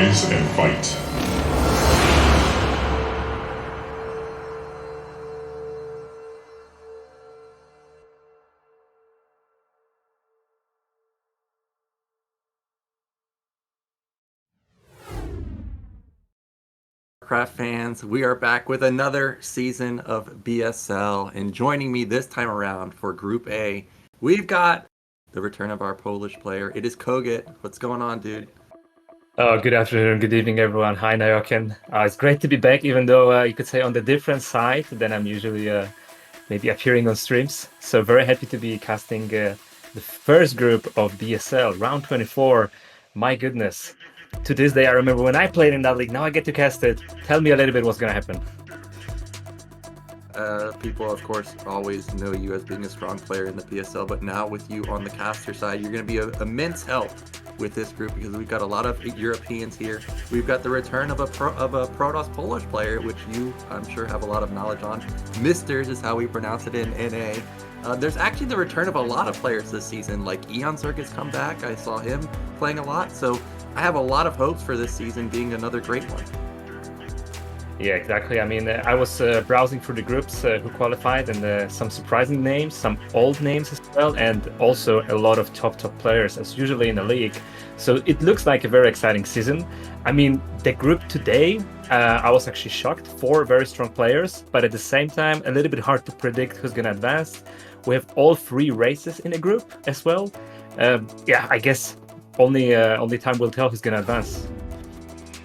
Rise and fight. StarCraft fans, we are back with another season of BSL, and joining me this time around for Group A, we've got the return of our Polish player. It is kogeT. What's going on, dude? Good afternoon, good evening, everyone. Hi, Nyoken. It's great to be back, even though you could say on the different side than I'm usually maybe appearing on streams. So very happy to be casting the first group of BSL, round 24. My goodness. To this day, I remember when I played in that league. Now I get to cast it. Tell me a little bit what's going to happen. People, of course, always know you as being a strong player in the PSL, but now with you on the caster side, you're going to be an immense help with this group because we've got a lot of Europeans here. We've got the return of a Protoss Polish player, which you, I'm sure, have a lot of knowledge on. MiStrZZZ is how we pronounce it in NA. There's actually the return of a lot of players this season, like Eon Circuit's come back. I saw him playing a lot, so I have a lot of hopes for this season being another great one. Yeah, exactly. I mean, I was browsing through the groups who qualified, and some surprising names, some old names as well, and also a lot of top players, as usually in the league. So it looks like a very exciting season. I mean, the group today, I was actually shocked. 4 very strong players, but at the same time, a little bit hard to predict who's going to advance. We have all 3 races in a group as well. Yeah, I guess only time will tell who's going to advance.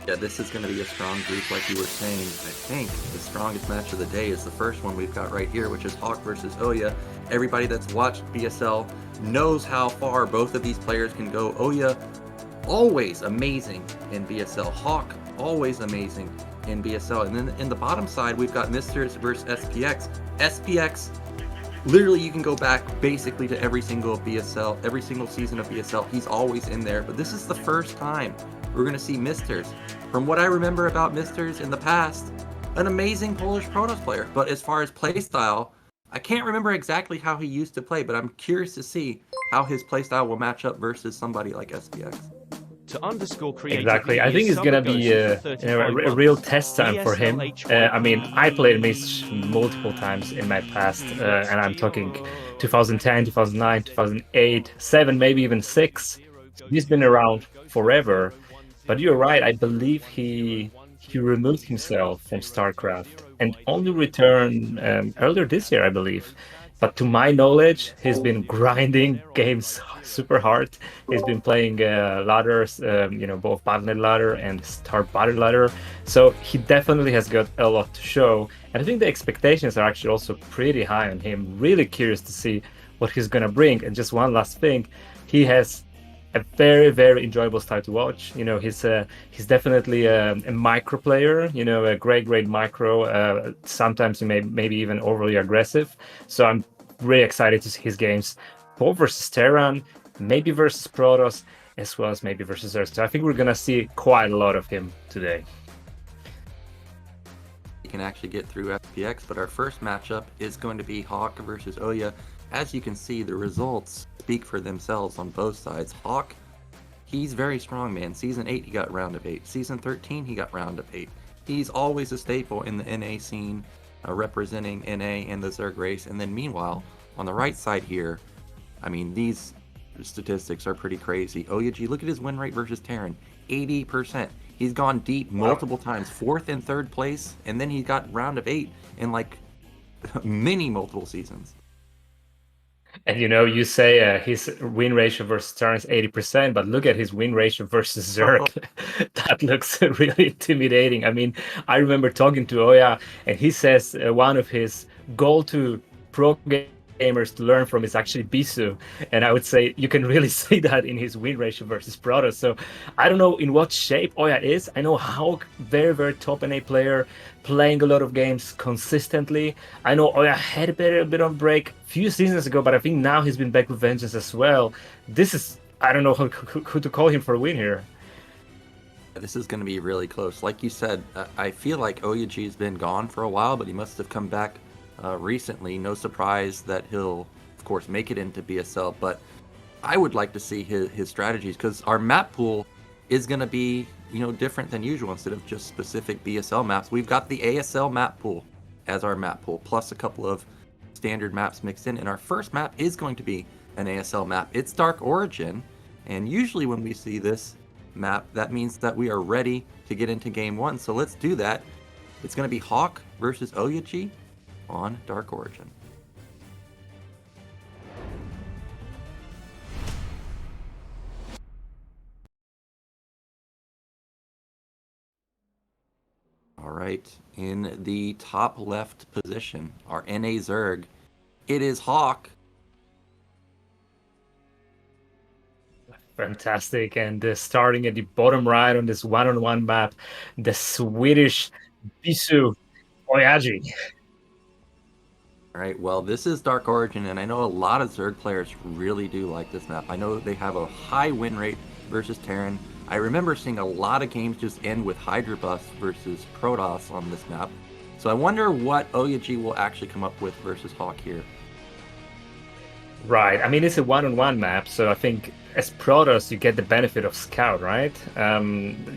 Yeah, this is going to be a strong group, like you were saying. I think the strongest match of the day is the first one we've got right here, which is Hawk versus OyA. Everybody that's watched BSL knows how far both of these players can go. OyA, always amazing in BSL. Hawk, always amazing in BSL. And then in the bottom side, we've got MiStrZZZ versus SPX. SPX, literally you can go back basically to every single BSL, every single season of BSL. He's always in there, but this is the first time we're going to see MiStrZZZ. From what I remember about MiStrZZZ in the past, an amazing Polish Protoss player. But as far as playstyle, I can't remember exactly how he used to play, but I'm curious to see how his playstyle will match up versus somebody like SPX. To underscore exactly, I think it's gonna be a real test time for him. I mean, I played Mish multiple times in my past, and I'm talking 2010, 2009, 2008, 7, maybe even 6. He's been around forever. But you're right, I believe he removed himself from StarCraft and only returned earlier this year, I believe. But to my knowledge, he's been grinding games super hard. He's been playing ladders, both Battle.net ladder and Star Battle ladder. So he definitely has got a lot to show. And I think the expectations are actually also pretty high on him. Really curious to see what he's going to bring. And just one last thing, he has a very enjoyable style to watch. You know, he's definitely a micro player. You know, a great micro. Sometimes he maybe even overly aggressive. So I'm really excited to see his games, both versus Terran, maybe versus Protoss, as well as maybe versus Earth. So I think we're gonna see quite a lot of him today. You can actually get through SPX, but our first matchup is going to be Hawk versus OyA. As you can see, the results speak for themselves on both sides. Hawk, he's very strong, man. Season 8, he got round of 8. Season 13, he got round of 8. He's always a staple in the NA scene, representing NA and the Zerg race. And then meanwhile, on the right side here, I mean, these statistics are pretty crazy. OyA, look at his win rate versus Terran, 80%. He's gone deep multiple times, 4th and 3rd place, and then he got round of 8 in like multiple seasons. And you say his win ratio versus Terran is 80%, but look at his win ratio versus Zerg. That looks really intimidating. I mean, I remember talking to OyA, and he says one of his go-to pro gamers to learn from is actually Bisu. And I would say you can really see that in his win ratio versus Protoss. So I don't know in what shape OyA is. I know Hawk, very top NA player, playing a lot of games consistently. I know OyA had a bit of a break a few seasons ago, but I think now he's been back with vengeance as well. This is, I don't know who to call him for a win here. This is going to be really close. Like you said, I feel like OyA has been gone for a while, but he must have come back recently. No surprise that he'll, of course, make it into BSL, but I would like to see his strategies, because our map pool is going to be, different than usual. Instead of just specific BSL maps, we've got the ASL map pool as our map pool, plus a couple of standard maps mixed in. And our first map is going to be an ASL map. It's Dark Origin. And usually when we see this map, that means that we are ready to get into game one. So let's do that. It's going to be Hawk versus OyA on Dark Origin. All right, in the top left position, our NA Zerg, it is Hawk. Fantastic, and starting at the bottom right on this one-on-one map, the Swedish Mihu OyA. All right, well, this is Dark Origin, and I know a lot of Zerg players really do like this map. I know they have a high win rate versus Terran. I remember seeing a lot of games just end with Hydra Bus versus Protoss on this map. So I wonder what OyA will actually come up with versus Hawk here. Right, I mean, it's a one-on-one map, so I think as Protoss you get the benefit of Scout, right?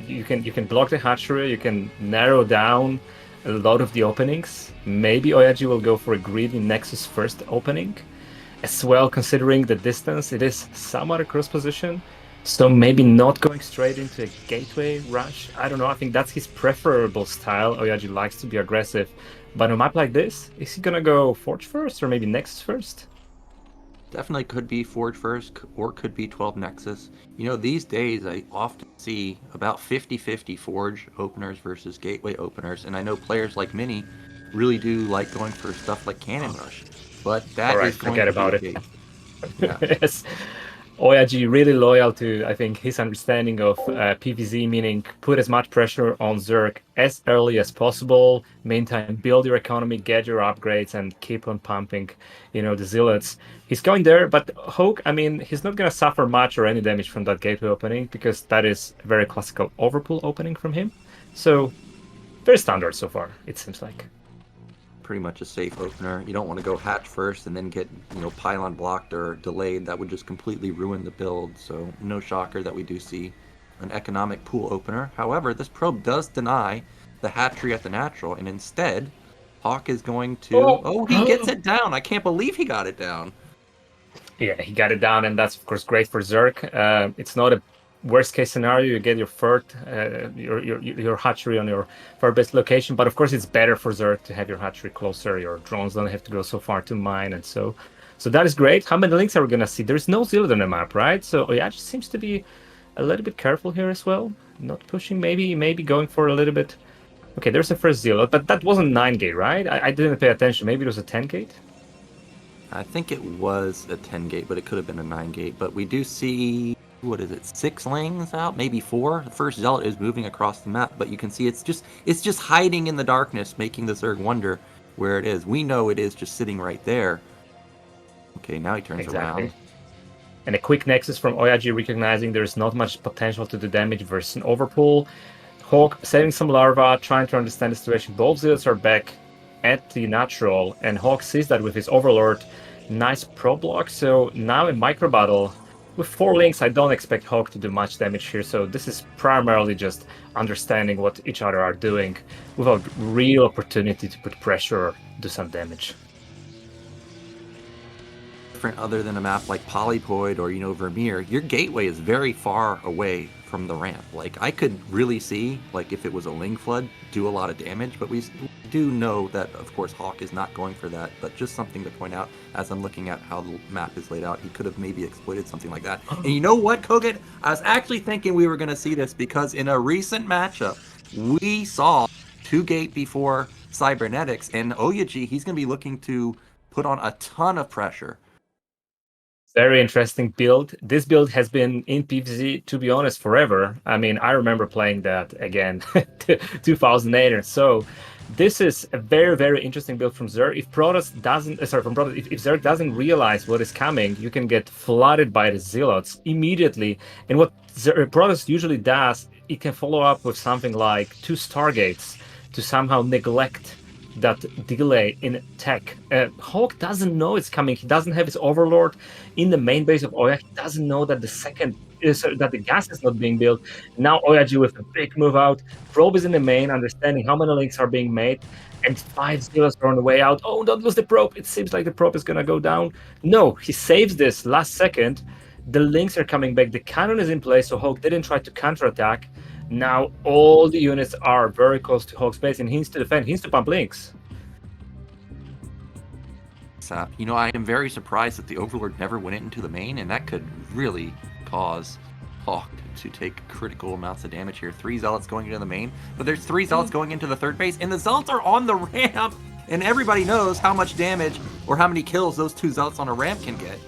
You can block the hatchery, you can narrow down a lot of the openings. Maybe OyA will go for a greedy Nexus first opening. As well, considering the distance, it is somewhat a cross position. So maybe not going straight into a gateway rush. I don't know. I think that's his preferable style. OyA likes to be aggressive. But on a map like this, is he going to go Forge first or maybe Nexus first? Definitely could be Forge first or could be 12 Nexus. These days I often see about 50-50 Forge openers versus gateway openers. And I know players like Mini really do like going for stuff like Cannon Rush. But that is going forget to about be it. Yeah. Yes. OyA really loyal to, I think, his understanding of PvZ, meaning put as much pressure on Zerg as early as possible, meantime build your economy, get your upgrades, and keep on pumping, the zealots. He's going there, but Hawk, I mean, he's not going to suffer much or any damage from that gateway opening, because that is a very classical overpull opening from him. So, very standard so far, it seems like. Pretty much a safe opener. You don't want to go hatch first and then get, pylon blocked or delayed. That would just completely ruin the build. So no shocker that we do see an economic pool opener. However, this probe does deny the hatchery at the natural, and instead, Hawk is going to... he gets it down. I can't believe he got it down. Yeah, he got it down, and that's, of course, great for Zerg. It's not a worst case scenario, you get your third, your hatchery on your third best location, but of course it's better for Zerg to have your hatchery closer. Your drones don't have to go so far to mine, and so that is great. How many links are we gonna see? There's no zealot on the map, right? So OyA seems to be a little bit careful here as well, not pushing. Maybe going for a little bit. Okay, there's a first zealot, but that wasn't 9 gate, right? I didn't pay attention. Maybe it was a 10 gate. I think it was a 10 gate, but it could have been a 9 gate. But we do see, what is it, 6 lings out, maybe 4. The first zealot is moving across the map, but you can see it's just hiding in the darkness, making the Zerg wonder where it is. We know it is just sitting right there. Okay, now he turns around. And a quick nexus from OyA, recognizing there's not much potential to do damage versus an overpull. Hawk saving some larva, trying to understand the situation. Both zealots are back at the natural, and Hawk sees that with his overlord. Nice pro block. So now in micro battle with 4 links, I don't expect Hawk to do much damage here. So this is primarily just understanding what each other are doing without real opportunity to put pressure or do some damage. Different other than a map like Polypoid or Vermeer, your gateway is very far away from the ramp. Like, I could really see, like, if it was a Ling Flood, do a lot of damage, but we do know that, of course, Hawk is not going for that. But just something to point out, as I'm looking at how the map is laid out, he could have maybe exploited something like that. And you know what, kogeT? I was actually thinking we were going to see this, because in a recent matchup, we saw 2 gate before Cybernetics, and OyA, he's going to be looking to put on a ton of pressure. Very interesting build. This build has been in PvZ, to be honest, forever. I mean, I remember playing that again, 2008 or so. This is a very, very interesting build from Zerg. If Protoss doesn't, if Zerg doesn't realize what is coming, you can get flooded by the zealots immediately. And what Protoss usually does, it can follow up with something like 2 Stargates to somehow neglect that delay in tech. Hawk doesn't know it's coming. He doesn't have his overlord in the main base of OyA. He doesn't know that the second that the gas is not being built. Now OyA with a big move out. Probe is in the main, understanding how many links are being made, and 5 zeros are on the way out. Oh, don't lose the probe. It seems like the probe is gonna go down. No, he saves this last second. The links are coming back. The cannon is in place, so Hawk didn't try to counterattack. Now all the units are very close to Hawk's base, and he needs to defend. He needs to pump links. You know, I am very surprised that the Overlord never went into the main, and that could really cause Hawk to take critical amounts of damage here. 3 Zealots going into the main, but there's 3 Zealots going into the third base, and the Zealots are on the ramp, and everybody knows how much damage or how many kills those 2 Zealots on a ramp can get.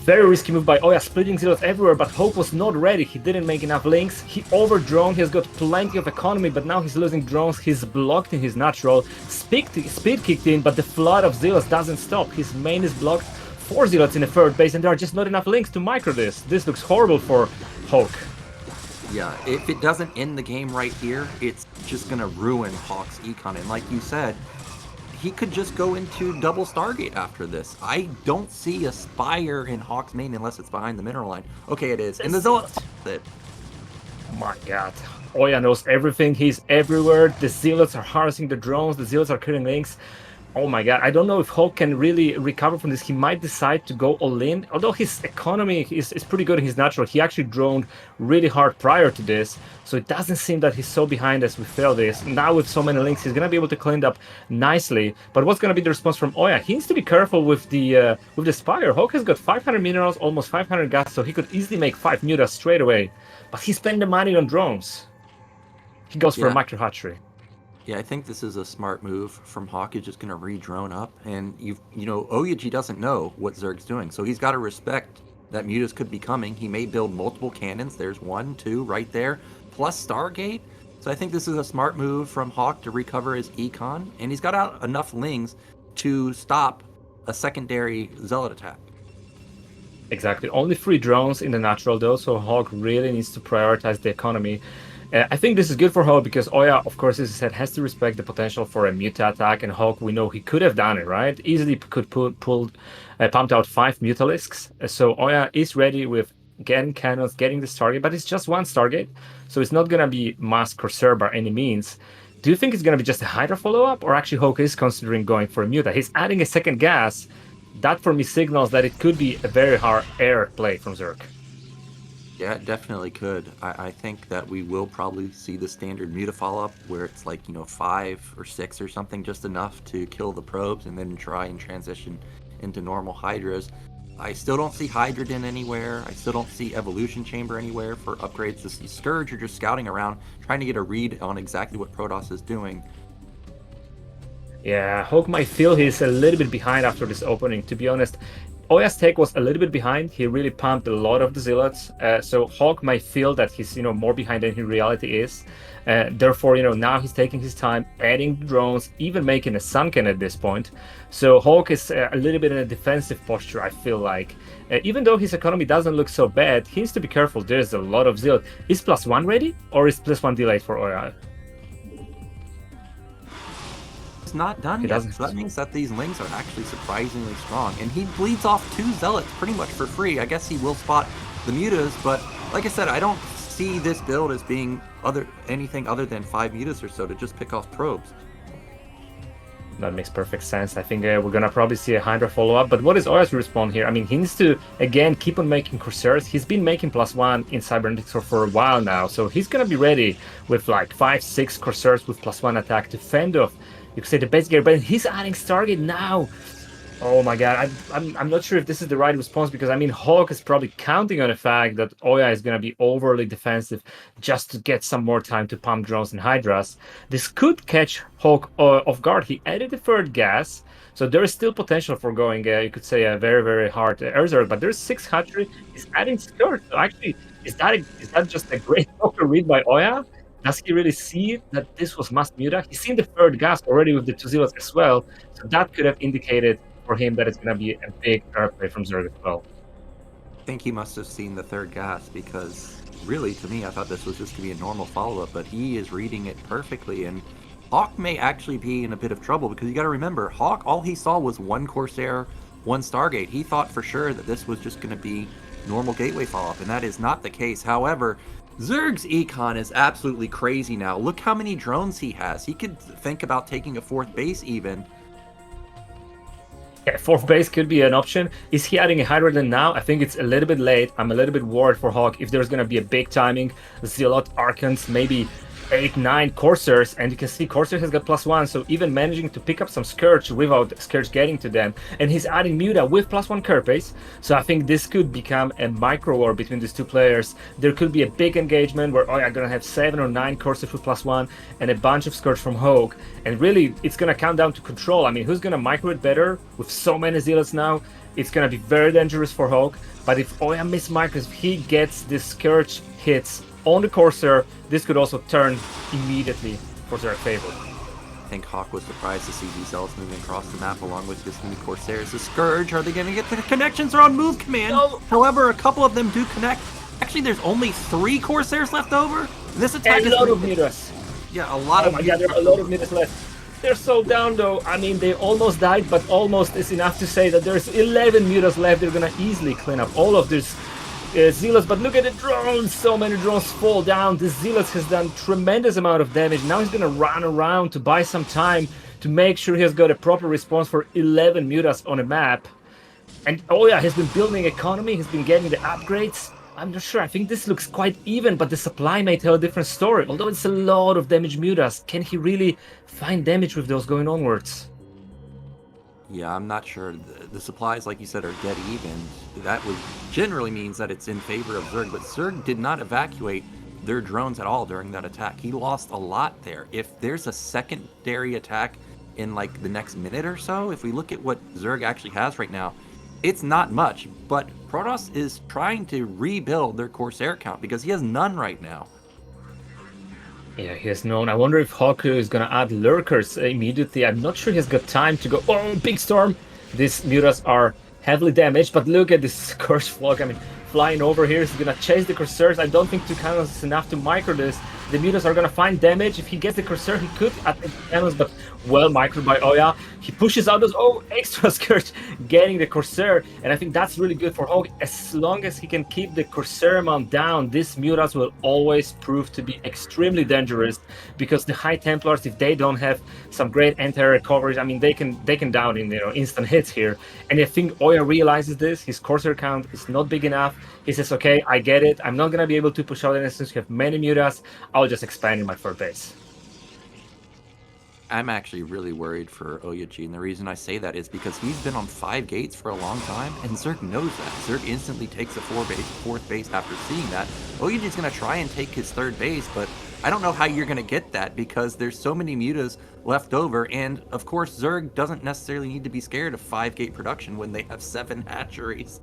Very risky move by OyA, splitting zeros everywhere, but Hawk was not ready. He didn't make enough links. He over-droned, he has got plenty of economy, but now he's losing drones. He's blocked in his natural. Speed kicked in, but the flood of zeros doesn't stop. His main is blocked. 4 zealots in the third base, and there are just not enough links to micro this. This looks horrible for Hawk. Yeah, if it doesn't end the game right here, it's just going to ruin Hawk's econ. And like you said, he could just go into double Stargate after this. I don't see a Spire in Hawk's main unless it's behind the mineral line. Okay, it is. And the Zealots. Oh my god. OyA knows everything. He's everywhere. The Zealots are harassing the drones. The Zealots are killing links. Oh my god, I don't know if Hawk can really recover from this. He might decide to go all in. Although his economy is pretty good in his natural. He actually droned really hard prior to this. So it doesn't seem that he's so behind as we feel this. Now with so many links, he's going to be able to clean it up nicely. But what's going to be the response from OyA? He needs to be careful with the Spire. Hawk has got 500 minerals, almost 500 gas, so he could easily make 5 mutas straight away. But he spent the money on drones. He goes for a micro hatchery. Yeah, I think this is a smart move from Hawk. He's just going to re-drone up, and you know, OyA doesn't know what Zerg's doing, so he's got to respect that mutas could be coming. He may build multiple cannons. There's 1, 2 right there, plus Stargate. So I think this is a smart move from Hawk to recover his econ, and he's got out enough lings to stop a secondary Zealot attack. Exactly. Only 3 drones in the natural though, so Hawk really needs to prioritize the economy. I think this is good for Hawk because OyA, of course, as I said, has to respect the potential for a muta attack, and Hawk, we know he could have done it, right? Easily could pumped out 5 mutalisks. So OyA is ready with getting cannons, getting this target, but it's just 1 Stargate, so it's not going to be mass Corsair by any means. Do you think it's going to be just a Hydra follow-up, or actually Hawk is considering going for a muta? He's adding a second gas. That, for me, signals that it could be a very hard air play from Zerg. Yeah, it definitely could. I think that we will probably see the standard muta follow-up where it's like, 5 or 6 or something, just enough to kill the probes and then try and transition into normal Hydras. I still don't see Hydrogen anywhere. I still don't see Evolution Chamber anywhere for upgrades. The Scourge are just scouting around, trying to get a read on exactly what Protoss is doing. Yeah, Hawk might feel he's a little bit behind after this opening, to be honest. OyA's tech was a little bit behind. He really pumped a lot of the Zealots. So Hawk might feel that he's, more behind than in reality is. Therefore, now he's taking his time, adding drones, even making a Sunken at this point. So Hawk is a little bit in a defensive posture, I feel like. Even though his economy doesn't look so bad, he needs to be careful. There's a lot of Zealot. Is +1 ready, or is +1 delayed for OyA? Not done yet, so that means that these lings are actually surprisingly strong, and he bleeds off 2 Zealots pretty much for free. I guess he will spot the mutas, but like I said, I don't see this build as being anything other than 5 mutas or so to just pick off probes. That makes perfect sense. I think we're gonna probably see a Hydra follow-up, but what is OyA's respawn here? I mean, he needs to, again, keep on making Corsairs. He's been making +1 in Cybernetics for a while now, so he's gonna be ready with like 5, 6 Corsairs with +1 attack to fend off, you could say, the base gear, but he's adding Stargate now. Oh my god, I'm not sure if this is the right response, because I mean, Hawk is probably counting on the fact that OyA is going to be overly defensive just to get some more time to pump drones and Hydras. This could catch Hawk off guard. He added the third gas, so there is still potential for going, you could say, a very, very hard Erzerg, but there's 6 hatchery. He's adding Scourge. So actually, is that just a great Hawker read by OyA? Does he really see that this was must muta? He's seen the third gas already with the 2 Zealots as well, so that could have indicated for him that it's going to be a big airplay from Zerg as well. I think he must have seen the third gas, because really, to me, I thought this was just going to be a normal follow-up, but he is reading it perfectly, and Hawk may actually be in a bit of trouble, because you got to remember, Hawk, all he saw was 1 Corsair, 1 Stargate. He thought for sure that this was just going to be normal gateway follow-up, and that is not the case. However, Zerg's econ is absolutely crazy now. Look how many drones he has. He could think about taking a 4th base even. Yeah, 4th base could be an option. Is he adding a Hydrogen now? I think it's a little bit late. I'm a little bit worried for Hawk if there's going to be a big timing. Zealot, Archons, maybe 8, 9 Corsairs, and you can see Corsair has got +1, so even managing to pick up some Scourge without Scourge getting to them, and he's adding Muta with +1 curve pace, so I think this could become a micro war between these two players. There could be a big engagement where OyA gonna have 7 or 9 Corsair with +1 and a bunch of Scourge from Hawk, and really it's gonna come down to control. I mean, who's gonna micro it better with so many Zealots now? It's gonna be very dangerous for Hawk, but if OyA mismicros, if he gets this Scourge hits on the Corsair, this could also turn immediately for their favor. I think Hawk was surprised to see these Zealots moving across the map along with this new Corsairs. The Scourge, are they going to get the connections? Are on move command. No. However, a couple of them do connect. Actually, there's only 3 Corsairs left over. This attack is a lot of Mutas. Yeah, a lot of. Oh my god, there are a lot of Mutas left. They're so down though. I mean, they almost died, but almost is enough to say that there's 11 Mutas left. They're gonna easily clean up all of this. Zealots, but look at the drones, so many drones fall down. This Zealots has done tremendous amount of damage. Now he's gonna run around to buy some time to make sure he has got a proper response for 11 Mutas on a map. And OyA has been building economy, he's been getting the upgrades. I'm not sure, I think this looks quite even, but the supply may tell a different story. Although it's a lot of damage Mutas, can he really find damage with those going onwards? Yeah, I'm not sure. The supplies, like you said, are dead even. That would generally means that it's in favor of Zerg, but Zerg did not evacuate their drones at all during that attack. He lost a lot there. If there's a secondary attack in like the next minute or so, if we look at what Zerg actually has right now, it's not much, but Protoss is trying to rebuild their Corsair count because he has none right now. Yeah, he has none. I wonder if Hawk is gonna add Lurkers immediately. I'm not sure he's got time to go. Oh, big storm! These Mutas are heavily damaged, but look at this Scourge Flock. I mean, flying over here. He's gonna chase the Corsairs. I don't think 2 cannons is enough to micro this. The Mutas are gonna find damage. If he gets the Corsair, he could at the cannons, but well microed by OyA. He pushes out those, extra Scourge, getting the Corsair, and I think that's really good for Hawk. As long as he can keep the Corsair amount down, these Mutas will always prove to be extremely dangerous, because the High Templars, if they don't have some great anti-air coverage, I mean, they can down in instant hits here. And I think OyA realizes this. His Corsair count is not big enough. He says, okay, I get it. I'm not gonna be able to push out anything since you have many Mutas. I'll just expand in my 4th base. I'm actually really worried for OyA, and the reason I say that is because he's been on 5 gates for a long time, and Zerg knows that. Zerg instantly takes a 4th base after seeing that. OyA's going to try and take his 3rd base, but I don't know how you're going to get that because there's so many Mutas left over, and of course Zerg doesn't necessarily need to be scared of 5-gate production when they have 7 hatcheries.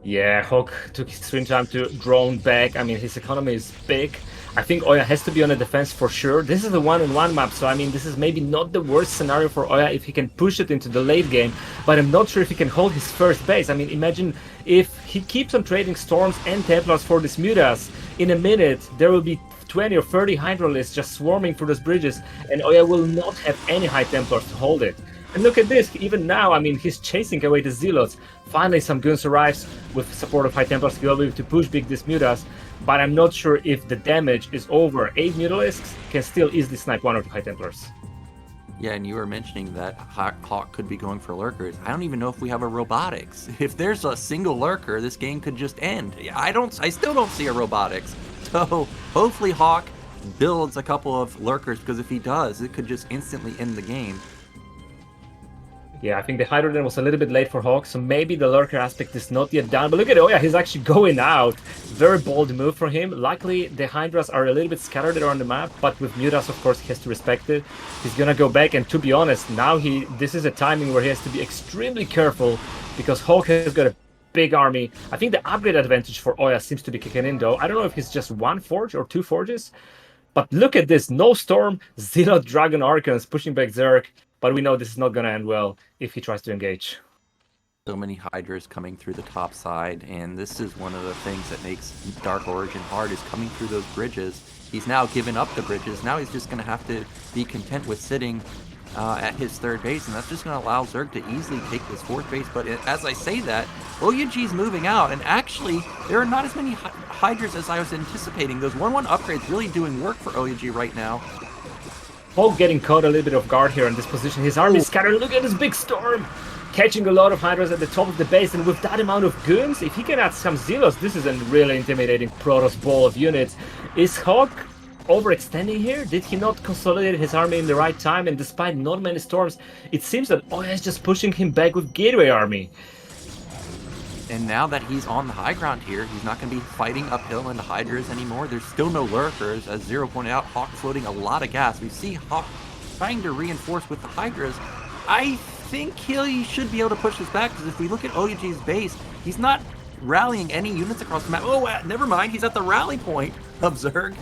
Yeah, Hawk took his swing time to drone back. I mean, his economy is big. I think OyA has to be on the defense for sure. This is a 1-on-1 map, so I mean, this is maybe not the worst scenario for OyA if he can push it into the late game, but I'm not sure if he can hold his 1st base. I mean, imagine if he keeps on trading Storms and Templars for these Mutas. In a minute, there will be 20 or 30 Hydralisks just swarming through those bridges, and OyA will not have any High Templars to hold it. And look at this, even now, I mean, he's chasing away the Zealots. Finally, some Guns arrives with support of High Templars. He'll be able to push big these Mutas, but I'm not sure if the damage is over. 8 Mutalisks can still easily snipe 1 of the High Templars. Yeah, and you were mentioning that Hawk could be going for Lurkers. I don't even know if we have a Robotics. If there's a single Lurker, this game could just end. I still don't see a Robotics. So hopefully Hawk builds a couple of Lurkers, because if he does, it could just instantly end the game. Yeah, I think the Hydrogen was a little bit late for Hawk, so maybe the Lurker aspect is not yet done. But look at OyA, he's actually going out. Very bold move from him. Luckily, the Hydras are a little bit scattered around the map, but with Mutas, of course, he has to respect it. He's gonna go back, and to be honest, now this is a timing where he has to be extremely careful, because Hawk has got a big army. I think the upgrade advantage for OyA seems to be kicking in, though. I don't know if it's just 1 forge or 2 forges, but look at this. No Storm, 0 Dragon Archons pushing back Zerg. But we know this is not going to end well if he tries to engage. So many Hydras coming through the top side, and this is one of the things that makes Dark Origin hard, is coming through those bridges. He's now given up the bridges. Now he's just going to have to be content with sitting at his third base, and that's just going to allow Zerg to easily take this fourth base. But as I say that, OyAG's moving out, and actually there are not as many Hydras as I was anticipating. Those 1-1 upgrades really doing work for OyAG right now. Hulk getting caught a little bit off guard here in this position. His army is scattered. Look at this big storm! Catching a lot of Hydras at the top of the base, and with that amount of goons, if he can add some Zealots, this is a really intimidating Protoss ball of units. Is Hulk overextending here? Did he not consolidate his army in the right time? And despite not many storms, it seems that OyA is just pushing him back with Gateway army. And now that he's on the high ground here, he's not going to be fighting uphill into Hydras anymore. There's still no lurkers. As Zero pointed out, Hawk floating a lot of gas. We see Hawk trying to reinforce with the Hydras. I think he should be able to push this back, because if we look at OyAG's base, he's not rallying any units across the map. Oh, never mind. He's at the rally point of Zerg.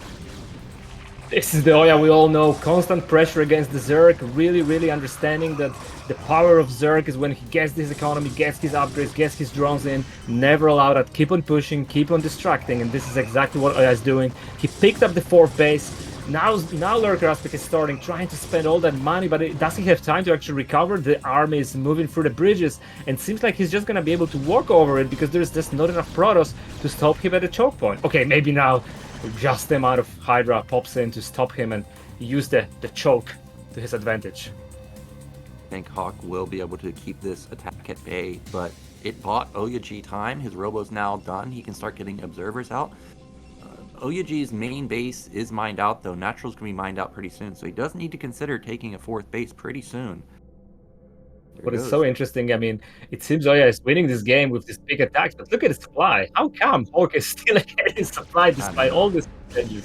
This is the OyA we all know. Constant pressure against the Zerg. Really understanding that the power of Zerg is when he gets this economy, gets his upgrades, gets his drones in. Never allow that. Keep on pushing, keep on distracting. And this is exactly what OyA is doing. He picked up the fourth base. Now Lurker aspect is starting, trying to spend all that money, but it doesn't have time to actually recover. The army is moving through the bridges, and seems like he's just gonna be able to walk over it because there's just not enough Protoss to stop him at the choke point. Okay, maybe now just the amount of Hydra pops in to stop him and use the choke to his advantage. I think Hawk will be able to keep this attack at bay, but it bought OyAG time. His Robo's now done. He can start getting observers out. OyAG's main base is mined out, though. Natural's going to be mined out pretty soon, so he does need to consider taking a fourth base pretty soon. What is so interesting, I mean, it seems OyA is winning this game with this big attacks, but look at his supply. How come Hawk is still ahead in supply despite all this venues?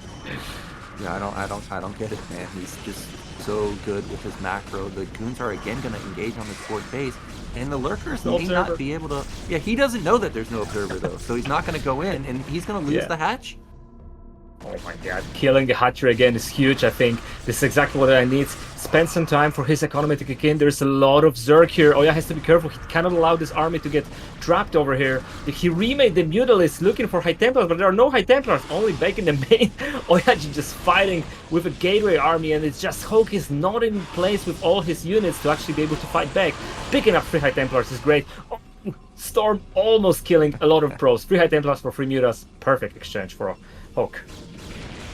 Yeah, I don't get it, man. He's just so good with his macro. The goons are again going to engage on this fourth base, and the lurkers may not be able to. Yeah, he doesn't know that there's no observer though, so he's not going to go in, and he's going to lose the hatch. Oh my god, killing the Hatcher again is huge. I think this is exactly what OyA needs. Spend some time for his economy to kick in. There's a lot of Zerg here. OyA has to be careful. He cannot allow this army to get trapped over here. He remade the Mutalists looking for High Templars, but there are no High Templars, only back in the main. OyA just fighting with a Gateway army, and it's just Hulk is not in place with all his units to actually be able to fight back. Picking up 3 High Templars is great. Oh, Storm almost killing a lot of pros. 3 High Templars for 3 Mutas. Perfect exchange for Hulk.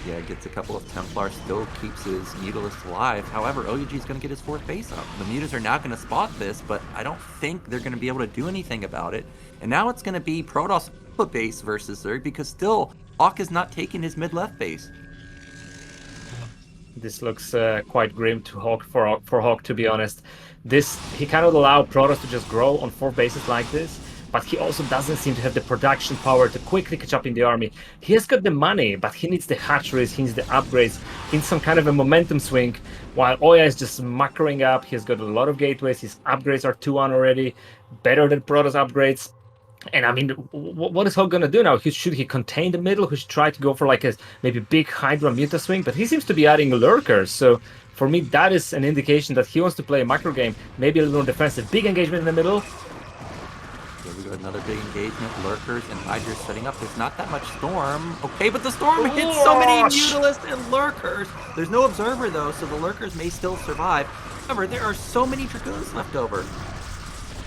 Yeah, gets a couple of Templars, still keeps his Mutalist alive. However, OyAG is going to get his fourth base up. The Mutas are now going to spot this, but I don't think they're going to be able to do anything about it. And now it's going to be Protoss base versus Zerg, because still, Hawk is not taking his mid-left base. This looks quite grim to Hawk for Hawk, to be honest. He cannot allow Protoss to just grow on 4 bases like this. But he also doesn't seem to have the production power to quickly catch up in the army. He has got the money, but he needs the hatcheries, he needs the upgrades, he needs some kind of a momentum swing, while OyA is just muckering up. He's got a lot of gateways, his upgrades are 2-1 already, better than Protoss upgrades. And I mean, what is Hulk gonna do now? Should he contain the middle? He should try to go for like a maybe big Hydra Muta swing, but he seems to be adding lurkers, so for me that is an indication that he wants to play a macro game, maybe a little more defensive. Big engagement in the middle. We got another big engagement, lurkers and Hydras setting up. There's not that much storm. Okay, but the storm hits so many Mutalists and lurkers. There's no observer though, so the lurkers may still survive. However, there are so many Dragoons left over.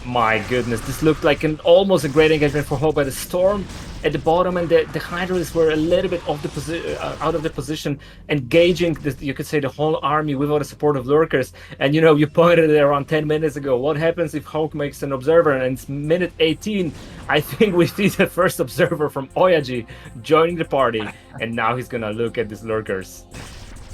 My goodness, this looked like almost a great engagement for Hulk, by the storm at the bottom, and the Hydras were a little bit off the out of the position, engaging you could say the whole army without the support of lurkers. And you know, you pointed it around 10 minutes ago. What happens if Hulk makes an observer? And it's minute 18. I think we see the first observer from OyAG joining the party, and now he's gonna look at these lurkers.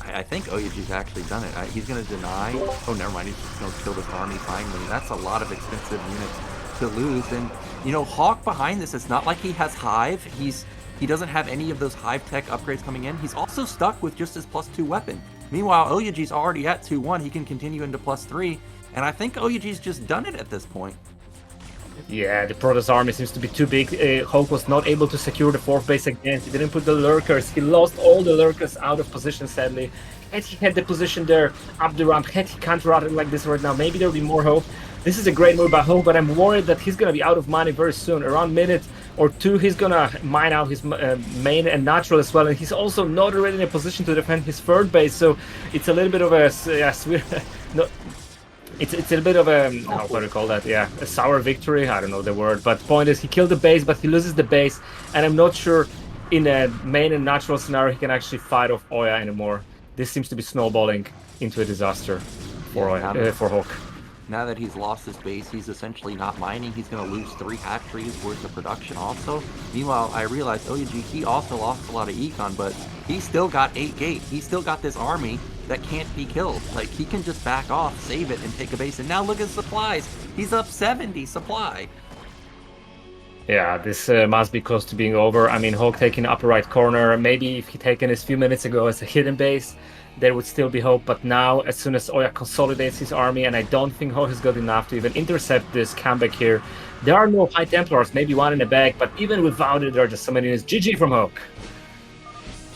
I think OyAG's actually done it. He's going to deny. Oh, never mind. He's just going to kill this army finally. That's a lot of expensive units to lose. And, you know, Hawk behind this, it's not like he has Hive. He doesn't have any of those Hive tech upgrades coming in. He's also stuck with just his +2 weapon. Meanwhile, OyAG's already at 2-1. He can continue into +3. And I think OyAG's just done it at this point. Yeah, the Protoss army seems to be too big. Hulk was not able to secure the 4th base again. He didn't put the lurkers. He lost all the lurkers out of position, sadly. Had he had the position there up the ramp, had he counter-routed like this right now, maybe there would be more hope. This is a great move by Hulk, but I'm worried that he's going to be out of money very soon. Around minute or 2, he's going to mine out his main and natural as well. And he's also not already in a position to defend his 3rd base, so it's a little bit of a it's a bit of a how do you call that? Yeah, a sour victory. I don't know the word, but point is he killed the base, but he loses the base, and I'm not sure in a main and natural scenario he can actually fight off OyA anymore. This seems to be snowballing into a disaster for for Hawk. Now that he's lost his base, he's essentially not mining. He's going to lose 3 hatcheries worth of production also. Meanwhile, I realized OyA, he also lost a lot of econ, but he still got 8 gate. He still got this army that can't be killed. Like, he can just back off, save it, and take a base. And now look at supplies. He's up 70 supply. Yeah, this must be close to being over. I mean, Hawk taking upper right corner. Maybe if he taken this few minutes ago as a hidden base, there would still be hope. But now, as soon as OyA consolidates his army, and I don't think Hawk has got enough to even intercept this comeback here. There are no High Templars, maybe one in the back, but even without it, there are just so many units. GG from Hawk.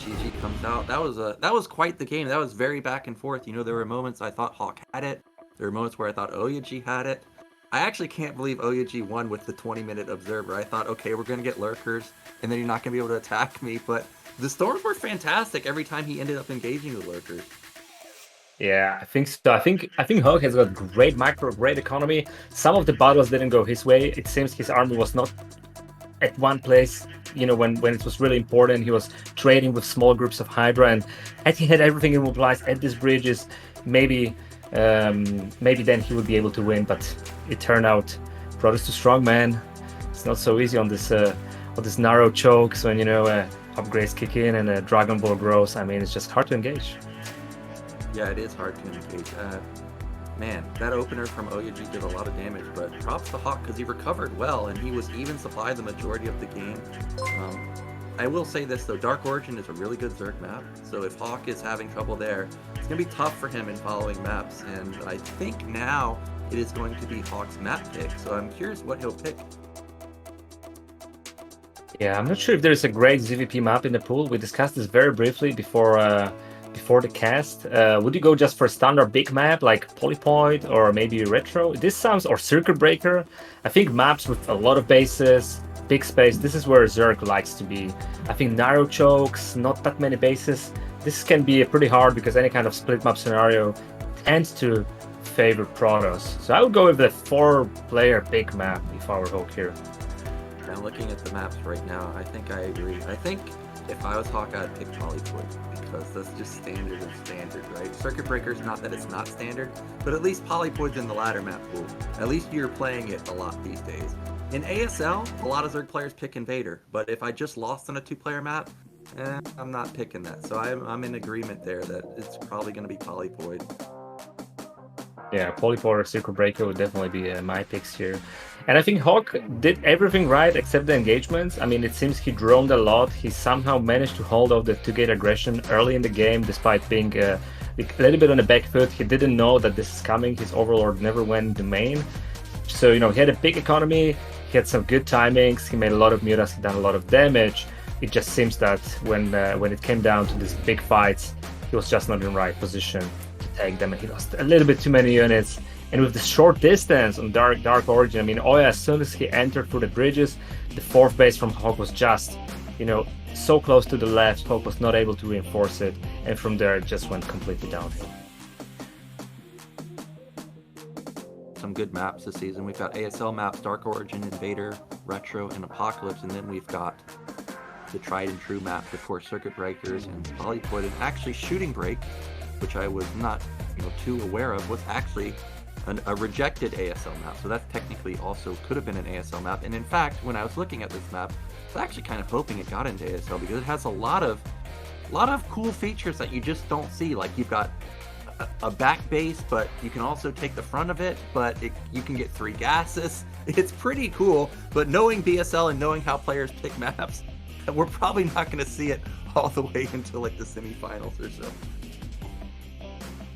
GG comes out. That was quite the game. That was very back and forth. You know, there were moments I thought Hawk had it. There were moments where I thought OyA had it. I actually can't believe OyA won with the 20-minute observer. I thought, okay, we're going to get lurkers, and then you're not going to be able to attack me. But the storms were fantastic every time he ended up engaging the lurkers. Yeah, I think so. I think Hawk has got great macro, great economy. Some of the battles didn't go his way. It seems his army was not at one place. You know, when it was really important, he was trading with small groups of Hydra, and had he had everything immobilized at these bridges, maybe then he would be able to win. But it turned out Brothers too strong, man. It's not so easy on this narrow chokes when, you know, upgrades kick in and a Dragon Ball grows. I mean, it's just hard to engage. Yeah, it is hard to engage. Man, that opener from OyA did a lot of damage, but props to Hawk because he recovered well and he was even supplied the majority of the game. I will say this though, Dark Origin is a really good Zerg map, so if Hawk is having trouble there, it's going to be tough for him in following maps, and I think now it is going to be Hawk's map pick, so I'm curious what he'll pick. Yeah, I'm not sure if there's a great ZVP map in the pool. We discussed this very briefly before the cast. Would you go just for a standard big map like Polypoid or maybe Retro? This sounds, or Circuit Breaker. I think maps with a lot of bases, big space, this is where Zerg likes to be. I think narrow chokes, not that many bases. This can be pretty hard because any kind of split map scenario tends to favor Protoss. So I would go with the 4-player big map if I were Hawk here. I'm looking at the maps right now. I think I agree. I think if I was Hawk, I'd pick Polypoid because that's just standard of standard, right? Circuit Breaker's not that it's not standard, but at least Polypoid's in the ladder map pool. At least you're playing it a lot these days. In ASL, a lot of Zerg players pick Invader, but if I just lost on a 2-player map, I'm not picking that. So I'm in agreement there that it's probably going to be Polypoid. Yeah, Polypoid or Circuit Breaker would definitely be my picks here. And I think Hawk did everything right except the engagements. I mean, it seems he droned a lot. He somehow managed to hold off the 2-gate aggression early in the game, despite being a little bit on the back foot. He didn't know that this is coming. His Overlord never went into main. So, you know, he had a big economy. He had some good timings. He made a lot of mutas. He done a lot of damage. It just seems that when it came down to these big fights, he was just not in the right position to take them, and he lost a little bit too many units. And with the short distance on Dark Origin, I mean, OyA, as soon as he entered through the bridges, the 4th base from Hawk was just, you know, so close to the left, Hawk was not able to reinforce it, and from there it just went completely downhill. Some good maps this season. We've got ASL maps, Dark Origin, Invader, Retro, and Apocalypse, and then we've got the tried and true maps, of course, Circuit Breakers and Polypoid, and actually Shooting Break, which I was not, you know, too aware of, was actually a rejected ASL map. So that technically also could have been an ASL map. And in fact, when I was looking at this map, I was actually kind of hoping it got into ASL because it has a lot of cool features that you just don't see. Like you've got a back base, but you can also take the front of it, but you can get 3 gases. It's pretty cool, but knowing BSL and knowing how players pick maps, we're probably not going to see it all the way until like the semifinals or so.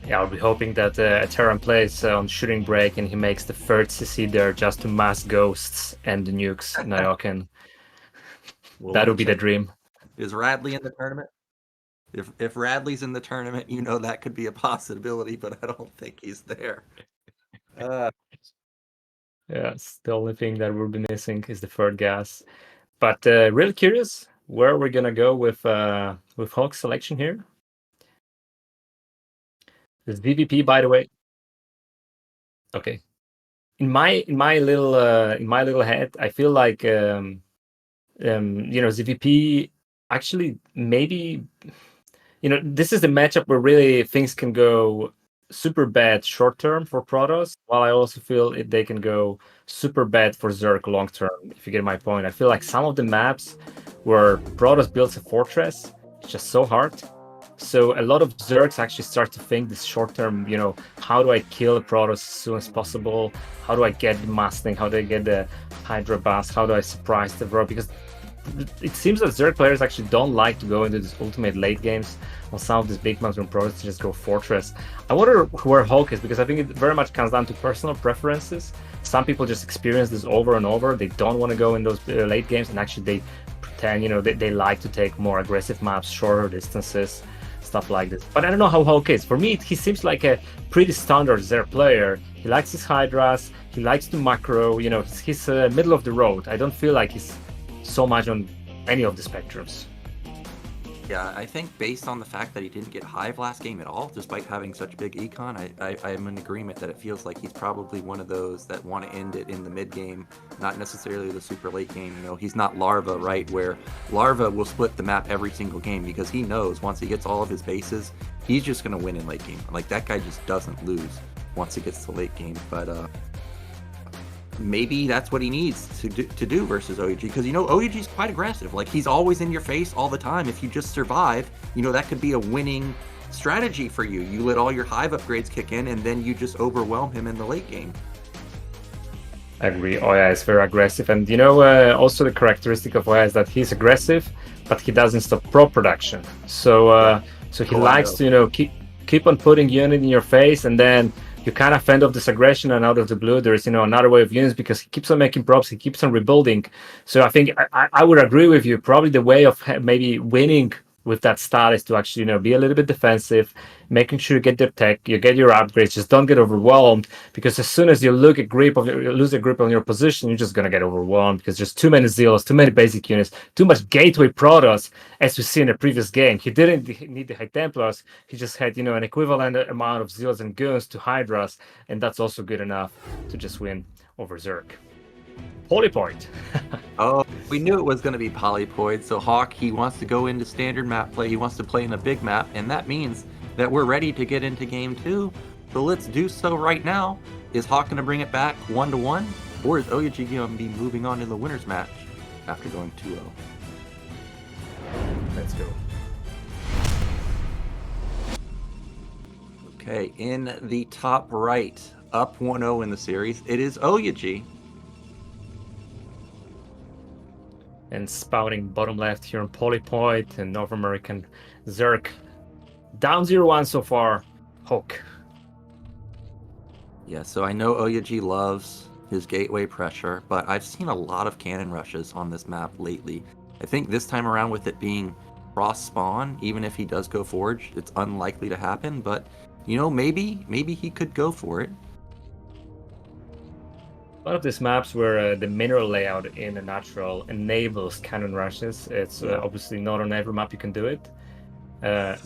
Yeah, I'll be hoping that Terran plays on Shooting Break and he makes the 3rd CC there just to mass ghosts and the nukes Nyoken. That would be the dream. Is Radley in the tournament? If Radley's in the tournament, you know that could be a possibility, but I don't think he's there. Yes, the only thing that we'll be missing is the 3rd gas. But really curious where we're gonna go with Hawk's selection here. This VVP, by the way. Okay. In my little head, I feel like ZVP actually maybe this is the matchup where really things can go super bad short term for Protoss, while I also feel they can go super bad for Zerg long term, if you get my point. I feel like some of the maps where Protoss builds a fortress, it's just so hard. So a lot of Zergs actually start to think this short term, how do I kill a Protoss as soon as possible? How do I get the Mustang? How do I get the Hydra Bust? How do I surprise the Bro? Because it seems that Zerg players actually don't like to go into these ultimate late games on some of these big maps when Protoss just go Fortress. I wonder where Hulk is, because I think it very much comes down to personal preferences. Some people just experience this over and over. They don't want to go in those late games, and actually they pretend, they like to take more aggressive maps, shorter distances, stuff like this. But I don't know how Hulk is. For me, he seems like a pretty standard Zerg player. He likes his Hydras, he likes to macro, he's middle of the road. I don't feel like he's so much on any of the spectrums. Yeah, I think based on the fact that he didn't get Hive last game at all, despite having such big econ, I'm in agreement that it feels like he's probably one of those that want to end it in the mid game, not necessarily the super late game. He's not Larva, right, where Larva will split the map every single game because he knows once he gets all of his bases, he's just going to win in late game. Like, that guy just doesn't lose once he gets to late game. But maybe that's what he needs to do versus OyA, because OyA's quite aggressive. Like, he's always in your face all the time. If you just survive, that could be a winning strategy for you. You let all your Hive upgrades kick in, and then you just overwhelm him in the late game. I agree. OyA is very aggressive, and also the characteristic of OyA is that he's aggressive, but he doesn't stop pro production. So he likes to keep on putting unit in your face, and then you kind of fend off this aggression, and out of the blue there is another wave of units, because he keeps on making props, he keeps on rebuilding. So I think I would agree with you. Probably the way of maybe winning with that style is to actually be a little bit defensive, making sure you get the tech, you get your upgrades, just don't get overwhelmed, because as soon as you lose a grip on your position, you're just gonna get overwhelmed, because there's too many Zealots, too many basic units, too much gateway Protoss, as we see in the previous game. He didn't need the High Templars, he just had an equivalent amount of Zealots and Goons to Hydras, and that's also good enough to just win over Zerg. Polypoid. Oh, we knew it was going to be Polypoid. So Hawk, he wants to go into standard map play. He wants to play in a big map, and that means that we're ready to get into game 2. So let's do so right now. Is Hawk going to bring it back 1-1, or is OyA going to be moving on to the winner's match after going 2-0? Let's go. Okay, in the top right, up 1-0 in the series, it is OyA. And spouting bottom left here on Polypoid and North American Zerg. Down 0-1 so far. Hook. Yeah, so I know OyA loves his gateway pressure, but I've seen a lot of cannon rushes on this map lately. I think this time around, with it being cross spawn, even if he does go forge, it's unlikely to happen, but maybe he could go for it. A lot of these maps where the mineral layout in the natural enables cannon rushes. It's obviously not on every map you can do it.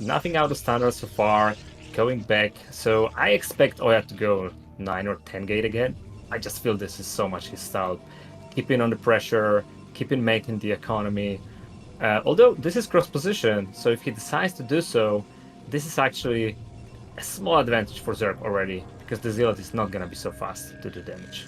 Nothing out of standard so far. Going back, so I expect OyA to go 9 or 10 gate again. I just feel this is so much his style. Keeping on the pressure, keeping making the economy. Although this is cross position, so if he decides to do so, this is actually a small advantage for Zerg already, because the Zealot is not going to be so fast to do damage.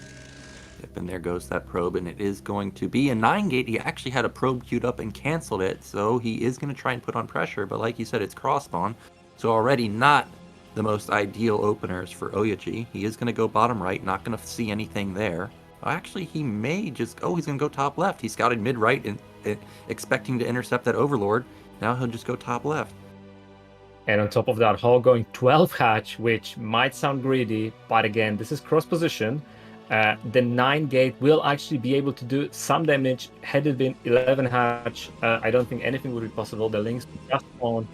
Yep, and there goes that probe, and it is going to be a 9 gate. He actually had a probe queued up and canceled it, so he is going to try and put on pressure, but like you said, it's cross spawn, so already not the most ideal openers for OyA. He is going to go bottom right, not going to see anything there. Actually, he may just he's going to go top left. He scouted mid right and expecting to intercept that Overlord. Now he'll just go top left. And on top of that, Hall going 12 hatch, which might sound greedy, but again, this is cross position. The 9 gate will actually be able to do some damage. Had it been 11 hatch, I don't think anything would be possible. The links just on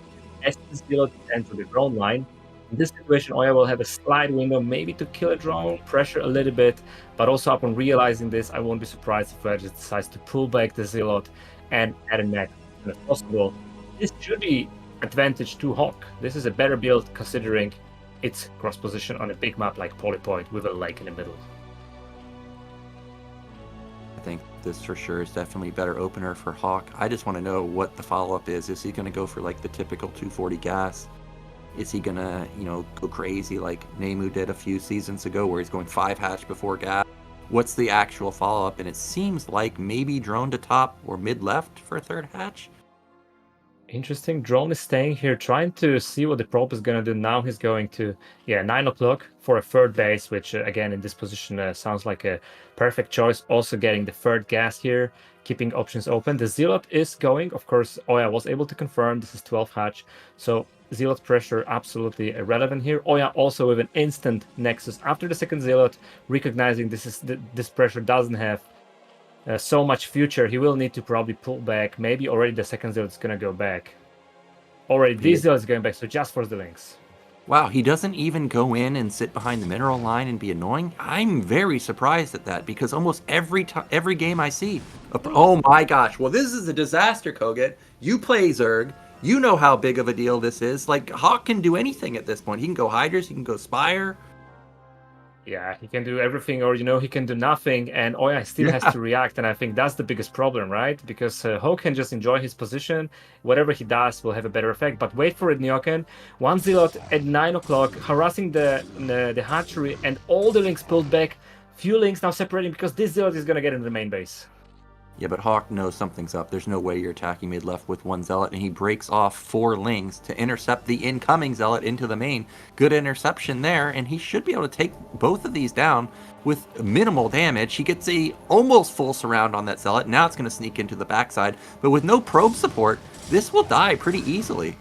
S0 to enter the drone line. In this situation, OyA will have a slight window, maybe to kill a drone, pressure a little bit, but also upon realizing this, I won't be surprised if OyA just decides to pull back the Zealot and add a net as possible. This should be advantage to Hawk. This is a better build considering its cross position on a big map like Polypoint with a lake in the middle. I think this for sure is definitely a better opener for Hawk. I just want to know what the follow-up is. Is he going to go for like the typical 240 gas? Is he going to, you know, go crazy like Nemu did a few seasons ago where he's going 5 hatch before gas? What's the actual follow-up? And it seems like maybe drone to top or mid-left for a 3rd hatch. Interesting. Drone is staying here, trying to see what the prop is going to do. Now he's going to, 9 o'clock for a 3rd base, which again, in this position sounds like a perfect choice. Also getting the 3rd gas here, keeping options open. The Zealot is going. Of course, OyA was able to confirm this is 12 hatch. So Zealot pressure absolutely irrelevant here. OyA also with an instant Nexus after the 2nd Zealot, recognizing this pressure doesn't have so much future. He will need to probably pull back. Maybe already the 2nd Zealot is going to go back. Already this Zealot is going back, so just for the links. Wow, he doesn't even go in and sit behind the mineral line and be annoying. I'm very surprised at that because almost every game I see, oh my gosh, well this is a disaster, kogeT. You play Zerg, you know how big of a deal this is. Like Hawk can do anything at this point. He can go Hydras, he can go Spire. Yeah, he can do everything, or he can do nothing, and OyA still has to react, and I think that's the biggest problem, right? Because Hawk can just enjoy his position. Whatever he does will have a better effect, but wait for it, Nyoken. 1 Zealot at 9 o'clock, harassing the hatchery, and all the links pulled back. Few links now separating because this Zealot is going to get in the main base. Yeah, but Hawk knows something's up. There's no way you're attacking mid-left with 1 Zealot, and he breaks off 4 lings to intercept the incoming Zealot into the main. Good interception there, and he should be able to take both of these down with minimal damage. He gets a almost full surround on that Zealot. Now it's going to sneak into the backside, but with no probe support, this will die pretty easily.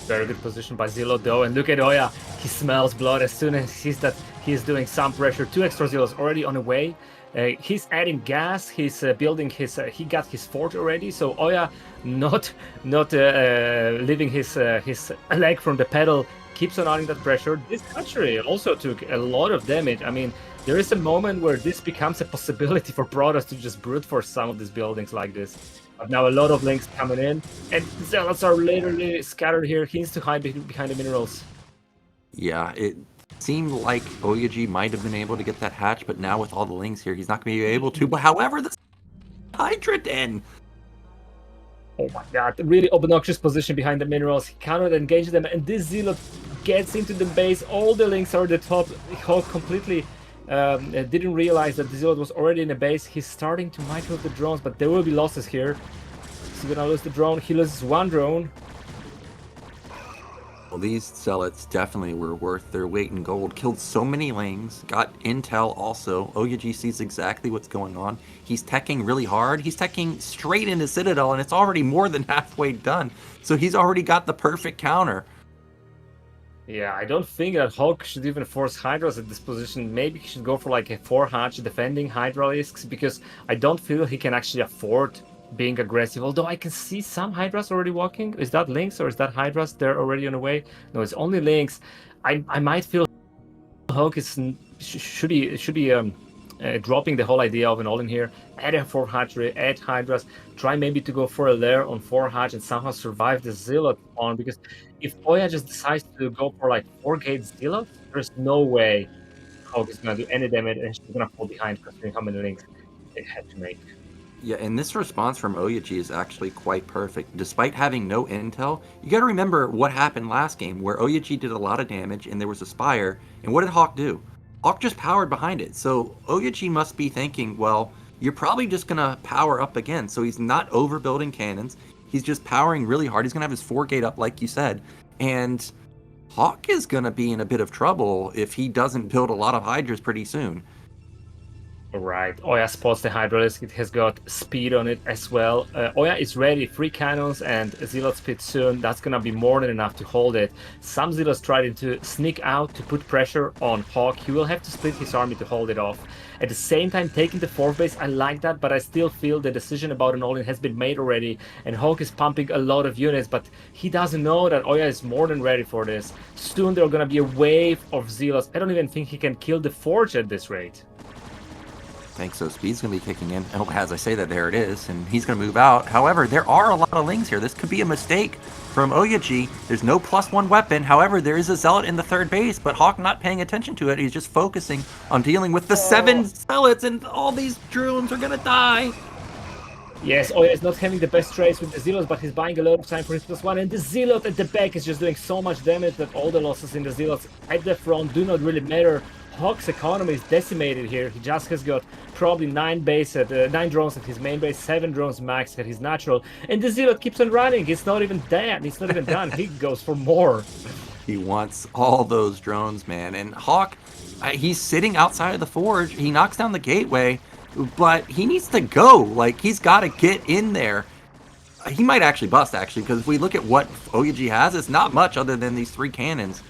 Very good position by Zealot though, and look at OyA. He smells blood as soon as he sees that he's doing some pressure. 2 extra Zealots already on the way. He's adding gas. He's building his. He got his fort already. So OyA not leaving his leg from the pedal. Keeps on adding that pressure. This hatchery also took a lot of damage. I mean, there is a moment where this becomes a possibility for Protoss to just brute force some of these buildings like this. But now a lot of links coming in, and Zealots are literally scattered here. He needs to hide behind the minerals. Yeah, it seemed like OyA might have been able to get that hatch, but now with all the links here, he's not going to be able to. But however, the Hydra Den. Oh my god, really obnoxious position behind the minerals. He cannot engage them, and this Zealot gets into the base. All the links are at the top. Hawk completely didn't realize that the Zealot was already in the base. He's starting to micro the drones, but there will be losses here. He's gonna lose the drone. He loses 1 drone. Well, these Zealots definitely were worth their weight in gold. Killed so many lings, got intel also. OyA sees exactly what's going on. He's teching really hard. He's teching straight into Citadel, and it's already more than halfway done. So he's already got the perfect counter. Yeah, I don't think that Hawk should even force Hydras at this position. Maybe he should go for like a 4 hatch defending Hydralisks, because I don't feel he can actually afford being aggressive. Although I can see some Hydras already walking. Is that Lynx or is that Hydras? They're already on the way. No, it's only Lynx. I might feel Hawk is should be dropping the whole idea of an all-in here. Add a 4 hatchery, add Hydras, try maybe to go for a lair on 4 hatch and somehow survive the Zealot on, because if OyA just decides to go for like 4 gate Zealot, there's no way Hawk is going to do any damage and she's going to fall behind considering how many links they had to make. Yeah, and this response from OyA is actually quite perfect. Despite having no intel, you got to remember what happened last game where OyA did a lot of damage and there was a Spire, and what did Hawk do? Hawk just powered behind it. So OyA must be thinking, well, you're probably just going to power up again. So he's not overbuilding cannons. He's just powering really hard. He's going to have his 4 gate up, like you said. And Hawk is going to be in a bit of trouble if he doesn't build a lot of Hydras pretty soon. Right, OyA spots the Hydralisk. It has got speed on it as well. OyA is ready, 3 cannons and Zealot speed soon. That's gonna be more than enough to hold it. Some Zealots tried to sneak out to put pressure on Hawk. He will have to split his army to hold it off. At the same time, taking the 4th base, I like that, but I still feel the decision about an all-in has been made already, and Hawk is pumping a lot of units, but he doesn't know that OyA is more than ready for this. Soon there are gonna be a wave of Zealots. I don't even think he can kill the Forge at this rate. think so. Speed's going to be kicking in. Oh, as I say that, there it is, and he's going to move out. However, there are a lot of lings here. This could be a mistake from OyA. There's no +1 weapon. However, there is a Zealot in the third base, but Hawk not paying attention to it. He's just focusing on dealing with the 7 Zealots, and all these drones are going to die. Yes, OyA is not having the best trades with the Zealots, but he's buying a lot of time for his +1, and the Zealot at the back is just doing so much damage that all the losses in the Zealots at the front do not really matter. Hawk's economy is decimated here. He just has got probably 9 drones at his main base, 7 drones max at his natural, and the Zealot keeps on running. It's not even dead. It's not even done. He goes for more. He wants all those drones, man. And Hawk, he's sitting outside of the forge. He knocks down the gateway, but he needs to go. Like, he's got to get in there. He might actually bust, actually, because if we look at what OyA has, it's not much other than these 3 cannons.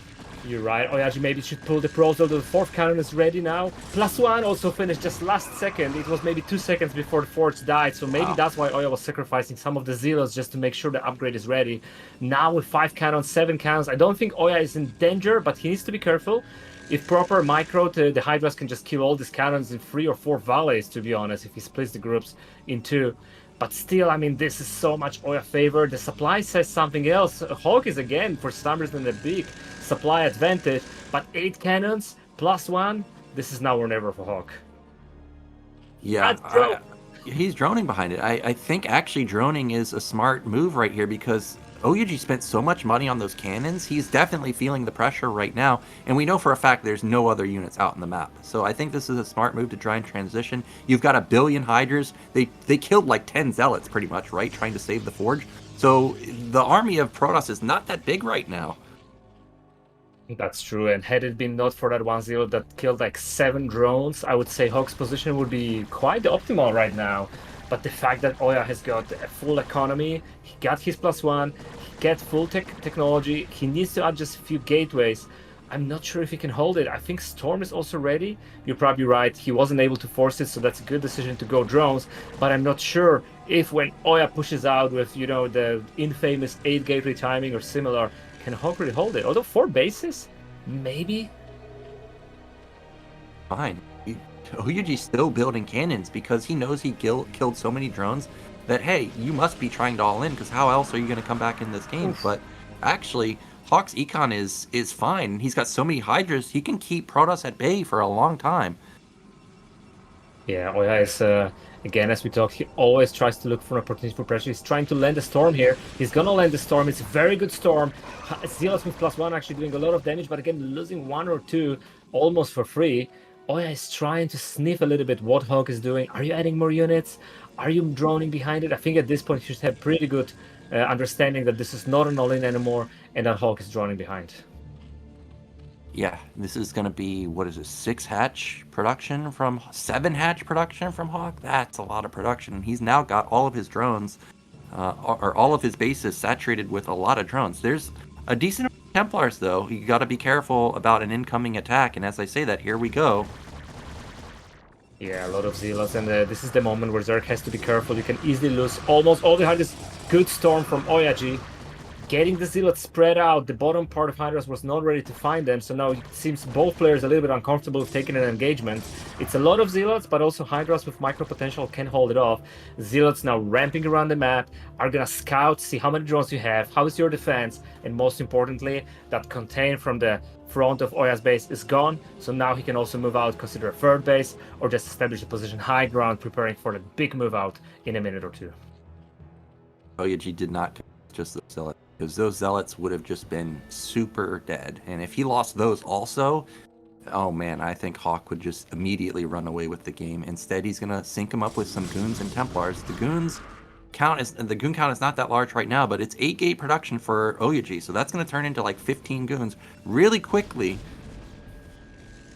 You're right. OyA maybe should pull the pros, although the 4th cannon is ready now. +1 also finished just last second. It was maybe 2 seconds before the forge died, so maybe that's why OyA was sacrificing some of the Zealots just to make sure the upgrade is ready. Now with 5 cannons, 7 cannons, I don't think OyA is in danger, but he needs to be careful. If proper micro, the Hydras can just kill all these cannons in 3 or 4 valleys, to be honest, if he splits the groups in 2. But still, I mean, this is so much OyA favor. The supply says something else. Hawk is, again, for some reason, a big supply advantage. But 8 cannons, +1, this is now or never for Hawk. Yeah, he's droning behind it. I think actually droning is a smart move right here because OyA spent so much money on those cannons. He's definitely feeling the pressure right now, and we know for a fact there's no other units out in the map. So I think this is a smart move to try and transition. You've got 1 billion Hydras. They killed like 10 Zealots pretty much, right, trying to save the Forge. So the army of Protoss is not that big right now. That's true, and had it been not for that 1-0 that killed like 7 drones, I would say Hawk's position would be quite optimal right now. But the fact that OyA has got a full economy, he got his +1, he gets full technology, he needs to add just a few gateways. I'm not sure if he can hold it. I think Storm is also ready. You're probably right, he wasn't able to force it, so that's a good decision to go drones. But I'm not sure if when OyA pushes out with, you know, the infamous 8 gateway timing or similar, can Hawk really hold it? Although 4 bases? Maybe? Fine. OyA still building cannons because he knows he killed so many drones that, hey, you must be trying to all in because how else are you going to come back in this game? Oof. But actually, Hawk's econ is fine. He's got so many Hydras, he can keep Protoss at bay for a long time. Yeah, OyA is, again, as we talked, he always tries to look for an opportunity for pressure. He's trying to land a Storm here. He's going to land the Storm. It's a very good Storm. Zealots with +1 actually doing a lot of damage, but again, losing 1 or 2 almost for free. OyA is trying to sniff a little bit what Hawk is doing. Are you adding more units? Are you droning behind it? I think at this point you should have pretty good understanding that this is not an all-in anymore and that Hawk is droning behind. Yeah, this is going to be, what is it, 6 hatch production from 7 hatch production from Hawk? That's a lot of production. He's now got all of his drones, or all of his bases saturated with a lot of drones. There's a decent amount of Templars, though. You got to be careful about an incoming attack, and as I say that, here we go. Yeah, a lot of Zealots, and this is the moment where Zerg has to be careful. You can easily lose almost all behind this good Storm from OyA. Getting the Zealots spread out, the bottom part of Hydras was not ready to find them, so now it seems both players a little bit uncomfortable with taking an engagement. It's a lot of Zealots, but also Hydras with micro potential can hold it off. Zealots now ramping around the map, are gonna scout, see how many drones you have, how is your defense, and most importantly, that contain from the front of OyA's base is gone, so now he can also move out, consider a third base, or just establish a position high ground, preparing for the big move out in a minute or 2. OyA did not just the Zealots, because those Zealots would have just been super dead. And if he lost those also, oh man, I think Hawk would just immediately run away with the game. Instead, he's going to sync him up with some Goons and Templars. The Goon count is not that large right now, but it's 8 gate production for OyA, so that's going to turn into like 15 Goons really quickly.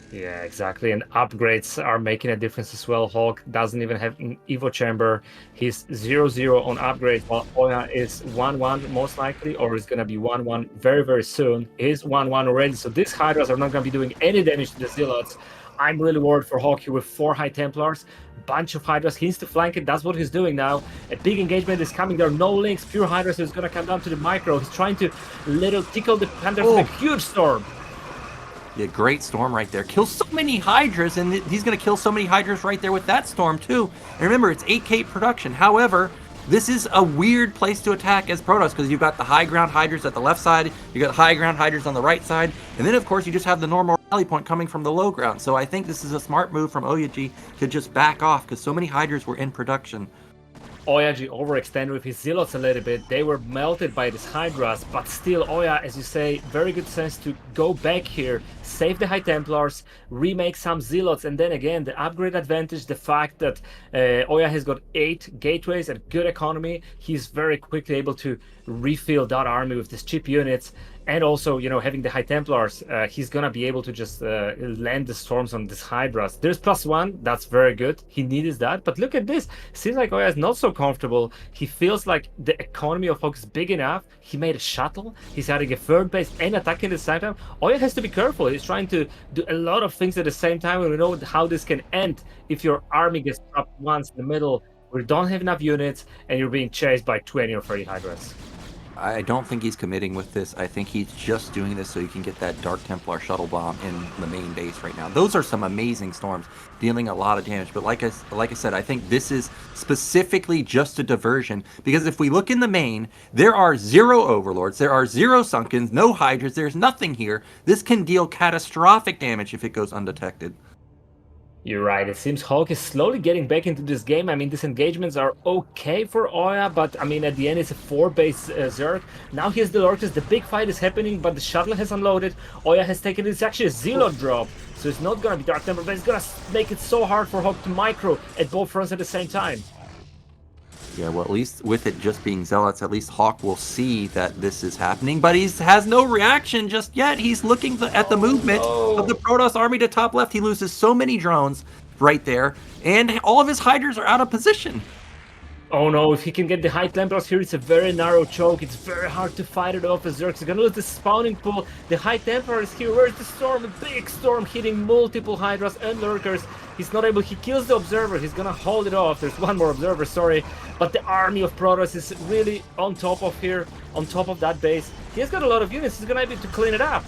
Yeah, exactly, and upgrades are making a difference as well. Hawk doesn't even have an Evo chamber. He's 0-0 on upgrades, while OyA is 1-1 most likely, or is going to be 1-1 very, very soon. He's 1-1 already, so these Hydras are not going to be doing any damage to the Zealots. I'm really worried for Hawk here with 4 High Templars, bunch of Hydras. He needs to flank it. That's what he's doing now. A big engagement is coming. There are no links. Pure Hydras, so he's going to come down to the micro. He's trying to little tickle the Panthers with a huge Storm. Yeah, great storm right there. Kills so many Hydras, and he's going to kill so many Hydras right there with that storm, too. And remember, it's 8K production. However, this is a weird place to attack as Protoss, because you've got the high ground Hydras at the left side, you got high ground Hydras on the right side, and then, of course, you just have the normal rally point coming from the low ground. So I think this is a smart move from OyA to just back off, because so many Hydras were in production. OyA overextended with his Zealots a little bit. They were melted by this Hydras, but still OyA, as you say, very good sense to go back here, save the High Templars, remake some Zealots, and then again, the upgrade advantage, the fact that OyA has got 8 gateways and good economy, he's very quickly able to refill that army with these cheap units. And also, you know, having the High Templars, he's gonna be able to just land the storms on this Hydras. There's +1, that's very good. He needs that. But look at this. Seems like OyA is not so comfortable. He feels like the economy of Hawk is big enough. He made a shuttle. He's adding a third base and attacking at the same time. OyA has to be careful. He's trying to do a lot of things at the same time. And we know how this can end if your army gets trapped once in the middle, where you don't have enough units, and you're being chased by 20 or 30 Hydras. I don't think he's committing with this. I think he's just doing this so he can get that Dark Templar shuttle bomb in the main base right now. Those are some amazing storms, dealing a lot of damage. But like I said, I think this is specifically just a diversion, because if we look in the main, there are 0 Overlords, there are 0 Sunkens, no Hydras, there's nothing here. This can deal catastrophic damage if it goes undetected. You're right. It seems Hawk is slowly getting back into this game. I mean, these engagements are okay for OyA, but I mean, at the end, it's a 4-base Zerg. Now here's the Lurkers. The big fight is happening, but the shuttle has unloaded. OyA has taken it. It's actually a Zealot drop, so it's not going to be Dark Temple, but it's going to make it so hard for Hawk to micro at both fronts at the same time. Yeah, well, at least with it just being Zealots, at least Hawk will see that this is happening, but he has no reaction just yet. He's looking at the movement of the Protoss army to top left. He loses so many drones right there, and all of his Hydras are out of position. Oh no, if he can get the High Templars here, it's a very narrow choke. It's very hard to fight it off as Zerg. He's gonna lose the spawning pool. The High Templar is here. Where's the storm? A big storm hitting multiple Hydras and Lurkers. He's not able, he kills the Observer. He's gonna hold it off. There's one more Observer, sorry. But the army of Protoss is really on top of here, on top of that base. He's got a lot of units. He's gonna be able to clean it up.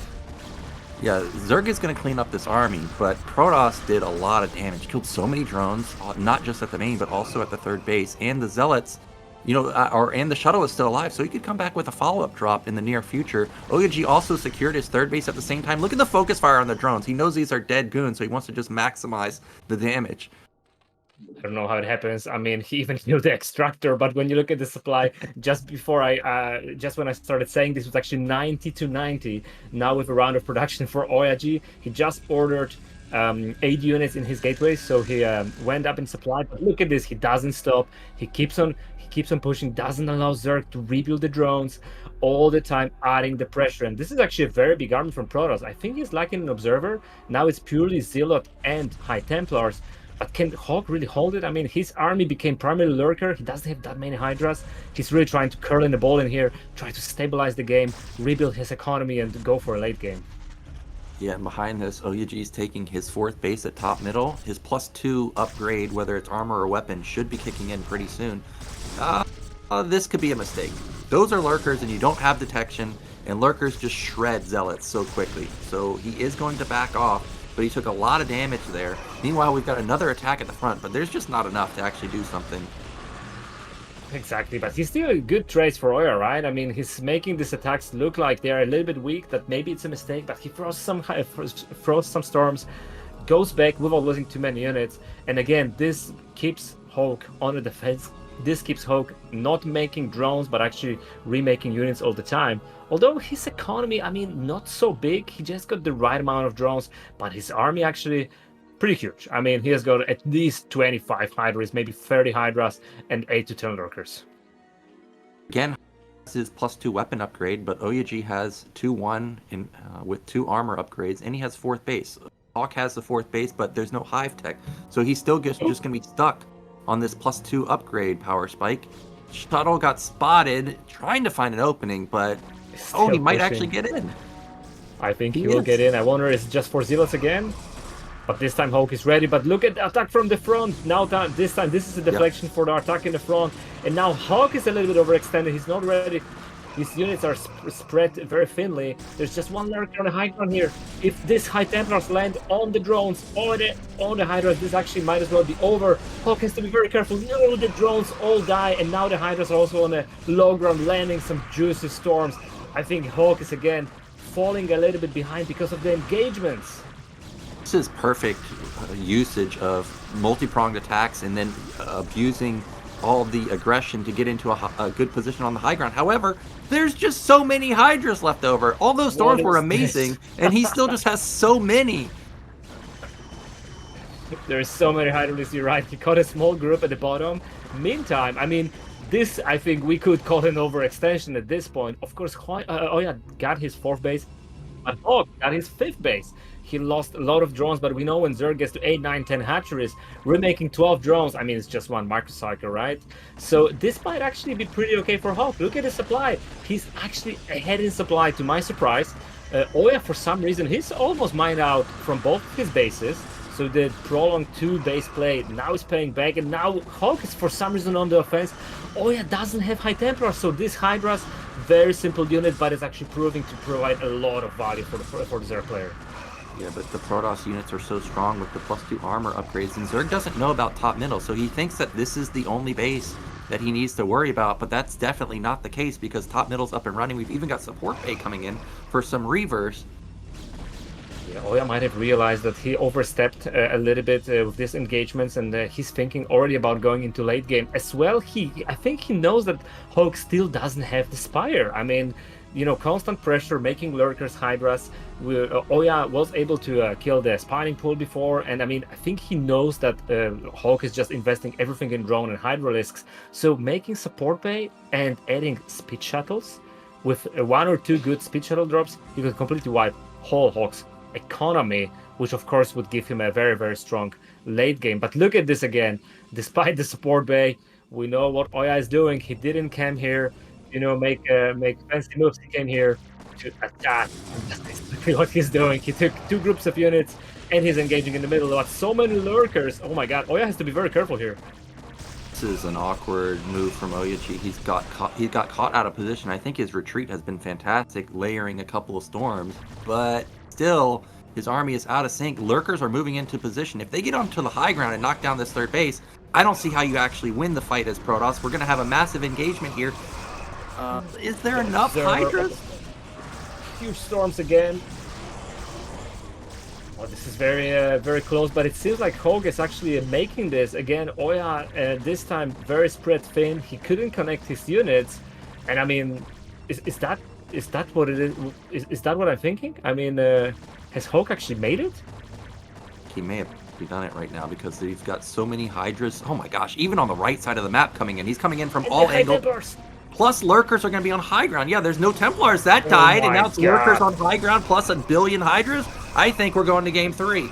Yeah, Zerg is going to clean up this army, but Protoss did a lot of damage. Killed so many drones, not just at the main, but also at the third base. And the Zealots, you know, and the shuttle is still alive, so he could come back with a follow-up drop in the near future. OyA also secured his third base at the same time. Look at the focus fire on the drones. He knows these are dead goons, so he wants to just maximize the damage. I don't know how it happens. I mean, he even killed the extractor, but when you look at the supply, just when I started saying this was actually 90 to 90. Now with a round of production for OyA, he just ordered 8 units in his gateway, so he went up in supply. But look at this, he doesn't stop. He keeps on pushing, doesn't allow Zerg to rebuild the drones, all the time adding the pressure. And this is actually a very big army from Protoss. I think he's lacking an Observer. Now it's purely Zealot and High Templars. But can Hawk really hold it? I mean, his army became primarily Lurker. He doesn't have that many Hydras. He's really trying to curl in the ball in here, try to stabilize the game, rebuild his economy, and go for a late game. Yeah, and behind this, OyA is taking his 4th base at top middle. His +2 upgrade, whether it's armor or weapon, should be kicking in pretty soon. This could be a mistake. Those are Lurkers, and you don't have detection, and Lurkers just shred Zealots so quickly. So he is going to back off, but he took a lot of damage there. Meanwhile, we've got another attack at the front, but there's just not enough to actually do something. Exactly, but he's still a good trace for OyA, right? I mean, he's making these attacks look like they're a little bit weak, that maybe it's a mistake, but he throws some storms, goes back without losing too many units, and again, this keeps Hawk on the defense. This keeps Hawk not making drones, but actually remaking units all the time. Although his economy, I mean, not so big. He just got the right amount of drones, but his army actually pretty huge. I mean, he has got at least 25 Hydras, maybe 30 Hydras, and 8 to 10 Lurkers. Again, this is +2 weapon upgrade, but OyA has 2-1 with 2 armor upgrades, and he has 4th base. Hawk has the 4th base, but there's no hive tech, so he's still just going to be stuck on this +2 upgrade power spike. Shuttle got spotted trying to find an opening, but he might actually get in. I think he will get in. I wonder, is it just for Zealots again? But this time Hawk is ready. But look at the attack from the front. Now this time, this is a deflection for the attack in the front. And now Hawk is a little bit overextended. He's not ready. His units are spread very thinly. There's just one lurker on the high ground here. If this High Templars land on the drones or on the Hydras, this actually might as well be over. Hawk has to be very careful. No, the drones all die, and now the Hydras are also on the low ground, landing some juicy storms. I think Hawk is again falling a little bit behind because of the engagements. This is perfect usage of multi-pronged attacks and then abusing all the aggression to get into a good position on the high ground. However, there's just so many Hydras left over. All those storms were amazing, and he still just has so many. There's so many Hydras, you're right. He caught a small group at the bottom. Meantime, I mean, this, I think we could call an overextension at this point. Of course, OyA got his 4th base, but Hawk got his 5th base. He lost a lot of drones, but we know when Zerg gets to 8, 9, 10 hatcheries, we're making 12 drones. I mean, it's just one microcycle, right? So this might actually be pretty okay for Hawk. Look at his supply. He's actually ahead in supply, to my surprise. OyA, for some reason, he's almost mined out from both his bases. So the prolonged 2-base play now is paying back, and now Hawk is for some reason on the offense. OyA doesn't have High Templars, so this Hydras, very simple unit, but it's actually proving to provide a lot of value for the Zerg player. Yeah, but the Protoss units are so strong with the +2 armor upgrades, and Zerg doesn't know about top middle, so he thinks that this is the only base that he needs to worry about, but that's definitely not the case because top middle's up and running. We've even got support pay coming in for some reavers. Yeah, OyA might have realized that he overstepped a little bit with these engagements, and he's thinking already about going into late game as well. I think he knows that Hawk still doesn't have the Spire. I mean, you know, constant pressure, making lurkers, Hydras. OyA was able to kill the spawning pool before, and I mean, I think he knows that Hawk is just investing everything in drone and Hydralisks. So making support bay and adding speed shuttles with 1 or 2 good speed shuttle drops, he could completely wipe whole Hawk's economy, which of course would give him a very, very strong late game. But look at this again. Despite the support bay, we know what OyA is doing. He didn't come here, you know, make fancy moves. He came here to attack. That's exactly what he's doing. He took 2 groups of units and he's engaging in the middle. But so many lurkers. Oh my god, OyA has to be very careful here. This is an awkward move from OyA. He got caught out of position. I think his retreat has been fantastic, layering a couple of storms, but still his army is out of sync. Lurkers are moving into position. If they get onto the high ground and knock down this 3rd base, I don't see how you actually win the fight as Protoss. We're going to have a massive engagement here. Is there enough Hydras? Huge storms again. Oh, this is very close, but it seems like Hawk is actually making this. Again, OyA this time very spread thin. He couldn't connect his units. And I mean, is that what it is? Is that what I'm thinking? I mean, has Hawk actually made it? He may have done it right now because he's got so many Hydras. Oh my gosh, even on the right side of the map coming in. He's coming in from all angles. Plus lurkers are going to be on high ground. Yeah, there's no Templars. That died, and now it's lurkers on high ground plus 1 billion Hydras. I think we're going to game 3.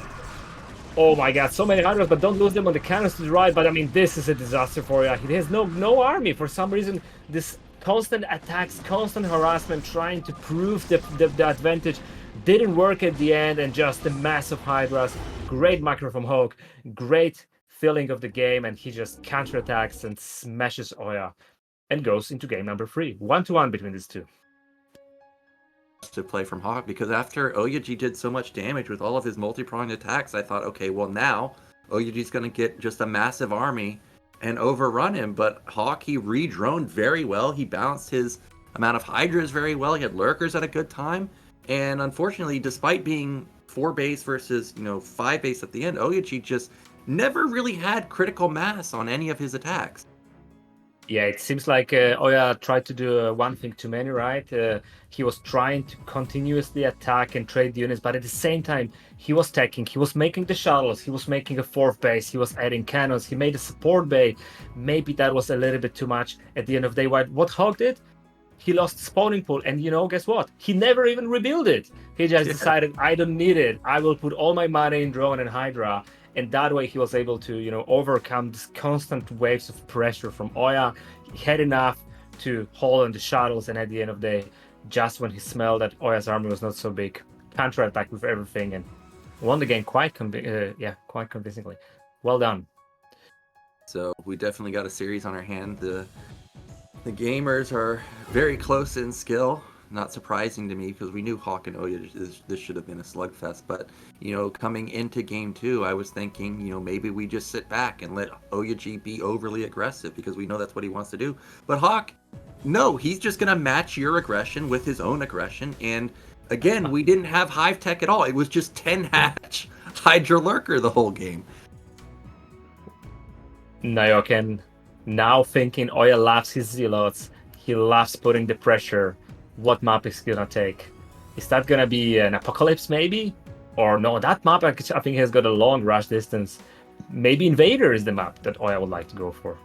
Oh my god, so many Hydras, but don't lose them on the cannons to the right. But I mean, this is a disaster for OyA. He has no army. For some reason, this constant attacks, constant harassment, trying to prove the advantage didn't work at the end, and just the massive Hydras. Great macro from Hawk. Great filling of the game, and he just counterattacks and smashes OyA. And goes into game number 3. 1-1 between these two. To play from Hawk, because after OyA did so much damage with all of his multi-pronged attacks, I thought, okay, well now OyA's going to get just a massive army and overrun him. But Hawk, he re-droned very well. He balanced his amount of Hydras very well. He had lurkers at a good time. And unfortunately, despite being 4 base versus 5 base at the end, OyA just never really had critical mass on any of his attacks. Yeah, it seems like OyA tried to do one thing too many, right? He was trying to continuously attack and trade units, but at the same time, he was attacking, he was making the shuttles, he was making a 4th base, he was adding cannons, he made a support bay. Maybe that was a little bit too much at the end of the day. What Hawk did? He lost spawning pool, and guess what? He never even rebuilt it. He just decided, I don't need it. I will put all my money in drone and Hydra. And that way he was able to, overcome this constant waves of pressure from OyA. He had enough to hold on the shuttles, and at the end of the day, just when he smelled that OyA's army was not so big, counterattack with everything and won the game quite convincingly. Well done. So we definitely got a series on our hand. The The gamers are very close in skill. Not surprising to me because we knew Hawk and OyA this should have been a slugfest. But coming into game 2, I was thinking maybe we just sit back and let OyA be overly aggressive because we know that's what he wants to do. But Hawk, no, he's just gonna match your aggression with his own aggression. And again, we didn't have Hive Tech at all. It was just 10 hatch Hydra Lurker the whole game. Nyoken now thinking OyA loves his zealots. He loves putting the pressure. What map is he gonna take? Is that gonna be an Apocalypse maybe? Or no, that map I think has got a long rush distance. Maybe Invader is the map that OyA would like to go for.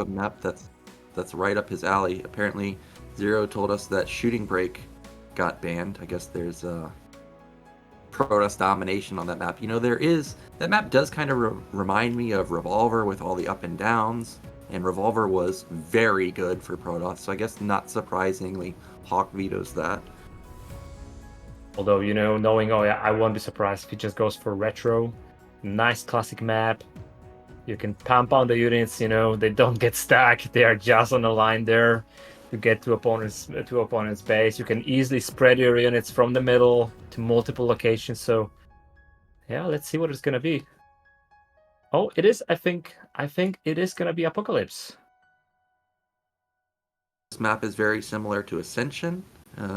A map that's right up his alley. Apparently, Zero told us that Shooting Break got banned. I guess there's Protoss domination on that map. That map does kind of remind me of Revolver with all the up and downs. And Revolver was very good for Protoss, so I guess not surprisingly, Hawk vetoes that. Although, knowing OyA, I won't be surprised if he just goes for Retro. Nice classic map. You can pump on the units, they don't get stuck. They are just on the line there. You get to opponent's base. You can easily spread your units from the middle to multiple locations. So, yeah, let's see what it's going to be. Oh, it is. I think it is gonna be Apocalypse. This map is very similar to Ascension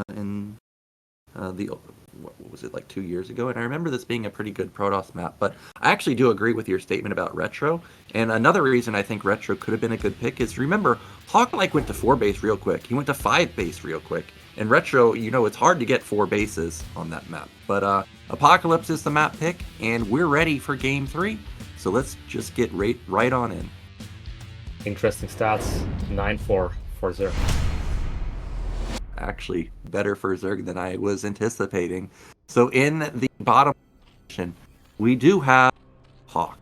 in what was it, like 2 years ago? And I remember this being a pretty good Protoss map. But I actually do agree with your statement about Retro. And another reason I think Retro could have been a good pick is, remember, Hawk went to 4 base real quick. He went to 5 base real quick. And Retro, it's hard to get 4 bases on that map. But Apocalypse is the map pick, and we're ready for game 3. So let's just get right on in. Interesting stats. 9-4 for Zerg. Actually, better for Zerg than I was anticipating. So in the bottom position, we do have Hawk.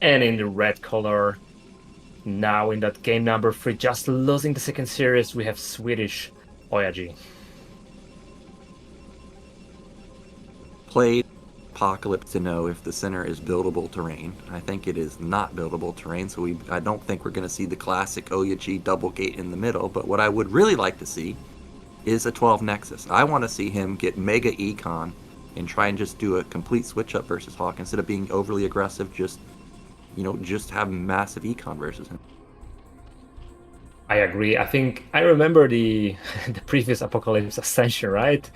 And in the red color, now in that game number 3, just losing the second series, we have Swedish OyA. Played Apocalypse to know if the center is buildable terrain. I think it is not buildable terrain, so I don't think we're going to see the classic OyA double gate in the middle. But what I would really like to see is a 12 Nexus. I want to see him get mega econ and try and just do a complete switch up versus Hawk instead of being overly aggressive. Just have massive econ versus him. I agree. I think I remember the previous Apocalypse Ascension, right?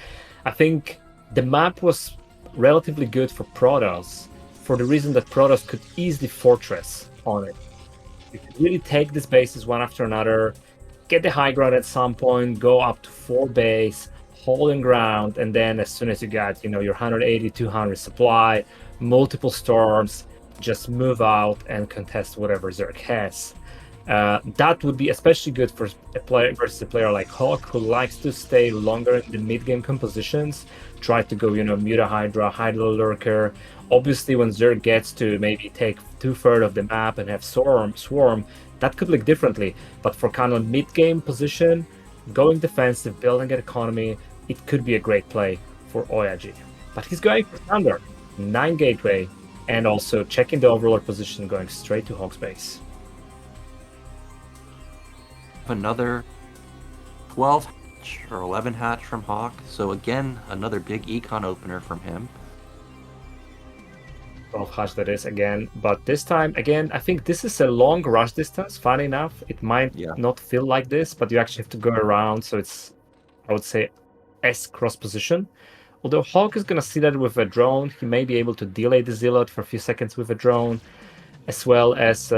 I think the map was relatively good for Protoss for the reason that Protoss could easily fortress on it. You could really take these bases one after another, get the high ground at some point, go up to 4 base, holding ground, and then as soon as you got your 180, 200 supply, multiple storms, just move out and contest whatever Zerg has. That would be especially good for a player versus a player like Hawk, who likes to stay longer in the mid-game compositions, try to go, Muta Hydra, Hydra Lurker. Obviously, when Zerg gets to maybe take 2/3 of the map and have Swarm, that could look differently. But for kind of mid-game position, going defensive, building an economy, it could be a great play for OyA. But he's going for Thunder, 9 gateway, and also checking the overlord position, going straight to Hawk's base. Another 12 hatch or 11 hatch from Hawk. So again, another big econ opener from him. 12 hatch that is again, but this time again, I think this is a long rush distance. Funny enough, it might not feel like this, but you actually have to go around. So it's, I would say, S cross position. Although Hawk is gonna see that with a drone, he may be able to delay the Zealot for a few seconds with a drone, as well as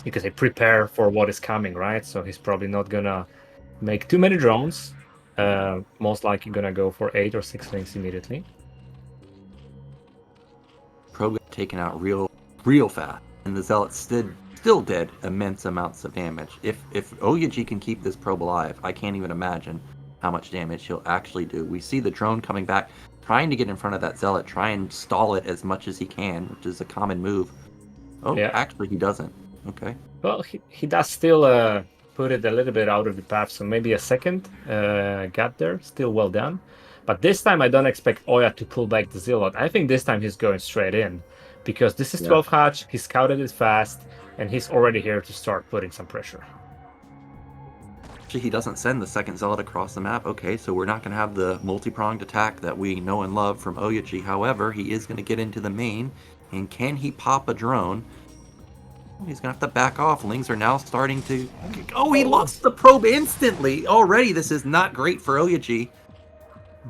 you can say prepare for what is coming, right? So he's probably not gonna make too many drones. Most likely gonna go for 8 or 6 links immediately. Pro taken out real fast, and the Zealot's still did immense amounts of damage. If OyA can keep this probe alive, I can't even imagine how much damage he'll actually do. We see the drone coming back, trying to get in front of that Zealot, try and stall it as much as he can, which is a common move. Oh, yeah. Actually he doesn't. Okay. Well, he does still put it a little bit out of the path, so maybe a second gap there. Still well done. But this time I don't expect OyA to pull back the Zealot. I think this time he's going straight in, because this is 12 hatch, he scouted it fast, and he's already here to start putting some pressure. Actually, he doesn't send the second Zealot across the map. Okay, so we're not going to have the multi-pronged attack that we know and love from OyA. However, he is going to get into the main, and can he pop a drone? He's going to have to back off. Lings are now starting to... Oh, he lost the probe instantly! Already, this is not great for OyA.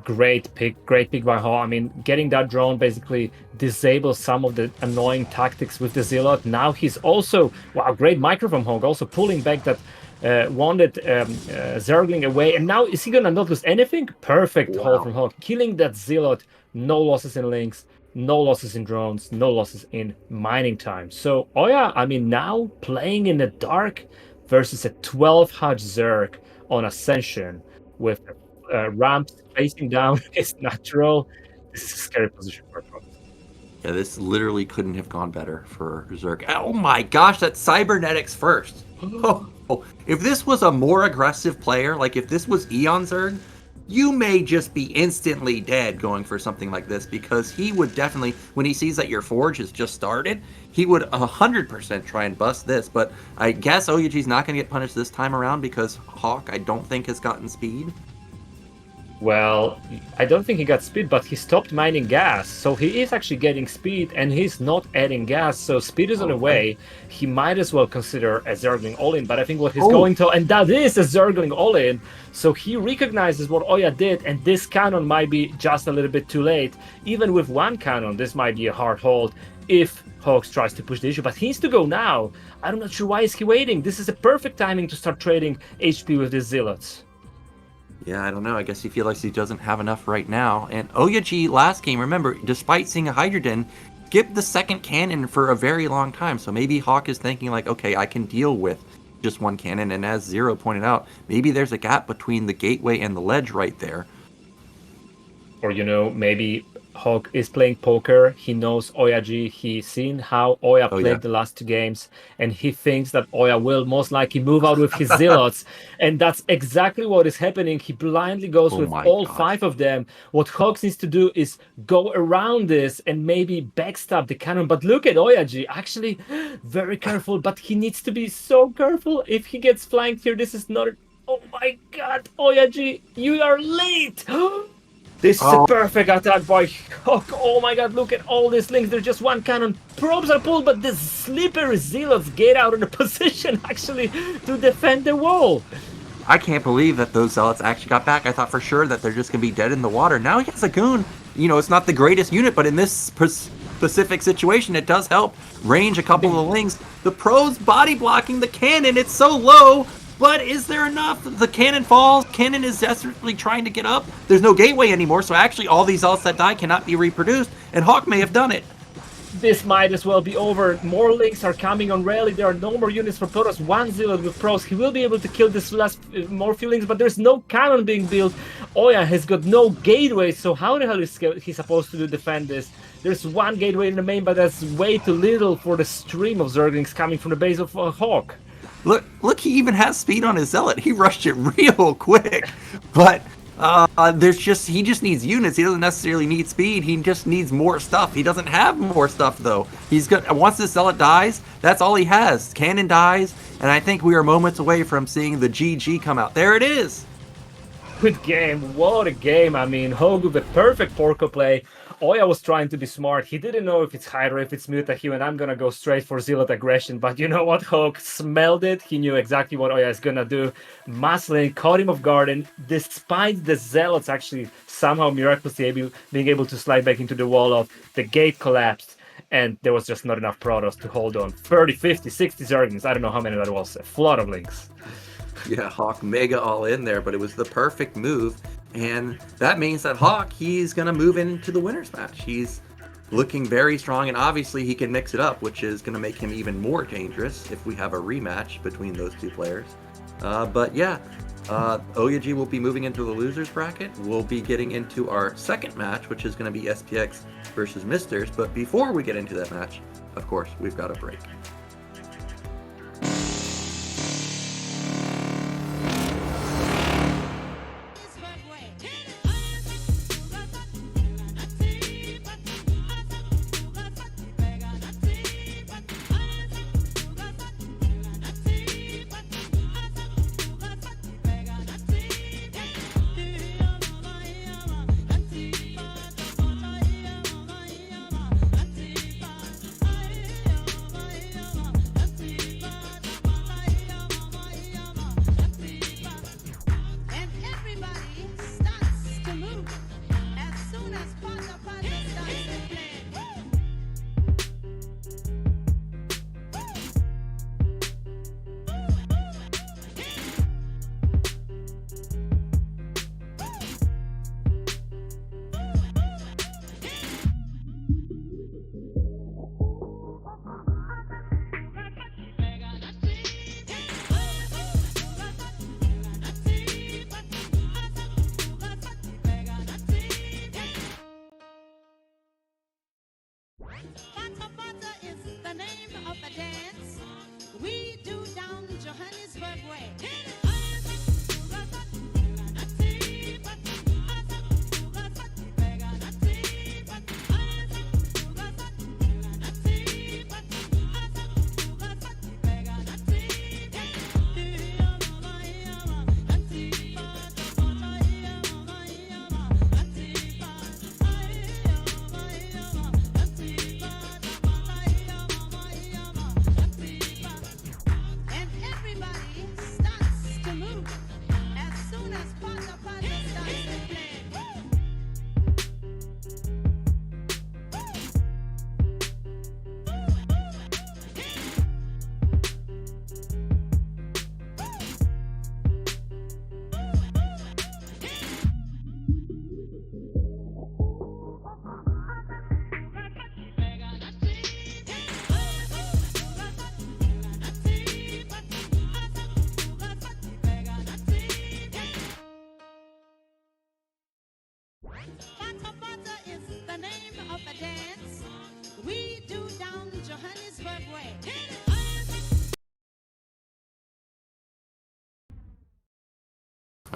Great pick by Ho. I mean, getting that drone basically disables some of the annoying tactics with the Zealot. Now he's also... Wow, great micro from Hog, also pulling back that wanted Zergling away. And now, is he going to not lose anything? Perfect hold from Hog. Killing that Zealot, no losses in links, no losses in drones, no losses in mining time. So OyA, I mean, now playing in the dark versus a 12 hatch Zerg on Ascension with ramps facing down is natural. This is a scary position for Hog. Yeah, this literally couldn't have gone better for Zerg. Oh my gosh, that's cybernetics first. Oh, if this was a more aggressive player, like if this was Eon Zerg, you may just be instantly dead going for something like this, because he would definitely, when he sees that your forge has just started, he would 100% try and bust this. But I guess OyA's not going to get punished this time around, because Hawk, I don't think, has gotten speed. Well, I don't think he got speed, but he stopped mining gas, so he is actually getting speed, and he's not adding gas, so speed is on the way. He might as well consider a Zergling all-in, but I think what he's going to, and that is a Zergling all-in, so he recognizes what OyA did, and this cannon might be just a little bit too late. Even with one cannon, this might be a hard hold if Hawks tries to push the issue, but he needs to go now. I'm not sure why is he waiting. This is a perfect timing to start trading HP with these Zealots. Yeah, I don't know. I guess he feels like he doesn't have enough right now. And OyA last game, remember, despite seeing a Hydrogen, skipped the second cannon for a very long time. So maybe Hawk is thinking like, okay, I can deal with just one cannon. And as Zero pointed out, maybe there's a gap between the gateway and the ledge right there. Or, you know, maybe Hawk is playing poker. He knows OyA. He's seen how OyA played the last two games, and he thinks that OyA will most likely move out with his Zealots. And that's exactly what is happening. He blindly goes with all 5 of them. What Hawk needs to do is go around this and maybe backstab the cannon. But look at OyA, actually very careful, but he needs to be so careful. If he gets flanked here, this is not... Oh my god, OyA, you are late! This is a perfect attack by Hawk. Oh my god, look at all these links. There's just one cannon. Probes are pulled, but the slippery Zealots get out of the position actually to defend the wall. I can't believe that those Zealots actually got back. I thought for sure that they're just going to be dead in the water. Now he has a goon. You know, it's not the greatest unit, but in this specific situation, it does help range a couple of the links. The pros body blocking the cannon. It's so low. But is there enough? The cannon falls. Cannon is desperately trying to get up. There's no gateway anymore, so actually all these Zealots that die cannot be reproduced, and Hawk may have done it. This might as well be over. More links are coming on rally. There are no more units for Protoss. One Zealot with pros. He will be able to kill this last more few links, but there's no cannon being built. OyA has got no gateway, so how the hell is he supposed to defend this? There's one gateway in the main, but that's way too little for the stream of Zerglings coming from the base of Hawk. Look, he even has speed on his Zealot. He rushed it real quick. But he just needs units. He doesn't necessarily need speed. He just needs more stuff. He doesn't have more stuff, though. Once this Zealot dies, that's all he has. Cannon dies, and I think we are moments away from seeing the GG come out. There it is. Good game. What a game. I mean, Hogue with the perfect Porco play. OyA was trying to be smart. He didn't know if it's Hydra, if it's Mutahu, and I'm gonna go straight for Zealot aggression. But you know what? Hogue smelled it. He knew exactly what OyA is gonna do. Maslin caught him off guard, and despite the Zealots actually somehow miraculously being able to slide back into the wall of the gate collapsed, and there was just not enough Protoss to hold on. 30, 50, 60 Zerglings. I don't know how many that was. A flood of links. Yeah, Hawk mega all in there, but it was the perfect move. And that means that Hawk, he's going to move into the winner's match. He's looking very strong, and obviously he can mix it up, which is going to make him even more dangerous if we have a rematch between those two players. But yeah, OyA will be moving into the losers bracket. We'll be getting into our second match, which is going to be SPX versus MiStrZZZ. But before we get into that match, of course, we've got a break.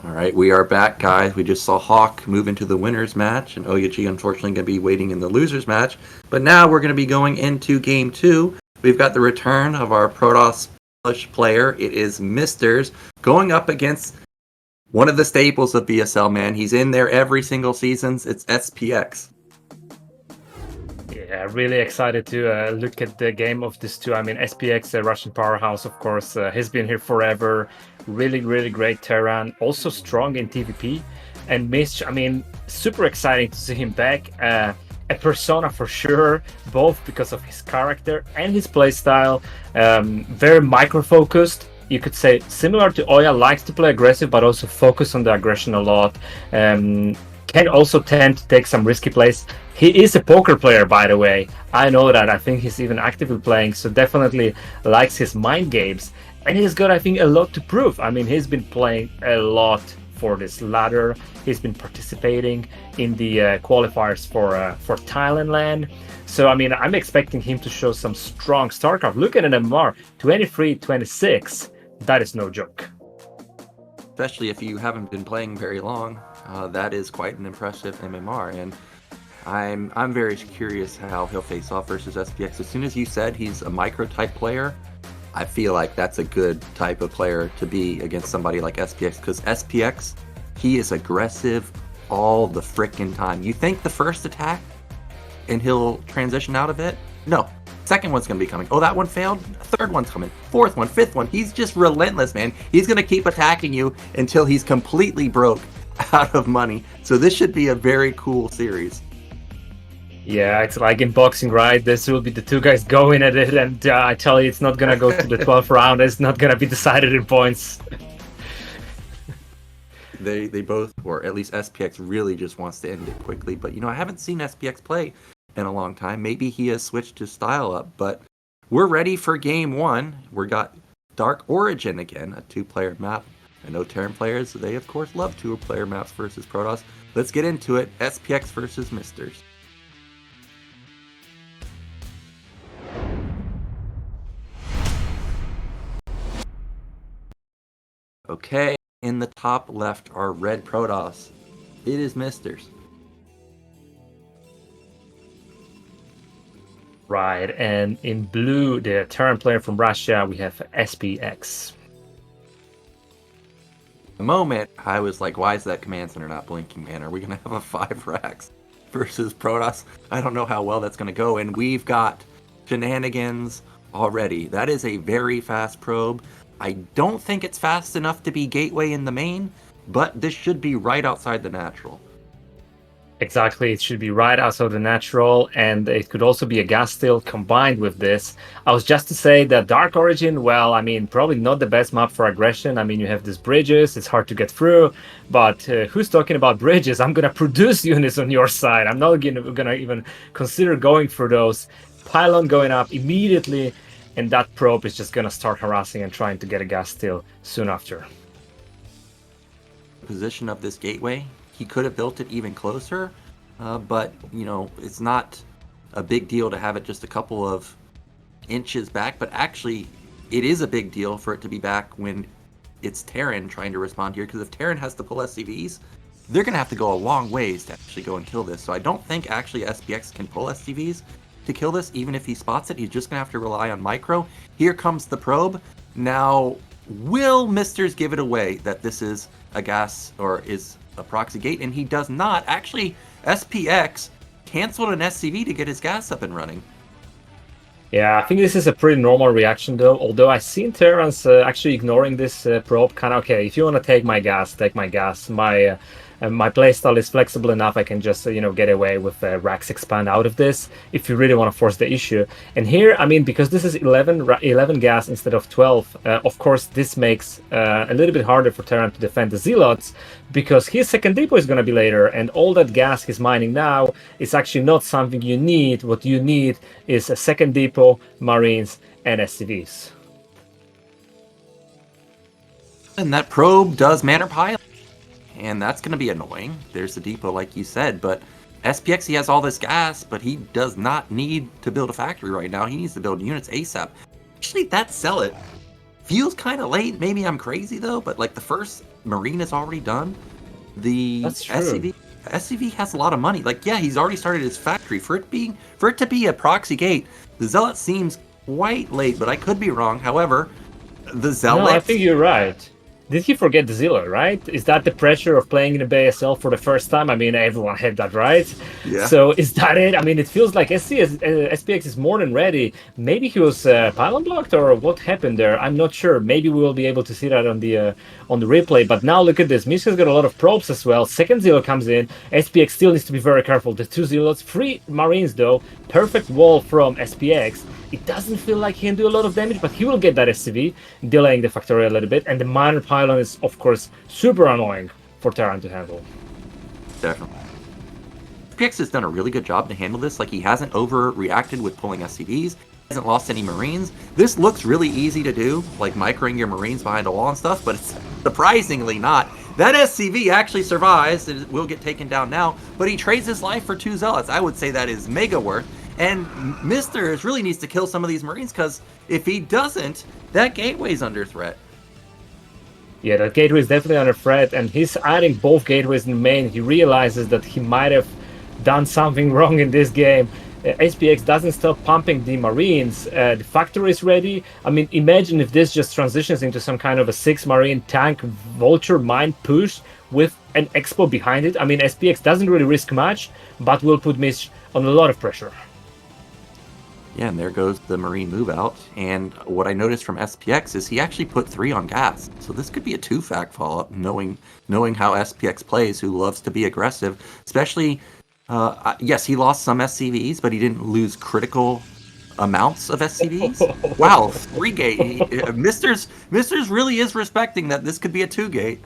All right, we are back, guys. We just saw Hawk move into the winner's match, and OyA unfortunately going to be waiting in the loser's match. But now we're going to be going into Game 2. We've got the return of our Protoss player. It is MiStrZZZ going up against one of the staples of BSL, man. He's in there every single season. It's SPX. Yeah, really excited to look at the game of these two. I mean, SPX, a Russian powerhouse, of course, has been here forever. Really, really great Terran. Also strong in TVP. And MiStrZZZ, I mean, super exciting to see him back. A persona for sure, both because of his character and his playstyle. Very micro-focused. You could say similar to OyA, likes to play aggressive, but also focus on the aggression a lot. Can also tend to take some risky plays. He is a poker player, by the way. I know that. I think he's even actively playing, so definitely likes his mind games. And he's got, I think, a lot to prove. I mean, he's been playing a lot for this ladder. He's been participating in the qualifiers for Thailand LAN. So, I mean, I'm expecting him to show some strong StarCraft. Look at an MMR, 23-26. That is no joke. Especially if you haven't been playing very long. That is quite an impressive MMR, and I'm very curious how he'll face off versus SPX. As soon as you said he's a micro type player, I feel like that's a good type of player to be against somebody like SPX, because SPX, he is aggressive all the frickin' time. You think the first attack and he'll transition out of it? No. Second one's going to be coming. Oh, that one failed? Third one's coming. Fourth one, fifth one. He's just relentless, man. He's going to keep attacking you until he's completely broke out of money. So this should be a very cool series. Yeah, it's like in boxing, right? This will be the two guys going at it, and I tell you, it's not going to go to the 12th round. It's not going to be decided in points. They both, or at least SPX really just wants to end it quickly. But, you know, I haven't seen SPX play in a long time. Maybe he has switched his style up, but we're ready for game 1. We got Dark Origin again, a 2-player map. I know Terran players, they of course love 2-player maps versus Protoss. Let's get into it. SPX versus MiStrZZZ. Okay, in the top left are red Protoss. It is MiStrZZZ. Right, and in blue, the Terran player from Russia, we have SPX. The moment I was like, why is that command center not blinking, man? Are we going to have a 5 racks versus Protoss? I don't know how well that's going to go. And we've got shenanigans already. That is a very fast probe. I don't think it's fast enough to be gateway in the main, but this should be right outside the natural. Exactly, it should be right outside the natural, and it could also be a gas steal combined with this. I was just to say that Dark Origin, well, I mean, probably not the best map for aggression. I mean, you have these bridges, it's hard to get through, but who's talking about bridges? I'm going to produce units on your side. I'm not going to even consider going for those. Pylon going up immediately, and that probe is just going to start harassing and trying to get a gas steal soon after. Position of this gateway, he could have built it even closer, but you know, it's not a big deal to have it just a couple of inches back. But actually, it is a big deal for it to be back when it's Terran trying to respond here, because if Terran has to pull SCVs, they're going to have to go a long ways to actually go and kill this. So I don't think actually SPX can pull SCVs to kill this. Even if he spots it, he's just going to have to rely on micro. Here comes the probe. Now, will MiStrZZZ give it away that this is a gas or is a proxy gate? And he does not. Actually, SPX canceled an SCV to get his gas up and running. Yeah, I think this is a pretty normal reaction though, although I've seen Terrans actually ignoring this probe, kind of, okay, if you want to take my gas, take my gas. My playstyle is flexible enough, I can just, get away with Rax Expand out of this if you really want to force the issue. And here, I mean, because this is 11 gas instead of 12, of course, this makes a little bit harder for Terran to defend the Zealots, because his second depot is going to be later, and all that gas he's mining now is actually not something you need. What you need is a second depot, Marines, and SCVs. And that probe does Manor Pilot. And that's going to be annoying. There's the depot, like you said, but SPX, he has all this gas, but he does not need to build a factory right now. He needs to build units ASAP. Actually, that sell it feels kind of late. Maybe I'm crazy though, but like the first Marine is already done. The SCV has a lot of money. Like, yeah, he's already started his factory. For it to be a proxy gate, the Zealot seems quite late, but I could be wrong. However, the Zealot. No, I think you're right. Did he forget the Zilla, right? Is that the pressure of playing in the BSL for the first time? I mean, everyone had that, right? Yeah. So is that it? I mean, it feels like SPX is more than ready. Maybe he was pylon blocked, or what happened there? I'm not sure. Maybe we will be able to see that on the replay. But now look at this. MiStrZZZ's got a lot of probes as well. Second Zilla comes in. SPX still needs to be very careful. The two Zillots, 3 Marines though. Perfect wall from SPX. It doesn't feel like he can do a lot of damage, but he will get that SCV, delaying the factory a little bit. And the minor pylon is, of course, super annoying for Terran to handle. Definitely. PX has done a really good job to handle this. Like, he hasn't overreacted with pulling SCVs. Hasn't lost any Marines. This looks really easy to do, like microing your Marines behind a wall and stuff, but it's surprisingly not. That SCV actually survives. It will get taken down now, but he trades his life for 2 Zealots. I would say that is mega worth. And MiStrZZZ really needs to kill some of these Marines, because if he doesn't, that gateway's under threat. Yeah, that gateway is definitely under threat, and he's adding both gateways in the main. He realizes that he might have done something wrong in this game. SPX doesn't stop pumping the Marines. The factory is ready. I mean, imagine if this just transitions into some kind of a 6 Marine tank vulture mine push with an expo behind it. I mean, SPX doesn't really risk much, but will put MiStrZZZ on a lot of pressure. Yeah, and there goes the Marine move out. And what I noticed from SPX is he actually put 3 on gas. So this could be a 2-fact follow-up, knowing how SPX plays, who loves to be aggressive. Especially, yes, he lost some SCVs, but he didn't lose critical amounts of SCVs. Wow, 3-gate. MiStrZZZ really is respecting that this could be a 2-gate.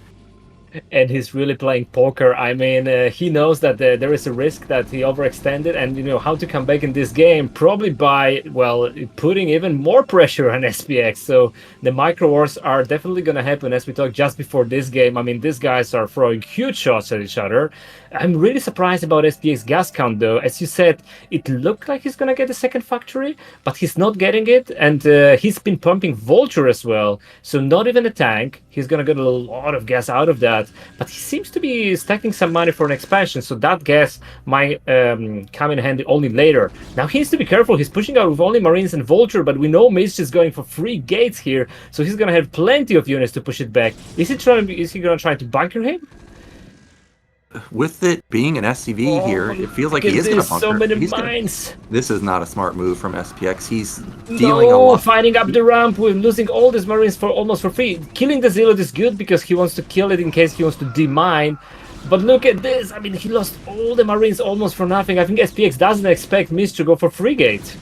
And he's really playing poker. I mean, he knows that there is a risk that he overextended, and how to come back in this game, probably by, well, putting even more pressure on SPX. So the micro wars are definitely going to happen, as we talked just before this game. I mean, these guys are throwing huge shots at each other. I'm really surprised about SPX gas count though. As you said, it looked like he's going to get a second factory, but he's not getting it, and he's been pumping Vulture as well. So not even a tank. He's going to get a lot of gas out of that. But he seems to be stacking some money for an expansion, so that gas might come in handy only later. Now he needs to be careful. He's pushing out with only Marines and Vulture, but we know MiStrZZZ is going for 3 gates here, so he's going to have plenty of units to push it back. Is he going to try to bunker him? With it being an SCV here, it feels like he is going to bunker. So many mines. This is not a smart move from SPX. He's dealing a lot. Fighting up the ramp with losing all these Marines almost for free. Killing the Zealot is good because he wants to kill it in case he wants to demine. But look at this. I mean, he lost all the Marines almost for nothing. I think SPX doesn't expect MiStrZZZ to go for free gate.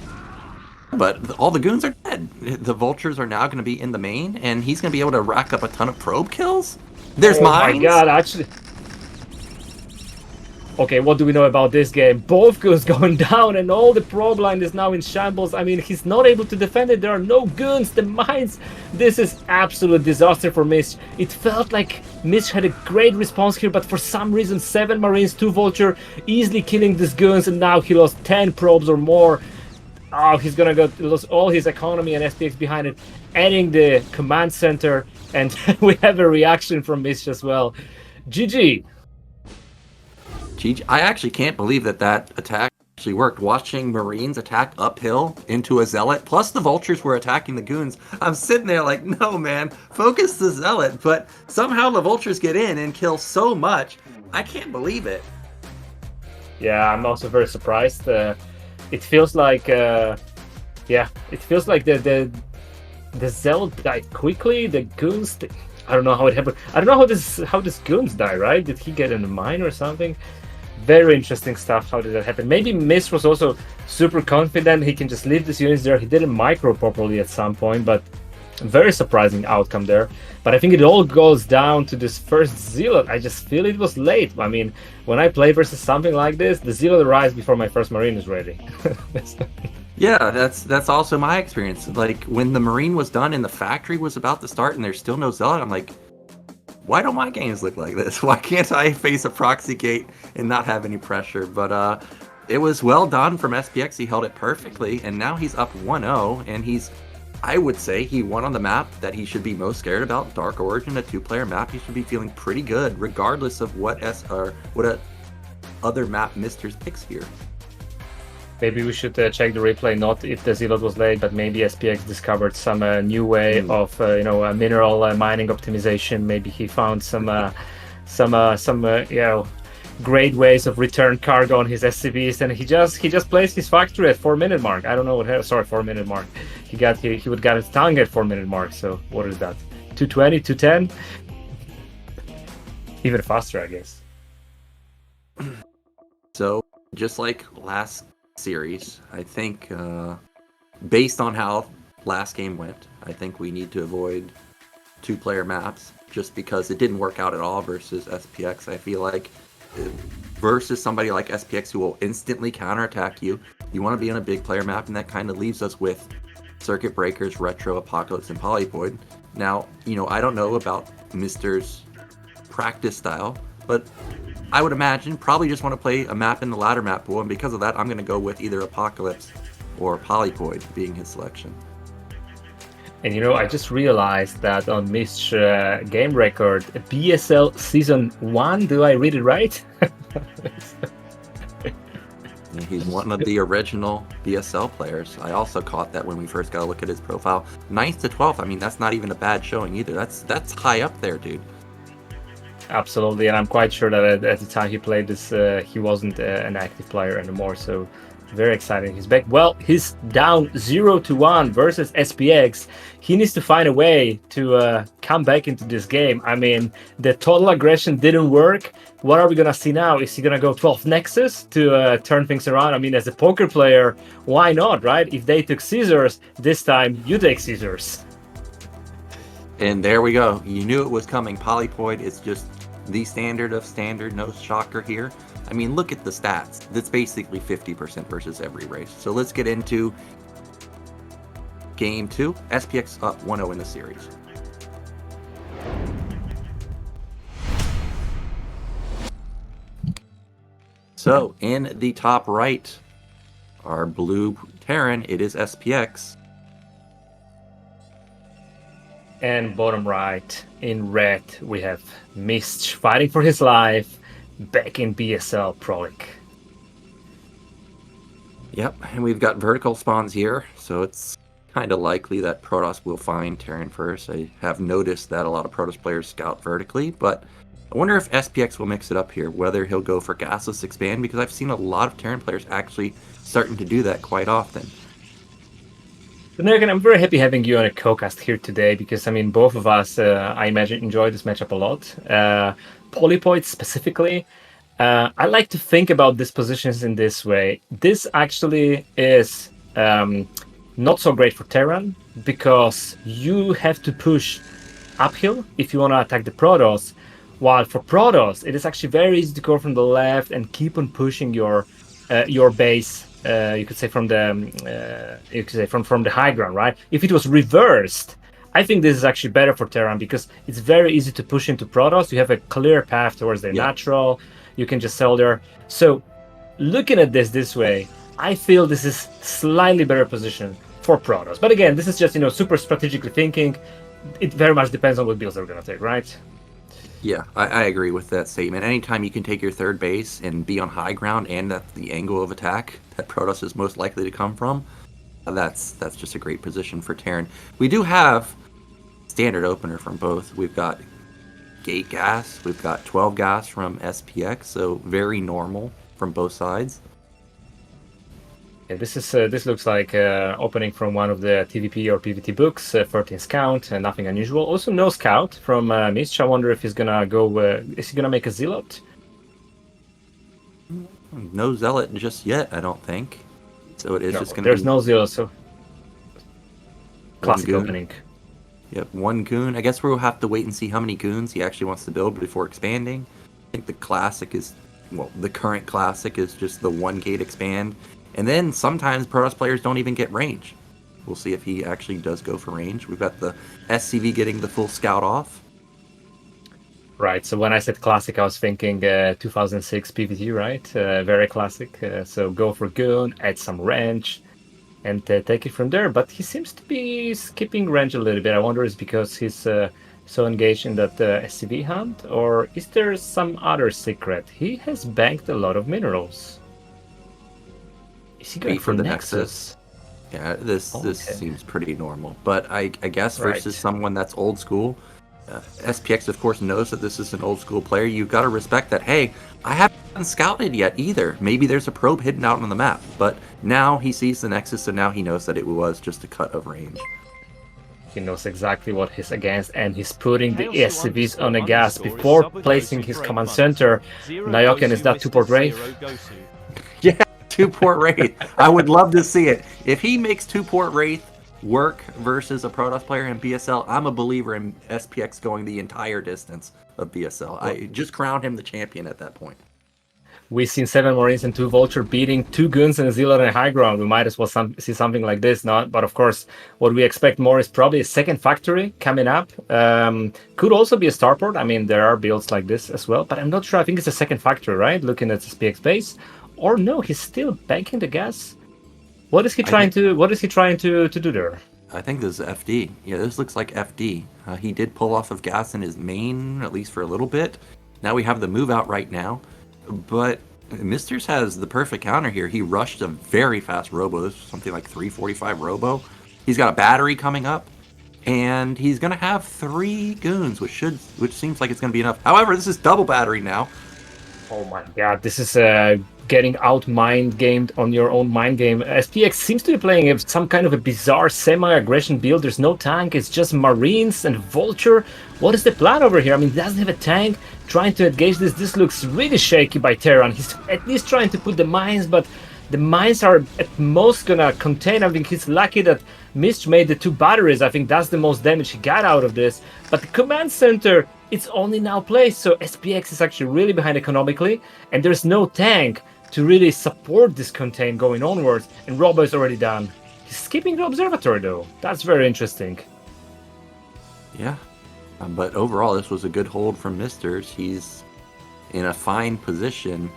But all the goons are dead. The Vultures are now going to be in the main, and he's going to be able to rack up a ton of probe kills. There's mines. Oh my god, actually. Okay, what do we know about this game? Both goons going down, and all the probe line is now in shambles. I mean, he's not able to defend it. There are no goons, the mines. This is absolute disaster for MiStrZZZ. It felt like MiStrZZZ had a great response here, but for some reason 7 Marines, 2 Vulture, easily killing these goons, and now he lost 10 probes or more. Oh, he's gonna go lose all his economy and SPX behind it, adding the command center, and we have a reaction from Mish as well. GG. GG. I actually can't believe that attack actually worked. Watching Marines attack uphill into a Zealot, plus the Vultures were attacking the Goons. I'm sitting there like, no man, focus the Zealot, but somehow the Vultures get in and kill so much. I can't believe it. Yeah, I'm also very surprised. It feels like, it feels like the Zealot died quickly. The Goons, I don't know how it happened. I don't know how this Goons die, right? Did he get in the mine or something? Very interesting stuff. How did that happen? Maybe Mish was also super confident he can just leave these units there. He didn't micro properly at some point, but very surprising outcome there. But I think it all goes down to this first Zealot. I just feel it was late. I mean, when I play versus something like this, the Zealot arrives before my first Marine is ready. Yeah, that's also my experience. Like when the Marine was done and the factory was about to start and there's still no Zealot, I'm like, why don't my games look like this? Why can't I face a proxy gate and not have any pressure? But it was well done from SPX. He held it perfectly, and now he's up 1-0, and I would say he won on the map that he should be most scared about, Dark Origin, a 2-player map. He should be feeling pretty good, regardless of what other map Misters picks here. Maybe we should check the replay, not if the Zealot was late, but maybe SPX discovered some new way of mineral mining optimization. Maybe he found some great ways of return cargo on his SCVs, and he just placed his factory at 4-minute mark. I don't know what. 4-minute mark. He would got his tongue at 4-minute mark. So what is that? 220, 210, even faster, I guess. So just like last series, I think based on how last game went, I think we need to avoid 2-player maps just because it didn't work out at all versus SPX. I feel like versus somebody like SPX who will instantly counterattack you, you want to be on a big player map, and that kind of leaves us with Circuit Breakers, Retro, Apocalypse, and Polypoid. Now, I don't know about Mister's practice style, but I would imagine probably just want to play a map in the ladder map pool, and because of that, I'm going to go with either Apocalypse or Polypoid being his selection. And I just realized that on Mish game record, BSL Season 1, do I read it right? He's one of the original BSL players. I also caught that when we first got a look at his profile. 9th to 12th, I mean, that's not even a bad showing either. That's high up there, dude. Absolutely, and I'm quite sure that at the time he played this, he wasn't an active player anymore, so very exciting. He's back. Well, he's down 0-1 versus SPX. He needs to find a way to come back into this game. I mean, the total aggression didn't work. What are we going to see now? Is he going to go 12 Nexus to turn things around? I mean, as a poker player, why not, right? If they took Scissors, this time you take Scissors. And there we go. You knew it was coming. Polypoid is just the standard of standard. No shocker here. I mean, look at the stats. That's basically 50% versus every race. So let's get into Game 2. SPX up 1-0 in the series. So in the top right, our blue Terran, it is SPX. And bottom right, in red, we have Mist fighting for his life, back in BSL ProLeague. Yep, and we've got vertical spawns here, so it's kind of likely that Protoss will find Terran first. I have noticed that a lot of Protoss players scout vertically, but I wonder if SPX will mix it up here, whether he'll go for gasless expand, because I've seen a lot of Terran players actually starting to do that quite often. So Nyoken, I'm very happy having you on a co-cast here today, because I mean, both of us, I imagine, enjoy this matchup a lot. Polypoid specifically, I like to think about these positions in this way. This actually is not so great for Terran, because you have to push uphill if you want to attack the Protoss, while for Protoss, it is actually very easy to go from the left and keep on pushing your base. You could say from the high ground, right? If it was reversed, I think this is actually better for Terran, because it's very easy to push into Protoss. You have a clear path towards their natural. You can just sell there. So looking at this way, I feel this is slightly better position for Protoss. But again, this is just, super strategically thinking. It very much depends on what builds they're going to take, right? Yeah, I agree with that statement. Anytime you can take your third base and be on high ground, and that's the angle of attack that Protoss is most likely to come from, that's just a great position for Terran. We do have standard opener from both. We've got Gate Gas, we've got 12 Gas from SPX, so very normal from both sides. Yeah, this looks like opening from one of the TVP or PVT books. 13 Scout, nothing unusual. Also, no Scout from MiStrZZZ. I wonder if he's gonna go. Is he gonna make a Zealot? No Zealot just yet, I don't think. So it is just gonna. There's no Zealot, so classic opening. Yep, one goon. I guess we'll have to wait and see how many goons he actually wants to build before expanding. I think the classic is, well, the current classic is just the one gate expand. And then sometimes Protoss players don't even get range. We'll see if he actually does go for range. We've got the SCV getting the full scout off. Right, so when I said classic, I was thinking 2006 PVT, right? Very classic. So go for goon, add some range, and take it from there. But he seems to be skipping range a little bit. I wonder is because he's so engaged in that SCV hunt, or is there some other secret? He has banked a lot of minerals. Is he going for the Nexus? Yeah, this seems pretty normal. But I guess versus someone that's old school, SPX of course knows that this is an old school player. You've got to respect that. Hey, I haven't scouted yet either. Maybe there's a probe hidden out on the map, but now he sees the Nexus, so now he knows that it was just a cut of range. He knows exactly what he's against, and he's putting the SCVs on a gas before placing his command center. Nyoken, is that 2-port Wraith? Yeah. 2-port Wraith. I would love to see it. If he makes 2-port Wraith work versus a Protoss player in BSL, I'm a believer in SPX going the entire distance of BSL. I just crowned him the champion at that point. We've seen 7 Marines and 2 Vulture beating 2 Goons and a Zealot on high ground. We might as well see something like this, not? But of course, what we expect more is probably a second factory coming up. Could also be a starport. I mean, there are builds like this as well, but I'm not sure. I think it's a second factory, right? Looking at SPX base. Or no, he's still banking the gas. What is he trying to do there? I think this is FD. Yeah, this looks like FD. He did pull off of gas in his main, at least for a little bit. Now we have the move out right now. But MiStrZZZ has the perfect counter here. He rushed a very fast robo. This was something like 345 robo. He's got a battery coming up. And he's going to have 3 goons, which seems like it's going to be enough. However, this is double battery now. Oh my god, this is getting out mind gamed on your own mind game. SPX seems to be playing some kind of a bizarre semi-aggression build. There's no tank, it's just Marines and Vulture. What is the plan over here? I mean, he doesn't have a tank trying to engage this. This looks really shaky by Terran. He's at least trying to put the mines, but the mines are at most gonna contain. I think he's lucky that MiStrZZZ made the 2 batteries. I think that's the most damage he got out of this. But the command center, it's only now placed, so SPX is actually really behind economically, and there's no tank to really support this contain going onwards, and Robo is already done. He's skipping the observatory though. That's very interesting. Yeah, but overall this was a good hold from MiStrZZZ. He's in a fine position.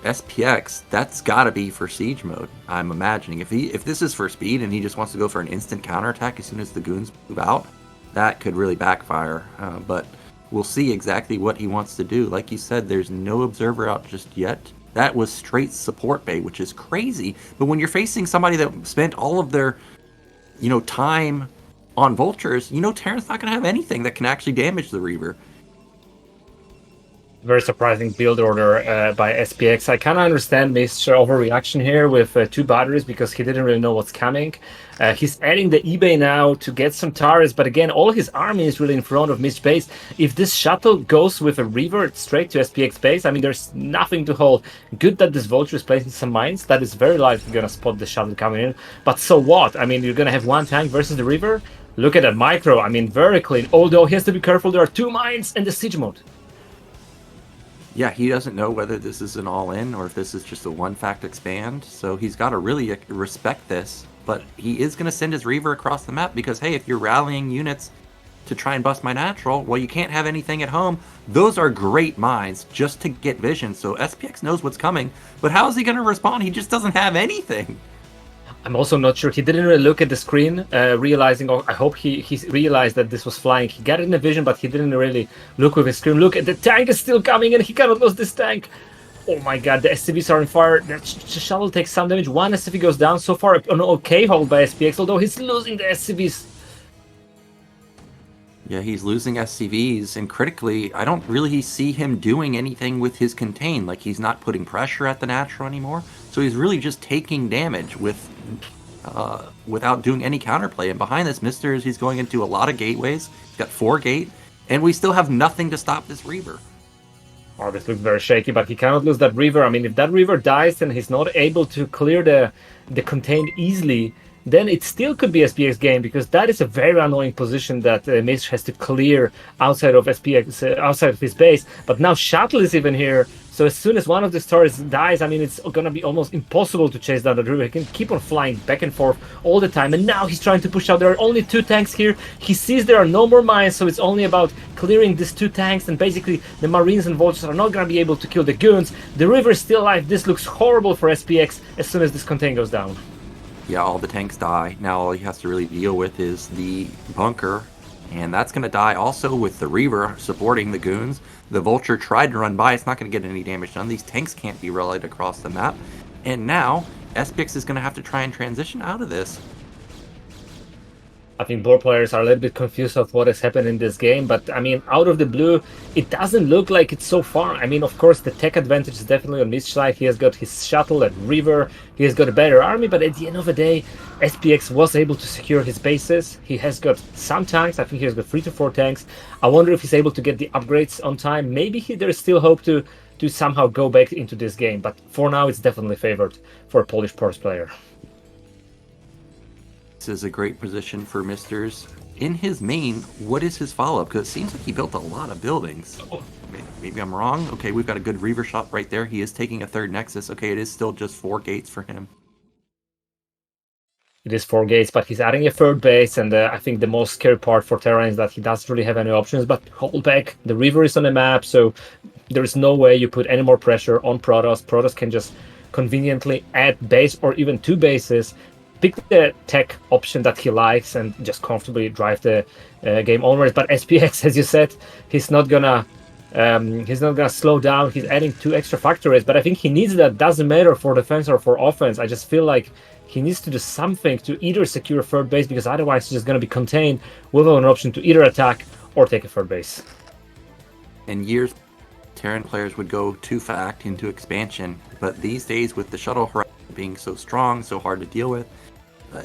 SPX, that's got to be for siege mode, I'm imagining. If this is for speed and he just wants to go for an instant counterattack as soon as the goons move out, that could really backfire. But we'll see exactly what he wants to do. Like you said, there's no observer out just yet. That was straight support bait, which is crazy. But when you're facing somebody that spent all of their, time on Vultures, Terran's not going to have anything that can actually damage the Reaver. Very surprising build order by SPX. I kind of understand MiStrZZZ overreaction here with 2 batteries because he didn't really know what's coming. He's adding the eBay now to get some turrets, but again, all his army is really in front of MiStrZZZ base. If this shuttle goes with a Reaver straight to SPX base, I mean, there's nothing to hold. Good that this Vulture is placing some mines. That is very likely going to spot the shuttle coming in. But so what? I mean, you're going to have 1 tank versus the Reaver? Look at that micro. I mean, very clean. Although he has to be careful. There are 2 mines in the siege mode. Yeah, he doesn't know whether this is an all-in or if this is just a 1-fact expand, so he's got to really respect this. But he is going to send his Reaver across the map because, hey, if you're rallying units to try and bust my natural. Well, you can't have anything at home. Those are great mines just to get vision. So SPX knows what's coming, but how is he going to respond? He just doesn't have anything. I'm also not sure. He didn't really look at the screen, realizing, or I hope he realized that this was flying. He got it in the vision, but he didn't really look with his screen. Look, the tank is still coming and he cannot lose this tank. Oh my god, the SCVs are on fire. The shuttle takes some damage. One SCV goes down. So far, an okay hold by SPX, although he's losing the SCVs. Yeah, he's losing SCVs, and critically, I don't really see him doing anything with his contain. Like, he's not putting pressure at the natural anymore, so he's really just taking damage without doing any counterplay. And behind this, MiStrZZZ, he's going into a lot of gateways. He's got 4 gate, and we still have nothing to stop this Reaver. Oh, this looks very shaky, but he cannot lose that Reaver. I mean, if that Reaver dies and he's not able to clear the contain easily, then it still could be SPX game, because that is a very annoying position that MiStrZZZ has to clear outside of SPX, outside of his base. But now Shuttle is even here, so as soon as one of the stars dies, I mean, it's going to be almost impossible to chase down the Reaver. He can keep on flying back and forth all the time, and now he's trying to push out. There are only 2 tanks here. He sees there are no more mines, so it's only about clearing these 2 tanks, and basically the Marines and Vultures are not going to be able to kill the goons. The Reaver is still alive. This looks horrible for SPX as soon as this contain goes down. Yeah, all the tanks die. Now all he has to really deal with is the bunker, and that's going to die also with the Reaver supporting the goons. The Vulture tried to run by. It's not going to get any damage done. These tanks can't be rallied across the map. And now SPX is going to have to try and transition out of this. I think both players are a little bit confused of what has happened in this game, but I mean, out of the blue, it doesn't look like it's so far. I mean, of course, the tech advantage is definitely on MiStrZZZ side. He has got his shuttle and Reaver, he has got a better army, but at the end of the day, SPX was able to secure his bases. He has got some tanks. I think he has got 3 to 4 tanks. I wonder if he's able to get the upgrades on time. Maybe there's still hope to somehow go back into this game, but for now, it's definitely favored for a Polish Pors player. This is a great position for MiStrZZZ. In his main, what is his follow-up? Because it seems like he built a lot of buildings. Maybe I'm wrong. Okay, we've got a good Reaver shot right there. He is taking a 3rd Nexus. Okay, it is still just 4 gates for him. It is 4 gates, but he's adding a 3rd base, and I think the most scary part for Terran is that he doesn't really have any options, but hold back. The Reaver is on the map, so there is no way you put any more pressure on Protoss. Protoss can just conveniently add base or even 2 bases, pick the tech option that he likes, and just comfortably drive the game onwards. But SPX, as you said, he's not gonna slow down. He's adding 2 extra factories, but I think he needs that. Doesn't matter for defense or for offense. I just feel like he needs to do something to either secure a 3rd base, because otherwise he's just gonna be contained without an option to either attack or take a 3rd base. In years, Terran players would go 2-fact into expansion, but these days with the shuttle horizon being so strong, so hard to deal with,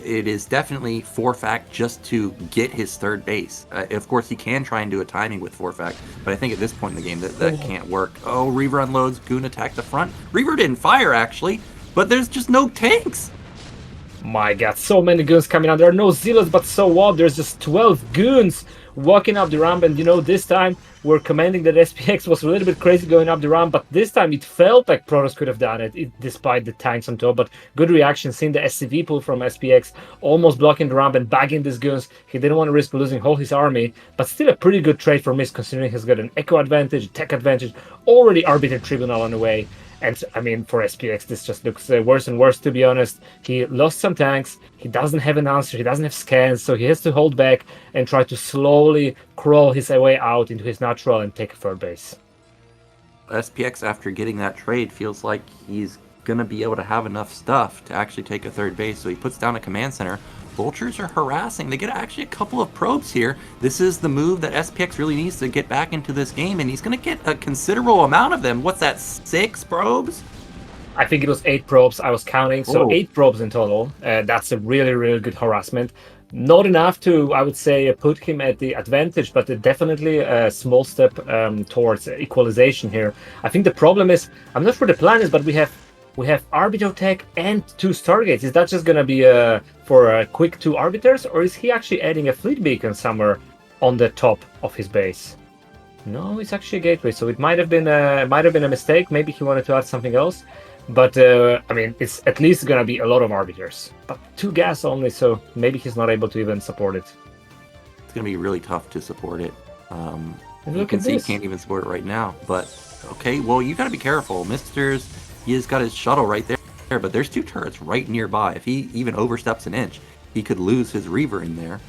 it is definitely 4-fact just to get his 3rd base. Of course, he can try and do a timing with 4-fact, but I think at this point in the game that can't work. Oh, Reaver unloads, Goon attack the front. Reaver didn't fire, actually, but there's just no tanks. My god, so many goons coming out. There are no Zealots, but so what? There's just 12 goons walking up the ramp, and you know, this time we're commanding that SPX was a little bit crazy going up the ramp, but this time it felt like Protoss could have done it despite the tanks on top. But good reaction, seeing the SCV pull from SPX, almost blocking the ramp and bagging these goons. He didn't want to risk losing all his army, but still a pretty good trade for MiStrZZZ, considering he's got an echo advantage, tech advantage, already Arbiter Tribunal on the way. And I mean, for SPX, this just looks worse and worse, to be honest. He lost some tanks, he doesn't have an answer, he doesn't have scans, so he has to hold back and try to slowly crawl his way out into his natural and take a 3rd base. SPX, after getting that trade, feels like he's going to be able to have enough stuff to actually take a 3rd base, so he puts down a command center. Vultures are harassing. They get actually a couple of probes here. This is the move that SPX really needs to get back into this game, and he's going to get a considerable amount of them. What's that, 6 probes? I think it was 8 probes I was counting, so 8 probes in total. That's a really, really good harassment. Not enough to, I would say, put him at the advantage, but definitely a small step towards equalization here. I think the problem is, I'm not sure the plan is, but we have Arbiter Tech and 2 Stargates. Is that just going to be for a quick 2 Arbiters, or is he actually adding a fleet beacon somewhere on the top of his base? No, it's actually a gateway, so it might have been a mistake. Maybe he wanted to add something else. But I mean, it's at least going to be a lot of Arbiters. But 2 gas only, so maybe he's not able to even support it. it's going to be really tough to support it. You Look can at see he this. can't even support it right now. But, okay, well, you got to be careful. He has got his shuttle right there, but there's 2 turrets right nearby. If he even oversteps an inch, he could lose his Reaver in there.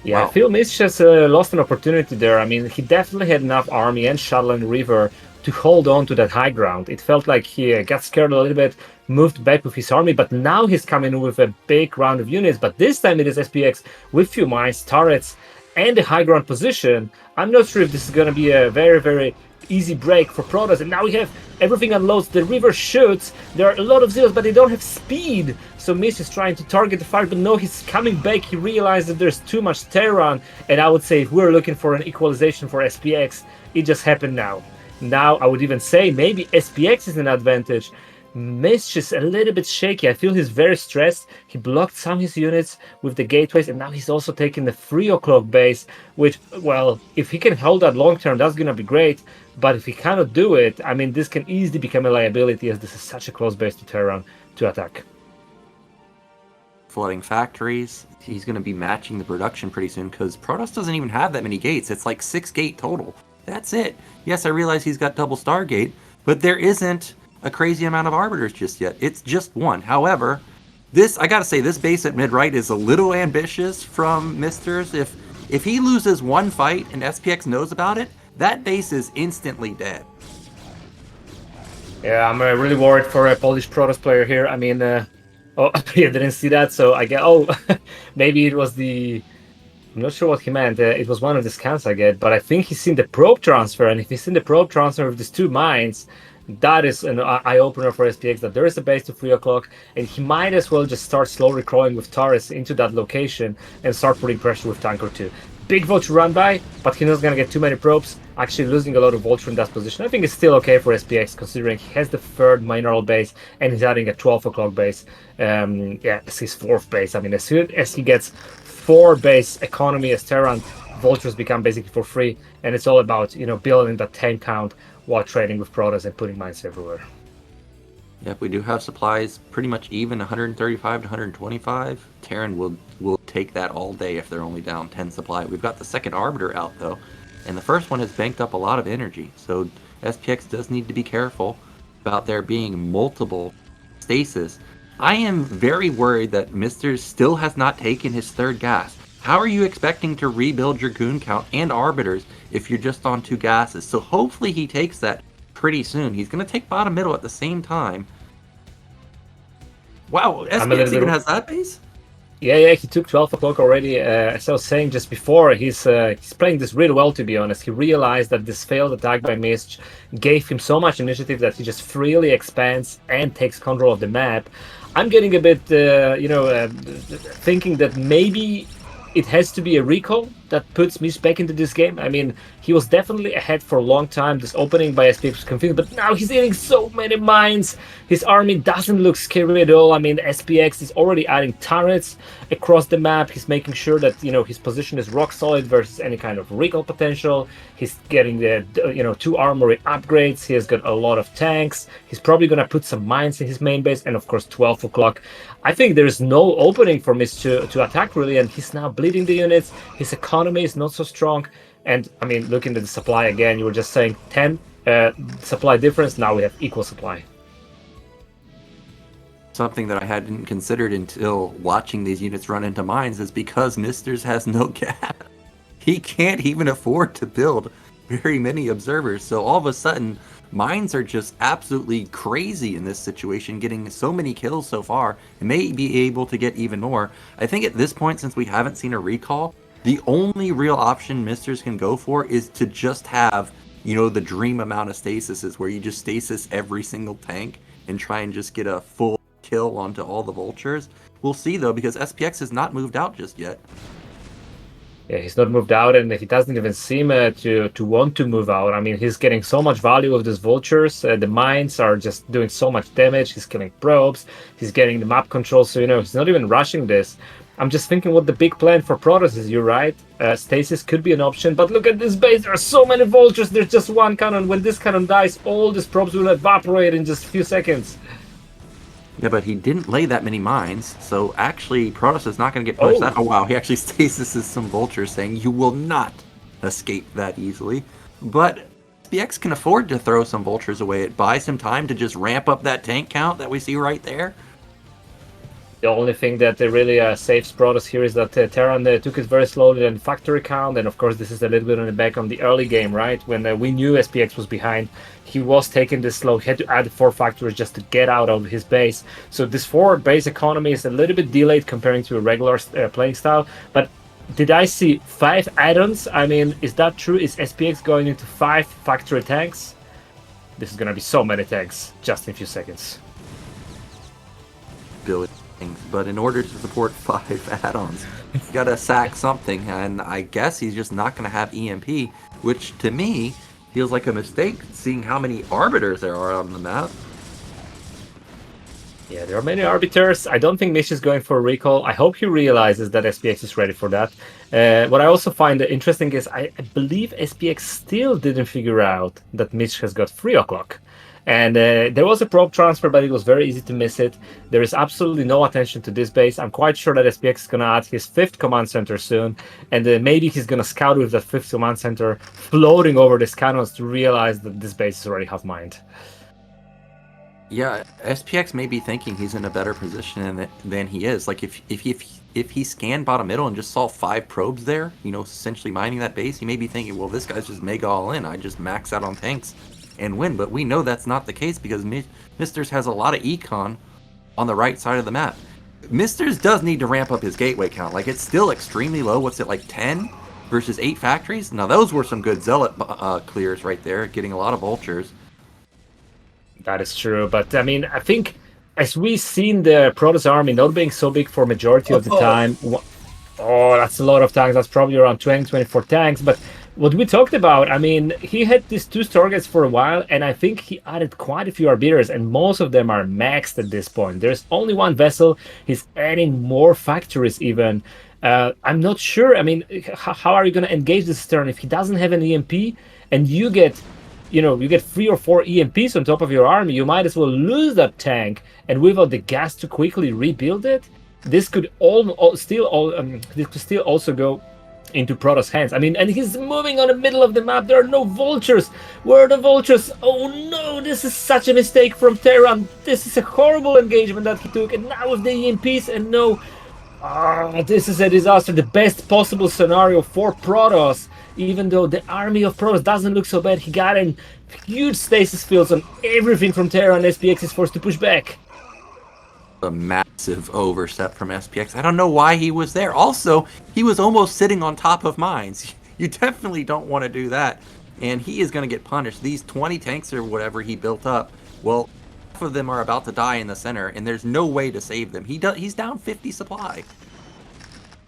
Yeah, Wow. I feel Mitch just lost an opportunity there. I mean, he definitely had enough army and shuttle and Reaver to hold on to that high ground. It felt like he got scared a little bit, moved back with his army, but now he's coming with a big round of units. But this time it is SPX with few mines, turrets, and a high ground position. I'm not sure if this is going to be a very, very easy break for Protoss. And now we have everything unloads. The Reaver shoots. There are a lot of Zeros, but they don't have speed. So Mish is trying to target the fire, but no, he's coming back. He realized that there's too much Terran. And I would say if we're looking for an equalization for SPX, it just happened now. Now, I would even say maybe SPX is an advantage. Mish is a little bit shaky. I feel he's very stressed. He blocked some of his units with the gateways, and now he's also taking the 3 o'clock base, which, well, if he can hold that long term, that's going to be great. But if he cannot do it, I mean, this can easily become a liability, as this is such a close base to Terran to attack. Flooding factories. He's going to be matching the production pretty soon, because Protoss doesn't even have that many gates. It's like 6 gate total. That's it. Yes, I realize he's got double Stargate, but there isn't a crazy amount of arbiters just yet. It's just 1. However, I gotta say, this base at mid-right is a little ambitious from MiStrZZZ. If he loses 1 fight and SPX knows about it, that base is instantly dead. Yeah, I'm really worried for a Polish Protoss player here. I mean, oh, yeah, didn't see that, so I get, maybe it was I'm not sure what he meant. It was one of the scans I get, but I think he's seen the probe transfer, and if he's seen the probe transfer with these 2 mines, that is an eye-opener for SPX, that there is a base to 3 o'clock, and he might as well just start slowly crawling with turrets into that location and start putting pressure with tank or 2. Big vulture run by, but he's not going to get too many probes, actually losing a lot of vulture in that position. I think it's still okay for SPX, considering he has the 3rd mineral base, and he's adding a 12 o'clock base. Yeah, it's his 4th base. I mean, as soon as he gets 4 base economy as Terran, vultures become basically for free, and it's all about, building that tank count while trading with Protoss and putting mines everywhere. Yep, we do have supplies pretty much even, 135 to 125. Terran will take that all day if they're only down 10 supply. We've got the 2nd Arbiter out, though, and the 1st one has banked up a lot of energy, so SPX does need to be careful about there being multiple stasis. I am very worried that MiStrZZZ still has not taken his 3rd gas. How are you expecting to rebuild your goon count and arbiters if you're just on 2 gases? So hopefully he takes that pretty soon. He's going to take bottom middle at the same time. Wow, SPX even has that base? Yeah, he took 12 o'clock already. As I was saying just before, he's playing this really well, to be honest. He realized that this failed attack by MiStrZZZ gave him so much initiative that he just freely expands and takes control of the map. I'm getting a bit, thinking that maybe it has to be a recall that puts Mish back into this game. I mean, he was definitely ahead for a long time. This opening by SPX was confusing, but now he's eating so many mines. His army doesn't look scary at all. I mean, SPX is already adding turrets across the map. He's making sure that, his position is rock solid versus any kind of recall potential. He's getting the, 2 armory upgrades. He has got a lot of tanks. He's probably going to put some mines in his main base, and of course 12 o'clock. I think there's no opening for Mish to attack really, and he's now bleeding the units. His economy is not so strong, and I mean, looking at the supply again, you were just saying 10 supply difference. Now we have equal supply. Something that I hadn't considered until watching these units run into mines is because MiStrZZZ has no gas. He can't even afford to build very many observers, so all of a sudden mines are just absolutely crazy in this situation, getting so many kills so far, and may be able to get even more. I think at this point, since we haven't seen a recall, the only real option MiStrZZZ can go for is to just have, the dream amount of stasises, where you just stasis every single tank and try and just get a full kill onto all the vultures. We'll see, though, because SPX has not moved out just yet. Yeah, he's not moved out, and he doesn't even seem to want to move out. I mean, he's getting so much value of these vultures. The mines are just doing so much damage. He's killing probes. He's getting the map control, so, he's not even rushing this. I'm just thinking what the big plan for Protoss is. You're right. Stasis could be an option, but look at this base. There are so many vultures. There's just one cannon. When this cannon dies, all these probes will evaporate in just a few seconds. Yeah, but he didn't lay that many mines, so actually Protoss is not going to get punished. Oh wow, he actually stasises some vultures, saying you will not escape that easily. But SPX can afford to throw some vultures away. It buys him time to just ramp up that tank count that we see right there. The only thing that really saves Protoss here is that Terran took it very slowly in factory count, and of course this is a little bit on the back on the early game, right? When we knew SPX was behind, he was taking this slow. He had to add 4 factories just to get out of his base. So this forward base economy is a little bit delayed comparing to a regular playing style. But did I see 5 add-ons? I mean, is that true? Is SPX going into 5 factory tanks? This is going to be so many tanks just in a few seconds. But in order to support 5 add-ons, he's got to sack something, and I guess he's just not going to have EMP, which to me feels like a mistake, seeing how many arbiters there are on the map. Yeah, there are many arbiters. I don't think Mish is going for a recall. I hope he realizes that SPX is ready for that. What I also find interesting is I believe SPX still didn't figure out that Mish has got 3 o'clock. And there was a probe transfer, but it was very easy to miss it. There is absolutely no attention to this base. I'm quite sure that SPX is going to add his 5th command center soon. And maybe he's going to scout with that 5th command center floating over these cannons to realize that this base is already half mined. Yeah, SPX may be thinking he's in a better position than he is. Like if he scanned bottom middle and just saw 5 probes there, you know, essentially mining that base, he may be thinking, well, this guy's just mega all in. I just max out on tanks and win. But we know that's not the case because MiStrZZZ has a lot of econ on the right side of the map. MiStrZZZ does need to ramp up his gateway count. Like, it's still extremely low. What's it, like 10 versus 8 factories? Now, those were some good Zealot clears right there, getting a lot of vultures. That is true, but I mean, I think as we've seen the Protoss army not being so big for majority of the time, that's a lot of tanks. That's probably around 20, 24 tanks. But what we talked about, I mean, he had these 2 targets for a while, and I think he added quite a few arbiters, and most of them are maxed at this point. There's only 1 vessel. He's adding more factories even. I'm not sure. I mean, how are you going to engage this turn if he doesn't have an EMP and you get 3 or 4 EMPs on top of your army? You might as well lose that tank, and without the gas to quickly rebuild it, this could still also go into Protoss' hands. I mean, and he's moving on the middle of the map. There are no vultures. Where are the vultures? Oh no, this is such a mistake from Terran. This is a horrible engagement that he took, and now with the EMPs and no... this is a disaster. The best possible scenario for Protoss. Even though the army of Protoss doesn't look so bad, he got in huge stasis fields on everything from Terra, and SPX is forced to push back. A massive overstep from SPX. I don't know why he was there. Also, he was almost sitting on top of mines. You definitely don't want to do that. And he is going to get punished. These 20 tanks or whatever he built up, well, half of them are about to die in the center, and there's no way to save them. He's down 50 supply.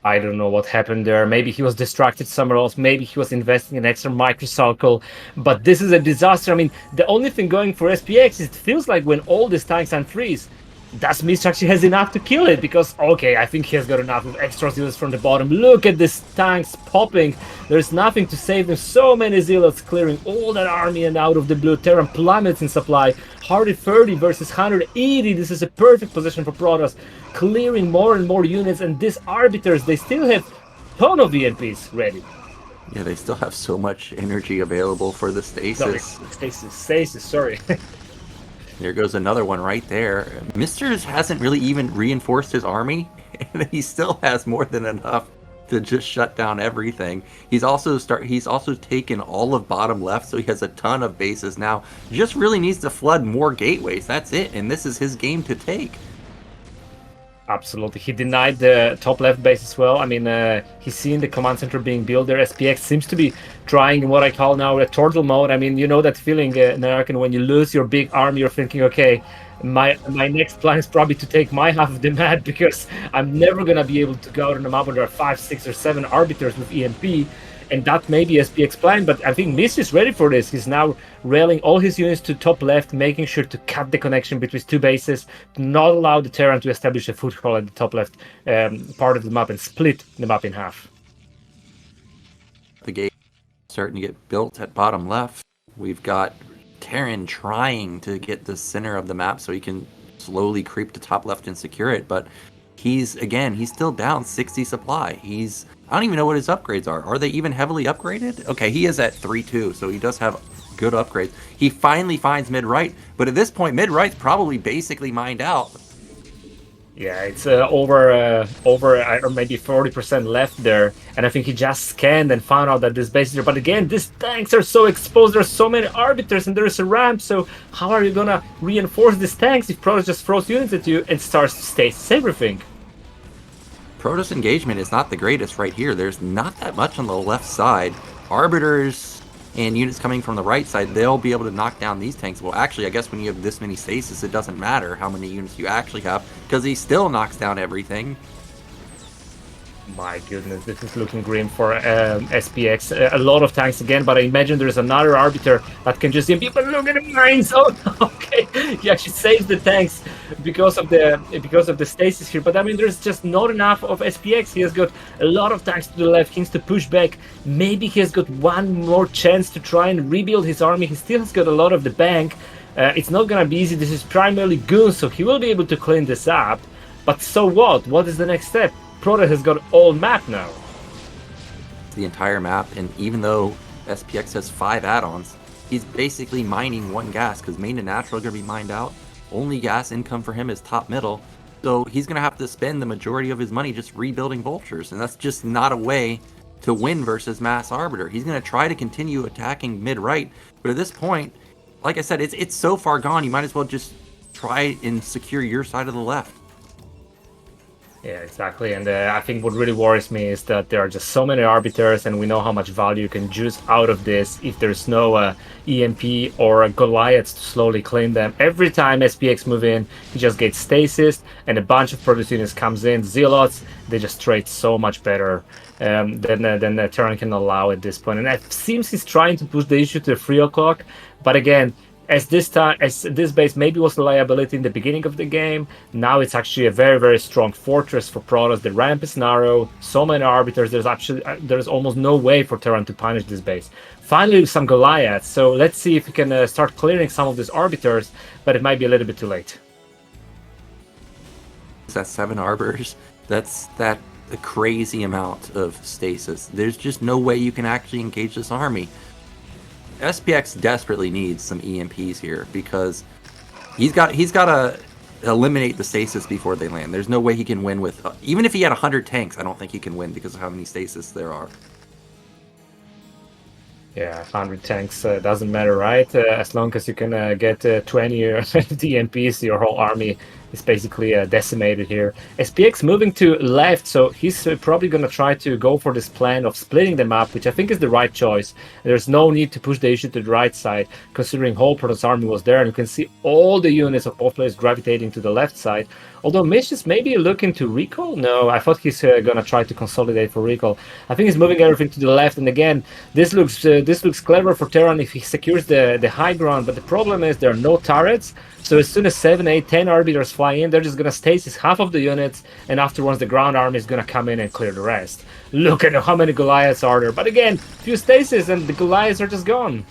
I don't know what happened there. Maybe he was distracted somewhere else. Maybe he was investing in extra microcircle. But this is a disaster. I mean, the only thing going for SPX is it feels like when all these tanks unfreeze, does MiStrZZZ actually has enough to kill it? Because, okay, I think he has got enough of extra zealots from the bottom. Look at these tanks popping. There's nothing to save them. So many zealots clearing all that army, and out of the blue, Terran plummets in supply. 130 versus 180. This is a perfect position for Protoss. Clearing more and more units, and these arbiters, they still have a ton of EMPs ready. Yeah, they still have so much energy available for the stasis. Stasis, sorry. There goes another one right there. MiStrZZZ hasn't really even reinforced his army, and he still has more than enough to just shut down everything. He's also taken all of bottom left, so he has a ton of bases now. Just really needs to flood more gateways. That's it, and this is his game to take. Absolutely. He denied the top left base as well. I mean, he's seen the command center being built there. SPX seems to be trying what I call now a turtle mode. I mean, you know that feeling, Nyoken, when you lose your big army, you're thinking, okay, my next plan is probably to take my half of the map, because I'm never going to be able to go out on the map when there are 5, 6, or 7 arbiters with EMP. And that may be SPX plan, but I think Mish is ready for this. He's now railing all his units to top left, making sure to cut the connection between 2 bases, not allow the Terran to establish a foothold at the top left part of the map and split the map in half. The gate starting to get built at bottom left. We've got Terran trying to get the center of the map so he can slowly creep to top left and secure it, but he's still down 60 supply. I don't even know what his upgrades are. Are they even heavily upgraded? Okay, he is at 3-2, so he does have good upgrades. He finally finds mid-right, but at this point, mid-right's probably basically mined out. Yeah, it's over or maybe 40% left there, and I think he just scanned and found out that this base is there. But again, these tanks are so exposed. There's so many arbiters, and there's a ramp. So how are you gonna reinforce these tanks if Protoss just throws units at you and starts to stasis everything? Protoss engagement is not the greatest right here. There's not that much on the left side. Arbiters and units coming from the right side, they'll be able to knock down these tanks. Well, actually, I guess when you have this many stasis, it doesn't matter how many units you actually have, because he still knocks down everything. My goodness, this is looking grim for SPX. A lot of tanks again, but I imagine there's another arbiter that can just be. But look at the mines! Oh, okay, he actually saves the tanks because of the stasis here. But I mean, there's just not enough of SPX. He has got a lot of tanks to the left. He needs to push back. Maybe he has got one more chance to try and rebuild his army. He still has got a lot of the bank. It's not gonna be easy. This is primarily goons, so he will be able to clean this up. But so what? What is the next step? Protoss has got all map now. The entire map, and even though SPX has 5 add-ons, he's basically mining one gas, because main and natural are going to be mined out. Only gas income for him is top middle, so he's going to have to spend the majority of his money just rebuilding vultures, and that's just not a way to win versus mass arbiter. He's going to try to continue attacking mid-right, but at this point, like I said, it's so far gone, you might as well just try and secure your side of the left. Yeah, exactly. And I think what really worries me is that there are just so many arbiters, and we know how much value you can juice out of this if there's no EMP or Goliaths to slowly clean them. Every time SPX move in, he just gets stasis, and a bunch of Protoss units comes in. Zealots, they just trade so much better than the Terran can allow at this point. And it seems he's trying to push the issue to 3 o'clock, but again, as this base maybe was a liability in the beginning of the game, now it's actually a very, very strong fortress for Protoss. The ramp is narrow, so many arbiters, there's almost no way for Terran to punish this base. Finally, some Goliaths, so let's see if we can start clearing some of these arbiters, but it might be a little bit too late. That's 7 arbiters. That's a crazy amount of stasis. There's just no way you can actually engage this army. SPX desperately needs some EMPs here, because he's got to eliminate the stasis before they land. There's no way he can win with even if he had 100 tanks. I don't think he can win because of how many stasis there are. Yeah, 100 tanks doesn't matter, right? As long as you can get 20 DMPs, your whole army is basically decimated here. SPX moving to left, so he's probably going to try to go for this plan of splitting them up, which I think is the right choice. There's no need to push the issue to the right side, considering whole Protoss army was there, and you can see all the units of both players gravitating to the left side. Although Mish is maybe looking to recall? No, I thought he's going to try to consolidate for recall. I think he's moving everything to the left, and again, this looks clever for Terran if he secures the high ground, but the problem is there are no turrets, so as soon as 7, 8, 10 arbiters fly in, they're just going to stasis half of the units, and afterwards the ground army is going to come in and clear the rest. Look at how many Goliaths are there, but again, few stasis and the Goliaths are just gone.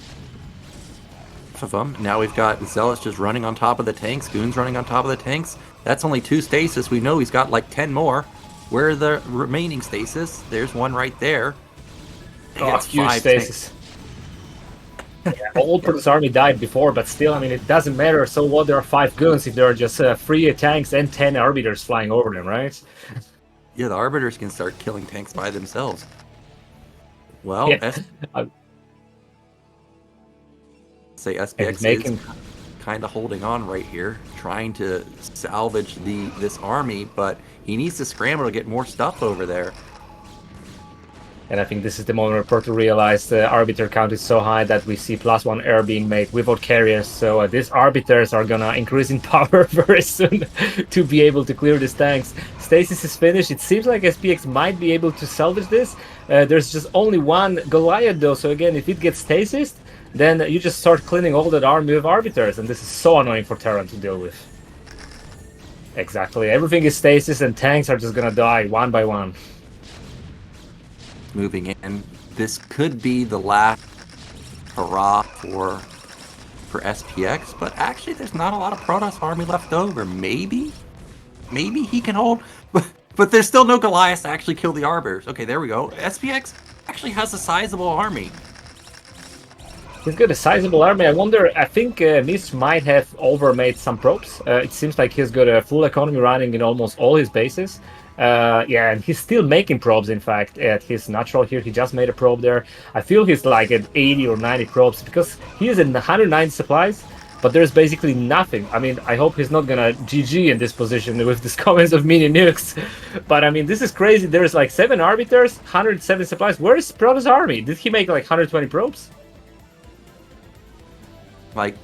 Of them. Now we've got Zealots just running on top of the tanks, Goons running on top of the tanks. That's only 2 stasis. We know he's got like 10 more. Where are the remaining stasis? There's one right there. Oh, huge stasis. Yeah, all Protoss army died before, but still, I mean, it doesn't matter. So what? There are 5 goons if there are just 3 tanks and 10 arbiters flying over them, right? Yeah, the arbiters can start killing tanks by themselves. Well, yeah. Say SPX is kind of holding on right here, trying to salvage this army, but he needs to scramble to get more stuff over there. And I think this is the moment where Protoss realized the arbiter count is so high that we see +1 air being made without carriers. So these arbiters are gonna increase in power very soon to be able to clear these tanks. Stasis is finished. It seems like SPX might be able to salvage this. There's just only one Goliath though, so again, if it gets stasis, then you just start cleaning all that army of arbiters, and this is so annoying for Terran to deal with. Exactly. Everything is stasis, and tanks are just gonna die one by one. Moving in. This could be the last hurrah for for SPX, but actually there's not a lot of Protoss army left over. Maybe he can hold, but there's still no Goliath to actually kill the Arbiters. Okay, there we go. SPX actually has a sizable army. He's got a sizable army. I think Mish might have overmade some probes. It seems like he's got a full economy running in almost all his bases. Yeah, and he's still making probes, in fact, at his natural here. He just made a probe there. I feel he's like at 80 or 90 probes because he is in 190 supplies, but there's basically nothing. I mean, I hope he's not gonna GG in this position with these comments of mini nukes. But I mean, this is crazy. There's like 7 arbiters, 107 supplies. Where is Protoss army? Did he make like 120 probes? Like,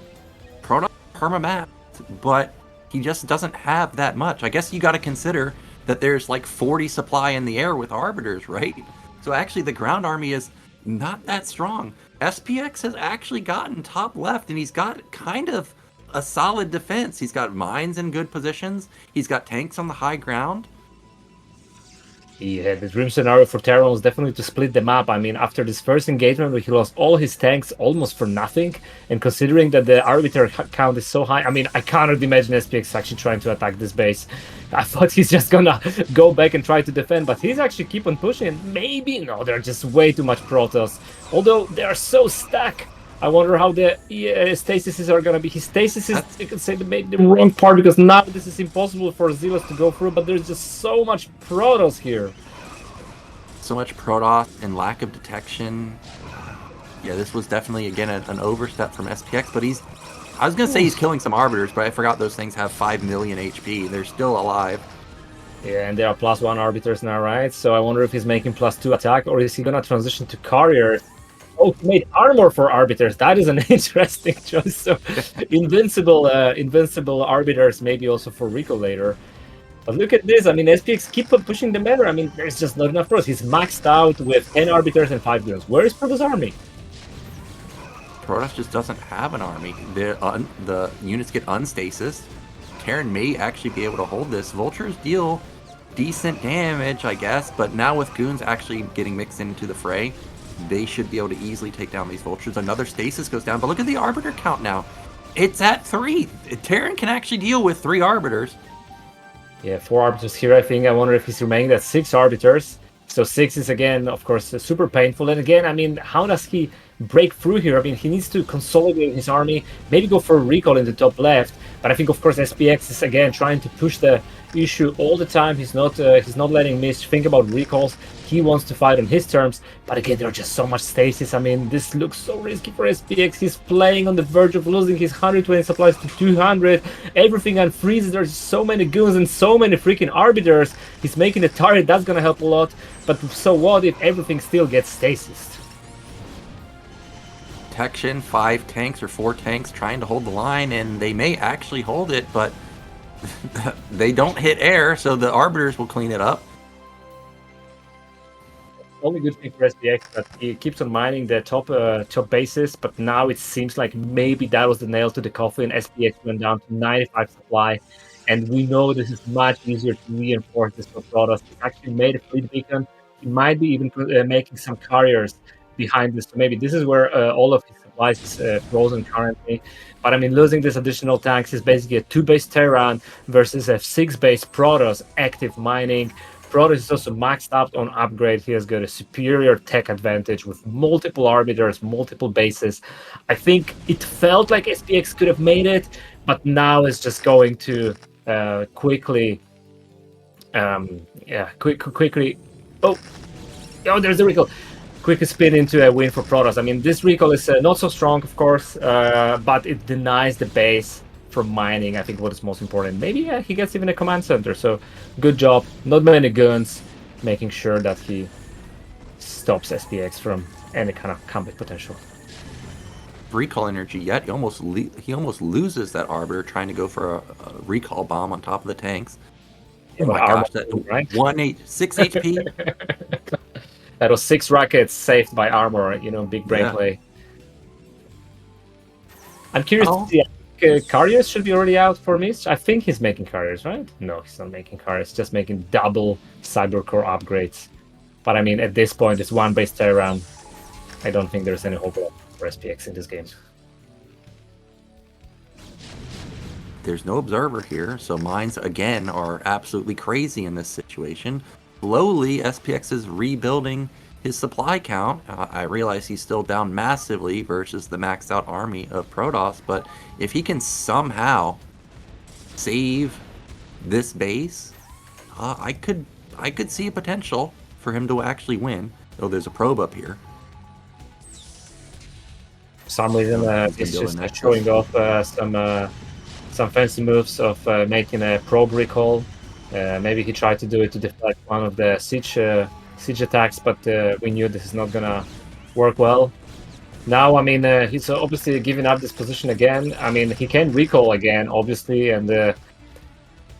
Protoss perma-mapped, but he just doesn't have that much. I guess you got to consider that there's like 40 supply in the air with arbiters, right? So actually the ground army is not that strong. SPX has actually gotten top left, and he's got kind of a solid defense. He's got mines in good positions. He's got tanks on the high ground. Yeah, the dream scenario for Terran was definitely to split them up. I mean, after this first engagement where he lost all his tanks almost for nothing, and considering that the arbiter count is so high, I mean, I cannot imagine SPX actually trying to attack this base. I thought he's just gonna go back and try to defend, but he's actually keep on pushing. Maybe, no, they're just way too much Protoss. Although they are so stuck. I wonder how the stasis are gonna be. His stasis is, you could say, the wrong part, because now this is impossible for Zealous to go through, but there's just so much Protoss here. So much Protoss and lack of detection. Yeah, this was definitely, again, an overstep from SPX, but I was gonna say he's killing some arbiters, but I forgot those things have 5 million HP. They're still alive. Yeah, and they are +1 arbiters now, right? So I wonder if he's making +2 attack, or is he gonna transition to carriers? Oh, he made armor for arbiters. That is an interesting choice. So invincible arbiters, maybe also for recall later. But look at this. I mean, SPX keep on pushing the meta. I mean, there's just not enough pros. He's maxed out with 10 arbiters and 5 guns. Where is Protoss army? Protoss just doesn't have an army. The units get unstasis. Terran may actually be able to hold this. Vultures deal decent damage, I guess, but now with goons actually getting mixed into the fray, they should be able to easily take down these vultures. Another stasis goes down, but look at the arbiter count now. It's at 3. Terran can actually deal with 3 arbiters. Yeah, 4 arbiters here, I think. I wonder if he's remaining at 6 arbiters. So 6 is, again, of course, super painful. And again, I mean, how does he break through here? I mean, he needs to consolidate his army, maybe go for a recall in the top left. But I think, of course, SPX is, again, trying to push the issue all the time. He's not letting Mish think about recalls. He wants to fight on his terms, but again, there's just so much stasis. I mean, this looks so risky for SPX. He's playing on the verge of losing his 120 supplies to 200. Everything unfreezes. There's so many goons and so many freaking arbiters. He's making a turret. That's gonna help a lot. But so what if everything still gets stasis? Protection, 5 tanks or 4 tanks trying to hold the line, and they may actually hold it, but they don't hit air, so the arbiters will clean it up. Only good thing for SPX that he keeps on mining the top bases, but now it seems like maybe that was the nail to the coffin. SPX went down to 95 supply, and we know this is much easier to reinforce this for Protoss. He actually made a fleet beacon. He might be even making some carriers behind this. So maybe this is where all of his supplies is frozen currently. But I mean, losing this additional tanks is basically a 2-base Terran versus a 6-base Protoss active mining. Protoss is also maxed out on upgrade. He has got a superior tech advantage with multiple arbiters, multiple bases. I think it felt like SPX could have made it, but now it's just going to quickly. Quickly. Oh, there's the recall. Quick spin into a win for Protoss. I mean, this recall is not so strong, of course, but it denies the base from mining. I think what is most important. Maybe he gets even a command center. So good job. Not many guns, making sure that he stops SPX from any kind of combat potential. Recall energy yet. He almost loses that arbiter trying to go for a recall bomb on top of the tanks. Yeah, oh my gosh, that right? 6 HP. That was 6 rockets saved by armor. Big brain play. I'm curious to see. Carriers should be already out for Mish. I think he's making carriers, right? No, he's not making carriers. Just making double cybercore upgrades. But I mean, at this point, it's 1-base Terran. I don't think there's any hope for SPX in this game. there's no observer here, so mines again are absolutely crazy in this situation. Slowly, SPX is rebuilding his supply count. I realize he's still down massively versus the maxed out army of Protoss, but if he can somehow save this base, I could see a potential for him to actually win. Oh, there's a probe up here. For some reason, it's just showing off some fancy moves of making a probe recall. Maybe he tried to do it to deflect one of the siege attacks, but we knew this is not gonna work well. Now, I mean, he's obviously giving up this position again. I mean, he can recall again, obviously, and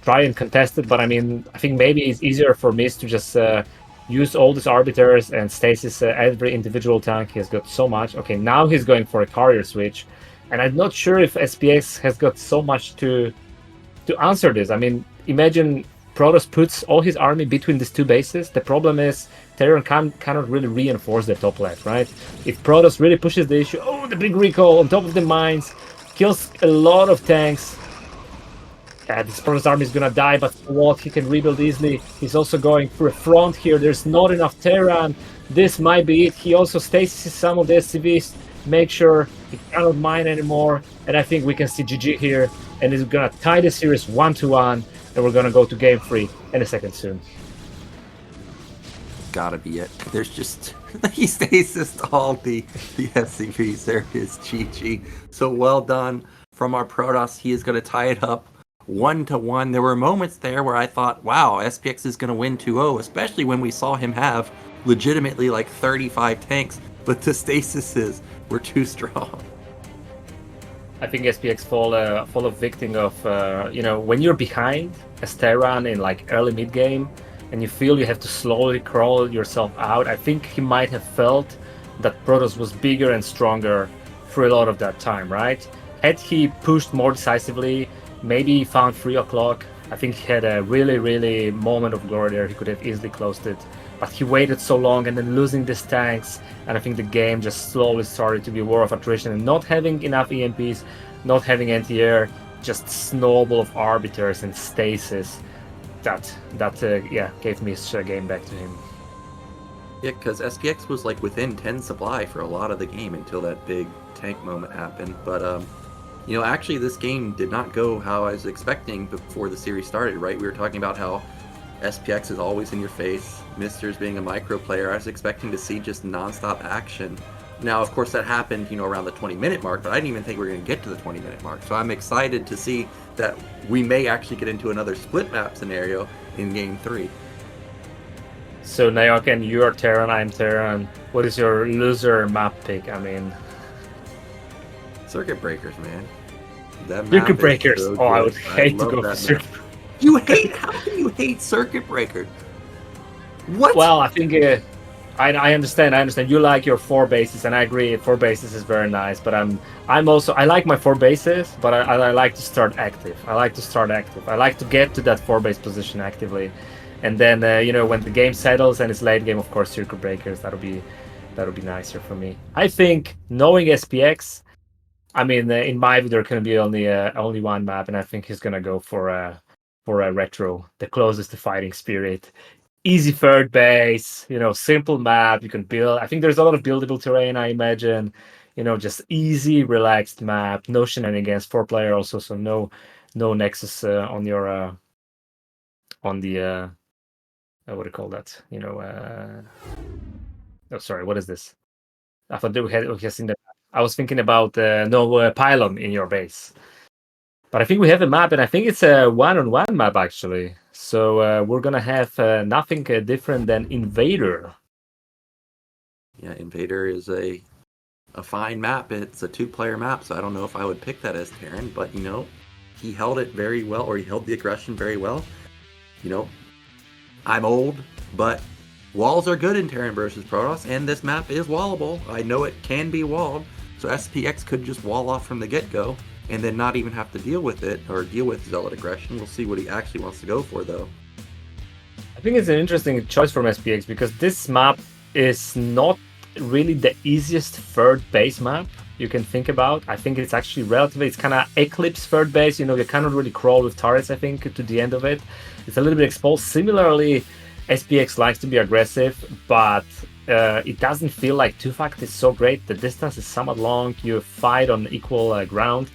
try and contest it, but I mean, I think maybe it's easier for Miss to just use all these arbiters and stasis every individual tank. He has got so much. Okay, now he's going for a carrier switch, and I'm not sure if SPX has got so much to answer this. I mean, imagine Protoss puts all his army between these two bases. The problem is Terran cannot really reinforce the top left, right? If Protoss really pushes the issue, oh, the big recall on top of the mines, kills a lot of tanks. This Protoss army is gonna die, but for what? He can rebuild easily. He's also going for a front here. There's not enough Terran. This might be it. He also stasis some of the SCVs. Make sure he cannot mine anymore. And I think we can see GG here. And he's gonna tie the series 1-1. And we're gonna go to game 3 in a second soon. Gotta be it. There's just he stasis all the SCVs. There it is, GG. So well done from our Protoss. He is gonna tie it up 1-1. There were moments there where I thought, wow, SPX is going to win 2-0, especially when we saw him have legitimately like 35 tanks, but the stasises were too strong. I think SPX fall a victim of, when you're behind as Terran in like early mid game and you feel you have to slowly crawl yourself out. I think he might have felt that Protoss was bigger and stronger for a lot of that time, right? Had he pushed more decisively, maybe he found 3 o'clock. I think he had a really moment of glory there. He could have easily closed it. But he waited so long and then losing these tanks. And I think the game just slowly started to be war of attrition. And not having enough EMPs, not having anti-air, just snowball of arbiters and stasis. That gave me his game back to him. Yeah, because SPX was like within 10 supply for a lot of the game until that big tank moment happened. But actually this game did not go how I was expecting before the series started, right? We were talking about how SPX is always in your face, MiStrZZZ being a micro player. I was expecting to see just non-stop action. Now, of course, that happened, around the 20-minute mark, but I didn't even think we were going to get to the 20-minute mark. So I'm excited to see that we may actually get into another split map scenario in Game 3. So, Nyoken, you're Terran, I'm Terran. What is your loser map pick? I mean... Circuit Breakers, man. Circuit Breakers. So I would hate to go for Circuit. You hate? How can you hate Circuit Breaker? What? Well, I think I understand. You like your 4 bases, and I agree. 4 bases is very nice. But I like my 4 bases, but I like to start active. I like to get to that 4 base position actively, and then when the game settles and it's late game, of course, Circuit Breakers. That'll be nicer for me. I think knowing SPX. I mean, in my view, there can be only one map, and I think he's gonna go for a retro, the closest to Fighting Spirit. Easy third base, simple map you can build. I think there's a lot of buildable terrain. I imagine, just easy, relaxed map, no shenanigans. 4-player also, so no nexus on your on the what do you call that? Oh, sorry, what is this? I thought we had seen that. I was thinking about no pylon in your base. But I think we have a map, and I think it's a 1-on-1 map, actually. So we're going to have nothing different than Invader. Yeah, Invader is a fine map. It's a 2-player map, so I don't know if I would pick that as Terran. But, he held it very well, or he held the aggression very well. I'm old, but walls are good in Terran versus Protoss, and this map is wallable. I know it can be walled. So SPX could just wall off from the get-go and then not even have to deal with it or deal with Zealot aggression. We'll see what he actually wants to go for, though. I think it's an interesting choice from SPX because this map is not really the easiest third base map you can think about. I think it's actually relatively, it's kind of Eclipse third base, you know, you cannot really crawl with turrets, I think, to the end of it. It's a little bit exposed. Similarly, SPX likes to be aggressive, but it doesn't feel like 2-Fact is so great. The distance is somewhat long, you fight on equal ground.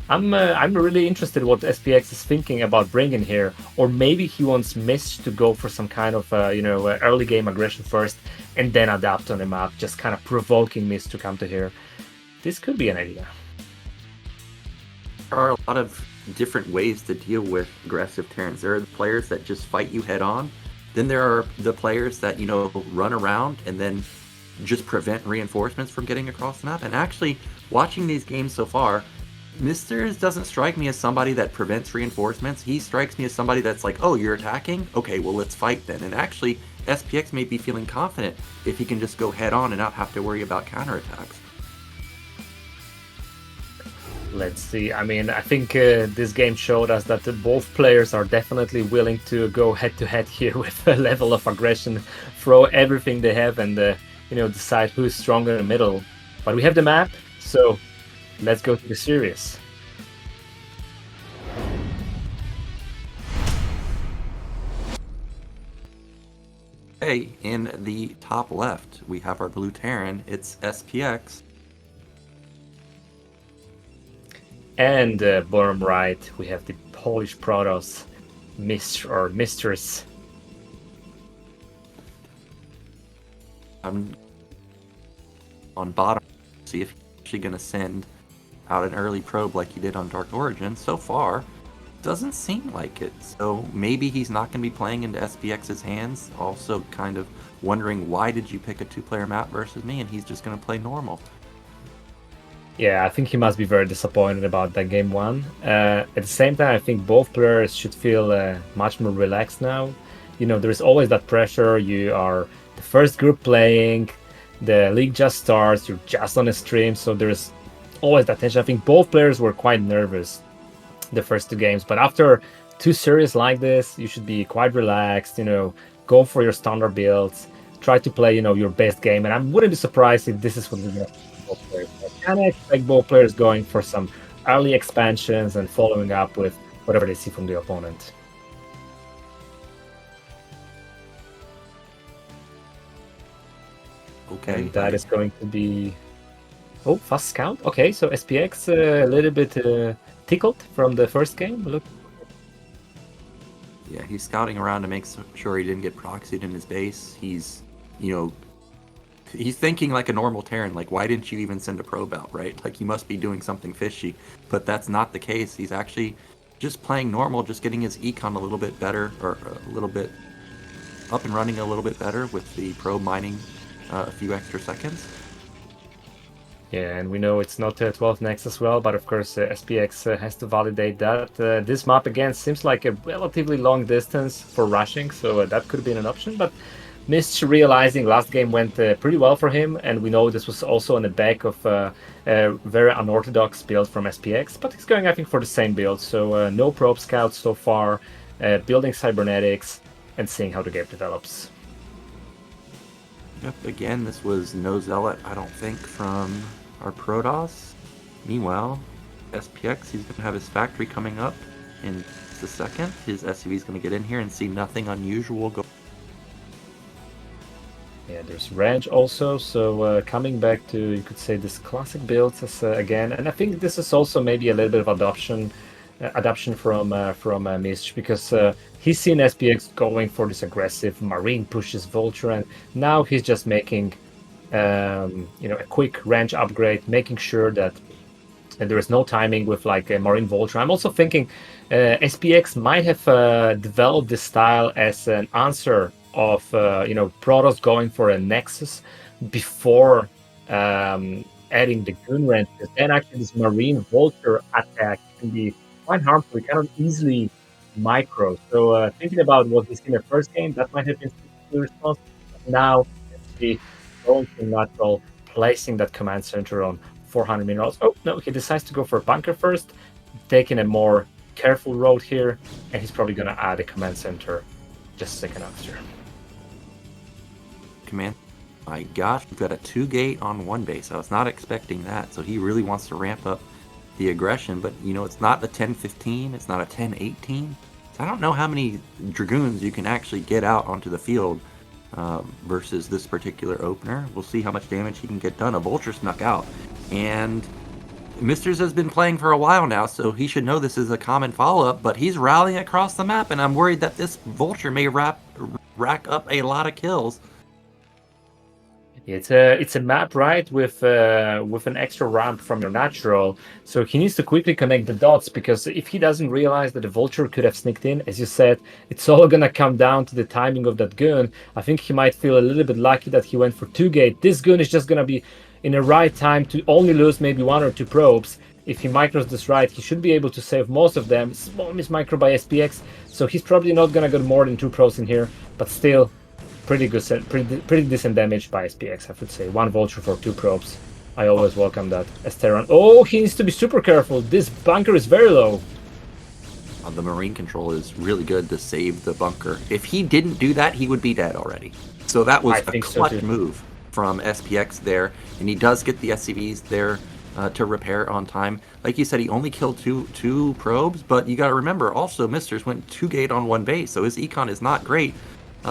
I'm really interested what SPX is thinking about bringing here, or maybe he wants Mish to go for some kind of early game aggression first and then adapt on the map, just kind of provoking Mish to come to here. This could be an idea. There are a lot of different ways to deal with aggressive Terrans. There are the players that just fight you head on. Then there are the players that, you know, run around and then just prevent reinforcements from getting across the map. And actually, watching these games so far, MiStrZZZ doesn't strike me as somebody that prevents reinforcements. He strikes me as somebody that's like, oh, you're attacking? Okay, well, let's fight then. And actually, SPX may be feeling confident if he can just go head on and not have to worry about counterattacks. Let's see. I mean, I think this game showed us that both players are definitely willing to go head-to-head here with a level of aggression, throw everything they have, and decide who's stronger in the middle. But we have the map, so let's go to the series. Hey, in the top left, we have our blue Terran. It's SPX. And bottom right, we have the Polish Protoss, MiStrZZZ. I'm on bottom. See if he's actually going to send out an early probe like he did on Dark Origin. So far, doesn't seem like it. So maybe he's not going to be playing into SPX's hands. Also kind of wondering, why did you pick a 2-player map versus me? And he's just going to play normal. Yeah, I think he must be very disappointed about that game one. At the same time, I think both players should feel much more relaxed now. You know, there is always that pressure. You are the first group playing, the league just starts, you're just on a stream, so there's always that tension. I think both players were quite nervous the first two games, but after two series like this, you should be quite relaxed, go for your standard builds, try to play, your best game, and I wouldn't be surprised if this is what we're going to both players. I kind of expect both players going for some early expansions and following up with whatever they see from the opponent. Okay. And that is going to be... Oh, fast scout. Okay, so SPX a little bit tickled from the first game. Look. Yeah, he's scouting around to make sure he didn't get proxied in his base. He's, he's thinking like a normal Terran, like, why didn't you even send a probe out, right? Like, he must be doing something fishy. But that's not the case. He's actually just playing normal, just getting his econ a little bit better, or a little bit up and running a little bit better with the probe mining a few extra seconds. Yeah, and we know it's not 12 next as well, but of course SPX has to validate that. This map again seems like a relatively long distance for rushing, so that could have been an option, but Mish realizing last game went pretty well for him, and we know this was also on the back of a very unorthodox build from SPX, but he's going, I think, for the same build, so no probe scouts so far, building cybernetics, and seeing how the game develops. Yep, again, this was no Zealot, I don't think, from our Protoss. Meanwhile, SPX, he's going to have his factory coming up in the second. His SUV is going to get in here and see nothing unusual go. Yeah, there's range also, so coming back to, you could say, this classic builds as, again, and I think this is also maybe a little bit of adoption from Mish, because he's seen SPX going for this aggressive Marine pushes Vulture, and now he's just making a quick range upgrade, making sure that there is no timing with like a Marine Vulture. I'm also thinking SPX might have developed this style as an answer of Protoss going for a Nexus before adding the Goon Ranches. Then actually this Marine Vulture attack can be quite harmful. We cannot easily micro. So thinking about what we see in the first game, that might have been the response. Now the going to natural, placing that command center on 400 minerals. Oh no, he decides to go for a bunker first, taking a more careful road here, and he's probably going to add a command center just a second after. Command my gosh, we've got a 2-gate on 1 base. I was not expecting that. So he really wants to ramp up the aggression, but you know, it's not a 10-15, it's not a 10-18. So I don't know how many Dragoons you can actually get out onto the field versus this particular opener. We'll see how much damage he can get done. A Vulture snuck out, and MiStrZZZ has been playing for a while now, so he should know this is a common follow-up, but he's rallying across the map, and I'm worried that this Vulture may rack up a lot of kills. It's a map, right, with an extra ramp from your natural, so he needs to quickly connect the dots, because if he doesn't realize that the Vulture could have sneaked in, as you said, it's all gonna come down to the timing of that Goon. I think he might feel a little bit lucky that he went for 2-gate. This Goon is just gonna be in the right time to only lose maybe 1 or 2 probes. If he micros this right, he should be able to save most of them. Small miss micro by SPX, so he's probably not gonna get more than 2 probes in here, but still pretty good, pretty decent damage by SPX, I would say. 1 Vulture for 2 probes. I always welcome that as Terran. Oh, he needs to be super careful. This bunker is very low. The Marine control is really good to save the bunker. If he didn't do that, he would be dead already. So that was a clutch move from SPX there, and he does get the SCVs there to repair on time. Like you said, he only killed two probes, but you got to remember also MiStrZZZ went 2-gate on 1 base, so his econ is not great.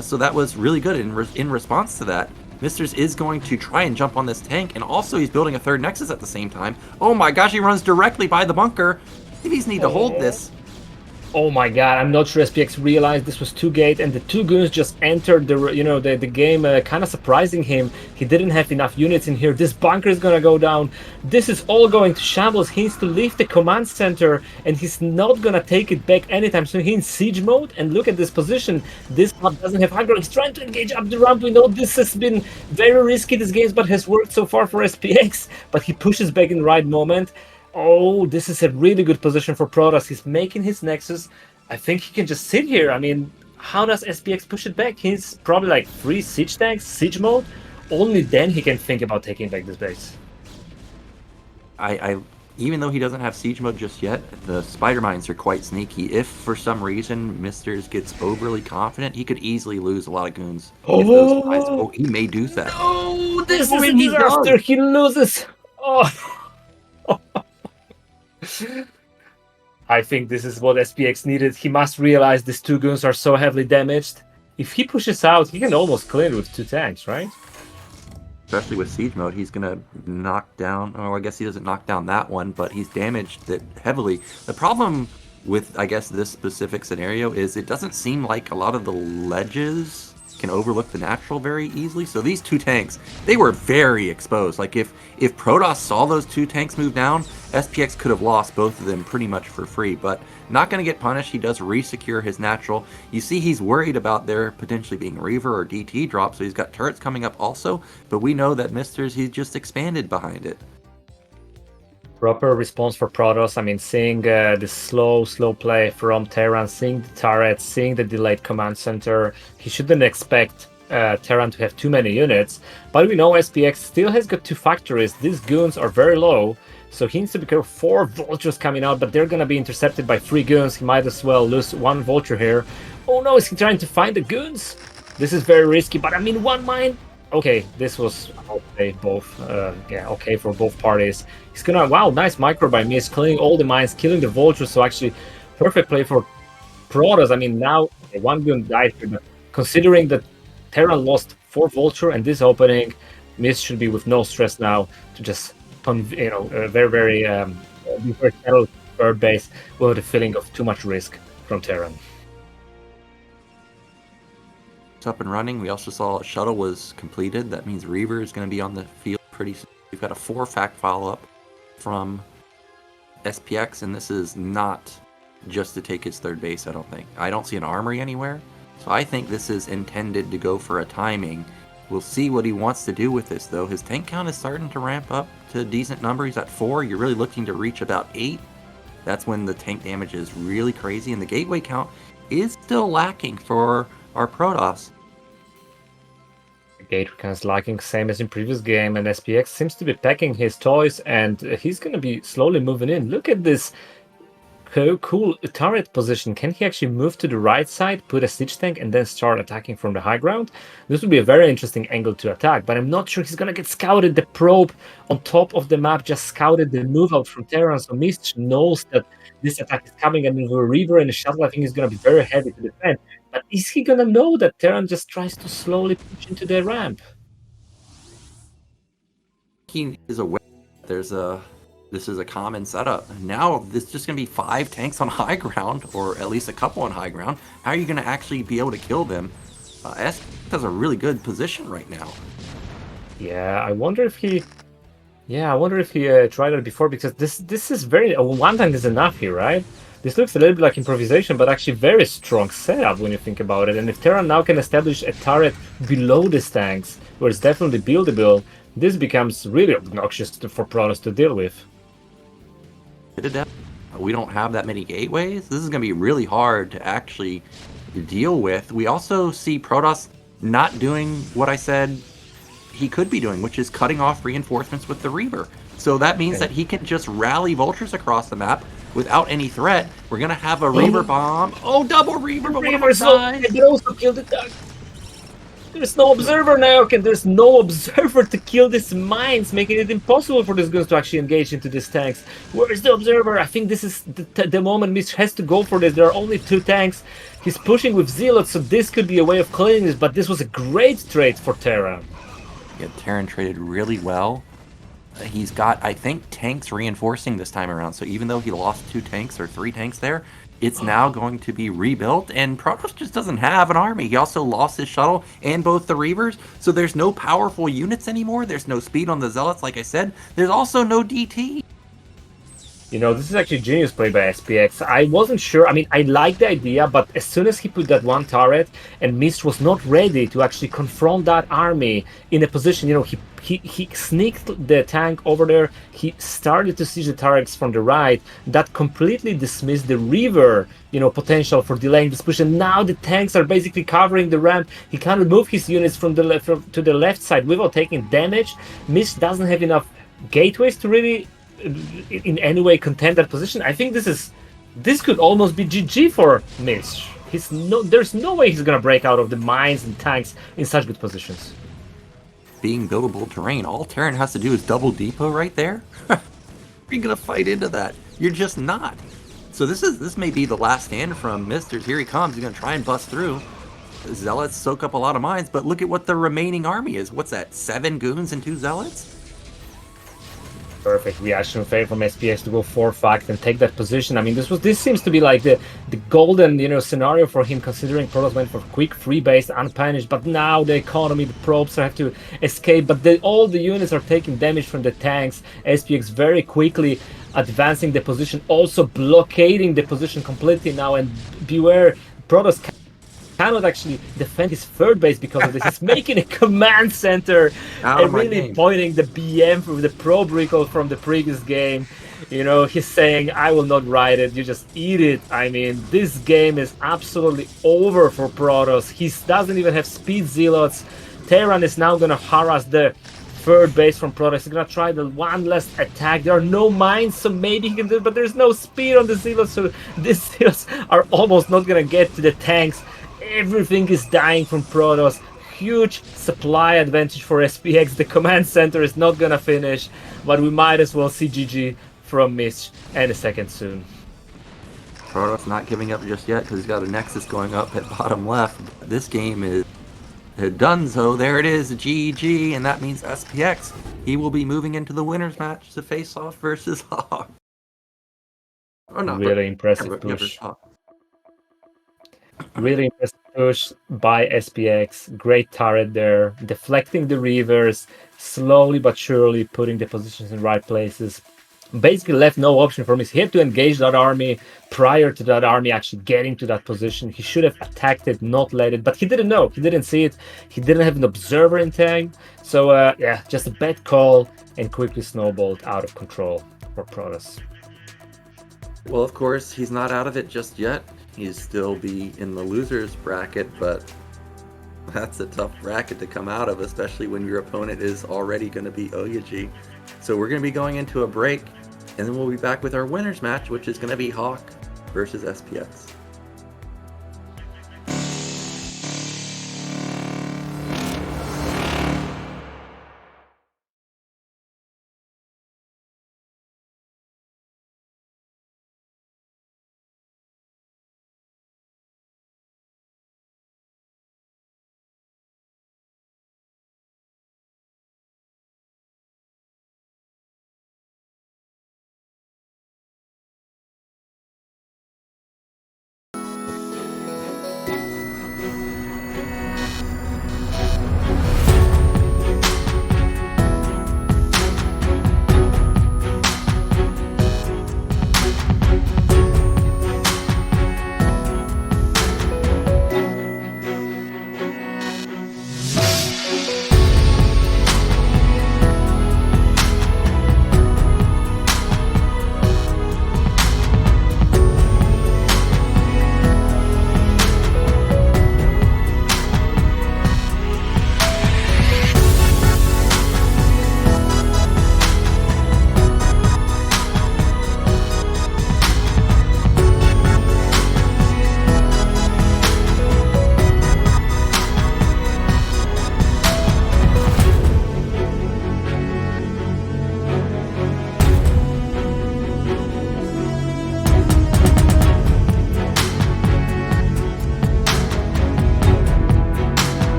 So that was really good in response to that. MiStrZZZ is going to try and jump on this tank, and also he's building a 3rd Nexus at the same time. Oh my gosh, he runs directly by the bunker. Thieves need to hold this. Oh my god, I'm not sure SPX realized this was 2-gate, and the 2 Goons just entered the game kind of surprising him. He didn't have enough units in here. This bunker is gonna go down. This is all going to shambles. He needs to leave the command center, and he's not gonna take it back anytime soon. He's in siege mode, and look at this position. This hub doesn't have aggro. He's trying to engage up the ramp. We know this has been very risky, this game, but has worked so far for SPX, but he pushes back in the right moment. Oh, this is a really good position for Protoss. He's making his Nexus. I think he can just sit here. I mean, how does SPX push it back? He's probably like 3 siege tanks, siege mode. Only then he can think about taking back this base. Even though he doesn't have siege mode just yet, the spider mines are quite sneaky. If for some reason MiStrZZZ gets overly confident, he could easily lose a lot of goons. Oh, he may do that. Oh, this is a disaster. He loses. Oh. I think this is what SPX needed. He must realize these 2 Goons are so heavily damaged. If he pushes out, he can almost clear with 2 tanks, right? Especially with siege mode, he's gonna knock down, or I guess he doesn't knock down that one, but he's damaged it heavily. The problem with, I guess, this specific scenario is it doesn't seem like a lot of the ledges can overlook the natural very easily. So these 2 tanks, they were very exposed. Like if Protoss saw those 2 tanks move down, SPX could have lost both of them pretty much for free, but not going to get punished. He does resecure his natural. You see he's worried about there potentially being Reaver or DT drop, so he's got turrets coming up also, but we know that MiStrZZZ, he's just expanded behind it. Proper response for Protoss. I mean, seeing the slow play from Terran, seeing the turrets, seeing the delayed command center. He shouldn't expect Terran to have too many units, but we know SPX still has got 2 factories. These Goons are very low, so he needs to be careful. 4 Vultures coming out, but they're gonna be intercepted by 3 Goons. He might as well lose 1 Vulture here. Oh no, is he trying to find the Goons? This is very risky, but I mean, 1 mine. Okay, this was okay, okay for both parties. He's gonna, wow, nice micro by Miss, clearing all the mines, killing the Vultures, so actually perfect play for Protoss. I mean, now 1 Goon died here, but considering that Terran lost 4 Vulture and this opening, Miss should be with no stress now to just, very settled 3rd base without a feeling of too much risk from Terran. Up and running. We also saw a shuttle was completed. That means Reaver is going to be on the field pretty soon. We've got a 4-fact follow-up from SPX, and this is not just to take his 3rd base, I don't think. I don't see an armory anywhere, so I think this is intended to go for a timing. We'll see what he wants to do with this, though. His tank count is starting to ramp up to a decent number. He's at 4. You're really looking to reach about 8. That's when the tank damage is really crazy, and the gateway count is still lacking for our Protoss. Gate kind of lacking, same as in previous game, and SPX seems to be packing his toys, and he's going to be slowly moving in. Look at this cool turret position. Can he actually move to the right side, put a siege tank, and then start attacking from the high ground? This would be a very interesting angle to attack, but I'm not sure he's gonna get scouted. The probe on top of the map just scouted the move out from Terran, so Mist knows that this attack is coming, and the Reaver and the Shuttle, I think, is gonna be very heavy to defend. But is he gonna know that Terran just tries to slowly push into the ramp? He is aware this is a common setup. Now this is just gonna be 5 tanks on high ground, or at least a couple on high ground. How are you gonna actually be able to kill them? S has a really good position right now. Yeah, I wonder if he. Yeah, I wonder if he tried it before, because this is very one tank is enough here, right? This looks a little bit like improvisation, but actually very strong setup when you think about it. And if Terran now can establish a turret below these tanks, where it's definitely buildable, this becomes really obnoxious for Protoss to deal with. We don't have that many gateways. This is going to be really hard to actually deal with. We also see Protoss not doing what I said he could be doing, which is cutting off reinforcements with the Reaver. So that means that he can just rally vultures across the map without any threat. We're going to have a Reaver bomb. Oh, double Reaver, but Reaver also killed the tank. There's no observer now, and there's no observer to kill these mines, making it impossible for these guns to actually engage into these tanks. Where is the observer? I think this is the moment Mitch has to go for this. There are only 2 tanks. He's pushing with Zealots, so this could be a way of clearing this, but this was a great trade for Terran. Yeah, Terran traded really well. He's got, I think, tanks reinforcing this time around, so even though he lost 2 tanks or 3 tanks there, it's now going to be rebuilt, and Protoss just doesn't have an army. He also lost his shuttle and both the Reavers, so there's no powerful units anymore. There's no speed on the Zealots, like I said. There's also no DT. You know, this is actually genius play by SPX. I wasn't sure. I mean, I like the idea, but as soon as he put that one turret and Mist was not ready to actually confront that army in a position, you know, he sneaked the tank over there. He started to siege the turrets from the right. That completely dismissed the Reaver, you know, potential for delaying this push. And now the tanks are basically covering the ramp. He can't move his units from the left to the left side without taking damage. Mist doesn't have enough gateways to really in any way contend that position. I think this could almost be GG for Mish. There's no way he's gonna break out of the mines and tanks in such good positions. Being buildable terrain, all Terran has to do is double depot right there. You're gonna fight into that. You're just not. So this may be the last stand from Mr. Here he comes. He's gonna try and bust through. Zealots soak up a lot of mines, but look at what the remaining army is. What's that? 7 goons and 2 zealots? Perfect reaction phase from SPX to go 4-fact and take that position. I mean, this seems to be like the golden, you know, scenario for him, considering Protoss went for quick free base unpunished, but now the economy, the probes have to escape, but all the units are taking damage from the tanks. SPX very quickly advancing the position, also blockading the position completely now, and beware, Protoss cannot actually defend his third base because of this. He's making a command center and really pointing the BM with the probe recall from the previous game. You know, he's saying, I will not ride it, you just eat it. I mean, this game is absolutely over for Protoss. He doesn't even have speed zealots. Terran is now going to harass the third base from Protoss. He's going to try the one last attack. There are no mines, so maybe he can do it, but there's no speed on the zealots, so these zealots are almost not going to get to the tanks. Everything is dying from Protoss. Huge supply advantage for SPX. The command center is not gonna finish, but we might as well see GG from Mish any second soon. Protoss not giving up just yet because he's got a Nexus going up at bottom left. This game is donezo. There it is, GG, and that means SPX. He will be moving into the winners match to face off versus Hog. Oh, no, really impressive push. Really impressive push by SPX. Great turret there, deflecting the Reavers, slowly but surely putting the positions in right places. Basically left no option for him. He had to engage that army prior to that army actually getting to that position. He should have attacked it, not let it, but he didn't know. He didn't see it. He didn't have an observer in time. So yeah, just a bad call and quickly snowballed out of control for Protoss. Well, of course, he's not out of it just yet. He'd still be in the losers bracket, but that's a tough bracket to come out of, especially when your opponent is already going to be OyA. So we're going to be going into a break, and then we'll be back with our winners match, which is going to be Hawk versus SPX.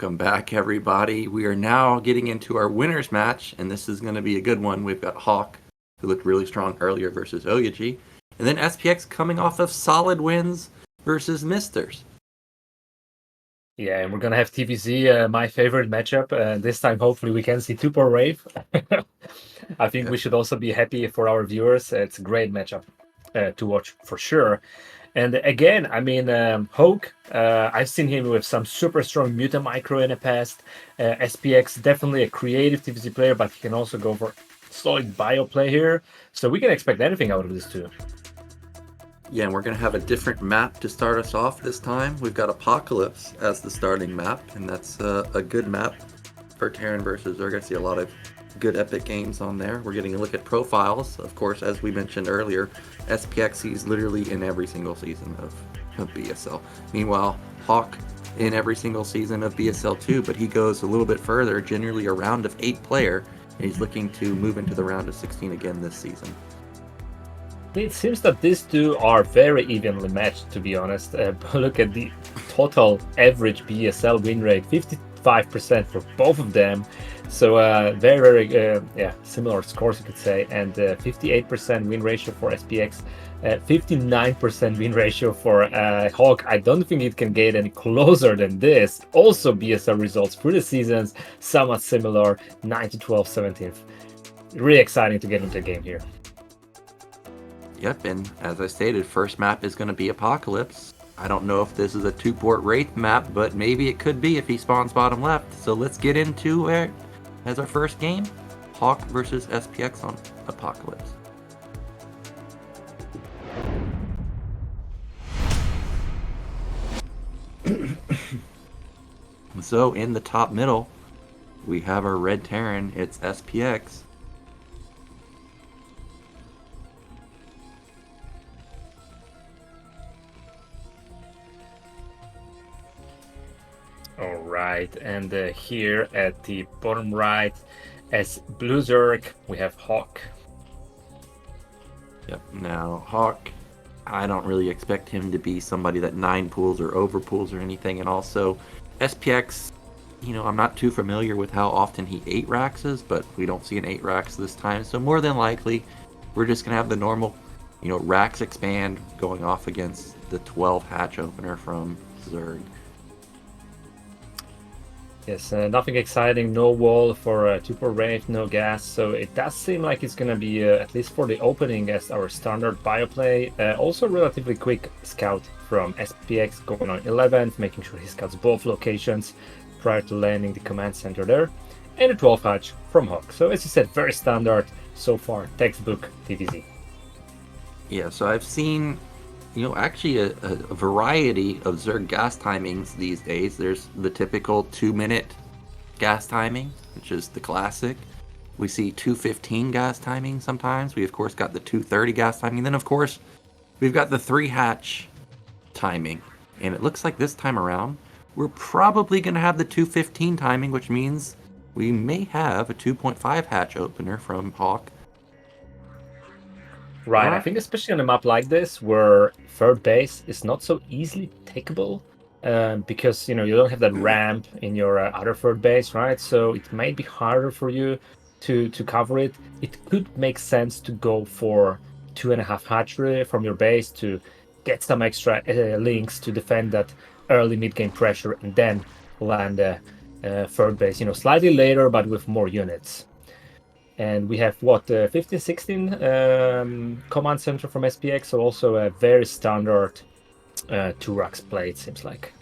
Welcome back, everybody. We are now getting into our winners match, and this is going to be a good one. We've got Hawk, who looked really strong earlier versus OyA, and then SPX coming off of solid wins versus Misters. Yeah, and we're going to have TVZ, my favorite matchup. This time, hopefully, we can see Tupor Rave. I think we should also be happy for our viewers. It's a great matchup to watch for sure. And again, I mean, Hoke, I've seen him with some super strong Muta Micro in the past. SPX, definitely a creative TVZ player, but he can also go for solid bio play here. So we can expect anything out of this too. Yeah, and we're going to have a different map to start us off this time. We've got Apocalypse as the starting map, and that's a good map for Terran versus Zerg. I see a lot of good epic games on there. We're getting a look at profiles. Of course, as we mentioned earlier, SPX is literally in every single season of BSL. Meanwhile, Hawk in every single season of BSL too, but he goes a little bit further, generally a round of 8 player, and he's looking to move into the round of 16 again this season. It seems that these two are very evenly matched, to be honest. Look at the total average BSL win rate, 55% for both of them. So very similar scores, you could say. And 58% win ratio for SPX, 59% win ratio for Hawk. I don't think it can get any closer than this. Also BSL results for the seasons, somewhat similar, 9-12, 17th. Really exciting to get into the game here. Yep, and as I stated, first map is going to be Apocalypse. I don't know if this is a 2-port Wraith map, but maybe it could be if he spawns bottom left. So let's get into it as our first game, Hawk versus SPX on Apocalypse. So in the top middle, we have our red Terran, it's SPX. All right, and here at the bottom right, as Blue Zerg, we have Hawk. Yep, now Hawk, I don't really expect him to be somebody that 9 pools or over pools or anything, and also SPX, you know, I'm not too familiar with how often he 8 raxes, but we don't see an 8 rax this time, so more than likely, we're just going to have the normal, you know, rax expand going off against the 12 hatch opener from Zerg. Yes, nothing exciting, no wall for Tupor Rave, no gas, so it does seem like it's going to be, at least for the opening, as our standard bioplay. Also relatively quick scout from SPX going on 11th, making sure he scouts both locations prior to landing the command center there. And a 12 hatch from Hawk. So as you said, very standard so far, textbook TVZ. Yeah, so I've seen, you know, actually a variety of Zerg gas timings these days. There's the typical 2-minute gas timing, which is the classic. We see 2:15 gas timing sometimes. We, of course, got the 2:30 gas timing. Then, of course, we've got the 3 hatch timing. And it looks like this time around, we're probably going to have the 2:15 timing, which means we may have a 2.5 hatch opener from Hawk. Right, I think especially on a map like this, where third base is not so easily takeable, because, you know, you don't have that ramp in your other third base, right? So it might be harder for you to cover it. It could make sense to go for 2.5 hatchery from your base to get some extra links to defend that early mid-game pressure and then land third base, you know, slightly later, but with more units. And we have, what, 15-16 command center from SPX, so also a very standard 2 racks play, it seems like.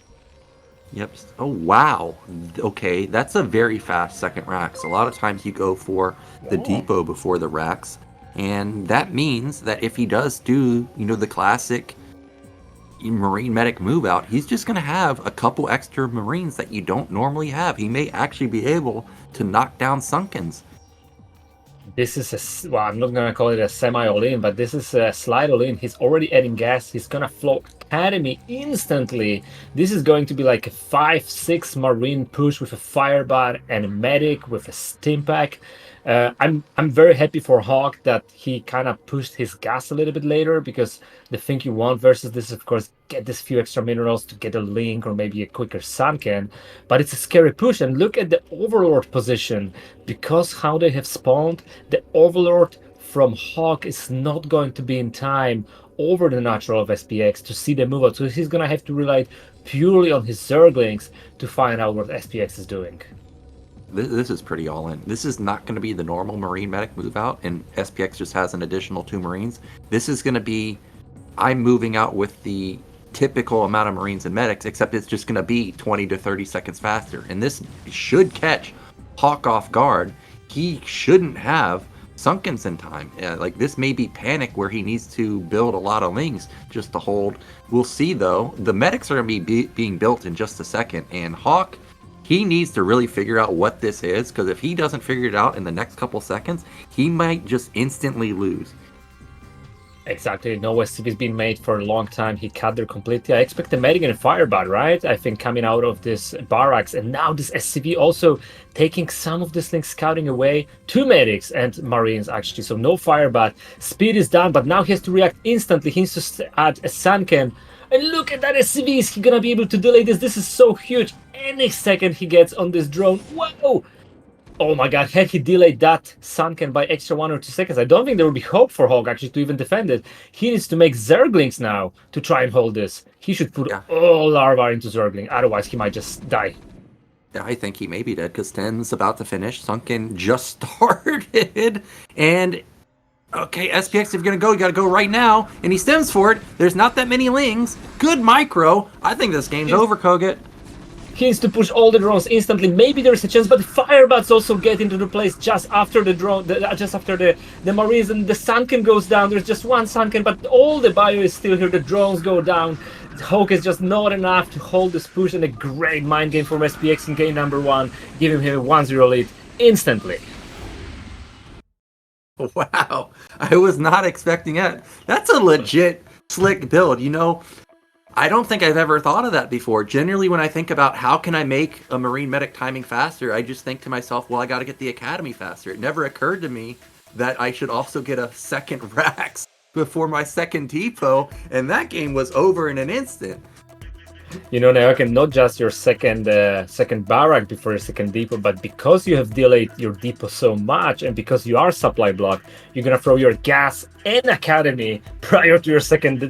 Yep. Oh, wow. Okay, that's a very fast second racks. A lot of times you go for the depot before the racks, and that means that if he does do, you know, the classic Marine medic move out, he's just going to have a couple extra Marines that you don't normally have. He may actually be able to knock down Sunkens. This is well, I'm not gonna call it a semi all-in, but this is a slide all-in. He's already adding gas. He's gonna flow Academy instantly. This is going to be like a 5-6 Marine push with a Firebot and a medic with a stim pack. I'm very happy for Hawk that he kind of pushed his gas a little bit later, because the thing you want versus this is, of course, get this few extra minerals to get a link or maybe a quicker sunken. But it's a scary push, and look at the Overlord position. Because how they have spawned, the Overlord from Hawk is not going to be in time over the natural of SPX to see the move out. So he's gonna have to rely purely on his Zerglings to find out what SPX is doing. This is pretty all in. This is not going to be the normal Marine Medic move out, and SPX just has an additional 2 Marines. This is going to be, I'm moving out with the typical amount of Marines and Medics, except it's just going to be 20 to 30 seconds faster. And this should catch Hawk off guard. He shouldn't have Sunkens in time. Like, this may be panic where he needs to build a lot of links just to hold. We'll see, though. The Medics are going to be being built in just a second, and Hawk, he needs to really figure out what this is, because if he doesn't figure it out in the next couple seconds, he might just instantly lose. Exactly. No SCV's been made for a long time. He cut there completely. I expect the medic and a firebot, right? I think coming out of this barracks, and now this SCV also taking some of this link scouting away. 2 medics and Marines, actually. So no firebot. Speed is done, but now he has to react instantly. He needs to add a sunken. And look at that SCV. Is he gonna be able to delay this? This is so huge. Any second he gets on this drone. Whoa! Oh my god, had he delayed that sunken by extra 1 or 2 seconds, I don't think there would be hope for Hawk actually to even defend it. He needs to make Zerglings now to try and hold this. He should put all Larva into Zergling, otherwise he might just die. Yeah, I think he may be dead, because 10's about to finish. Sunken just started, and okay, SPX, if you're going to go, you got to go right now. And he stems for it. There's not that many lings. Good micro. I think this game's over, kogeT. He needs to push all the drones instantly. Maybe there's a chance, but Firebots also get into the place just after the drone, just after the Marines, and the Sunken goes down. There's just 1 Sunken, but all the bio is still here. The drones go down. Hawk is just not enough to hold this push, and a great mind game from SPX in game number 1, giving him a 1-0 lead instantly. Wow, I was not expecting that. That's a legit slick build. You know, I don't think I've ever thought of that before. Generally, when I think about how can I make a Marine Medic timing faster, I just think to myself, well, I got to get the Academy faster. It never occurred to me that I should also get a second Rax before my second depot, and that game was over in an instant. You know, Nyoken, not just your second barrack before your second depot, but because you have delayed your depot so much, and because you are supply blocked, you're gonna throw your gas and academy prior to your second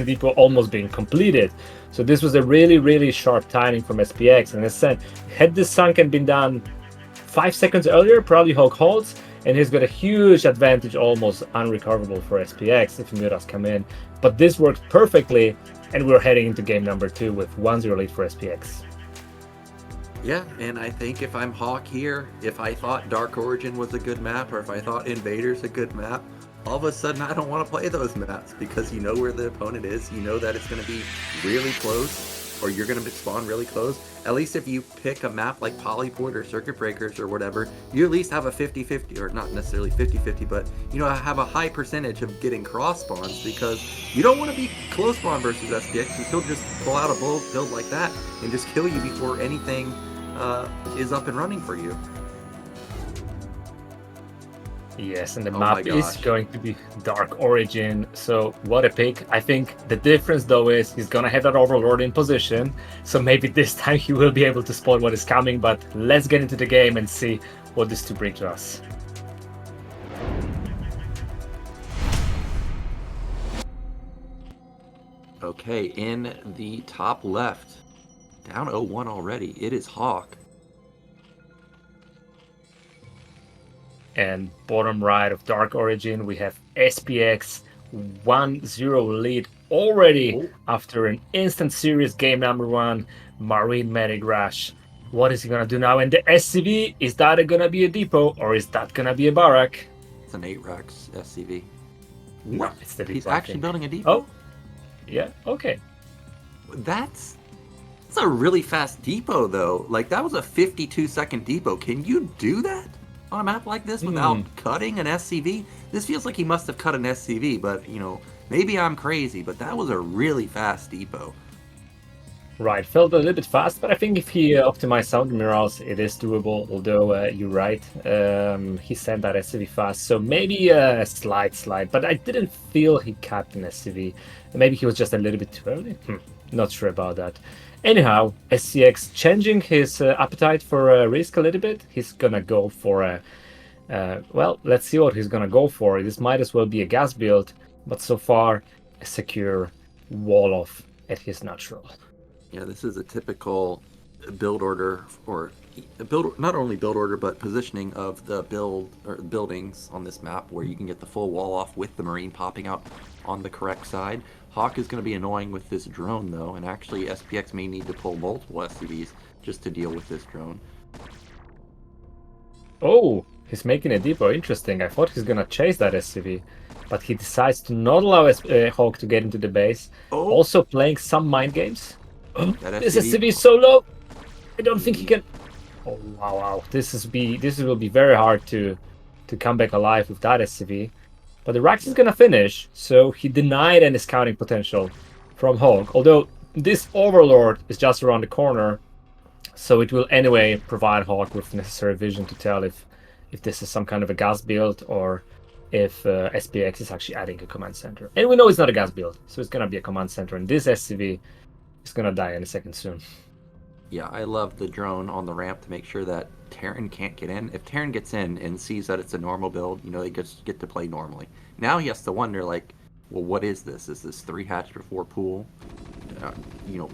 depot almost being completed. So this was a really, really sharp timing from SPX. And as I said, had this sunken been done 5 seconds earlier, probably Hawk holds, and he's got a huge advantage, almost unrecoverable for SPX if Muras come in. But this worked perfectly, and we're heading into game number 2 with 1-0 lead for SPX. Yeah, and I think if I'm Hawk here, if I thought Dark Origin was a good map, or if I thought Invader's a good map, all of a sudden I don't want to play those maps, because you know where the opponent is, you know that it's going to be really close, or you're going to spawn really close. At least if you pick a map like Polyport or Circuit Breakers or whatever, you at least have a 50-50, or not necessarily 50-50, but you know, have a high percentage of getting cross spawns, because you don't want to be close spawn versus SPX, and he'll just pull out a build like that and just kill you before anything is up and running for you. Yes, and the map is going to be Dark Origin, so what a pick. I think the difference though is he's gonna have that Overlord in position, so maybe this time he will be able to spot what is coming, but let's get into the game and see what this to bring to us. Okay, in the top left, down 0-1 already, it is Hawk. And bottom right of Dark Origin, we have SPX 1-0 lead already after an instant series game number 1, Marine Medic Rush. What is he gonna do now? And the SCV, is that gonna be a depot or is that gonna be a barrack? It's an 8 Rex SCV. No, it's the depot. He's actually building a depot? Oh, yeah, okay. That's a really fast depot though. Like, that was a 52-second depot. Can you do that on a map like this without cutting an SCV? This feels like he must have cut an SCV, but you know, maybe I'm crazy, but that was a really fast depot. Right, felt a little bit fast, but I think if he optimized sound mirrors, it is doable. Although you're right, he sent that SCV fast, so maybe a slight. But I didn't feel he capped an SCV. Maybe he was just a little bit too early. Not sure about that. Anyhow, SCX changing his appetite for risk a little bit. He's gonna go for a. Well, let's see what he's gonna go for. This might as well be a gas build, but so far a secure wall off at his natural. Yeah, this is a typical build order, or not only build order, but positioning of the buildings on this map, where you can get the full wall off with the Marine popping out on the correct side. Hawk is going to be annoying with this drone, though, and actually SPX may need to pull multiple SCVs just to deal with this drone. Oh, he's making a depot. Interesting. I thought he's going to chase that SCV, but he decides to not allow Hawk to get into the base. Oh. Also playing some mind games. This SCV is so low. I don't think he can. Oh wow! This will be very hard to come back alive with that SCV. But the Rax is gonna finish, so he denied any scouting potential from Hawk. Although this Overlord is just around the corner, so it will anyway provide Hawk with necessary vision to tell if this is some kind of a gas build or if SPX is actually adding a command center. And we know it's not a gas build, so it's gonna be a command center. And this SCV. He's gonna die in a second soon. Yeah, I love the drone on the ramp to make sure that Terran can't get in. If Terran gets in and sees that it's a normal build, they just get to play normally. Now he has to wonder, like, well, what is this? Is this 3 hatch before pool?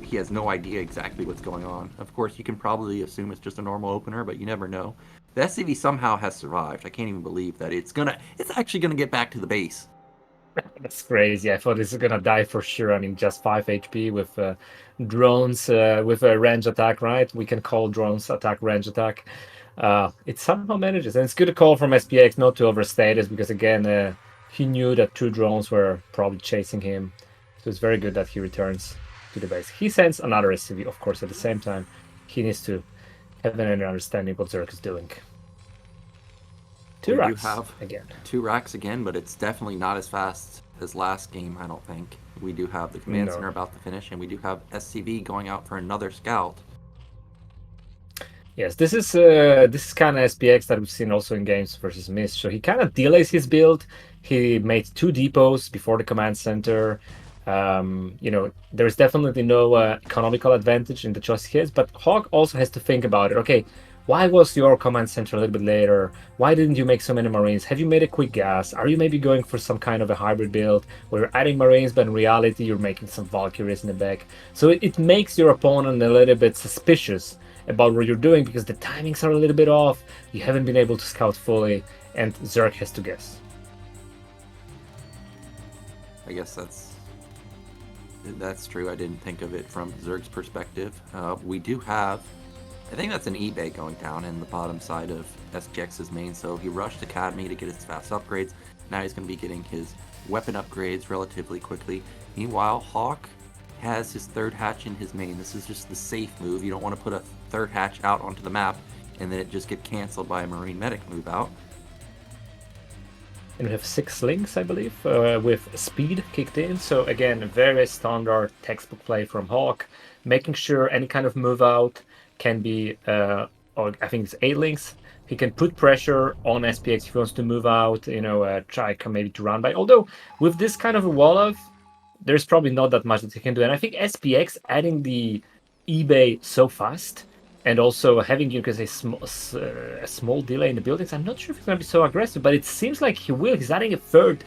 He has no idea exactly what's going on. Of course, you can probably assume it's just a normal opener, but you never know. The SCV somehow has survived. I can't even believe that it's actually gonna get back to the base. That's crazy. I thought this is gonna die for sure. I mean, just 5 HP with drones with a range attack, right? We can call drones attack range attack. It somehow manages, and it's good to call from SPX not to overstate this, because again, he knew that 2 drones were probably chasing him, so it's very good that he returns to the base. He sends another SCV, of course. At the same time, he needs to have an understanding what Zerg is doing. 2 racks again. 2 racks again, but it's definitely not as fast as last game, I don't think. We do have the command center about to finish, and we do have SCV going out for another scout. Yes, this is kind of SPX that we've seen also in games versus Mist. So he kind of delays his build. He made 2 depots before the command center. There's definitely no economical advantage in the choice he has, but Hawk also has to think about it. Okay, why was your command center a little bit later? Why didn't you make so many Marines? Have you made a quick gas? Are you maybe going for some kind of a hybrid build where you're adding Marines, but in reality you're making some Valkyries in the back? So it makes your opponent a little bit suspicious about what you're doing, because the timings are a little bit off. You haven't been able to scout fully, and Zerg has to guess. I guess that's true. I didn't think of it from Zerg's perspective. We do have, I think that's an eBay going down in the bottom side of SPX's main, so he rushed Academy to get his fast upgrades. Now he's going to be getting his weapon upgrades relatively quickly. Meanwhile, Hawk has his 3rd hatch in his main. This is just the safe move. You don't want to put a 3rd hatch out onto the map and then it just get canceled by a Marine medic move out. And we have 6 links, I believe, with speed kicked in. So again, a very standard textbook play from Hawk, making sure any kind of move out can be, or I think it's 8 links. He can put pressure on SPX if he wants to move out, try maybe to run by. Although with this kind of a wall of, there's probably not that much that he can do. And I think SPX adding the eBay so fast, and also having, you can say, a small delay in the buildings, I'm not sure if he's going to be so aggressive, but it seems like he will. He's adding a 3rd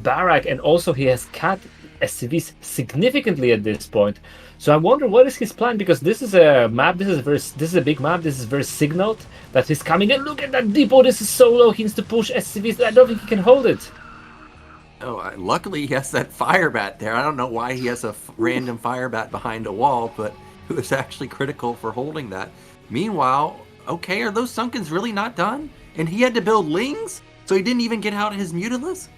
barrack, and also he has cut SCVs significantly at this point. So I wonder what is his plan, because this is a map, this is a big map, this is very signaled that he's coming in. Look at that depot, this is so low, he needs to push SCVs. I don't think he can hold it. Oh, luckily he has that fire bat there. I don't know why he has a random fire bat behind a wall, but it was actually critical for holding that. Meanwhile, okay, are those Sunkens really not done? And he had to build Lings? So he didn't even get out his Mutilus?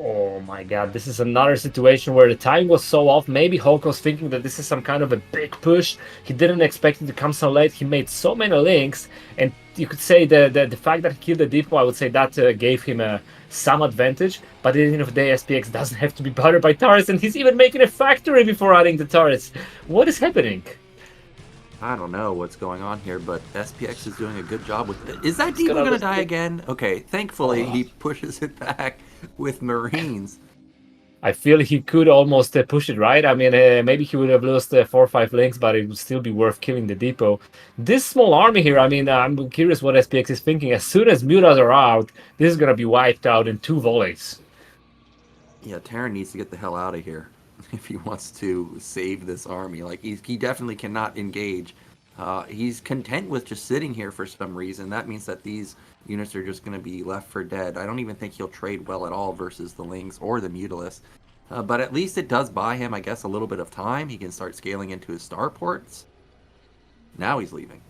Oh my god, this is another situation where the time was so off. Maybe Hulk was thinking that this is some kind of a big push. He didn't expect it to come so late. He made so many links, and you could say the fact that he killed the depot, I would say that gave him some advantage. But at the end of the day, SPX doesn't have to be bothered by turrets, and he's even making a factory before adding the turrets. What is happening? I don't know what's going on here, but SPX is doing a good job with it. Is that depot going to die again? Okay, thankfully he pushes it back with Marines. I feel he could almost push it, right? I mean, maybe he would have lost 4 or 5 links, but it would still be worth killing the depot. This small army here, I mean, I'm curious what SPX is thinking. As soon as mutas are out, this is going to be wiped out in 2 volleys. Yeah, Terran needs to get the hell out of here if he wants to save this army. Like, he definitely cannot engage. He's content with just sitting here for some reason. That means that these units are just going to be left for dead. I don't even think he'll trade well at all versus the Lings or the Mutalisks. But at least it does buy him, I guess, a little bit of time. He can start scaling into his starports. Now he's leaving.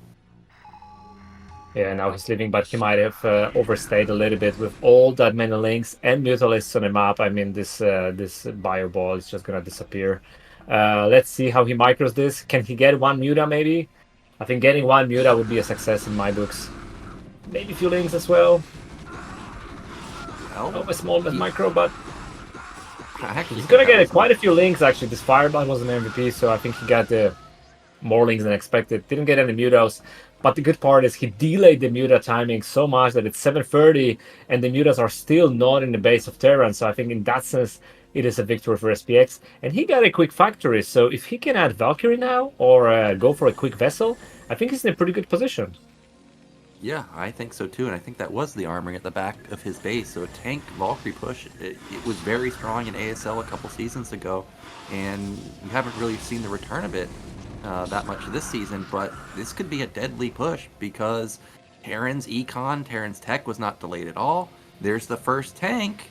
Yeah, now he's leaving, but he might have overstayed a little bit with all that many links and Mutalisks on the map. I mean, this bio ball is just going to disappear. Let's see how he micros this. Can he get 1 muta, maybe? I think getting 1 muta would be a success in my books. Maybe a few links as well. Well, a small bit micro, but actually, he's going to get quite a few links, actually. This Fireball was an MVP, so I think he got more links than expected. Didn't get any mutas. But the good part is he delayed the muta timing so much that it's 7:30 and the mutas are still not in the base of Terran. So I think in that sense, it is a victory for SPX. And he got a quick factory. So if he can add Valkyrie now or go for a quick vessel, I think he's in a pretty good position. Yeah, I think so too. And I think that was the armoring at the back of his base. So a tank Valkyrie push, it was very strong in ASL a couple seasons ago. And you haven't really seen the return of it that much this season, but this could be a deadly push because Terran's econ, Terran's tech was not delayed at all. There's the first tank.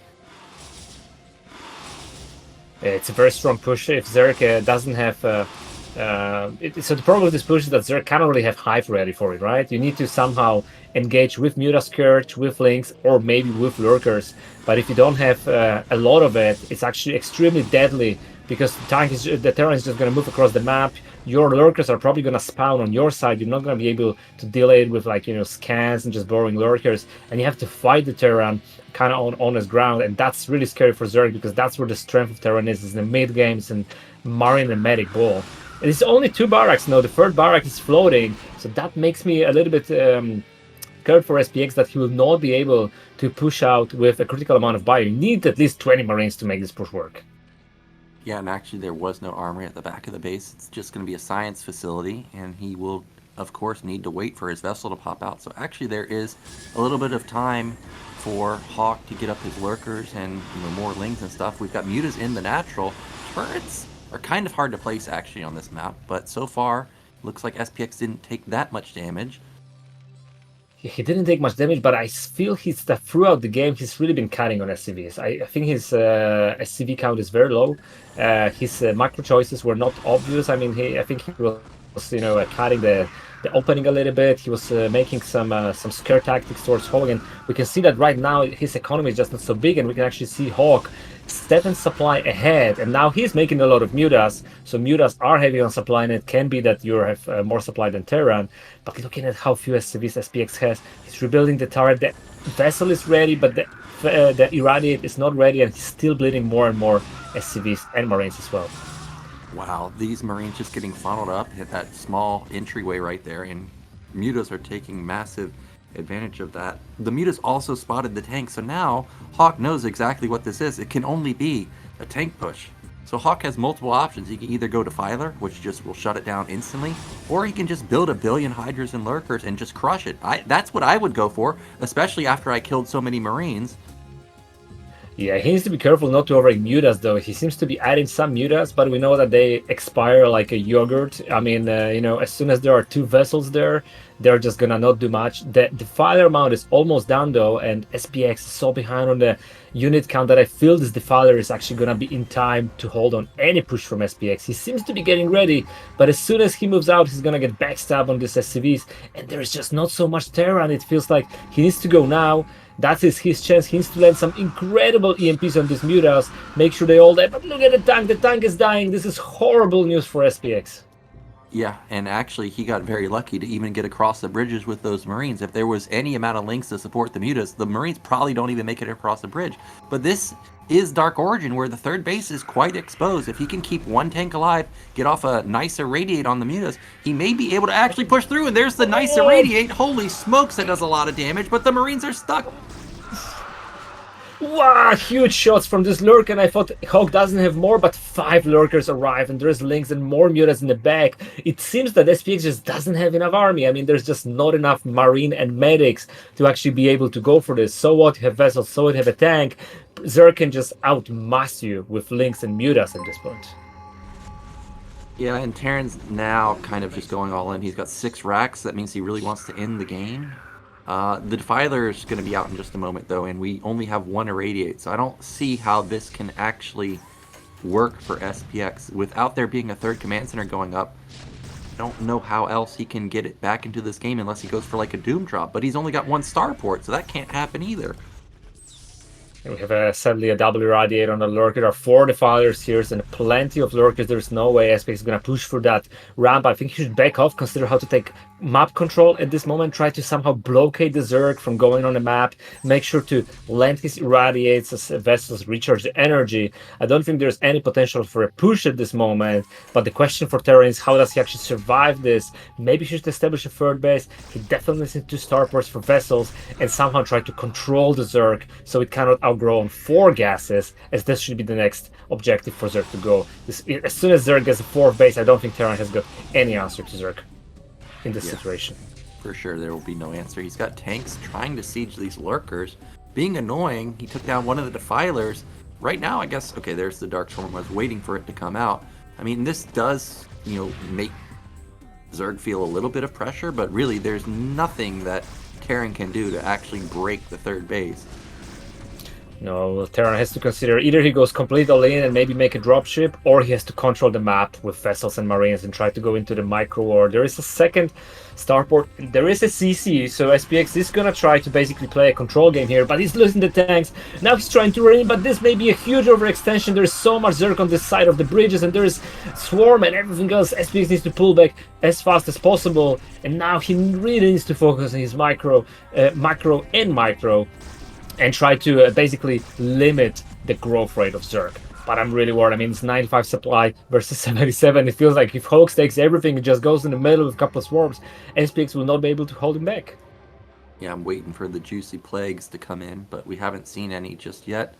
It's a very strong push. If Zerk doesn't have... so the problem with this push is that Zerk cannot really have Hive ready for it, right? You need to somehow engage with Muta Scourge, with Links, or maybe with Lurkers. But if you don't have a lot of it, it's actually extremely deadly because the Terran is just going to move across the map. Your Lurkers are probably going to spawn on your side. You're not going to be able to delay it with, like, scans and just borrowing Lurkers. And you have to fight the Terran kind of on his ground. And that's really scary for Zerg because that's where the strength of Terran is in the mid games and Marine and Medic ball. And it's only 2 barracks now. The 3rd barrack is floating. So that makes me a little bit scared for SPX that he will not be able to push out with a critical amount of bio. You need at least 20 Marines to make this push work. Yeah, and actually there was no armory at the back of the base. It's just going to be a science facility, and he will, of course, need to wait for his vessel to pop out. So actually there is a little bit of time for Hawk to get up his Lurkers and more Lings and stuff. We've got Mutas in the natural. Turrets are kind of hard to place, actually, on this map, but so far, looks like SPX didn't take that much damage. He didn't take much damage, but I feel throughout the game, he's really been cutting on SCVs. I think his SCV count is very low. His macro choices were not obvious. I mean, I think he was, cutting the opening a little bit. He was making some scare tactics towards Hawk, and we can see that right now his economy is just not so big, and we can actually see Hawk step and supply ahead, and now he's making a lot of mutas, so mutas are heavy on supply, and it can be that you have more supply than Terran. But looking at how few SCVs SPX has, he's rebuilding the turret, the vessel is ready, but the Irradiate is not ready, and he's still bleeding more and more SCVs and Marines as well. Wow, these Marines just getting funneled up, hit that small entryway right there, and mutas are taking massive advantage of that. The mutas also spotted the tank, so now Hawk knows exactly what this is. It can only be a tank push. So Hawk has multiple options. He can either go Defiler, which just will shut it down instantly, or he can just build 1 billion Hydras and Lurkers and just crush it. That's what I would go for, especially after I killed so many Marines. Yeah, he needs to be careful not to overrate mutas, though. He seems to be adding some mutas, but we know that they expire like a yogurt. I mean, as soon as there are 2 vessels there, they're just gonna not do much. The Defiler amount is almost down, though, and SPX is so behind on the unit count that I feel this Defiler is actually gonna be in time to hold on any push from SPX. He seems to be getting ready, but as soon as he moves out, he's gonna get backstabbed on this SCVs, and there's just not so much Terran. It feels like he needs to go now. That is his chance. He needs to land some incredible EMPs on these mutas, make sure they all die. But look at the tank is dying. This is horrible news for SPX. Yeah, and actually he got very lucky to even get across the bridges with those Marines. If there was any amount of links to support the Mutas, the Marines probably don't even make it across the bridge. But this is Dark Origin, where the third base is quite exposed. If he can keep one tank alive, get off a nice Irradiate on the Mutas, he may be able to actually push through, and there's the nice Irradiate. Holy smokes, that does a lot of damage, but the Marines are stuck. Wow, huge shots from this lurk, and I thought Hawk doesn't have more, but 5 lurkers arrive, and there's links and more mutas in the back. It seems that SPX just doesn't have enough army. I mean, there's just not enough marine and medics to actually be able to go for this. So what, you have vessels, so what, you have a tank. Zerg can just outmass you with links and mutas at this point. Yeah, and Terran's now kind of just going all in. He's got 6 racks. That means he really wants to end the game. The Defiler is going to be out in just a moment, though, and we only have 1 Irradiate, so I don't see how this can actually work for SPX. Without there being a 3rd command center going up, I don't know how else he can get it back into this game unless he goes for like a Doom drop, but he's only got 1 starport, so that can't happen either. And we have sadly a double Irradiate on the lurker. There are 4 Defilers here and plenty of lurkers. There's no way SPX is going to push for that ramp. I think he should back off, consider how to take map control at this moment, try to somehow blockade the Zerg from going on the map, make sure to land his Irradiates as vessels recharge the energy. I don't think there's any potential for a push at this moment, but the question for Terran is how does he actually survive this? Maybe he should establish a 3rd base. He definitely needs 2 starports for vessels and somehow try to control the Zerg so it cannot outgrow on 4 gases, as this should be the next objective for Zerg to go. As soon as Zerg gets a 4th base, I don't think Terran has got any answer to Zerg in this situation. For sure, there will be no answer. He's got tanks trying to siege these lurkers. Being annoying, he took down one of the Defilers. Right now, I guess, okay, there's the Dark Storm. I was waiting for it to come out. I mean, this does, make Zerg feel a little bit of pressure, but really there's nothing that Terran can do to actually break the 3rd base. No, Terran has to consider either he goes complete all in and maybe make a dropship, or he has to control the map with vessels and marines and try to go into the micro war. There is a 2nd starport, there is a CC, so SPX is gonna try to basically play a control game here, but he's losing the tanks. Now he's trying to run in, but this may be a huge overextension. There's so much Zerg on this side of the bridges, and there's Swarm and everything else. SPX needs to pull back as fast as possible, and now he really needs to focus on his macro, and try to basically limit the growth rate of Zerg. But I'm really worried. I mean, it's 95 supply versus 77. It feels like if Hoax takes everything and just goes in the middle with a couple of swarms, SPX will not be able to hold him back. Yeah, I'm waiting for the juicy plagues to come in, but we haven't seen any just yet.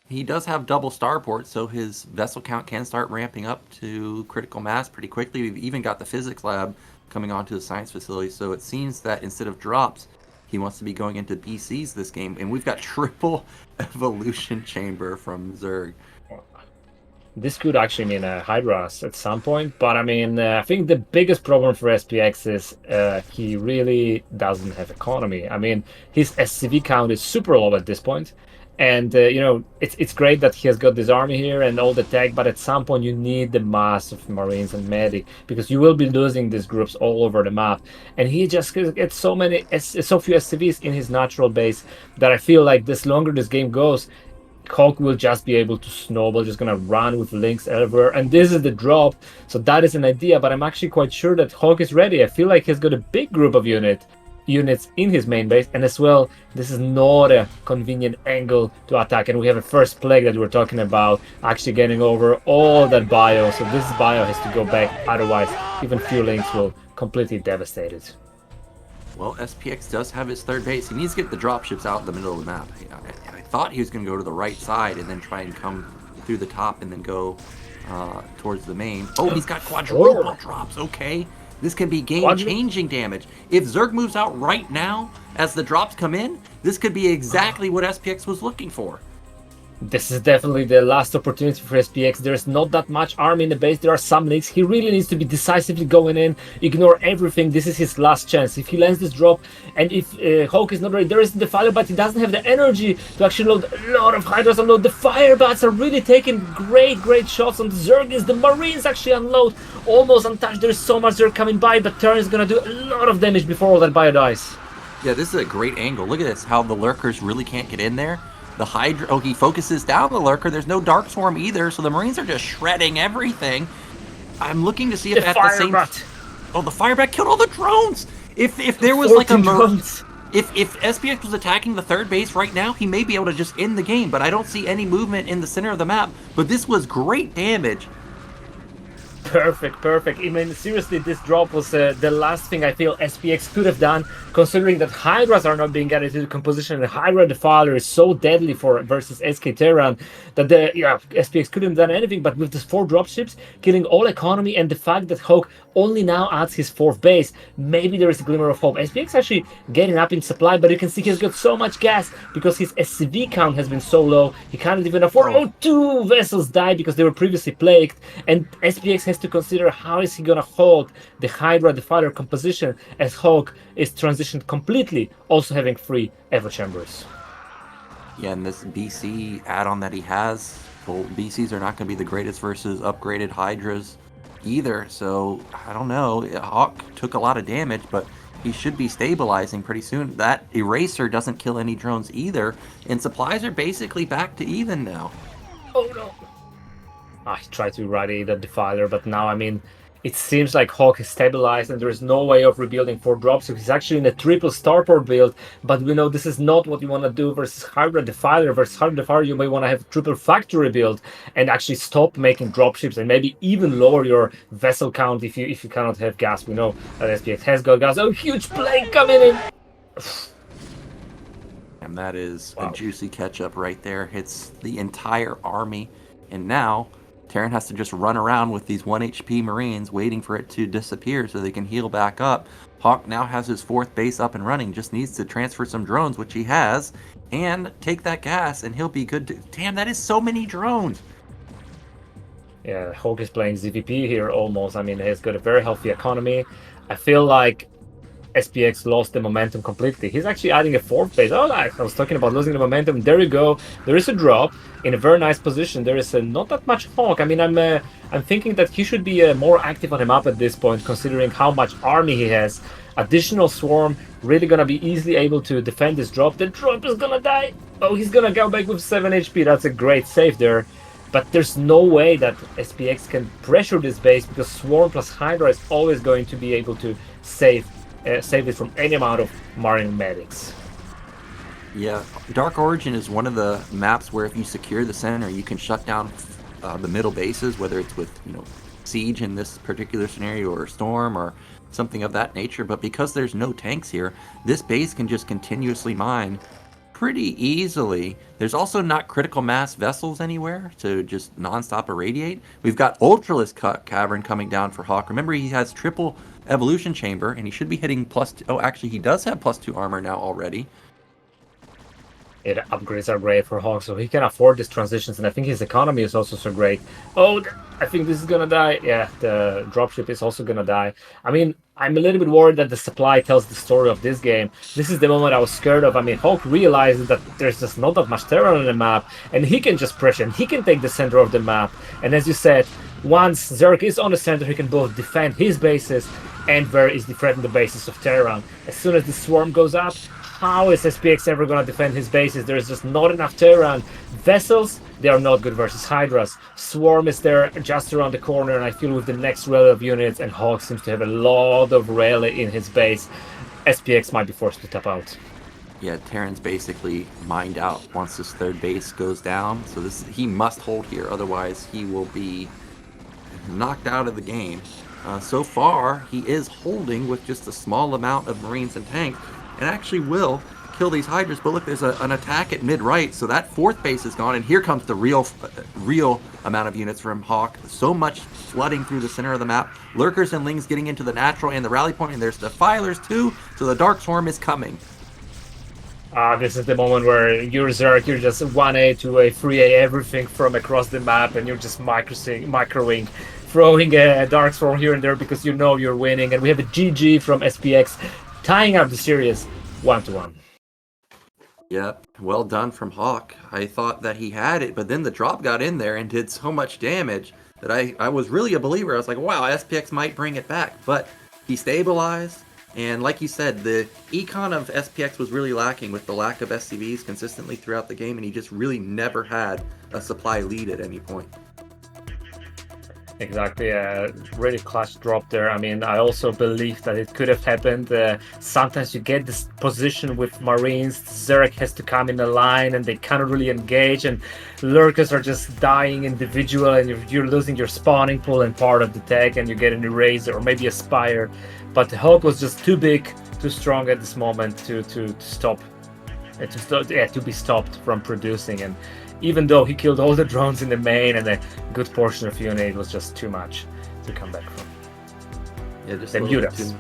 He does have double starports, so his vessel count can start ramping up to critical mass pretty quickly. We've even got the physics lab coming onto the science facility, so it seems that instead of drops, he wants to be going into BCs this game, and we've got triple evolution chamber from Zerg. This could actually mean a Hydras at some point, but I mean, I think the biggest problem for SPX is he really doesn't have economy. I mean, his SCV count is super low at this point, and it's great that he has got this army here and all the tech, but at some point you need the mass of Marines and Medic, because you will be losing these groups all over the map, and he just gets so few SCVs in his natural base that I feel like this longer this game goes, Hawk will just be able to snowball, just gonna run with links everywhere, and this is the drop, so that is an idea, but I'm actually quite sure that Hawk is ready. I feel like he's got a big group of units in his main base, and as well, this is not a convenient angle to attack, and we have a first plague that we're talking about actually getting over all that bio, so this bio has to go back, otherwise even few links will completely devastate it. Well, SPX does have his 3rd base. He needs to get the dropships out in the middle of the map. I thought he was going to go to the right side and then try and come through the top and then go towards the main. Oh, he's got quadruple drops. Okay. This can be game-changing damage. If Zerg moves out right now as the drops come in, this could be exactly what SPX was looking for. This is definitely the last opportunity for SPX. There's not that much army in the base. There are some links. He really needs to be decisively going in, ignore everything. This is his last chance. If he lands this drop, and if Hawk is not ready, there is the Defiler, but he doesn't have the energy to actually load a lot of Hydras unload. The Firebats are really taking great shots on the Zergis. The Marines actually unload almost untouched. There is so much Zerg coming by, but Terran is going to do a lot of damage before all that bio dies. Yeah, this is a great angle. Look at this, how the Lurkers really can't get in there. The Hydra, he focuses down the Lurker. There's no Dark Swarm either, so the Marines are just shredding everything. I'm looking to see if the at the same... Firebat. Oh, the Firebat killed all the drones! If there was like a... drones. If SPX was attacking the third base right now, he may be able to just end the game, but I don't see any movement in the center of the map. But this was great damage. Perfect. I mean, seriously, this drop was the last thing I feel SPX could have done, considering that Hydras are not being added to the composition. And Hydra Defiler is so deadly for versus SK Terran that SPX couldn't have done anything. But with the 4 dropships, killing all economy, and the fact that Hawk only now adds his 4th base, maybe there is a glimmer of hope. SPX actually getting up in supply, but you can see he's got so much gas because his SCV count has been so low. He can't even afford. Oh, 2 vessels died because they were previously plagued, and SPX has to consider how is he gonna hold the Hydra Defiler composition as Hawk is transitioned completely, also having 3 Evo Chambers. Yeah, and this BC add-on that he has, well, BCs are not going to be the greatest versus upgraded Hydras either, so I don't know. Hawk took a lot of damage, but he should be stabilizing pretty soon. That Eraser doesn't kill any drones either, and supplies are basically back to even now. Oh no. I tried to ready the Defiler, but now, I mean, it seems like Hawk is stabilized and there is no way of rebuilding 4 drops. So he's actually in a triple starport build, but we know this is not what you want to do versus Hydra Defiler. Versus Hydra Defiler, you may want to have triple factory build and actually stop making dropships and maybe even lower your vessel count if you cannot have gas. We know that SPX has got gas. Oh, huge plane coming in! And that is a juicy catch-up right there. Hits the entire army, and now Terran has to just run around with these 1 HP Marines waiting for it to disappear so they can heal back up. Hawk now has his 4th base up and running, just needs to transfer some drones, which he has, and take that gas, and he'll be good to... Damn, that is so many drones! Yeah, Hawk is playing ZVP here almost. I mean, he's got a very healthy economy. I feel like SPX lost the momentum completely. He's actually adding a 4th base. Oh, I was talking about losing the momentum. There you go. There is a drop in a very nice position. There is not that much Hawk. I mean, I'm thinking that he should be more active on the map at this point, considering how much army he has. Additional swarm, really gonna be easily able to defend this drop. The drop is gonna die. Oh, he's gonna go back with 7 HP. That's a great save there. But there's no way that SPX can pressure this base because Swarm plus Hydra is always going to be able to save it from any amount of Marine medics. Yeah, Dark Origin is one of the maps where if you secure the center, you can shut down the middle bases, whether it's with Siege in this particular scenario, or Storm, or something of that nature. But because there's no tanks here, this base can just continuously mine pretty easily. There's also not critical mass vessels anywhere to just non-stop irradiate. We've got Ultralisk Cavern coming down for Hawk. Remember, he has triple Evolution Chamber, and he should be hitting +2. Oh, actually, he does have +2 armor now already. It upgrades are great for Hawk, so he can afford these transitions, and I think his economy is also so great. Oh, I think this is gonna die. Yeah, the dropship is also gonna die. I mean, I'm a little bit worried that the supply tells the story of this game. This is the moment I was scared of. I mean, Hawk realizes that there's just not that much terror on the map, and he can just pressure, and he can take the center of the map. And as you said, once Zerg is on the center, he can both defend his bases and very easily threaten the bases of Terran. As soon as the swarm goes up, how is SPX ever going to defend his bases? There's just not enough Terran. Vessels, they are not good versus Hydras. Swarm is there just around the corner, and I feel with the next rally of units, and Hawk seems to have a lot of rally in his base, SPX might be forced to tap out. Yeah, Terran's basically mined out once his 3rd base goes down, so he must hold here, otherwise he will be knocked out of the game. So far, he is holding with just a small amount of Marines and tanks, and actually will kill these Hydras. But look, there's an attack at mid-right, so that 4th base is gone, and here comes the real amount of units from Hawk. So much flooding through the center of the map. Lurkers and Lings getting into the natural and the rally point, and there's Defilers too, so the Dark Swarm is coming. This is the moment where you're Zerg, you're just 1A to a 3A everything from across the map, and you're just microing, throwing a Dark Swarm here and there because you know you're winning. And we have a GG from SPX, tying up the series 1-1. Yep, well done from Hawk. I thought that he had it, but then the drop got in there and did so much damage that I was really a believer. I was like, wow, SPX might bring it back. But he stabilized, and like you said, the econ of SPX was really lacking with the lack of SCVs consistently throughout the game, and he just really never had a supply lead at any point. Exactly, really clutch drop there. I mean, I also believe that it could have happened. Sometimes you get this position with Marines, Zerek has to come in a line and they cannot really engage, and Lurkers are just dying individual, and you're losing your spawning pool and part of the tag, and you get an Eraser or maybe a Spire. But the Hawk was just too big, too strong at this moment to stop, to be stopped from producing. And even though he killed all the drones in the main and a good portion of unit, it was just too much to come back from. Yeah, just the Mutas.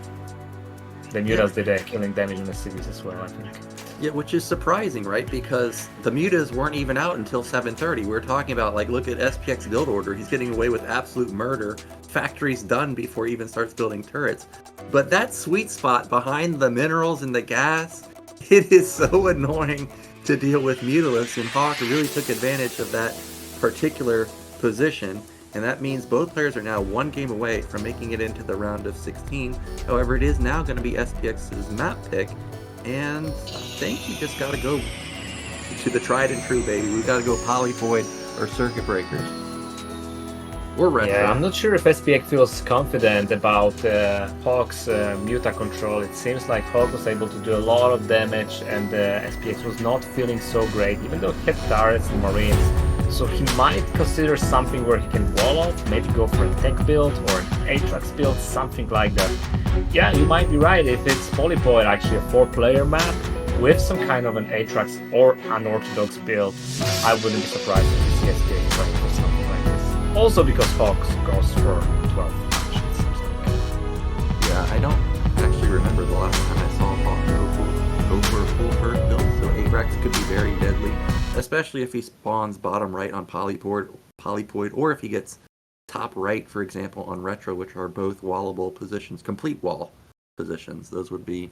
The Mutas did killing damage in the cities as well, I think. Yeah, which is surprising, right? Because the Mutas weren't even out until 7:30. We're talking about, like, look at SPX build order. He's getting away with absolute murder. Factory's done before he even starts building turrets. But that sweet spot behind the minerals and the gas, it is so annoying to deal with Mutalisk, and Hawk really took advantage of that particular position, and that means both players are now one game away from making it into the round of 16. However, it is now going to be SPX's map pick, and I think you just got to go to the tried and true, baby. We got to go Polyvoid or Circuit Breakers. Or Retro. Yeah, I'm not sure if SPX feels confident about Hawk's Muta control. It seems like Hawk was able to do a lot of damage, and SPX was not feeling so great, even though he had turrets and Marines. So he might consider something where he can wall off, maybe go for a tech build or an Aatrox build, something like that. Yeah, you might be right. If it's Polyvoid, actually a 4-player map with some kind of an Aatrox or unorthodox build, I wouldn't be surprised if you see SPX trying for something like this. Also because Hawks goes for 12 matches, it seems like. Yeah, I don't actually remember the last time I saw Hawk go for a full first build, so Aatrox could be very deadly, especially if he spawns bottom right on Polyvoid, or if he gets top right, for example, on Retro, which are both wallable positions, complete wall positions. Those would be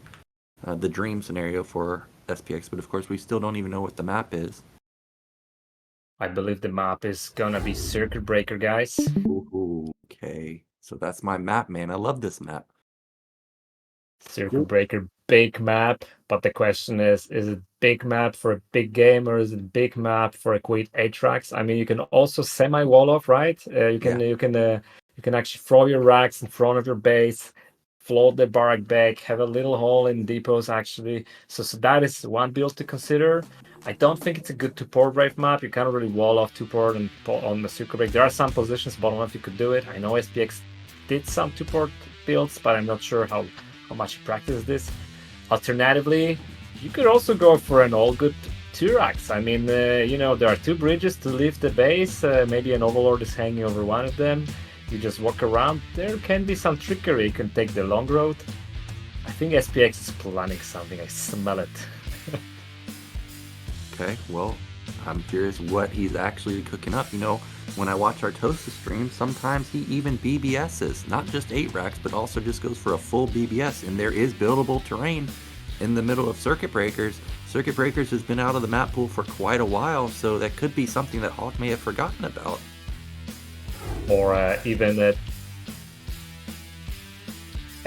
the dream scenario for SPX, but of course we still don't even know what the map is. I believe the map is gonna be Circuit Breaker, guys. Ooh, okay, so that's my map, man. I love this map. Circuit Breaker, big map, but the question is it big map for a big game, or is it big map for a quick Aatrox? I mean, you can also semi-wall off, right? You can actually throw your racks in front of your base, float the barrack back, have a little hole in depots actually. So that is one build to consider. I don't think it's a good 2-port brave map. You can't really wall off 2-port on the Circuit Break. There are some positions bottom left you could do it. I know SPX did some 2-port builds, but I'm not sure how much you practice this. Alternatively, you could also go for an all good 2-racks. I mean, there are 2 bridges to leave the base. Maybe an Overlord is hanging over one of them. You just walk around. There can be some trickery. You can take the long road. I think SPX is planning something. I smell it. Okay, well, I'm curious what he's actually cooking up. When I watch our Toasta stream, sometimes he even BBS's, not just 8-racks, but also just goes for a full BBS, and there is buildable terrain in the middle of Circuit Breakers. Circuit Breakers has been out of the map pool for quite a while, so that could be something that Hawk may have forgotten about. Or even that.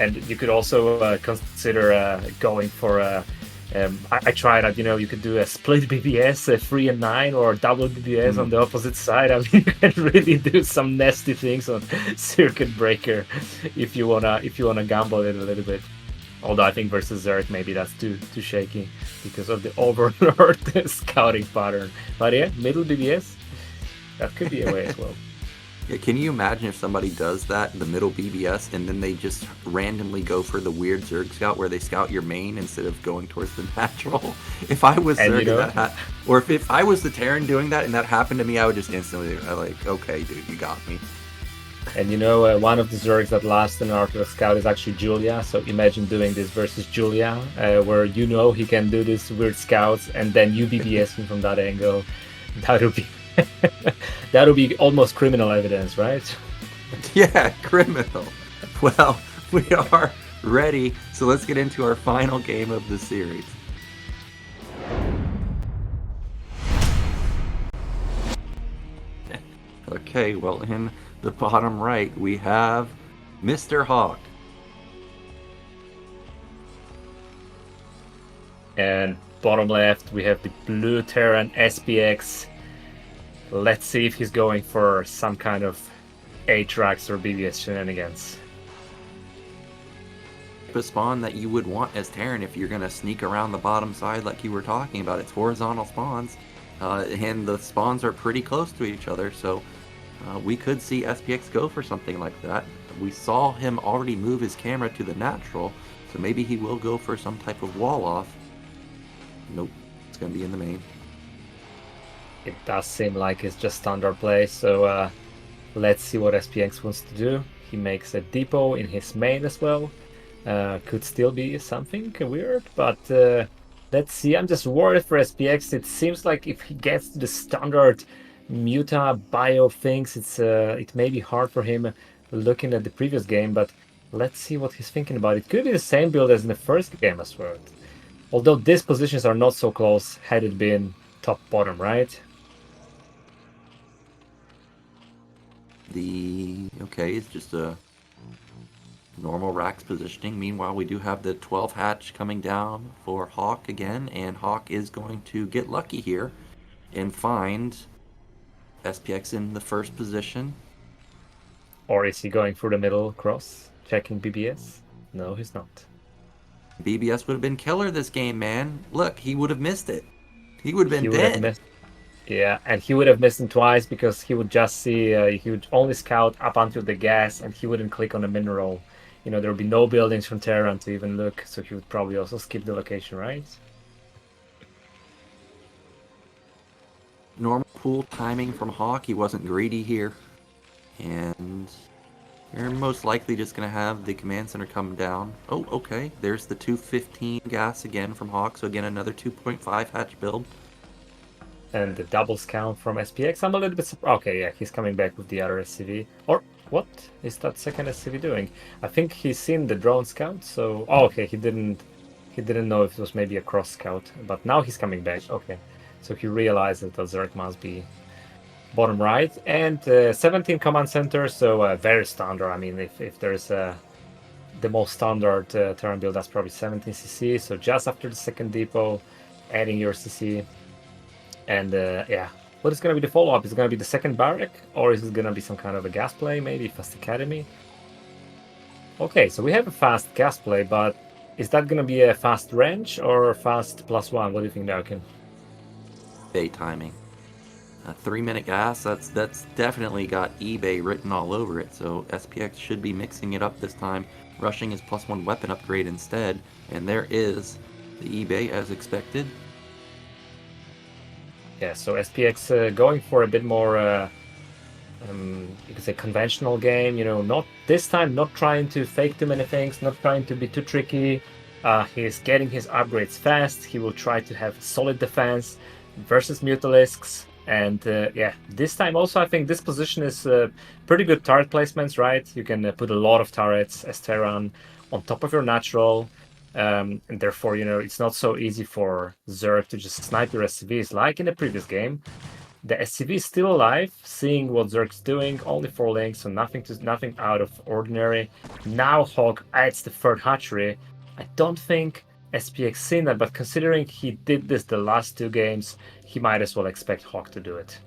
And you could also consider going for I tried that, you could do a split BBS, a 3 and 9, or double BBS on the opposite side. I mean, you can really do some nasty things on Circuit Breaker if you wanna gamble it a little bit. Although I think versus Zerk, maybe that's too shaky because of the Overlord scouting pattern. But yeah, middle BBS, that could be a way as well. Yeah, can you imagine if somebody does that in the middle BBS and then they just randomly go for the weird Zerg scout where they scout your main instead of going towards the natural? If I was Zerg or if I was the Terran doing that and that happened to me, I would just instantly okay, dude, you got me. And one of the Zergs that lost an Orthodox scout is actually Julia. So imagine doing this versus Julia, where he can do these weird scouts and then you BBS him from that angle. That would be almost criminal evidence, right? Yeah, criminal. Well, we are ready, so let's get into our final game of the series. Okay, well, in the bottom right, we have Mr. Hawk. And bottom left, we have the blue Terran SPX. Let's see if he's going for some kind of Aatrox or BBS shenanigans. A spawn that you would want as Terran if you're going to sneak around the bottom side like you were talking about. It's horizontal spawns, and the spawns are pretty close to each other, so we could see SPX go for something like that. We saw him already move his camera to the natural, so maybe he will go for some type of wall off. Nope, it's going to be in the main. It does seem like it's just standard play, so let's see what SPX wants to do. He makes a depot in his main as well. Could still be something weird, but let's see. I'm just worried for SPX. It seems like if he gets to the standard Muta bio things, it may be hard for him looking at the previous game, but let's see what he's thinking about. It could be the same build as in the first game as well. Although these positions are not so close had it been top-bottom, right? Okay, it's just a normal Rax positioning. Meanwhile, we do have the 12 hatch coming down for Hawk again, and Hawk is going to get lucky here and find SPX in the first position. Or is he going for the middle cross, checking BBS? No, he's not. BBS would have been killer this game, man. Look, he would have missed it. He would have been dead. Yeah, and he would have missed him twice because he would just see, he would only scout up until the gas and he wouldn't click on the mineral. You know, there would be no buildings from Terran to even look, so he would probably also skip the location, right? Normal pool timing from Hawk. He wasn't greedy here. And you're most likely just going to have the command center come down. Oh, okay. There's the 215 gas again from Hawk. So again, another 2.5 hatch build. And the doubles count from SPX. I'm a little bit surprised. Okay, yeah, he's coming back with the other SCV. Or what is that second SCV doing? I think he's seen the drone scout. So, oh, okay, he didn't know if it was maybe a cross scout. But now he's coming back. Okay, so he realized that the Zerg must be bottom right. And 17 command center. So very standard. I mean, if there's the most standard Terran build, that's probably 17 CC. So just after the second depot, adding your CC. And yeah, what is going to be the follow-up? Is it going to be the second barrack? Or is it going to be some kind of a gas play? Maybe fast academy? Okay, so we have a fast gas play, but is that going to be a fast range or fast +1? What do you think, Nyoken? Bay timing. A 3-minute gas, that's definitely got eBay written all over it. So SPX should be mixing it up this time, rushing his +1 weapon upgrade instead. And there is the eBay as expected. Yeah, so SPX going for a bit more, you could say, conventional game. You know, not this time, not trying to fake too many things, not trying to be too tricky. He's getting his upgrades fast. He will try to have solid defense versus Mutalisks. And yeah, this time also I think this position is pretty good turret placements, right? You can put a lot of turrets as Terran on top of your natural. And therefore, you know, it's not so easy for Zerg to just snipe your SCVs like in the previous game. The SCV is still alive, seeing what Zerg's doing, only 4 links, so nothing out of ordinary. Now Hawk adds the third hatchery. I don't think SPX seen that, but considering he did this the last 2 games, he might as well expect Hawk to do it.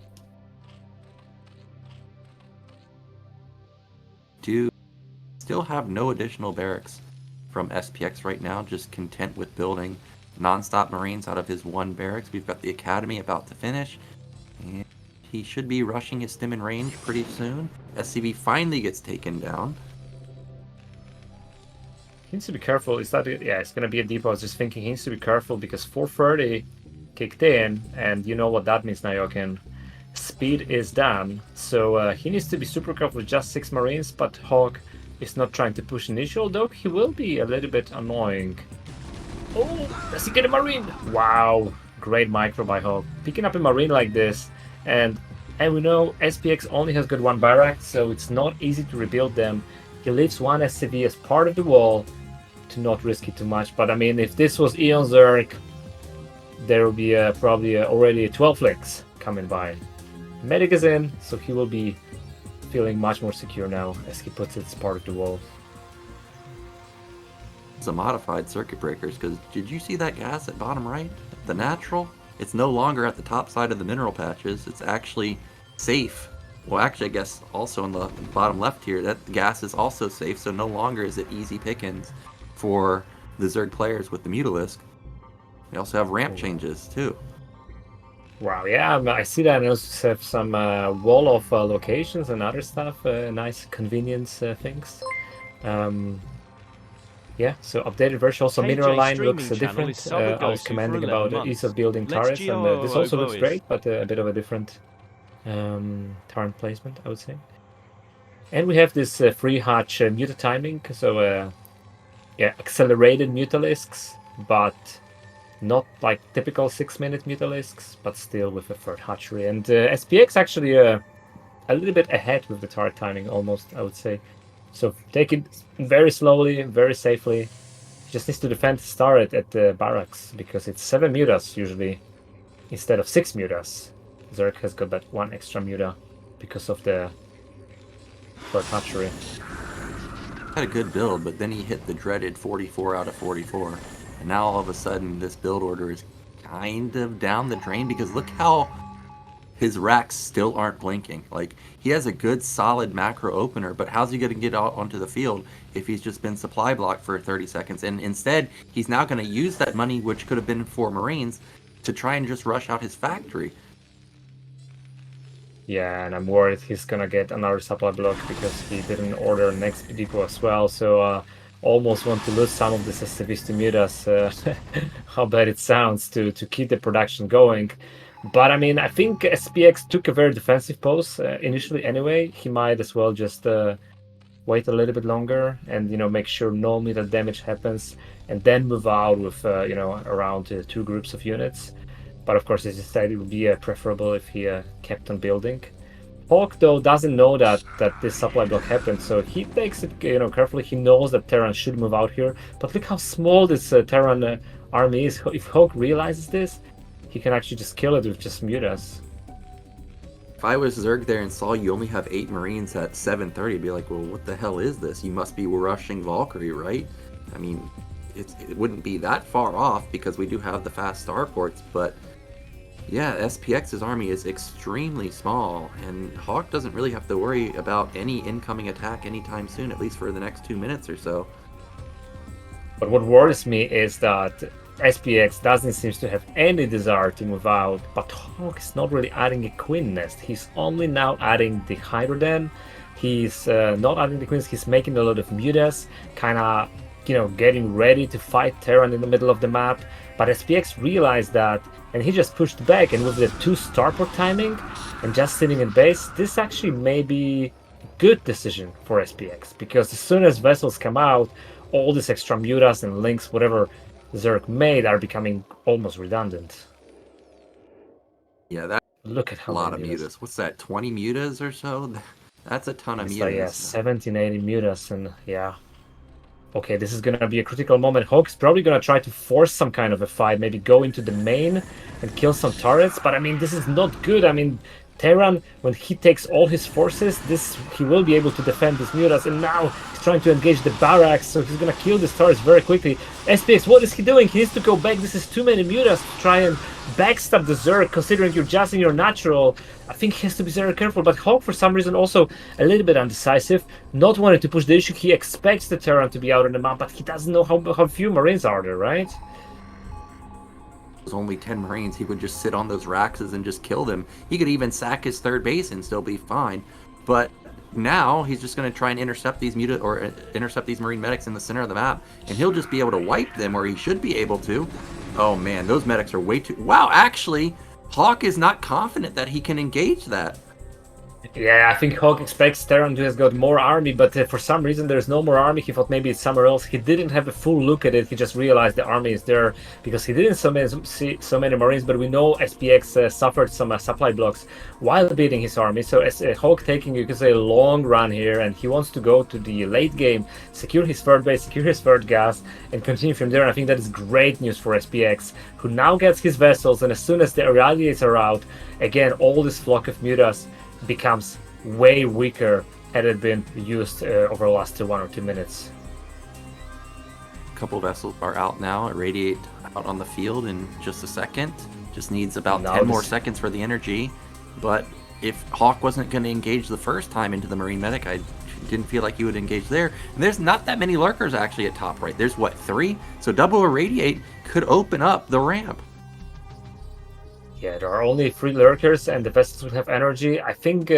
Do still have no additional barracks from SPX right now, just content with building non-stop Marines out of his 1 barracks. We've got the Academy about to finish, and he should be rushing his stim in range pretty soon. SCV finally gets taken down. He needs to be careful. Is that it? Yeah, it's going to be a depot. I was just thinking he needs to be careful because 430 kicked in, and you know what that means, Nyoken. Speed is done, so he needs to be super careful with just 6 Marines, but Hawk is not trying to push initial, though he will be a little bit annoying. Oh, does he get a Marine? Wow, great micro by Hawk. Picking up a Marine like this, and we know SPX only has got 1 barrack, so it's not easy to rebuild them. He leaves 1 SCV as part of the wall to not risk it too much, but I mean, if this was Eon Zerg, there will be probably already 12 flicks coming by. Medic is in, so he will be feeling much more secure now as he puts it as part of the wall. It's a modified circuit breakers, because did you see that gas at bottom right? The natural? It's no longer at the top side of the mineral patches. It's actually safe Well, actually, I guess also in the bottom left here, that gas is also safe, so no longer is it easy pickings for the Zerg players with the Mutalisk. We also have ramp changes, too. Wow, yeah, I see that. And also have some wall of locations and other stuff, nice convenience things. Yeah, so updated version. Also, mineral line looks different. I was commenting about the ease of building turrets, and this also looks great, but a bit of a different turret placement, I would say. And we have this free hatch muta timing, so yeah, accelerated mutalisks, but not like typical 6-minute mutalisks, but still with a third hatchery. And SPX actually a little bit ahead with the turret timing, almost, I would say. So take it very slowly, very safely. Just needs to defend his turret at the barracks, because it's 7 mutas usually instead of 6 mutas. Zerg has got that 1 extra muta because of the third hatchery. Had a good build, but then he hit the dreaded 44 out of 44. And now all of a sudden this build order is kind of down the drain, because look how his racks still aren't blinking. Like, he has a good solid macro opener, but how's he going to get out onto the field if he's just been supply blocked for 30 seconds? And instead, he's now going to use that money, which could have been for Marines, to try and just rush out his factory. Yeah, and I'm worried he's gonna get another supply block because he didn't order next depot as well. So almost want to lose some of this SCVs to mutas. How bad it sounds to keep the production going. But I mean, I think SPX took a very defensive pose initially anyway. He might as well just wait a little bit longer and, you know, make sure no muta damage happens, and then move out with, you know, around 2 groups of units. But of course, as you said, it would be preferable if he kept on building. Hawk, though, doesn't know that this supply block happened, so he takes it, you know, carefully. He knows that Terran should move out here, but look how small this Terran army is. If Hawk realizes this, he can actually just kill it with just mutas. If I was Zerg there and saw you only have 8 Marines at 7:30, I'd be like, well, what the hell is this? You must be rushing Valkyrie, right? I mean, it wouldn't be that far off, because we do have the fast starports, but yeah, SPX's army is extremely small, and Hawk doesn't really have to worry about any incoming attack anytime soon, at least for the next 2 minutes or so. But what worries me is that SPX doesn't seem to have any desire to move out, but Hawk is not really adding a Queen Nest. He's only now adding the Hydroden. He's not adding the Queens, he's making a lot of mutas, kind of, you know, getting ready to fight Terran in the middle of the map. But SPX realized that, and he just pushed back, and with the 2 starport timing and just sitting in base, this actually may be a good decision for SPX, because as soon as vessels come out, all these extra mutas and links, whatever Zerg made, are becoming almost redundant. Yeah, that's look at how a lot of mutas. What's that, 20 mutas or so? That's a ton of mutas. Like, yeah, 17, 80 mutas, and yeah. Okay, this is going to be a critical moment. Hawk's probably going to try to force some kind of a fight, maybe go into the main and kill some turrets, but I mean, this is not good. I mean, Terran, when he takes all his forces, he will be able to defend his mutas, and now he's trying to engage the barracks, so he's going to kill these turrets very quickly. SPX, what is he doing? He needs to go back. This is too many mutas to try and backstab the Zerg, considering you're just in your natural. I think he has to be very careful, but Hawk, for some reason, also a little bit undecisive, not wanting to push the issue. He expects the Terran to be out on the map, but he doesn't know how few Marines are there, right? There's only 10 Marines, he would just sit on those Raxes and just kill them. He could even sack his 3rd base and still be fine. But now he's just going to try and intercept these intercept these Marine medics in the center of the map, and he'll just be able to wipe them, or he should be able to. Oh man, those medics are way too... Wow, actually, Hawk is not confident that he can engage that. Yeah, I think Hawk expects Terran to have got more army, but for some reason there's no more army. He thought maybe it's somewhere else. He didn't have a full look at it. He just realized the army is there because he didn't see so many Marines, but we know SPX suffered some supply blocks while beating his army. So as Hawk taking, you could say, a long run here, and he wants to go to the late game, secure his 3rd base, secure his 3rd gas, and continue from there. And I think that is great news for SPX, who now gets his vessels, and as soon as the irradiates are out, again, all this flock of mutas becomes way weaker had it been used over the last 1 or 2 minutes. A couple vessels are out now. Irradiate out on the field in just a second. Just needs about 10 more seconds for the energy. But if Hawk wasn't going to engage the first time into the Marine Medic, I didn't feel like he would engage there. And there's not that many lurkers actually at top right. There's what, 3? So double irradiate could open up the ramp. Yeah, there are only 3 lurkers and the vessels would have energy. I think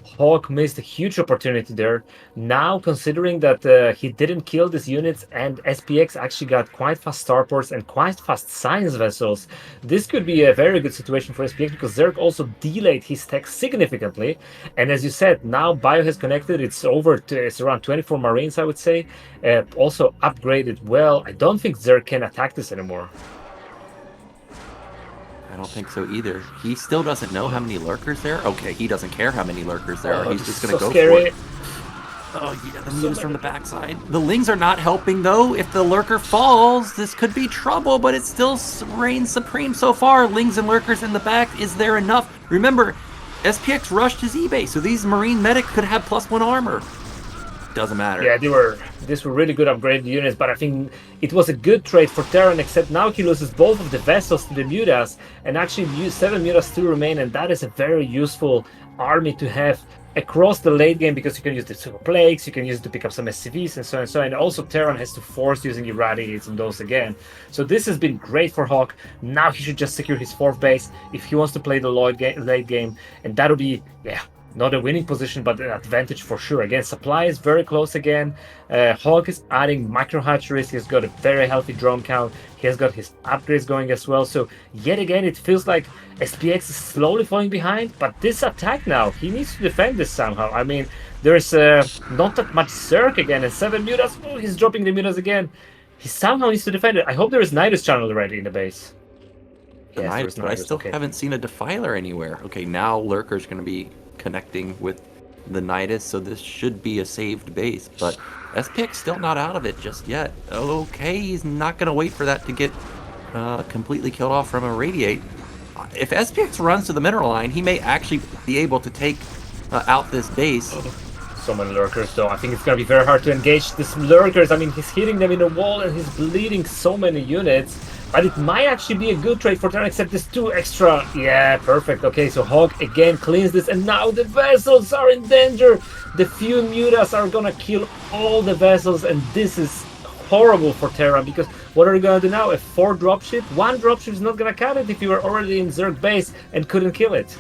Hawk missed a huge opportunity there. Now, considering that he didn't kill these units and SPX actually got quite fast starports and quite fast science vessels, this could be a very good situation for SPX because Zerg also delayed his tech significantly. And as you said, now Bio has connected. It's it's around 24 Marines, I would say. Also upgraded well. I don't think Zerg can attack this anymore. I don't think so either. He still doesn't know how many lurkers there are. Okay, he doesn't care how many lurkers there are. He's just going to go for it. Oh, yeah, the moves from the backside. The Lings are not helping, though. If the lurker falls, this could be trouble, but it still reigns supreme so far. Lings and lurkers in the back. Is there enough? Remember, SPX rushed his eBay, so these Marine Medic could have +1 armor. Doesn't matter. Yeah, these were really good upgraded units, but I think it was a good trade for Terran, except now he loses both of the vessels to the Mutas, and actually 7 Mutas still remain, and that is a very useful army to have across the late game because you can use the Super Plagues, you can use it to pick up some SCVs and so on and so on, and also Terran has to force using Irradiates and those again. So this has been great for Hawk. Now he should just secure his 4th base if he wants to play the late game, and that'll be, yeah, not a winning position, but an advantage for sure. Again, supply is very close again. Hawk is adding micro hatcheries. He's got a very healthy drone count. He has got his upgrades going as well. So yet again, it feels like SPX is slowly falling behind. But this attack now, he needs to defend this somehow. I mean, there's not that much Zerg again, and 7 Mutas. Oh, he's dropping the Mutas again. He somehow needs to defend it. I hope there is Nidus channel already in the base. Yes, Nidus, but I still haven't seen a Defiler anywhere. Okay, now Lurker's going to be connecting with the Nidus, so this should be a saved base, but SPX still not out of it just yet. Okay, he's not going to wait for that to get completely killed off from a Radiate. If SPX runs to the mineral line, he may actually be able to take out this base. So many lurkers, though. I think it's going to be very hard to engage these lurkers. I mean, he's hitting them in the wall and he's bleeding so many units. But it might actually be a good trade for Terran, except there's 2 extra. Yeah, perfect. Okay, so Hawk again cleans this, and now the vessels are in danger. The few Mutas are gonna kill all the vessels, and this is horrible for Terran, because what are you gonna do now? A 4 dropship? 1 dropship is not gonna cut it if you were already in Zerg base and couldn't kill it.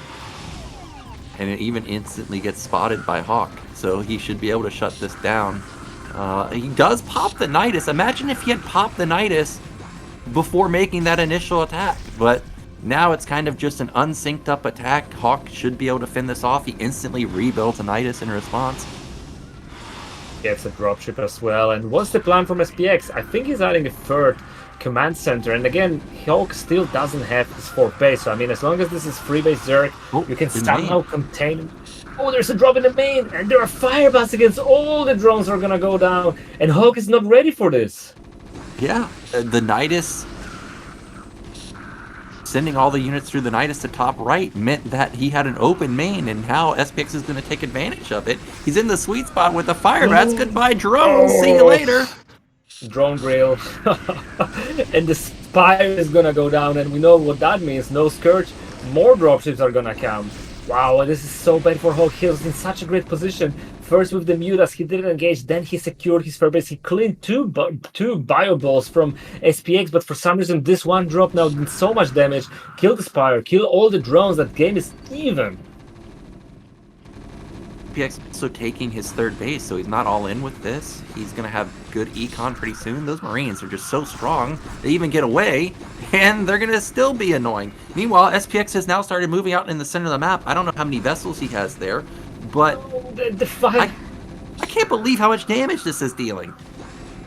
And it even instantly gets spotted by Hawk, so he should be able to shut this down. He does pop the Nidus. Imagine if he had popped the Nidus before making that initial attack, but now it's kind of just an unsynced up attack. Hawk should be able to fend this off. He instantly rebuilt a Nidus in response. Gets a dropship as well. And what's the plan from SPX? I think he's adding a 3rd command center, and again, Hawk still doesn't have his 4th base, so I mean, as long as this is free base Zerg, you can somehow contain him. Oh, there's a drop in the main, and there are fire blasts against all the drones are gonna go down, and Hawk is not ready for this. Yeah, the Nidus, sending all the units through the Nidus to top right meant that he had an open main, and now SPX is going to take advantage of it. He's in the sweet spot with the fire bats. Goodbye, drones. See you later. Drone grill. And the spire is going to go down, and we know what that means. No Scourge. More dropships are going to come. Wow, this is so bad for Hawk. He was in such a great position. First with the Mutas, he didn't engage, then he secured his fair base. He cleaned two bio balls from SPX, but for some reason this one drop now did so much damage. Kill the Spire, kill all the drones, that game is even. SPX also taking his 3rd base, so he's not all in with this. He's going to have good econ pretty soon. Those Marines are just so strong. They even get away, and they're going to still be annoying. Meanwhile, SPX has now started moving out in the center of the map. I don't know how many vessels he has there, but I can't believe how much damage this is dealing.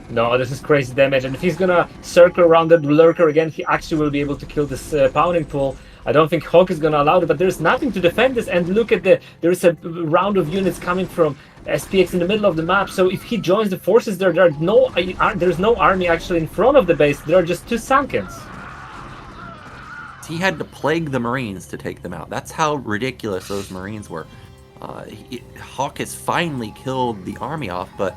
No, this is crazy damage, and if he's gonna circle around the lurker again, he actually will be able to kill this pounding pool. I don't think Hawk is gonna allow it, but there's nothing to defend this, and look at there's a round of units coming from SPX in the middle of the map, so if he joins the forces there, there's no army actually in front of the base, there are just 2 Sunkens. He had to plague the Marines to take them out. That's how ridiculous those Marines were. Hawk has finally killed the army off, but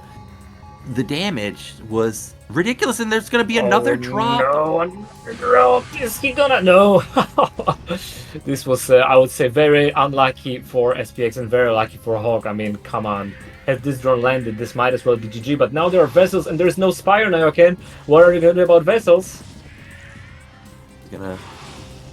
the damage was ridiculous, and there's going to be another drop. No, another drop. Is he gonna? No. This was, I would say, very unlucky for SPX and very lucky for Hawk. I mean, come on. Had this drone landed, this might as well be GG. But now there are vessels, and there's no Spire now, Nyoken. What are you gonna do about vessels? He's gonna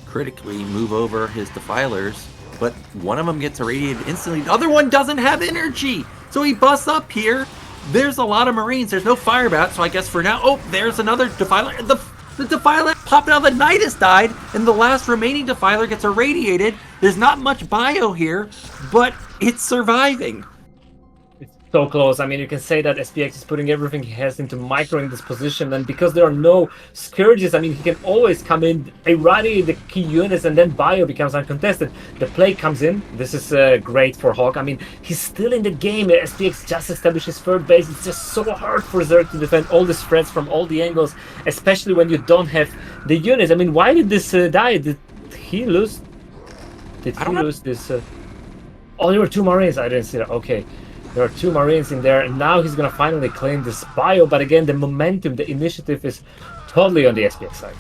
critically move over his defilers, but one of them gets irradiated instantly. The other one doesn't have energy, so he busts up here. There's a lot of Marines. There's no Firebat, so I guess for now... Oh, there's another Defiler. The Defiler popped out. The Nidus died, and the last remaining Defiler gets irradiated. There's not much bio here, but it's surviving. It's so close. I mean, you can say that SPX is putting everything he has into microing this position, and because there are no Scourges, I mean, he can always come in, irradiate the key units, and then bio becomes uncontested. The play comes in. This is great for Hawk. I mean, he's still in the game. SPX just established his third base. It's just so hard for Zerg to defend all these threats from all the angles, especially when you don't have the units. I mean, why did this die? Did he lose? Did he lose this? Oh, there were 2 Marines. I didn't see that. Okay. There are 2 Marines in there, and now he's gonna finally claim this bio, but again, the momentum, the initiative is totally on the SPX side.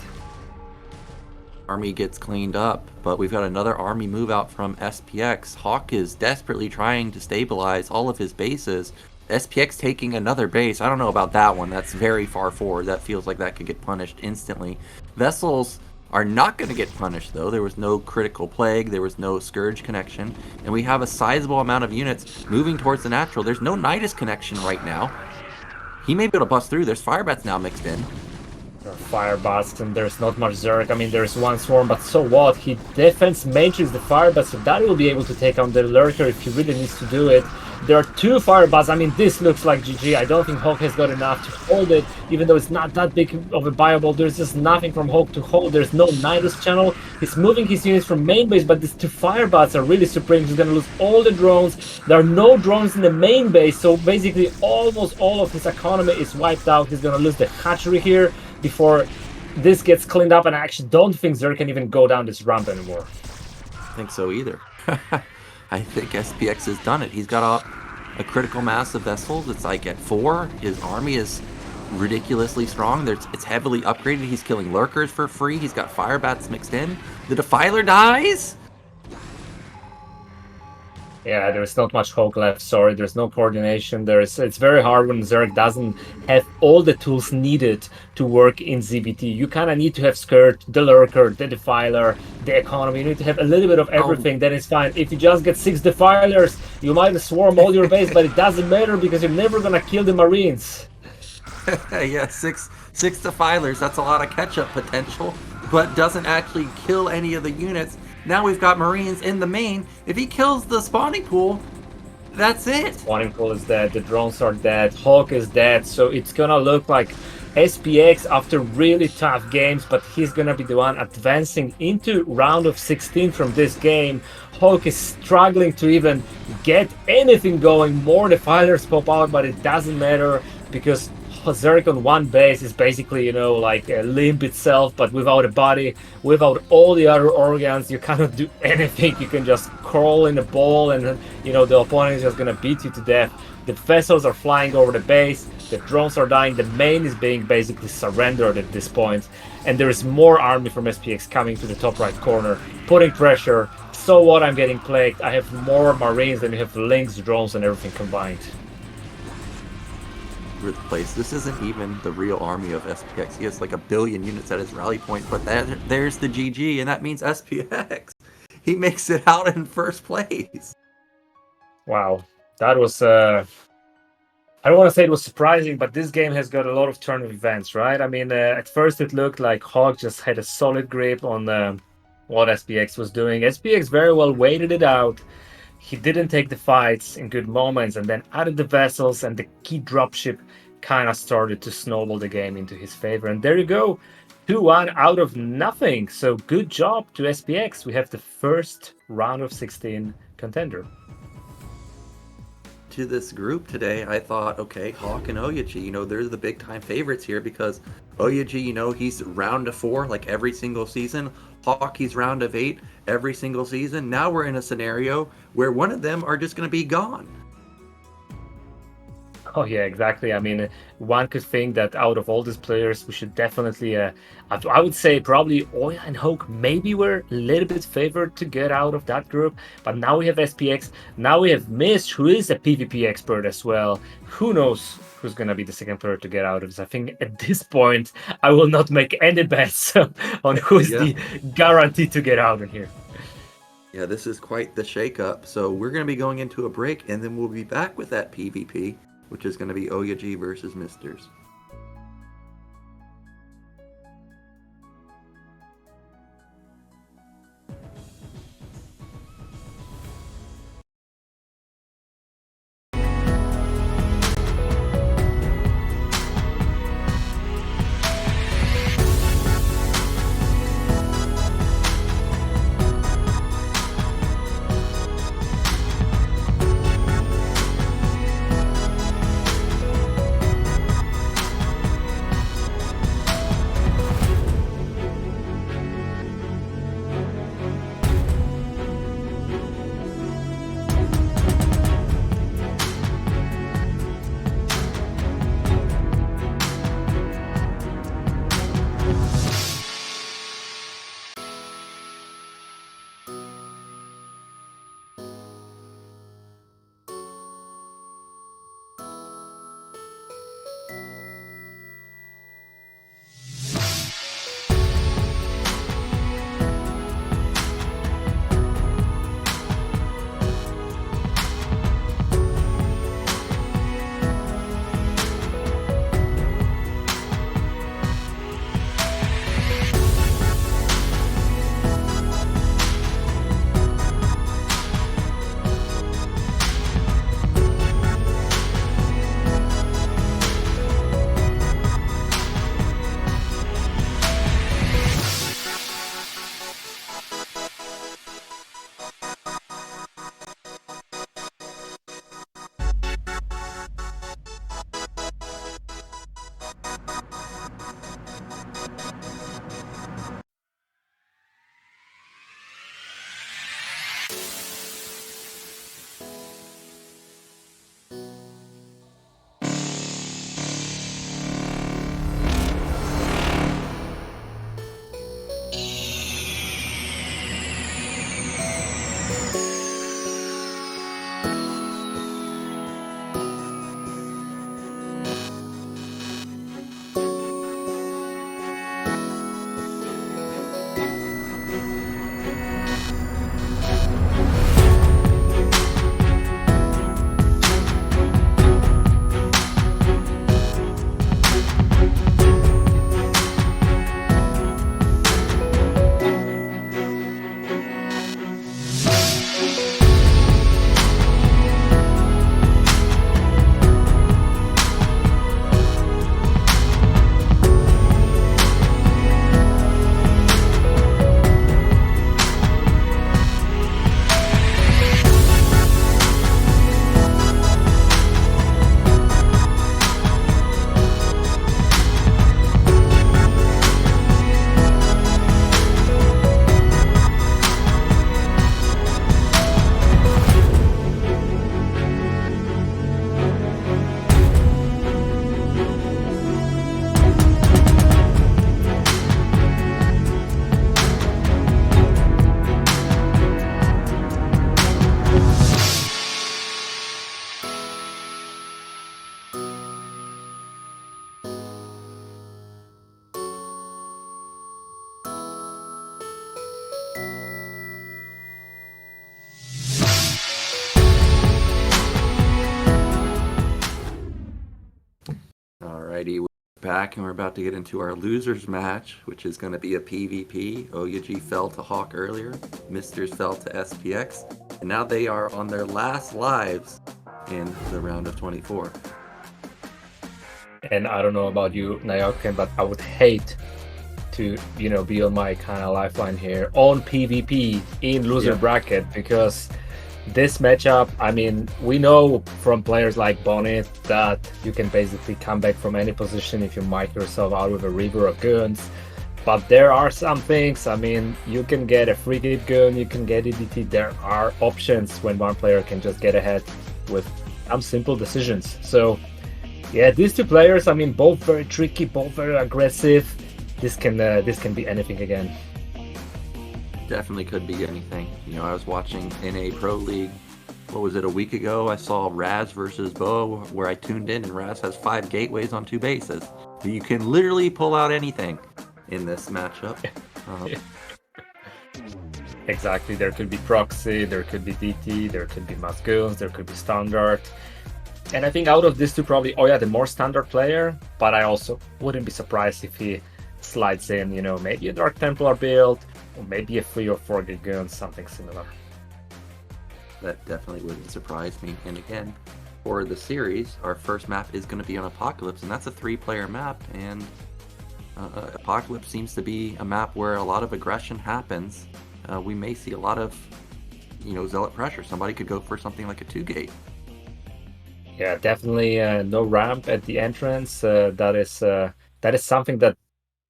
Army gets cleaned up, but we've got another army move out from SPX. Hawk is desperately trying to stabilize all of his bases. SPX taking another base. I don't know about that one. That's very far forward. That feels like that could get punished instantly. Vessels are not going to get punished, though. There was no critical plague, there was no Scourge connection, and we have a sizable amount of units moving towards the natural. There's no Nidus connection right now. He may be able to bust through. There's Firebats now mixed in. There are Firebats, and there's not much Zerg. I mean, there's one Swarm, but so what? He defense mages the Firebats, so that will be able to take on the Lurker if he really needs to do it. There are 2 Firebats. I mean, this looks like GG. I don't think Hawk has got enough to hold it, even though it's not that big of a viable. There's just nothing from Hawk to hold. There's no Nidus channel. He's moving his units from main base, but these 2 Firebats are really supreme. He's gonna lose all the drones. There are no drones in the main base, so basically almost all of his economy is wiped out. He's gonna lose the hatchery here before this gets cleaned up, and I actually don't think Zerg can even go down this ramp anymore. I think so either. I think SPX has done it. He's got a critical mass of vessels. It's like at 4. His army is ridiculously strong. It's heavily upgraded. He's killing lurkers for free. He's got Firebats mixed in. The Defiler dies. Yeah, there's not much Hawk left. Sorry, there's no coordination. It's very hard when Zerg doesn't have all the tools needed to work in ZBT. You kind of need to have Skirt, the Lurker, the Defiler, the economy. You need to have a little bit of everything. Then it's fine. If you just get 6 Defilers, you might swarm all your base, but it doesn't matter because you're never gonna kill the Marines. Yeah, six Defilers. That's a lot of catch-up potential, but doesn't actually kill any of the units. Now we've got Marines in the main. If he kills the spawning pool, that's it. Spawning pool is dead, the drones are dead, Hawk is dead, so it's gonna look like SPX after really tough games, but he's gonna be the one advancing into round of 16 from this game. Hawk is struggling to even get anything going. More Defilers pop out, but it doesn't matter because Zerg on one base is basically, you know, like a limb itself, but without a body, without all the other organs. You cannot do anything. You can just crawl in a ball and, you know, the opponent is just gonna beat you to death. The vessels are flying over the base, the drones are dying, the main is being basically surrendered at this point, and there is more army from SPX coming to the top right corner, putting pressure. So what, I'm getting plagued. I have more Marines than you have Lynx, drones, and everything combined. Place. This isn't even the real army of SPX. He has like 1 billion units at his rally point, but there's the GG, and that means SPX. He makes it out in first place. Wow, that was I don't want to say it was surprising, but this game has got a lot of turn of events, right? I mean, at first it looked like Hawk just had a solid grip on what SPX was doing. SPX very well waited it out. He didn't take the fights in good moments, and then added the vessels, and the key dropship kind of started to snowball the game into his favor. And there you go, 2-1 out of nothing. So good job to SPX. We have the first round of 16 contender. To this group today, I thought, okay, Hawk and OyA, you know, they're the big time favorites here because OyA, you know, he's round of 4 like every single season. Hawk, he's round of 8 every single season. Now we're in a scenario where one of them are just going to be gone. Oh yeah, exactly. I mean, one could think that out of all these players, we should definitely, I would say probably OyA and Hoke maybe were a little bit favored to get out of that group. But now we have SPX, now we have Mist, who is a PvP expert as well. Who knows who's going to be the second player to get out of this? I think at this point, I will not make any bets on who is the guaranteed to get out in here. Yeah, this is quite the shakeup. So we're going to be going into a break, and then we'll be back with that PvP, which is going to be OyA versus MiStrZZZ. Alrighty, we're back and we're about to get into our losers match, which is going to be a PvP. OyA fell to Hawk earlier, MiStrZZZ fell to SPX, and now they are on their last lives in the round of 24. And I don't know about you, Nyoken, but I would hate to, be on my kind of lifeline here on PvP in loser bracket, because this matchup, I mean, we know from players like Bonyth that you can basically come back from any position if you mic yourself out with a Reaver or guns. But there are some things, I mean, you can get a frigate gun, you can get EDT. There are options when one player can just get ahead with some simple decisions. So Yeah, these two players, I mean, both very tricky, both very aggressive. This can be anything again. Definitely could be anything. You know, I was watching in a Pro League, what was it, a week ago? I saw Raz versus Bo, where I tuned in, and Raz has 5 gateways on 2 bases. You can literally pull out anything in this matchup. Exactly. There could be proxy, there could be DT, there could be Masgoons, there could be standard. And I think out of these two, probably OyA the more standard player, but I also wouldn't be surprised if he slides in, you know, maybe a Dark Templar build, or maybe a 3 or 4 Gagoon, something similar. That definitely wouldn't surprise me. And again, for the series, our first map is going to be on Apocalypse, and that's a 3-player map, and Apocalypse seems to be a map where a lot of aggression happens. We may see a lot of, you know, zealot pressure. Somebody could go for something like a 2-gate. Yeah, definitely no ramp at the entrance. That is something that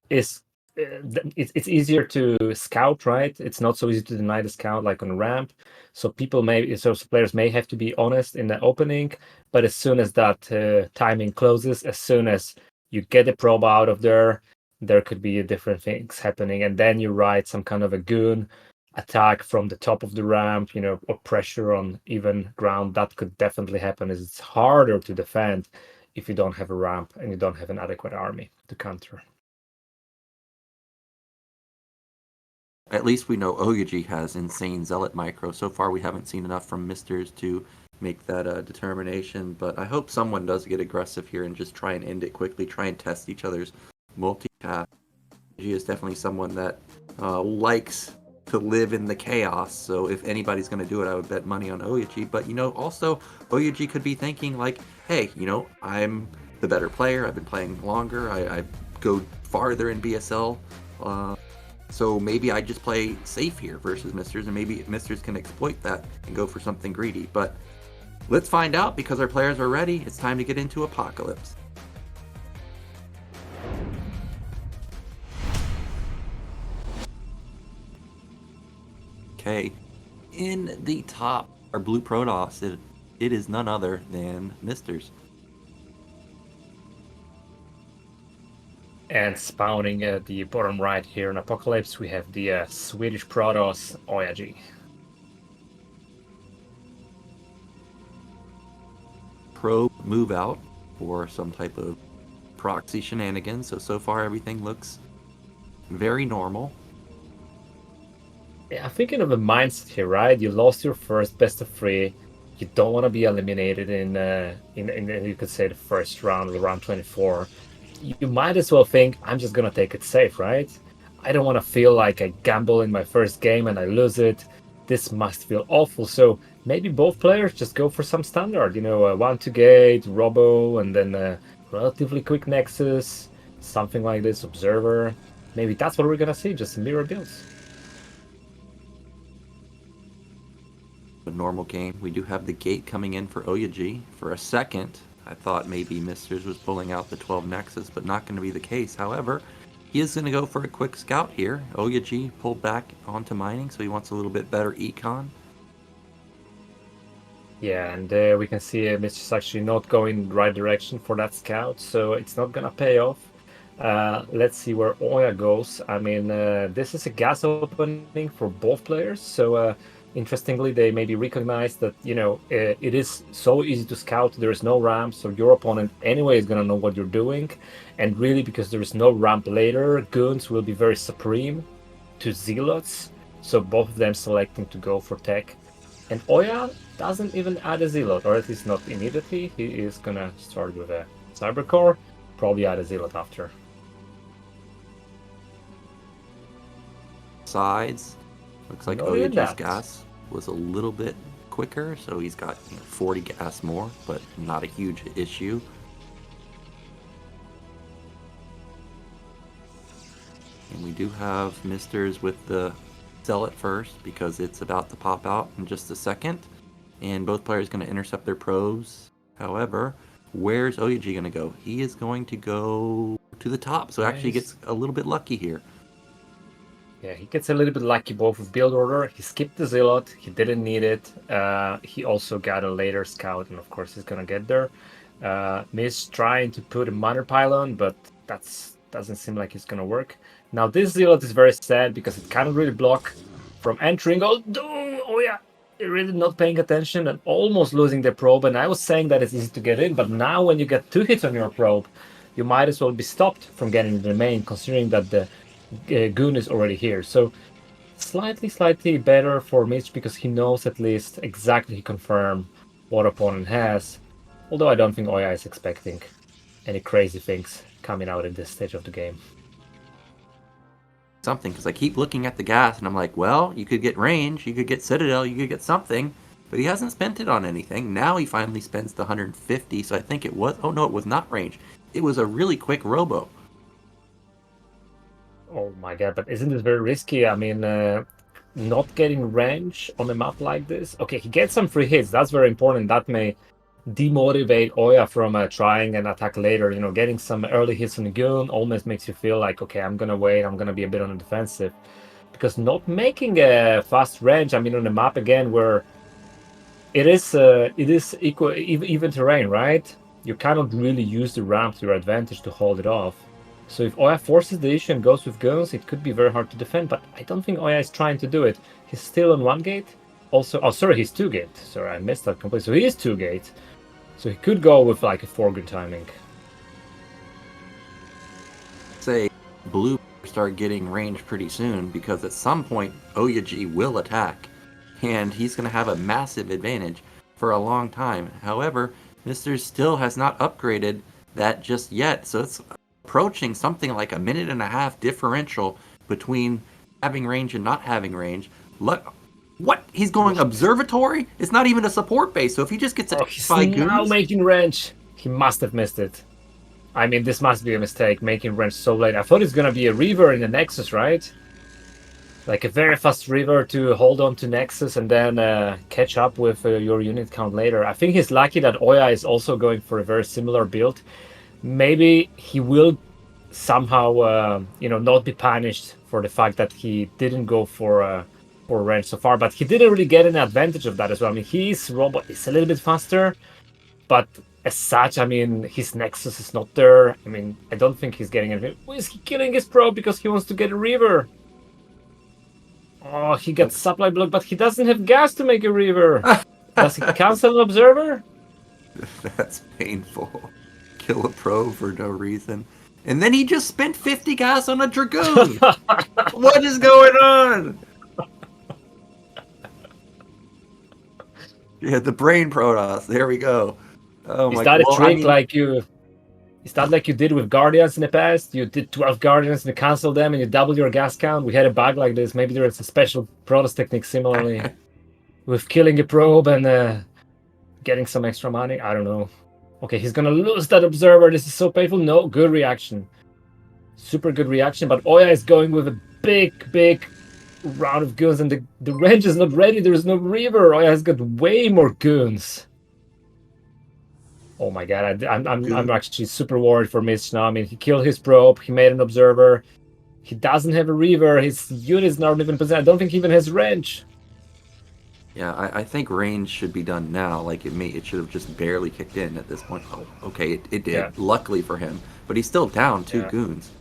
is it's easier to scout, right? It's not so easy to deny the scout like on ramp. So players may have to be honest in the opening, but as soon as that timing closes, as soon as you get the probe out of there could be different things happening, and then you ride some kind of a goon attack from the top of the ramp, you know, or pressure on even ground. That could definitely happen, as it's harder to defend if you don't have a ramp and you don't have an adequate army to counter. At least we know OyA has insane zealot micro. So far, we haven't seen enough from Misters to make that determination, but I hope someone does get aggressive here and just try and end it quickly, try and test each other's multi-path. He is definitely someone that likes to live in the chaos, so if anybody's going to do it, I would bet money on OyA. But, you know, also, OyA could be thinking, like, hey, you know, I'm the better player, I've been playing longer, I go farther in BSL, so maybe I just play safe here versus Misters, and maybe Misters can exploit that and go for something greedy. But let's find out, because our players are ready. It's time to get into Apocalypse. Okay, in the top, our blue Protoss, it is none other than Misters. And spawning at the bottom right here in Apocalypse, we have the Swedish Protoss OyA. Probe move out for some type of proxy shenanigans. So far everything looks very normal. Yeah, I'm thinking of a mindset here, right? You lost your first best of 3. You don't want to be eliminated in you could say the first round, or round 24. You might as well think, I'm just gonna take it safe, right? I don't want to feel like I gamble in my first game and I lose it. This must feel awful. So maybe both players just go for some standard, you know, 1-2 gate, Robo, and then a relatively quick Nexus, something like this, Observer. Maybe that's what we're gonna see, just mirror builds. A normal game. We do have the gate coming in for OyA. For a second, I thought maybe Misters was pulling out the 12 Nexus, but not going to be the case. However, he is going to go for a quick scout here. OyA pulled back onto mining, so he wants a little bit better econ. Yeah, and we can see Mr. actually not going the right direction for that scout, so it's not gonna pay off. Let's see where OyA goes. I mean, this is a gas opening for both players, so interestingly, they maybe recognize that, you know, it is so easy to scout. There is no ramp, so your opponent anyway is gonna know what you're doing, and really, because there is no ramp later, goons will be very supreme to zealots, so both of them selecting to go for tech. And OyA doesn't even add a zealot, or at least not immediately. He is gonna start with a cybercore, probably add a zealot after. Sides. Looks like OyA's gas was a little bit quicker, so he's got 40 gas more, but not a huge issue. And we do have Misters with the Zealot first, because it's about to pop out in just a second. And both players going to intercept their probes. However, where's OyA going to go? He is going to go to the top, so nice. Actually gets a little bit lucky here. Yeah, he gets a little bit lucky both with build order. He skipped the Zealot. He didn't need it. He also got a later scout, and of course he's gonna get there. Miss trying to put a Mother Pylon, but doesn't seem like it's gonna work. Now this Zealot is very sad because it cannot really block from entering. Oh yeah, really not paying attention and almost losing the probe. And I was saying that it's easy to get in, but now when you get 2 hits on your probe, you might as well be stopped from getting the main, considering that the Goon is already here. So slightly better for Mitch because he knows at least exactly he confirm what opponent has. Although I don't think OyA is expecting any crazy things coming out in this stage of the game. Something, because I keep looking at the gas and I'm like, well, you could get range, you could get Citadel, you could get something, but he hasn't spent it on anything. Now he finally spends the 150, so I think it was, oh no, it was not range. It was a really quick robo. Oh my god, but isn't this very risky? I mean, not getting range on a map like this. Okay, he gets some free hits. That's very important. That may demotivate OyA from trying an attack later. You know, getting some early hits on the Goon almost makes you feel like, okay, I'm gonna wait. I'm gonna be a bit on the defensive. Because not making a fast range, I mean, on the map again where it is even terrain, right? You cannot really use the ramp to your advantage to hold it off. So if OyA forces the issue and goes with guns, it could be very hard to defend, but I don't think OyA is trying to do it. He's still on 1 gate. Also, oh, sorry, he's 2 gate. Sorry, I missed that completely. So he is 2 gate. So he could go with like a 4-gun timing. Say blue start getting range pretty soon because at some point OyA will attack and he's going to have a massive advantage for a long time. However, Mr. still has not upgraded that just yet, so it's approaching something like a 1.5 minute differential between having range and not having range. Look, what? He's going observatory? It's not even a support base, so if he just gets he's now making range. He must have missed it. I mean, this must be a mistake, making range so late. I thought it's gonna be a Reaver in the Nexus, right? Like a very fast Reaver to hold on to Nexus and then catch up with your unit count later. I think he's lucky that OyA is also going for a very similar build. Maybe he will somehow, not be punished for the fact that he didn't go for range so far, but he didn't really get an advantage of that as well. I mean, his robot is a little bit faster, but as such, I mean, his Nexus is not there. I mean, I don't think he's getting anything. Is he killing his probe because he wants to get a Reaver? Oh, he got supply block, but he doesn't have gas to make a Reaver. Does he cancel an Observer? That's painful. Kill a probe for no reason. And then he just spent 50 gas on a Dragoon! What is going on? Yeah, the brain Protoss. There we go. Oh my god. Is that a trick like you... Is that like you did with Guardians in the past? You did 12 Guardians and you cancel them and you double your gas count? We had a bug like this. Maybe there is a special Protoss technique similarly. With killing a probe and getting some extra money. I don't know. Okay, he's gonna lose that Observer. This is so painful. No, good reaction. Super good reaction, but OyA is going with a big round of goons and the range is not ready. There is no Reaver. OyA has got way more goons. Oh my god, I'm actually super worried for Mitch now. I mean, he killed his probe, he made an Observer. He doesn't have a Reaver, his unit's not even present. I don't think he even has range. Yeah, I think range should be done now. Like, it should have just barely kicked in at this point. Oh, okay, it did, yeah. Luckily for him. But he's still down 2 goons.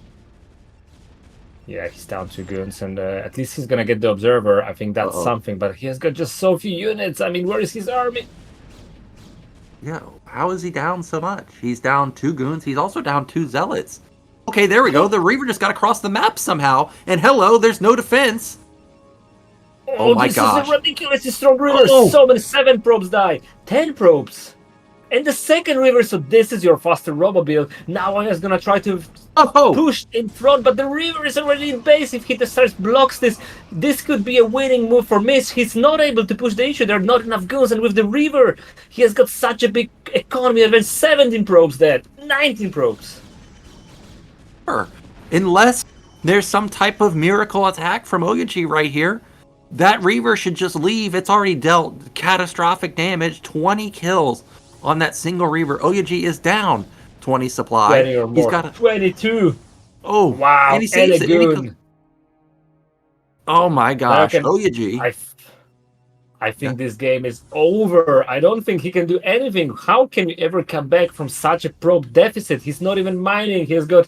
Yeah, he's down 2 goons, and at least he's gonna get the Observer. I think that's something, but he has got just so few units. I mean, where is his army? Yeah, how is he down so much? He's down 2 goons. He's also down 2 zealots. Okay, there we go. The Reaver just got across the map somehow. And hello, there's no defense. Oh my gosh. This is a ridiculously strong Reaver. So many 7 probes die. 10 probes. And the second Reaver, so this is your faster robo build. Now I'm just gonna try to push in front, but the Reaver is already in base. If he decides blocks this could be a winning move for Miss. He's not able to push the issue. There are not enough goons, and with the Reaver, he has got such a big economy. Advance 17 probes dead, 19 probes. Sure. Unless there's some type of miracle attack from OyA right here, that Reaver should just leave. It's already dealt catastrophic damage, 20 kills. On that single Reaver, OyA is down 20 supply. 20 or more. He's got 22. Oh wow! And a goon. Oh my gosh, OyA. I think this game is over. I don't think he can do anything. How can you ever come back from such a probe deficit? He's not even mining. He's got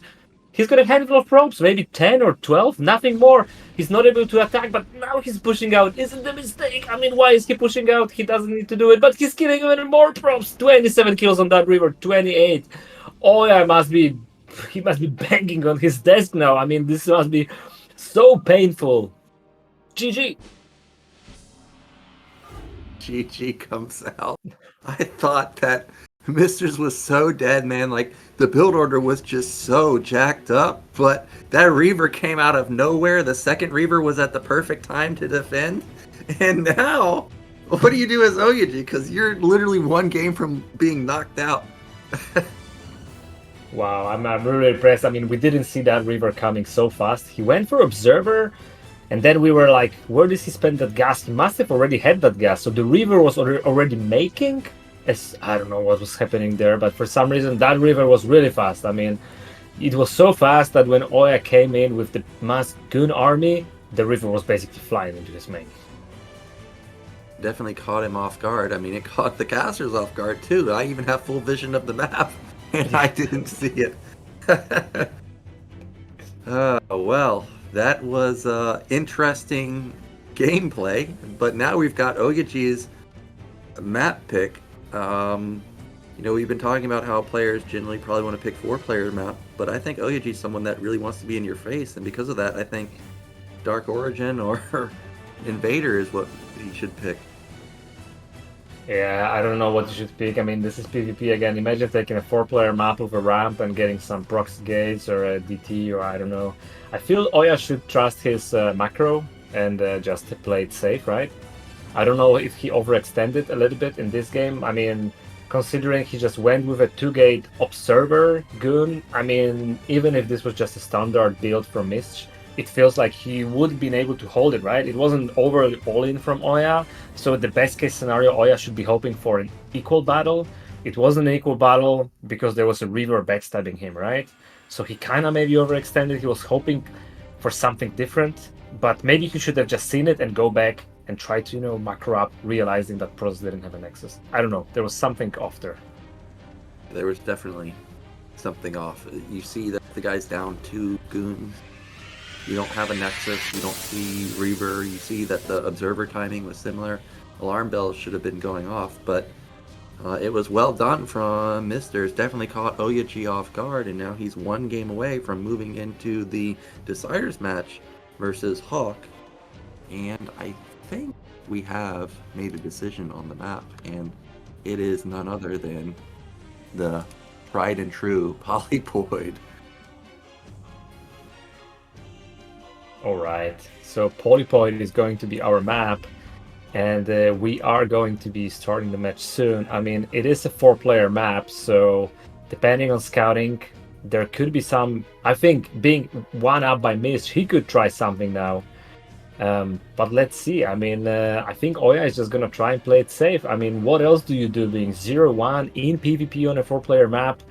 a handful of probes, maybe 10 or 12, nothing more. He's not able to attack, but now he's pushing out. Isn't the mistake? I mean, why is he pushing out? He doesn't need to do it, but he's killing even more probes. 27 kills on that river, 28. OyA must be banging on his desk now. I mean, this must be so painful. GG. GG comes out. I thought that MiStrZZZ was so dead, man. Like, the build order was just so jacked up, but that Reaver came out of nowhere. The second Reaver was at the perfect time to defend. And now, what do you do as OyA? Because you're literally one game from being knocked out. Wow, I'm really impressed. I mean, we didn't see that Reaver coming so fast. He went for Observer, and then we were like, where does he spend that gas? He must have already had that gas. So the Reaver was already making? I don't know what was happening there, but for some reason that Reaver was really fast. I mean, it was so fast that when OyA came in with the mass Goon army, the Reaver was basically flying into his main. Definitely caught him off guard. I mean, it caught the casters off guard too. I even have full vision of the map, and I didn't see it. Well, that was interesting gameplay, but now we've got OyA's map pick. You know, we've been talking about how players generally probably want to pick 4-player map, but I think OyA is someone that really wants to be in your face, and because of that, I think Dark Origin or Invader is what he should pick. Yeah, I don't know what you should pick. I mean, this is PvP again. Imagine taking a 4-player map with a ramp and getting some proxy gates or a DT, or I don't know. I feel OyA should trust his macro and just play it safe, right? I don't know if he overextended a little bit in this game. I mean, considering he just went with a 2-gate Observer Goon, I mean, even if this was just a standard build from MiStrZZZ, it feels like he would have been able to hold it, right? It wasn't overly all-in from OyA, so the best case scenario, OyA should be hoping for an equal battle. It wasn't an equal battle because there was a Reaver backstabbing him, right? So he kind of maybe overextended. He was hoping for something different, but maybe he should have just seen it and go back and try to, you know, macro up, realizing that pros didn't have a Nexus. I don't know. There was something off there. There was definitely something off. You see that the guy's down 2 goons. You don't have a Nexus. You don't see Reaver. You see that the Observer timing was similar. Alarm bells should have been going off, but it was well done from MiStrZZZ. Definitely caught OyA off guard, and now he's 1 game away from moving into the Deciders match versus Hawk. And I think we have made a decision on the map, and it is none other than the tried and true Polypoid. Alright, so Polypoid is going to be our map, and we are going to be starting the match soon. I mean, it is a 4-player map, so depending on scouting, there could be some... I think being 1 up by MiStrZZZ, he could try something now. But let's see. I mean, I think OyA is just going to try and play it safe. I mean, what else do you do being 0-1 in PvP on a 4-player map?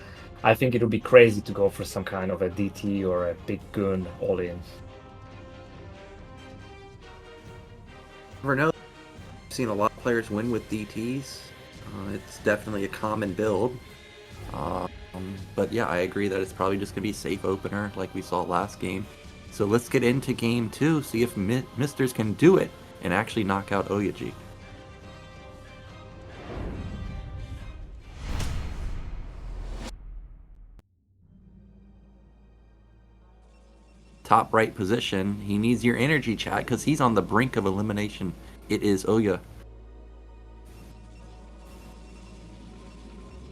I think it would be crazy to go for some kind of a DT or a big goon all-in. Never know. I've seen a lot of players win with DTs. It's definitely a common build. But yeah, I agree that it's probably just going to be safe opener like we saw last game. So let's get into game 2, see if MiStrZZZ can do it and actually knock out OyA. Top right position. He needs your energy, chat, because he's on the brink of elimination. It is OyA.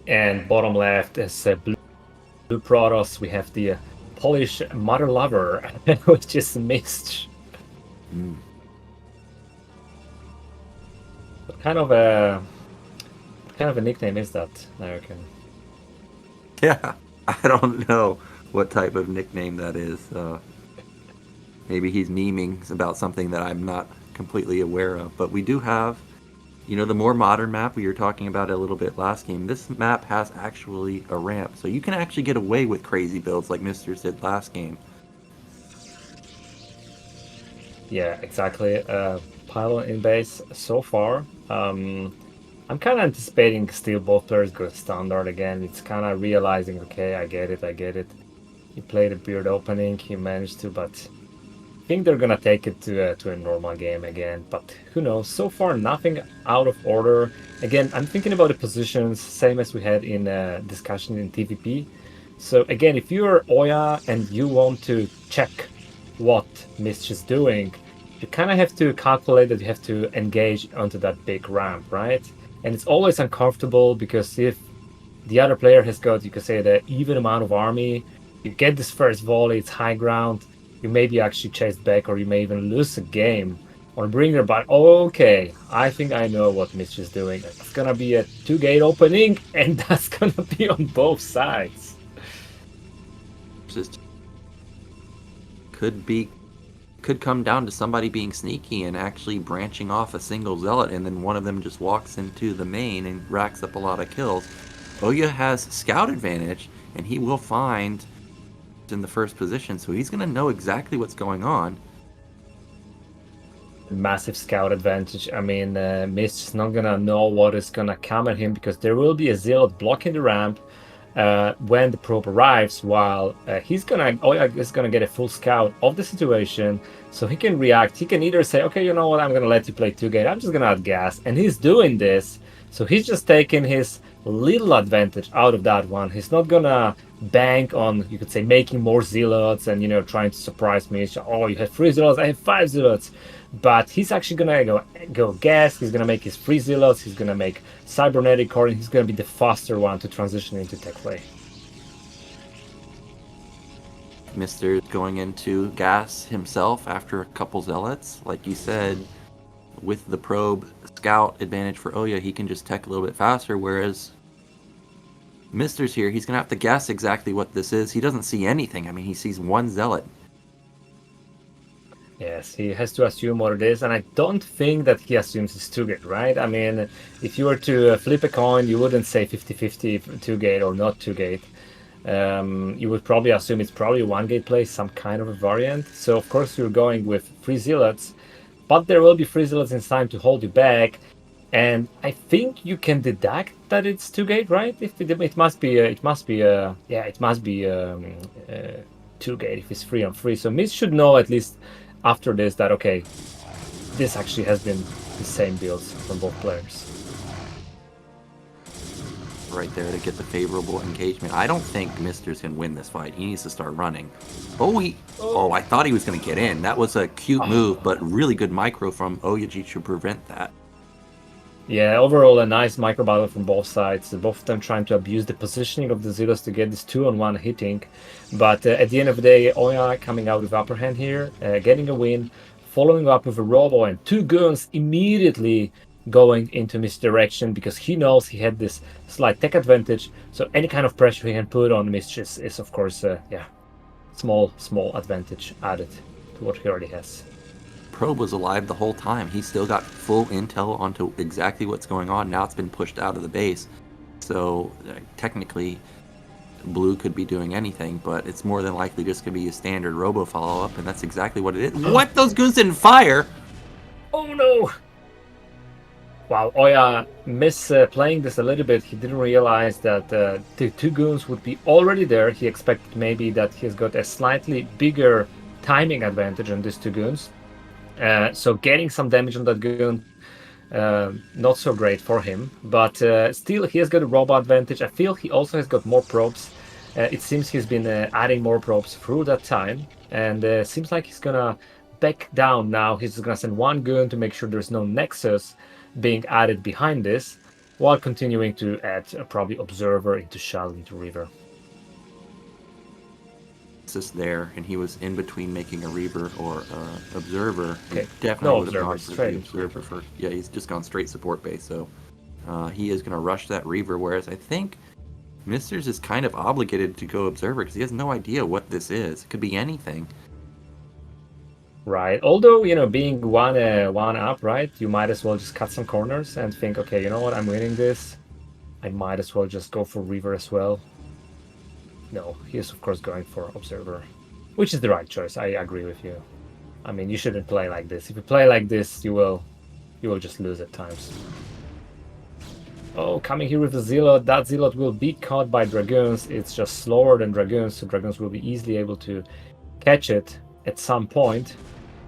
And bottom left is Blue Protoss. We have the Polish Mother Lover, which is MiStrZZZ. What kind of a nickname is that, Nyoken? Yeah, I don't know what type of nickname that is. Maybe he's memeing about something that I'm not completely aware of. But we do have, you know, the more modern map we were talking about a little bit last game. This map has actually a ramp, so you can actually get away with crazy builds like MiStrZZZ did last game. Yeah, exactly. Pylon in base so far. I'm kind of anticipating still both players go standard again. It's kind of realizing, okay, I get it. He played a weird opening, he managed to, but I think they're gonna take it to a normal game again. But who knows? So far, nothing out of order. Again, I'm thinking about the positions, same as we had in discussion in TVP. So again, if you're OyA and you want to check what Mist is doing, you kind of have to calculate that you have to engage onto that big ramp, right? And it's always uncomfortable because if the other player has got, you could say, the even amount of army, you get this first volley, it's high ground, you may be actually chased back or you may even lose a game on bringer, but okay, I think I know what Mitch is doing. It's gonna be a 2-gate opening and that's gonna be on both sides. Just could come down to somebody being sneaky and actually branching off a single zealot, and then one of them just walks into the main and racks up a lot of kills. OyA has scout advantage, and he will find in the first position, so he's going to know exactly what's going on. Massive scout advantage. I mean, Mist is not gonna know what is gonna come at him because there will be a zealot blocking the ramp when the probe arrives, while OyA is gonna get a full scout of the situation, so he can react. He can either say, okay, you know what, I'm gonna let you play 2-gate, I'm just gonna outgas, and he's doing this, so he's just taking his little advantage out of that one. He's not gonna bank on, you could say, making more zealots and, you know, trying to surprise me. Oh, you have 3 zealots, I have 5 zealots. But he's actually gonna go gas, he's gonna make his 3 zealots, he's gonna make cybernetic core, and he's gonna be the faster one to transition into tech play. Mr. going into gas himself after a couple zealots. Like you said, with the probe scout advantage for OyA, he can just tech a little bit faster, whereas Mr.'s here, he's gonna have to guess exactly what this is. He doesn't see anything. I mean, he sees one zealot. Yes, he has to assume what it is, and I don't think that he assumes it's 2-gate, right? I mean, if you were to flip a coin, you wouldn't say 50-50 2-gate or not 2-gate. You would probably assume it's probably a 1-gate play, some kind of a variant. So, of course, you're going with 3 zealots, but there will be 3 zealots in time to hold you back. And I think you can deduct that it's 2-gate, right? If it must be 2-gate if it's 3-on-3. So Mist should know at least after this that, okay, this actually has been the same builds from both players. Right there to get the favorable engagement. I don't think Mr.'s can win this fight. He needs to start running. Oh, I thought he was going to get in. That was a cute move, but really good micro from OyA to prevent that. Yeah, overall a nice micro battle from both sides. Both of them trying to abuse the positioning of the zealots to get this 2-on-1 hitting. But at the end of the day, OyA coming out with upper hand here, getting a win, following up with a robo and 2 goons immediately going into misdirection because he knows he had this slight tech advantage. So any kind of pressure he can put on Mist is of course, small advantage added to what he already has. Probe was alive the whole time. He still got full intel onto exactly what's going on. Now it's been pushed out of the base. So technically, Blue could be doing anything, but it's more than likely just going to be a standard robo follow-up, and that's exactly what it is. What? Those goons didn't fire? Oh no! Wow, OyA misplaying this a little bit. He didn't realize that the 2 goons would be already there. He expected maybe that he's got a slightly bigger timing advantage on these 2 goons. So getting some damage on that goon, not so great for him. But still, he has got a robo advantage. I feel he also has got more probes. It seems he's been adding more probes through that time. And seems like he's gonna back down now. He's gonna send 1 goon to make sure there's no nexus being added behind this, while continuing to add probably Observer into Shell into River. Just there, and he was in between making a Reaver or Observer. Okay. He definitely would have Observer, gone for the Observer first. Yeah, he's just gone straight support base, so he is going to rush that Reaver, whereas I think Mr.'s is kind of obligated to go Observer because he has no idea what this is. It could be anything. Right. Although, you know, being one up, right, you might as well just cut some corners and think, okay, you know what, I'm winning this. I might as well just go for Reaver as well. No, he is of course going for Observer, which is the right choice. I agree with you. I mean, you shouldn't play like this. If you play like this, you will just lose at times. Oh, coming here with a Zealot. That Zealot will be caught by Dragoons. It's just slower than Dragoons, so Dragoons will be easily able to catch it at some point.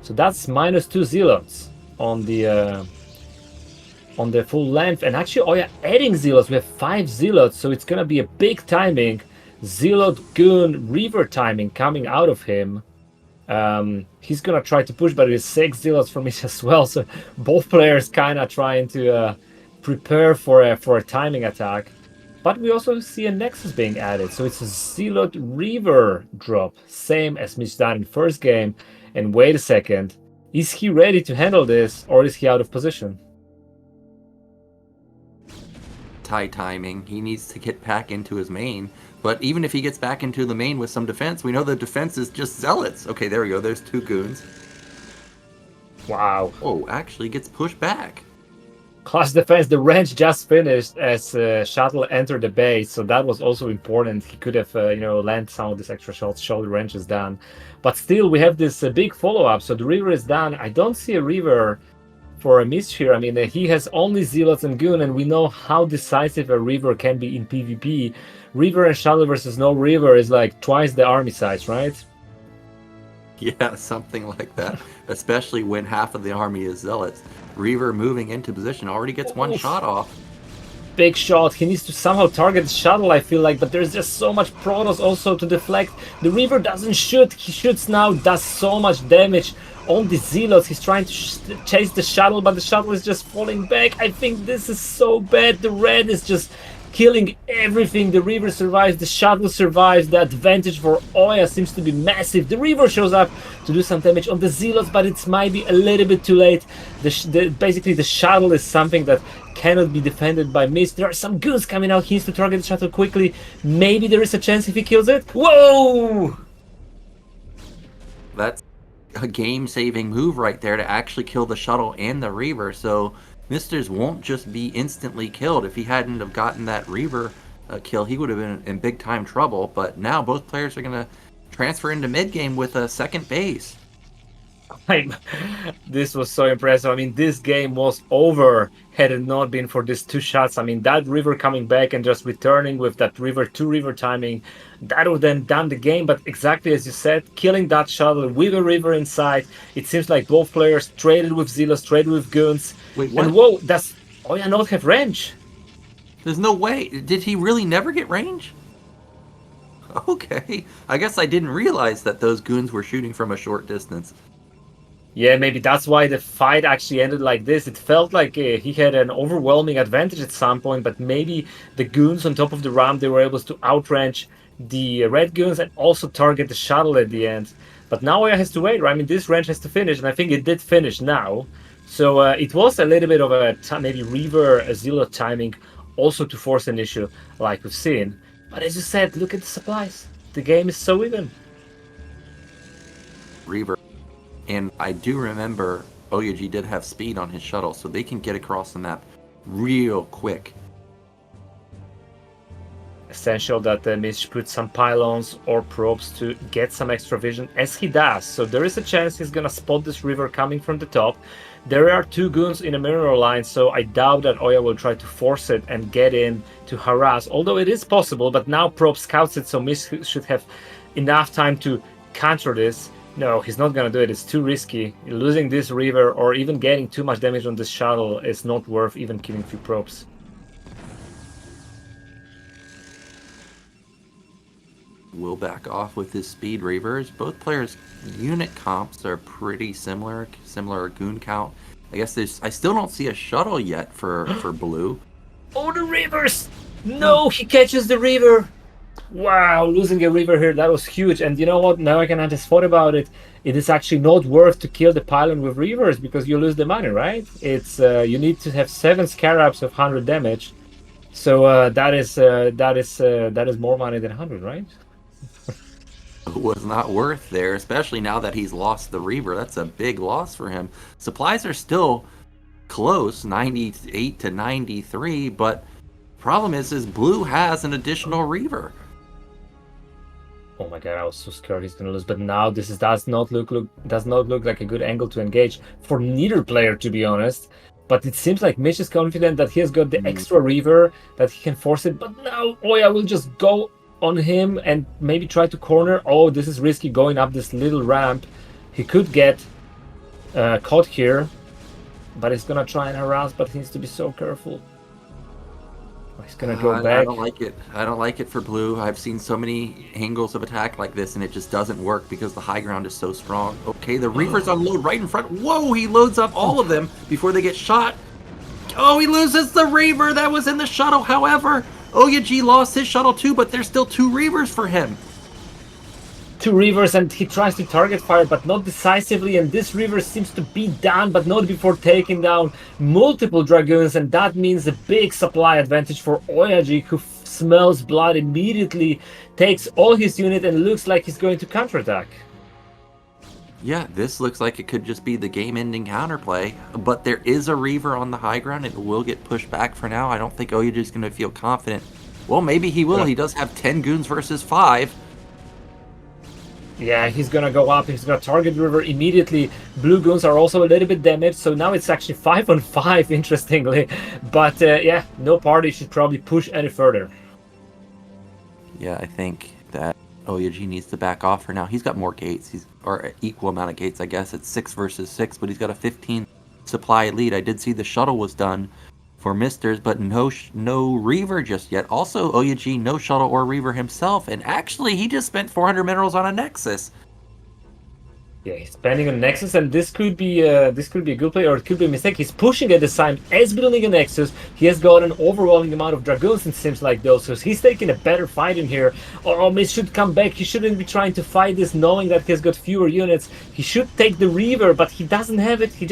So that's -2 Zealots on the full length. And actually, OyA adding Zealots. We have 5 Zealots, so it's gonna be a big timing. Zealot, Goon, Reaver timing coming out of him. He's gonna try to push, but there's 6 Zealots from me as well. So both players kind of trying to prepare for a timing attack. But we also see a Nexus being added, so it's a Zealot Reaver drop, same as MiStrZZZ in first game. And wait a second, is he ready to handle this, or is he out of position? Tight timing. He needs to get back into his main. But even if he gets back into the main with some defense, we know the defense is just Zealots. Okay, there we go. There's 2 Goons. Wow. Oh, actually gets pushed back. Class defense. The range just finished as Shuttle entered the base, so that was also important. He could have, land some of these extra shots, show the range is done. But still, we have this big follow-up. So the Reaver is done. I don't see a Reaver for a Mist here. I mean, he has only Zealots and Goon, and we know how decisive a Reaver can be in PvP. Reaver and Shuttle versus no Reaver is like twice the army size, right? Yeah, something like that. Especially when half of the army is Zealots. Reaver moving into position already gets 1 shot off. Big shot. He needs to somehow target the Shuttle, I feel like, but there's just so much Protoss also to deflect. The Reaver doesn't shoot. He shoots now, does so much damage on the Zealots. He's trying to chase the Shuttle, but the Shuttle is just falling back. I think this is so bad. The red is just killing everything. The Reaver survives, the Shuttle survives. The advantage for OyA seems to be massive. The Reaver shows up to do some damage on the Zealots, but it might be a little bit too late. Basically, the Shuttle is something that cannot be defended by Mist. There are some Goons coming out. He needs to target the Shuttle quickly. Maybe there is a chance if he kills it. Whoa! That's a game-saving move right there to actually kill the Shuttle and the Reaver. So Misters won't just be instantly killed. If he hadn't have gotten that Reaver kill, he would have been in big time trouble. But now both players are going to transfer into mid-game with a second base. This was so impressive. I mean, this game was over had it not been for these 2 shots. I mean, that Reaver coming back and just returning with that two Reaver timing, that would then done the game. But exactly as you said, killing that Shuttle with a Reaver inside, it seems like both players traded with Zealots, traded with Goons. Wait, what? And whoa, does OyA not have range? There's no way. Did he really never get range? Okay. I guess I didn't realize that those Goons were shooting from a short distance. Yeah, maybe that's why the fight actually ended like this. It felt like he had an overwhelming advantage at some point, but maybe the Goons on top of the ramp, they were able to outrange the red Goons and also target the Shuttle at the end. But now OyA has to wait, right? I mean, this range has to finish, and I think it did finish now. So it was a little bit of a maybe Reaver Zealot timing also to force an issue like we've seen. But as you said, look at the supplies. The game is so even. Reaver. And I do remember OyA did have speed on his Shuttle, so they can get across the map real quick. Essential that Mish puts some pylons or probes to get some extra vision, as he does. So there is a chance he's gonna spot this Reaver coming from the top. There are 2 Goons in a mirror line, so I doubt that OyA will try to force it and get in to harass, although it is possible. But now probe scouts it, so Mish should have enough time to counter this. No, he's not gonna do it. It's too risky. Losing this Reaver or even getting too much damage on this Shuttle is not worth even killing 2 probes. Will back off with his speed Reavers. Both players' unit comps are pretty similar Goon count. I guess I still don't see a Shuttle yet for blue. Oh, the Reavers! No, he catches the Reaver! Wow, losing a Reaver here, that was huge. And you know what, now I can just thought about it. It is actually not worth to kill the pylon with Reavers because you lose the money, right? It's you need to have 7 Scarabs of 100 damage. So that is more money than 100, right? Was not worth there, especially now that he's lost the Reaver. That's a big loss for him. Supplies are still close, 98 to 93, but problem is blue has an additional Reaver. Oh my god, I was so scared he's gonna lose. But now this does not look like a good angle to engage for neither player, to be honest. But it seems like Mish is confident that he has got the extra Reaver, that he can force it. But now OyA will just go on him and maybe try to corner. Oh, this is risky going up this little ramp. He could get caught here, but he's gonna try and harass, but he needs to be so careful. He's gonna go back. I don't like it. I don't like it for blue. I've seen so many angles of attack like this, and it just doesn't work because the high ground is so strong. Okay, the Reaver's on load right in front. Whoa, he loads up all of them before they get shot. Oh, he loses the Reaver that was in the shuttle. However, OyA lost his shuttle too, but there's still 2 Reavers for him. 2 Reavers, and he tries to target fire, but not decisively, and this Reaver seems to be down, but not before taking down multiple Dragoons, and that means a big supply advantage for OyA, who smells blood immediately, takes all his unit, and looks like he's going to counterattack. Yeah, this looks like it could just be the game-ending counterplay, but there is a Reaver on the high ground, and it will get pushed back for now. I don't think OyA is going to feel confident. Well, maybe he will. Yeah. He does have 10 goons versus 5. Yeah, he's gonna go up, he's gonna target River immediately. Blue goons are also a little bit damaged, so now it's actually 5-on-5, interestingly. But yeah, no party should probably push any further. Yeah, I think that OyA needs to back off for now. He's got more gates, or an equal amount of gates, I guess. It's 6 versus 6, but he's got a 15 supply lead. I did see the shuttle was done for Misters, but no Reaver just yet. Also, OyA no shuttle or Reaver himself, and actually he just spent 400 minerals on a Nexus. Yeah, he's spending a Nexus, and this could be a good play, or it could be a mistake. He's pushing at the time as building a Nexus. He has got an overwhelming amount of Dragoons, it seems like, though, so he's taking a better fight in here. Or Miss should come back. He shouldn't be trying to fight this knowing that he's got fewer units. He should take the Reaver, but he doesn't have it. He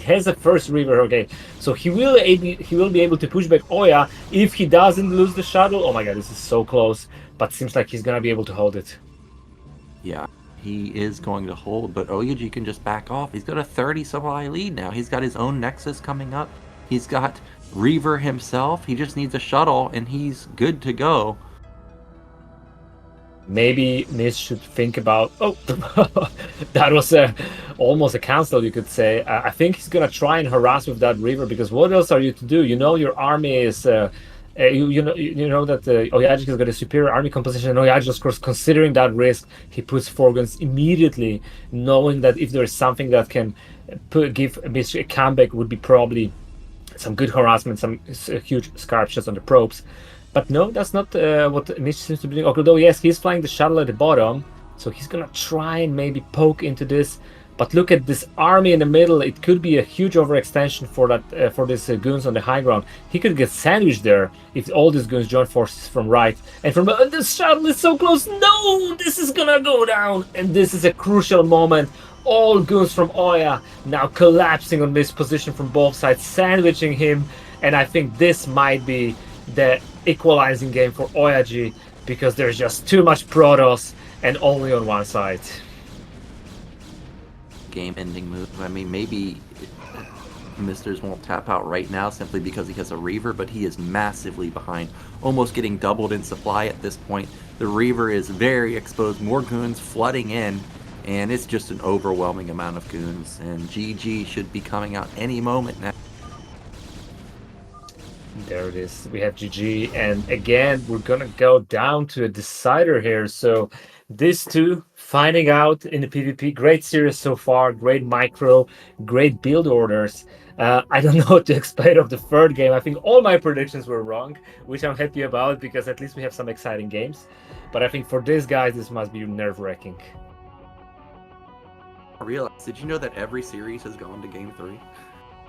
has a first Reaver, okay. So he will be able to push back OyA if he doesn't lose the shuttle. Oh my god, this is so close, but seems like he's gonna be able to hold it. Yeah. He is going to hold, but OyA can just back off. He's got a 30 supply lead now. He's got his own Nexus coming up. He's got Reaver himself. He just needs a shuttle, and he's good to go. Maybe Miss should think about... Oh, that was almost a cancel, you could say. I think he's going to try and harass with that Reaver, because what else are you to do? You know your army is... you know that OyA has got a superior army composition, and OyA, of course, considering that risk, he puts 4 guns immediately, knowing that if there is something that can give a comeback, would be probably some good harassment, some huge scarp shots on the probes. But no, that's not what Mish seems to be doing. Although yes, he's flying the shuttle at the bottom, so he's gonna try and maybe poke into this. But look at this army in the middle. It could be a huge overextension for that for these goons on the high ground. He could get sandwiched there if all these goons join forces from right. And from this shuttle is so close. No, this is gonna go down. And this is a crucial moment. All goons from OyA now collapsing on this position from both sides, sandwiching him. And I think this might be the equalizing game for OyA, because there's just too much Protoss and only on one side. Game-ending move. I mean, maybe Misters won't tap out right now simply because he has a Reaver, but he is massively behind, almost getting doubled in supply at this point. The Reaver is very exposed, more goons flooding in, and it's just an overwhelming amount of goons, and GG should be coming out any moment now. There it is. We have GG, and again, we're gonna go down to a decider here. So these two finding out in the PvP. Great series so far, great micro, great build orders. I don't know what to expect of the third game. I think all my predictions were wrong, which I'm happy about, because at least we have some exciting games. But I think for these guys, this must be nerve-wracking. I realized, did you know that every series has gone to Game 3?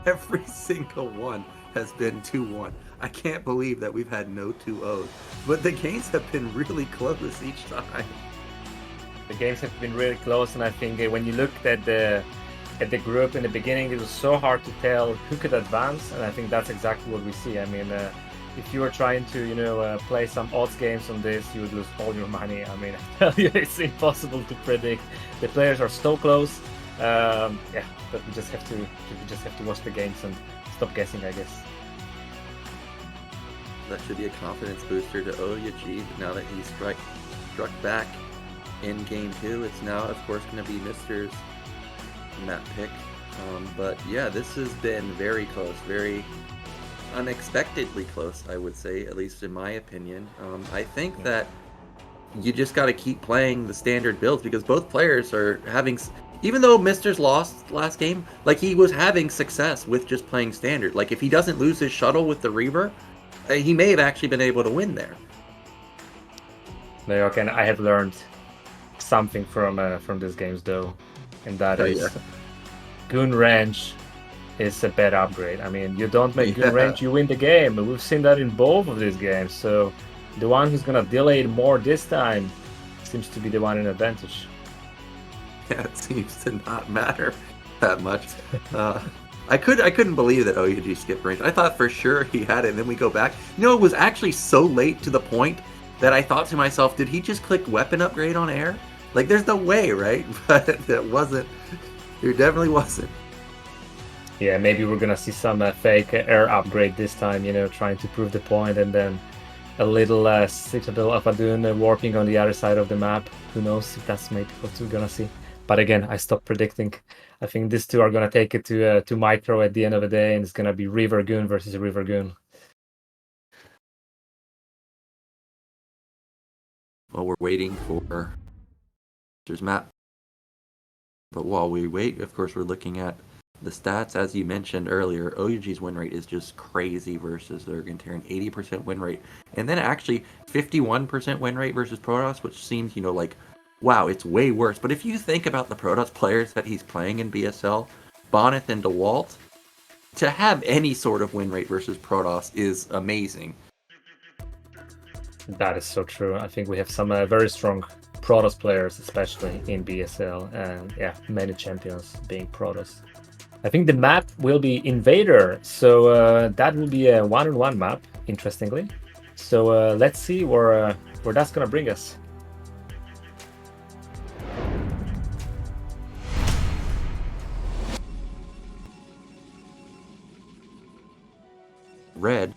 Every single one has been 2-1. I can't believe that we've had no 2-0s. But the games have been really close each time. The games have been really close, and I think when you looked at the group in the beginning, it was so hard to tell who could advance, and I think that's exactly what we see. I mean, if you were trying to play some odds games on this, you would lose all your money. I mean, I tell you, it's impossible to predict. The players are so close. Yeah, but we just have to watch the games and stop guessing, I guess. That should be a confidence booster to OyA now that he's struck back in game 2. It's now, of course, going to be Mr.'s map pick. But yeah, this has been very close, very unexpectedly close, I would say, at least in my opinion. I think that you just got to keep playing the standard builds because both players are having, even though Mr.'s lost last game, like he was having success with just playing standard. Like if he doesn't lose his shuttle with the Reaver, he may have actually been able to win there. Nyoken, I have learned something from these games though, and that is Goon Range is a bad upgrade. I mean, you don't make Goon Range, you win the game. We've seen that in both of these games. So the one who's gonna delay it more this time seems to be the one in advantage. Yeah, it seems to not matter that much. I couldn't believe that OyA skipped range. I thought for sure he had it, and then we go back. You know, it was actually so late to the point that I thought to myself, did he just click weapon upgrade on air? Like, there's no way, right? But it wasn't. There definitely wasn't. Yeah, maybe we're gonna see some fake air upgrade this time, you know, trying to prove the point, and then a little Citadel of Adun warping on the other side of the map. Who knows if that's maybe what we're gonna see. But again, I stopped predicting. I think these two are gonna take it to micro at the end of the day, and it's gonna be River Goon versus River Goon. Well, we're waiting for there's map. But while we wait, of course, we're looking at the stats. As you mentioned earlier, OyA's win rate is just crazy versus the Argentinian, 80% win rate. And then actually 51% win rate versus Protoss, which seems, you know, like, wow, it's way worse. But if you think about the Protoss players that he's playing in BSL, Bonyth and Dewalt, to have any sort of win rate versus Protoss is amazing. That is so true. I think we have some very strong Protoss players, especially in BSL, and yeah, many champions being Protoss. I think the map will be Invader, so that will be a one-on-one map, interestingly. So let's see where that's gonna bring us. Red,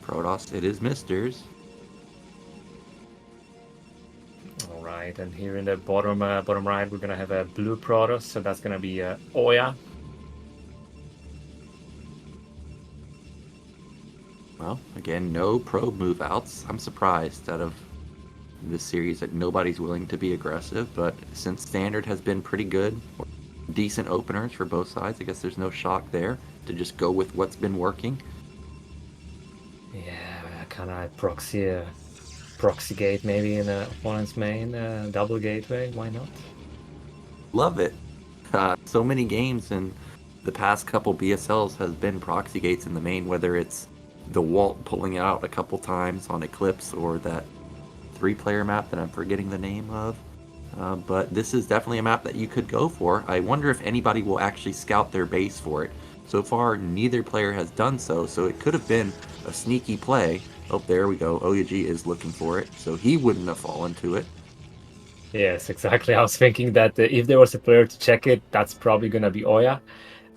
Protoss, it is Mr.'s. All right, and here in the bottom right, we're gonna have a blue Protoss, so that's gonna be OyA. Well, again, no probe move outs. I'm surprised out of this series that nobody's willing to be aggressive, but since standard has been pretty good, decent openers for both sides, I guess there's no shock there to just go with what's been working. Yeah, kind of proxy gate maybe in the opponent's main, double gateway, why not? Love it. So many games in the past couple BSLs has been proxy gates in the main, whether it's Dewalt pulling it out a couple times on Eclipse or that 3-player map that I'm forgetting the name of. But this is definitely a map that you could go for. I wonder if anybody will actually scout their base for it. So far, neither player has done so, so it could have been a sneaky play. Oh, there we go. OyA is looking for it, so he wouldn't have fallen to it. Yes, exactly. I was thinking that if there was a player to check it, that's probably going to be OyA.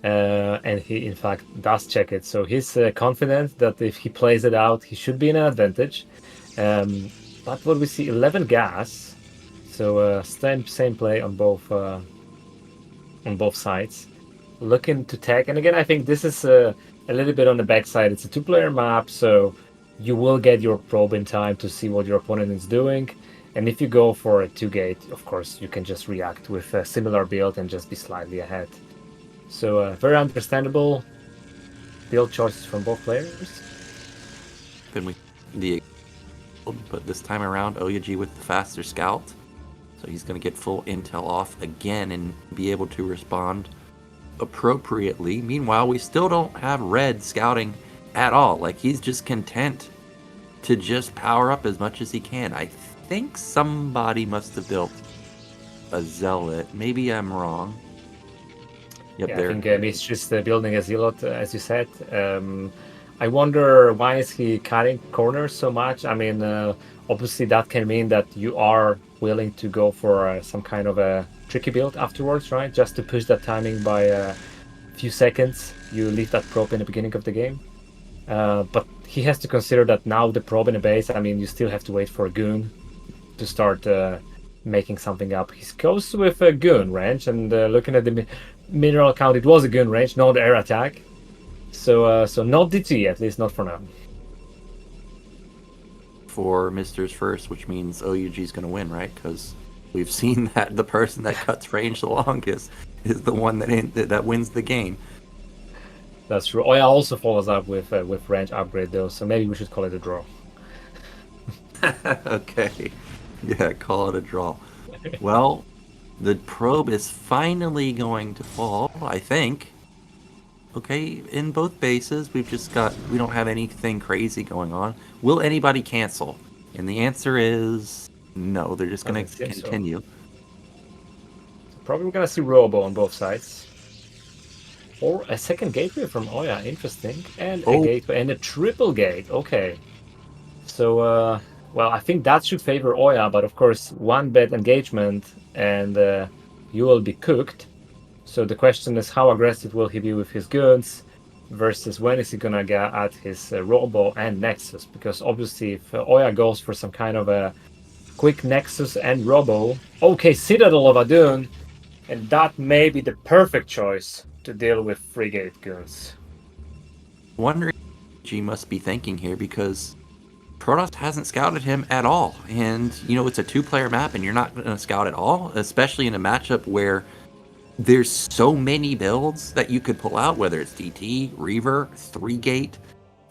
And he, in fact, does check it. So he's confident that if he plays it out, he should be in an advantage. But what we see, 11 gas. So same play on both sides. Looking to tag. And again, I think this is a little bit on the backside. It's a 2-player map, so you will get your probe in time to see what your opponent is doing. And if you go for a 2-gate, of course, you can just react with a similar build and just be slightly ahead. So very understandable build choices from both players. Then but this time around, OyA with the faster scout. So he's going to get full intel off again and be able to respond appropriately. Meanwhile, we still don't have Red scouting at all. Like, he's just content to just power up as much as he can. I think somebody must have built a Zealot. Maybe I'm wrong. Yep, yeah, there. I think MiStrZZZ building a Zealot, as you said. I wonder why is he cutting corners so much? I mean, obviously that can mean that you are willing to go for some kind of a tricky build afterwards, right? Just to push that timing by a few seconds. You leave that probe in the beginning of the game. But he has to consider that now the probe in the base, I mean, you still have to wait for a Goon to start making something up. He goes with a Goon range, and looking at the mineral count, it was a Goon range, not air attack. So not DT, at least not for now. For Mister's first, which means OUG is going to win, right? Because we've seen that the person that cuts range the longest is the one that wins the game. That's true. OyA also follows up with range upgrade though, so maybe we should call it a draw. Okay, yeah, call it a draw. Well, the probe is finally going to fall, I think. Okay, in both bases, we don't have anything crazy going on. Will anybody cancel? And the answer is no, they're just going to continue. So probably we're going to see Robo on both sides. Or a second gateway from OyA, interesting. And a gateway and a triple gate, okay. So, well, I think that should favor OyA, but of course, one bet engagement and you will be cooked. So the question is, how aggressive will he be with his goods versus when is he gonna get at his Robo and Nexus? Because obviously, if OyA goes for some kind of a quick Nexus and Robo, okay, Citadel of Adun, and that may be the perfect choice to deal with frigate goons. Wondering what G must be thinking here, because Protoss hasn't scouted him at all, and you know it's a two-player map, and you're not going to scout at all, especially in a matchup where there's so many builds that you could pull out, whether it's DT, Reaver, 3-gate,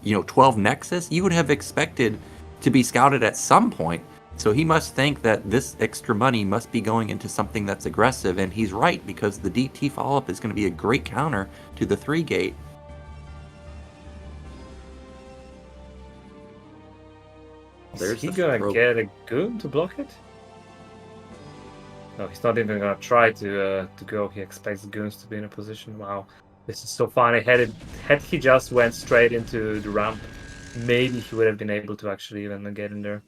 12 Nexus. You would have expected to be scouted at some point. So he must think that this extra money must be going into something that's aggressive, and he's right, because the DT follow-up is going to be a great counter to the 3-gate. Is he gonna get a goon to block it? No, he's not even gonna try to go. He expects goons to be in a position. Wow, this is so funny. Had he just went straight into the ramp, maybe he would have been able to actually even get in there.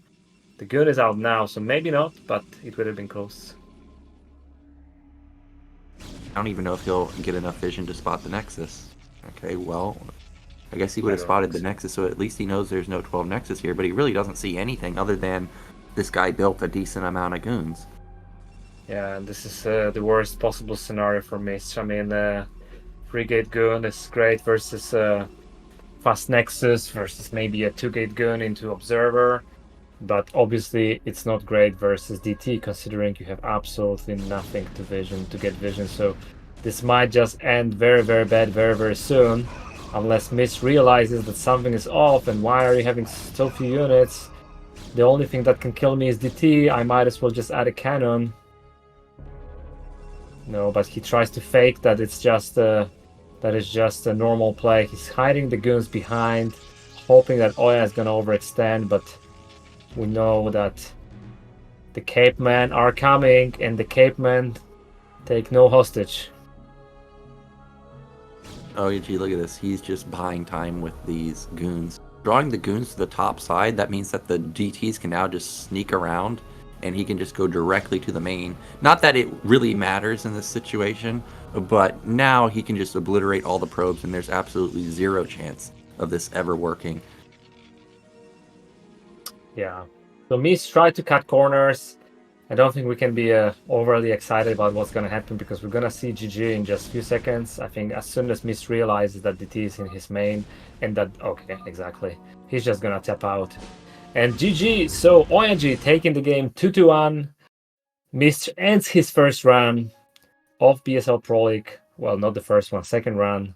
The goon is out now, so maybe not, but it would have been close. I don't even know if he'll get enough vision to spot the Nexus. Okay, well, I guess he would have spotted the Nexus, so at least he knows there's no 12 Nexus here, but he really doesn't see anything other than this guy built a decent amount of goons. Yeah, and this is the worst possible scenario for MiSTRZ. I mean, frigate goon is great versus fast Nexus versus maybe a 2-gate goon into Observer, but obviously it's not great versus DT, considering you have absolutely nothing to get vision. So this might just end very, very bad very, very soon, unless MiSTRZ realizes that something is off and why are you having so few units? The only thing that can kill me is DT, I might as well just add a cannon. No, but he tries to fake that it's just a normal play. He's hiding the goons behind, hoping that OyA is gonna overextend, but we know that the Cape Men are coming, and the Cape Men take no hostage. Oh, gee, look at this. He's just buying time with these goons. Drawing the goons to the top side, that means that the DTs can now just sneak around, and he can just go directly to the main. Not that it really matters in this situation, but now he can just obliterate all the probes, and there's absolutely zero chance of this ever working. Yeah. So MiSTRZ tried to cut corners. I don't think we can be overly excited about what's going to happen, because we're going to see GG in just a few seconds. I think as soon as MiSTRZ realizes that DT is in his main, and that, okay, exactly, he's just going to tap out. And GG, so OyA taking the game 2-1. MiSTRZ ends his first run of BSL Pro League. Well, not the first one, second run.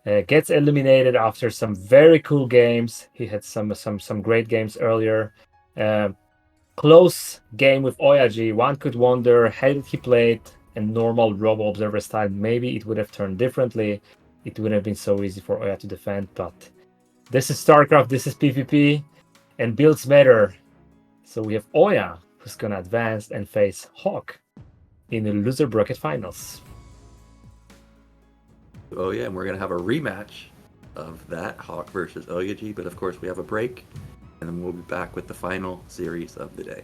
Gets eliminated after some very cool games. He had some great games earlier. Close game with OyA. One could wonder, had he played a normal Robo Observer style, maybe it would have turned differently. It wouldn't have been so easy for OyA to defend, but this is StarCraft, this is PvP, and builds matter. So we have OyA, who's gonna advance and face Hawk in the loser bracket finals. Oh yeah, and we're gonna have a rematch of that, Hawk versus OyA, but of course we have a break, and then we'll be back with the final series of the day.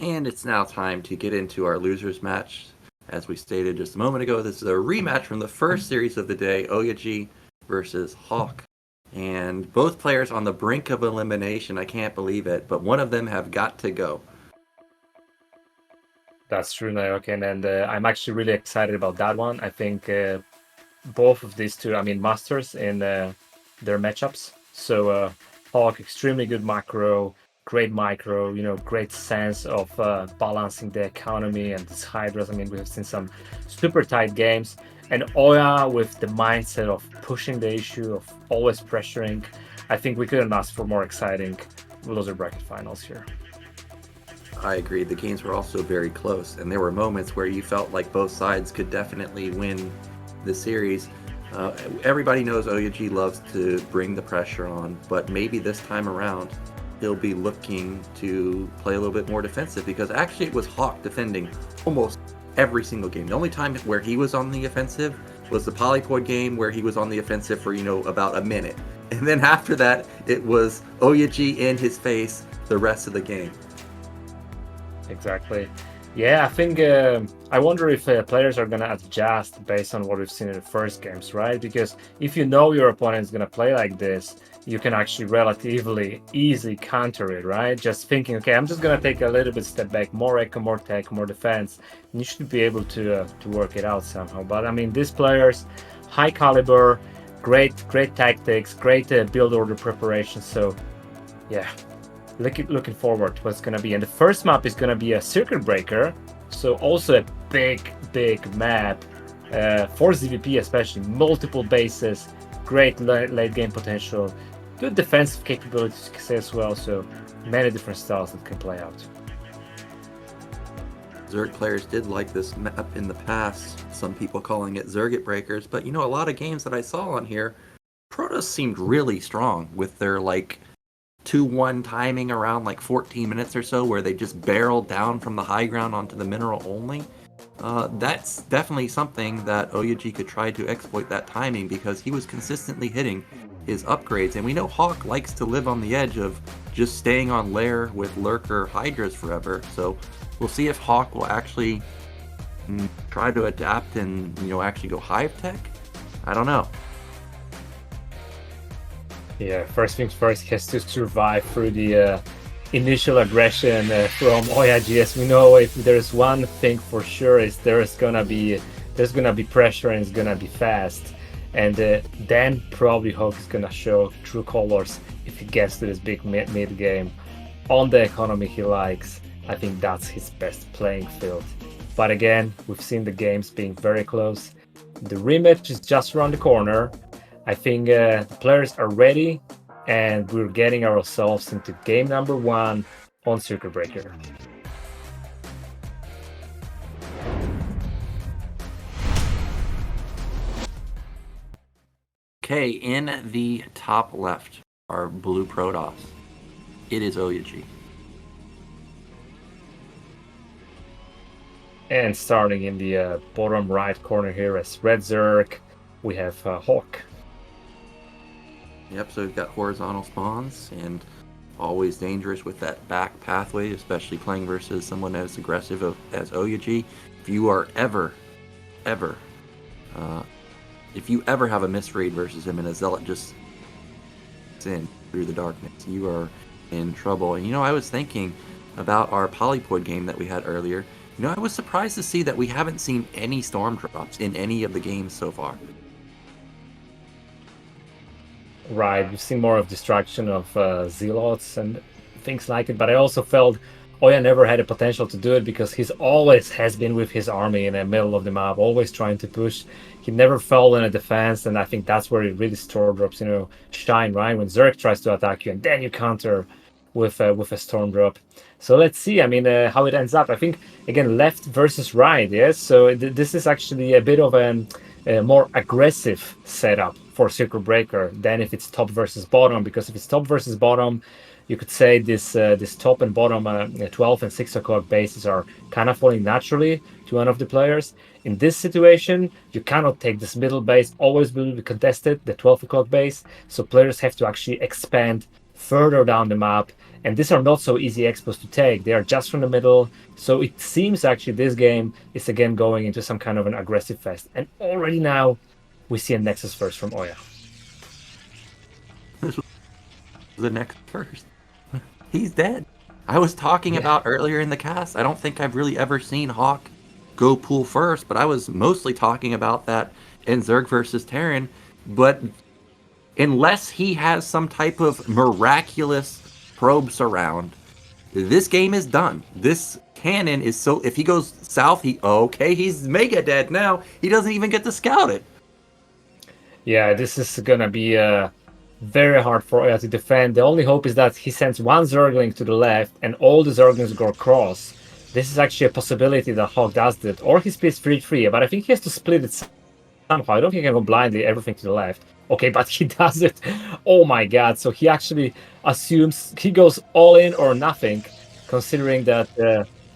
And it's now time to get into our losers match. As we stated just a moment ago, this is a rematch from the first series of the day, OyA versus Hawk. And both players on the brink of elimination. I can't believe it, but one of them have got to go. That's true, Nyoken, and I'm actually really excited about that one. I think both of these two, I mean, masters in their matchups. So Hawk, extremely good macro, great micro, you know, great sense of balancing the economy and these hydras. I mean, we've seen some super tight games. And OyA with the mindset of pushing the issue, of always pressuring. I think we couldn't ask for more exciting loser bracket finals here. I agree. The games were also very close, and there were moments where you felt like both sides could definitely win the series. Everybody knows OyA loves to bring the pressure on, but maybe this time around he'll be looking to play a little bit more defensive, because actually it was Hawk defending almost every single game. The only time where he was on the offensive was the Polypoid game, where he was on the offensive for, you know, about a minute. And then after that, it was OyA in his face the rest of the game. Exactly. Yeah, I think I wonder if players are going to adjust based on what we've seen in the first games, right? Because if you know your opponent is going to play like this, you can actually relatively easily counter it, right? Just thinking, okay, I'm just going to take a little bit step back, more echo, more tech, more defense, and you should be able to work it out somehow. But I mean, these players, high caliber, great tactics, great build order preparation. So yeah, looking forward to what's going to be. And the first map is going to be a circuit breaker, so also a big map for ZVP, especially multiple bases, great late game potential, good defensive capabilities as well, so many different styles that can play out. Zerg players did like this map in the past, some people calling it Zergit Breakers, but you know, a lot of games that I saw on here, Protoss seemed really strong with their like 2-1 timing around like 14 minutes or so, where they just barreled down from the high ground onto the mineral only. That's definitely something that OyA could try to exploit, that timing, because he was consistently hitting his upgrades, and we know Hawk likes to live on the edge of just staying on lair with lurker hydras forever. So we'll see if Hawk will actually try to adapt and, you know, actually go hive tech. I don't know. Yeah, first things first, he has to survive through the initial aggression from OyA. As we know, if there's one thing for sure, is there's gonna be pressure and it's gonna be fast, and then probably Hawk is gonna show true colors if he gets to this big mid game on the economy he likes. I think that's his best playing field. But again, we've seen the games being very close. The rematch is just around the corner. I think the players are ready, and we're getting ourselves into game number 1 on Circuit Breaker. Okay, in the top left are blue Protoss. It is OyA. And starting in the bottom right corner here as Red Zerg, we have Hawk. Yep, so we've got horizontal spawns, and always dangerous with that back pathway, especially playing versus someone as aggressive as OyA. If you are ever have a misread versus him and a zealot just in through the darkness, you are in trouble. And you know, I was thinking about our Polypoid game that we had earlier. You know, I was surprised to see that we haven't seen any storm drops in any of the games so far. Right, we've seen more of destruction of zealots and things like it, but I also felt OyA never had the potential to do it because he's always has been with his army in the middle of the map, always trying to push. He never fell in a defense, and I think that's where it really storm drops, shine, right? When Zerg tries to attack you, and then you counter with a storm drop. So let's see. I mean, how it ends up. I think again, left versus right. Yes. So this is actually a bit of a more aggressive setup for Circuit Breaker than if it's top versus bottom. Because if it's top versus bottom, you could say this top and bottom 12 and 6 o'clock bases are kind of falling naturally to one of the players. In this situation, you cannot take this middle base, always will be contested, the 12 o'clock base. So players have to actually expand further down the map. And these are not so easy expos to take. They are just from the middle. So it seems actually this game is again going into some kind of an aggressive fest. And already now we see a Nexus first from OyA. The next first. He's dead. I was talking about earlier in the cast, I don't think I've really ever seen Hawk go pool first, but I was mostly talking about that in Zerg versus Terran. But unless he has some type of miraculous probe surround, this game is done. This cannon is so, if he goes south, he's mega dead now. He doesn't even get to scout it. Yeah, this is gonna be very hard for OyA to defend. The only hope is that he sends one Zergling to the left and all the Zerglings go across. This is actually a possibility that Hawk does that, or he splits 3-3, but I think he has to split it somehow. I don't think he can go blindly everything to the left. Okay, but he does it. Oh my god, so he actually assumes he goes all in or nothing, considering that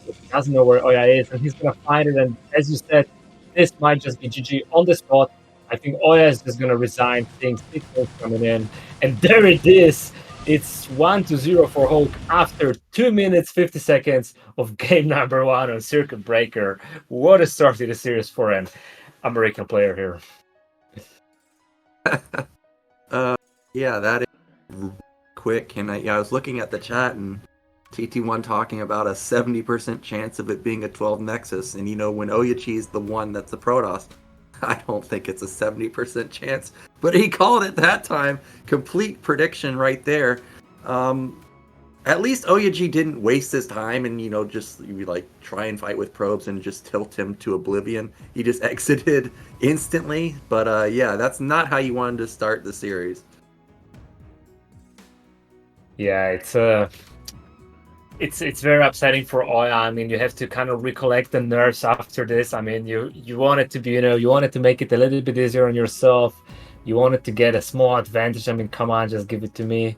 he doesn't know where OyA is, and he's gonna find it, and as you said, this might just be GG on the spot. I think OyA is just gonna resign, seeing 6 goals coming in, and there it is. It's 1-0 for Hawk after 2 minutes 50 seconds of game number 1 on Circuit Breaker. What a start to the series for an American player here. Yeah, that is quick. And I was looking at the chat and TT1 talking about a 70% chance of it being a 12 Nexus. And when OyA is the one that's the Protoss, I don't think it's a 70% chance. But he called it that time. Complete prediction right there. At least OyA didn't waste his time and, just try and fight with probes and just tilt him to oblivion. He just exited instantly. But yeah, that's not how you wanted to start the series. Yeah, it's very upsetting for OyA. I mean, you have to kind of recollect the nerves after this. I mean, you want it to be, you wanted to make it a little bit easier on yourself. You wanted to get a small advantage. I mean, come on, just give it to me.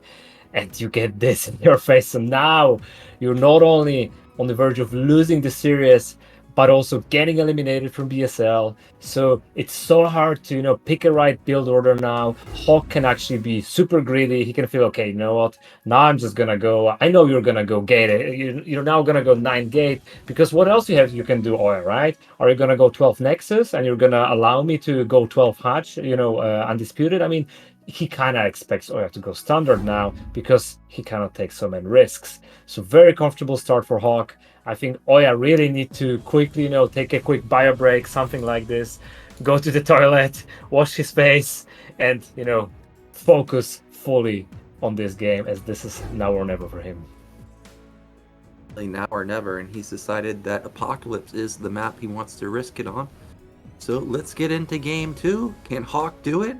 And you get this in your face. So now you're not only on the verge of losing the series, but also getting eliminated from BSL. So it's so hard to, pick a right build order now. Hawk can actually be super greedy. He can feel, okay, you know what? Now I'm just gonna go. I know you're gonna go gate. You're now gonna go 9 gate, because what else you can do, OyA, right? Are you gonna go 12 Nexus and you're gonna allow me to go 12 Hatch, undisputed? I mean, he kind of expects OyA to go standard now because he cannot take so many risks. So very comfortable start for Hawk. I think OyA really need to quickly, take a quick bio break, something like this, go to the toilet, wash his face, and, focus fully on this game, as this is now or never for him. Now or never, and he's decided that Apocalypse is the map he wants to risk it on. So let's get into game 2. Can Hawk do it?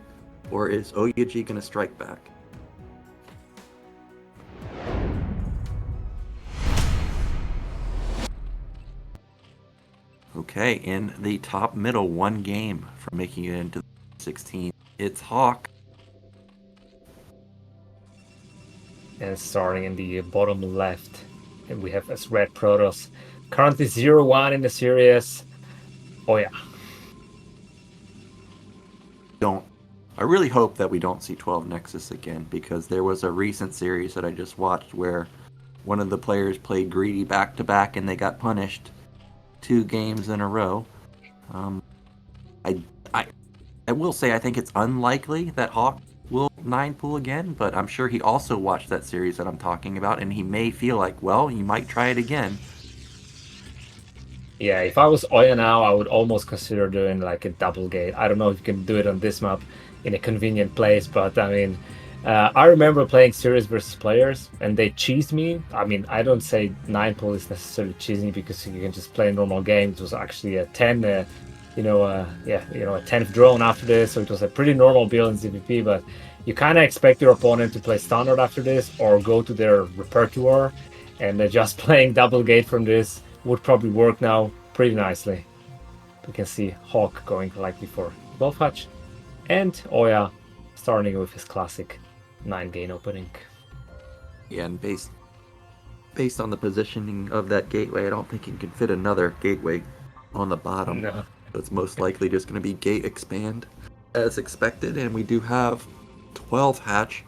Or is OyA going to strike back? Okay, in the top middle, 1 game from making it into 16. It's Hawk. And starting in the bottom left, and we have as red Protoss. Currently 0-1 in the series. OyA. I really hope that we don't see 12 Nexus again, because there was a recent series that I just watched where one of the players played greedy back-to-back and they got punished 2 games in a row. I will say I think it's unlikely that Hawk will 9 pool again, but I'm sure he also watched that series that I'm talking about, and he may feel like, well, you might try it again. Yeah, if I was OyA now, I would almost consider doing like a double gate. I don't know if you can do it on this map in a convenient place, but I mean, I remember playing series versus players, and they cheesed me. I mean, I don't say 9 pull is necessarily cheesing because you can just play a normal game. It was actually a 10, a 10th drone after this, so it was a pretty normal build in ZVP. But you kind of expect your opponent to play standard after this or go to their repertoire, and just playing double gate from this would probably work now pretty nicely. We can see Hawk going likely for Wolf Hatch, and OyA starting with his classic 9 gain opening. Yeah, and based on the positioning of that gateway, I don't think he can fit another gateway on the bottom. No. So it's most likely just going to be gate expand as expected, and we do have 12 hatch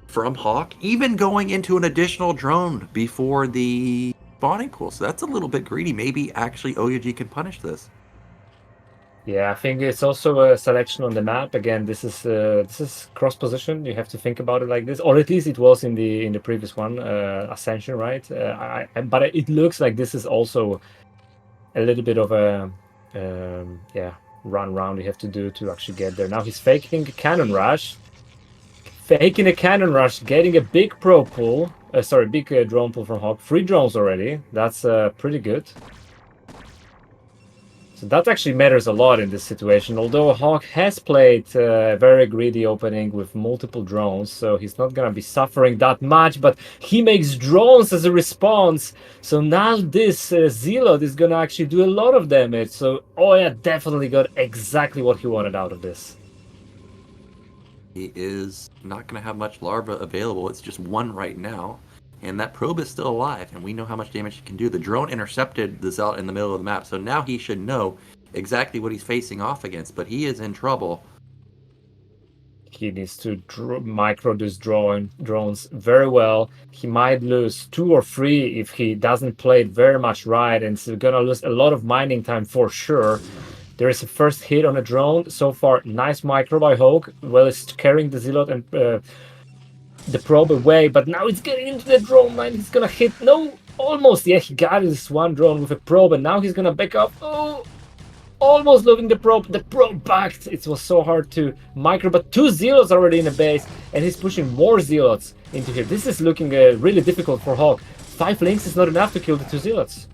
from Hawk, even going into an additional drone before the spawning pool. So that's a little bit greedy. Maybe actually OyA can punish this. Yeah, I think it's also a selection on the map. Again, this is cross position. You have to think about it like this, or at least it was in the previous one, Ascension, right? But it looks like this is also a little bit of a run round you have to do to actually get there. Now he's faking a cannon rush, getting a big drone pull from Hawk. 3 drones already. That's pretty good. So that actually matters a lot in this situation, although Hawk has played a very greedy opening with multiple drones, so he's not going to be suffering that much, but he makes drones as a response, so now this Zealot is going to actually do a lot of damage, so OyA definitely got exactly what he wanted out of this. He is not going to have much larva available, it's just 1 right now. And that probe is still alive, and we know how much damage it can do. The drone intercepted the Zealot in the middle of the map, so now he should know exactly what he's facing off against, but he is in trouble. He needs to micro these drones very well. He might lose 2 or 3 if he doesn't play it very much right, and he's gonna lose a lot of mining time for sure. There is a first hit on a drone. So far, nice micro by Hawk. Well, it's carrying the Zealot and the probe away, but now it's getting into the drone line. He's gonna hit. No, almost. Yeah, he got this 1 drone with a probe, and now he's gonna back up. Oh, almost losing the probe. The probe backed. It was so hard to micro, but 2 Zealots already in the base, and he's pushing more Zealots into here. This is looking really difficult for Hawk. 5 links is not enough to kill the 2 Zealots.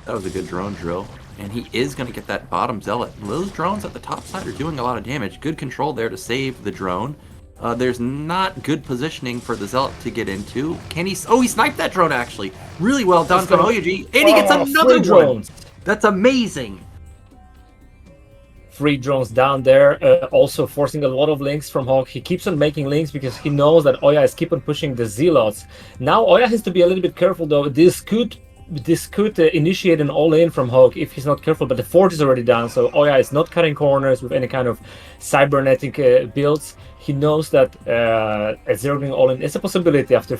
That was a good drone drill, and he is going to get that bottom Zealot. Those drones at the top side are doing a lot of damage. Good control there to save the drone. There's not good positioning for the Zealot to get into. Can he? Oh, he sniped that drone actually. Really well done from OyA, and he gets another drone. That's amazing. 3 drones down there, also forcing a lot of links from Hawk. He keeps on making links because he knows that OyA is keep on pushing the Zealots. Now OyA has to be a little bit careful though. This could initiate an all-in from Hawk if he's not careful, but the fort is already down, so OyA is not cutting corners with any kind of cybernetic builds. He knows that a Zergling all-in is a possibility after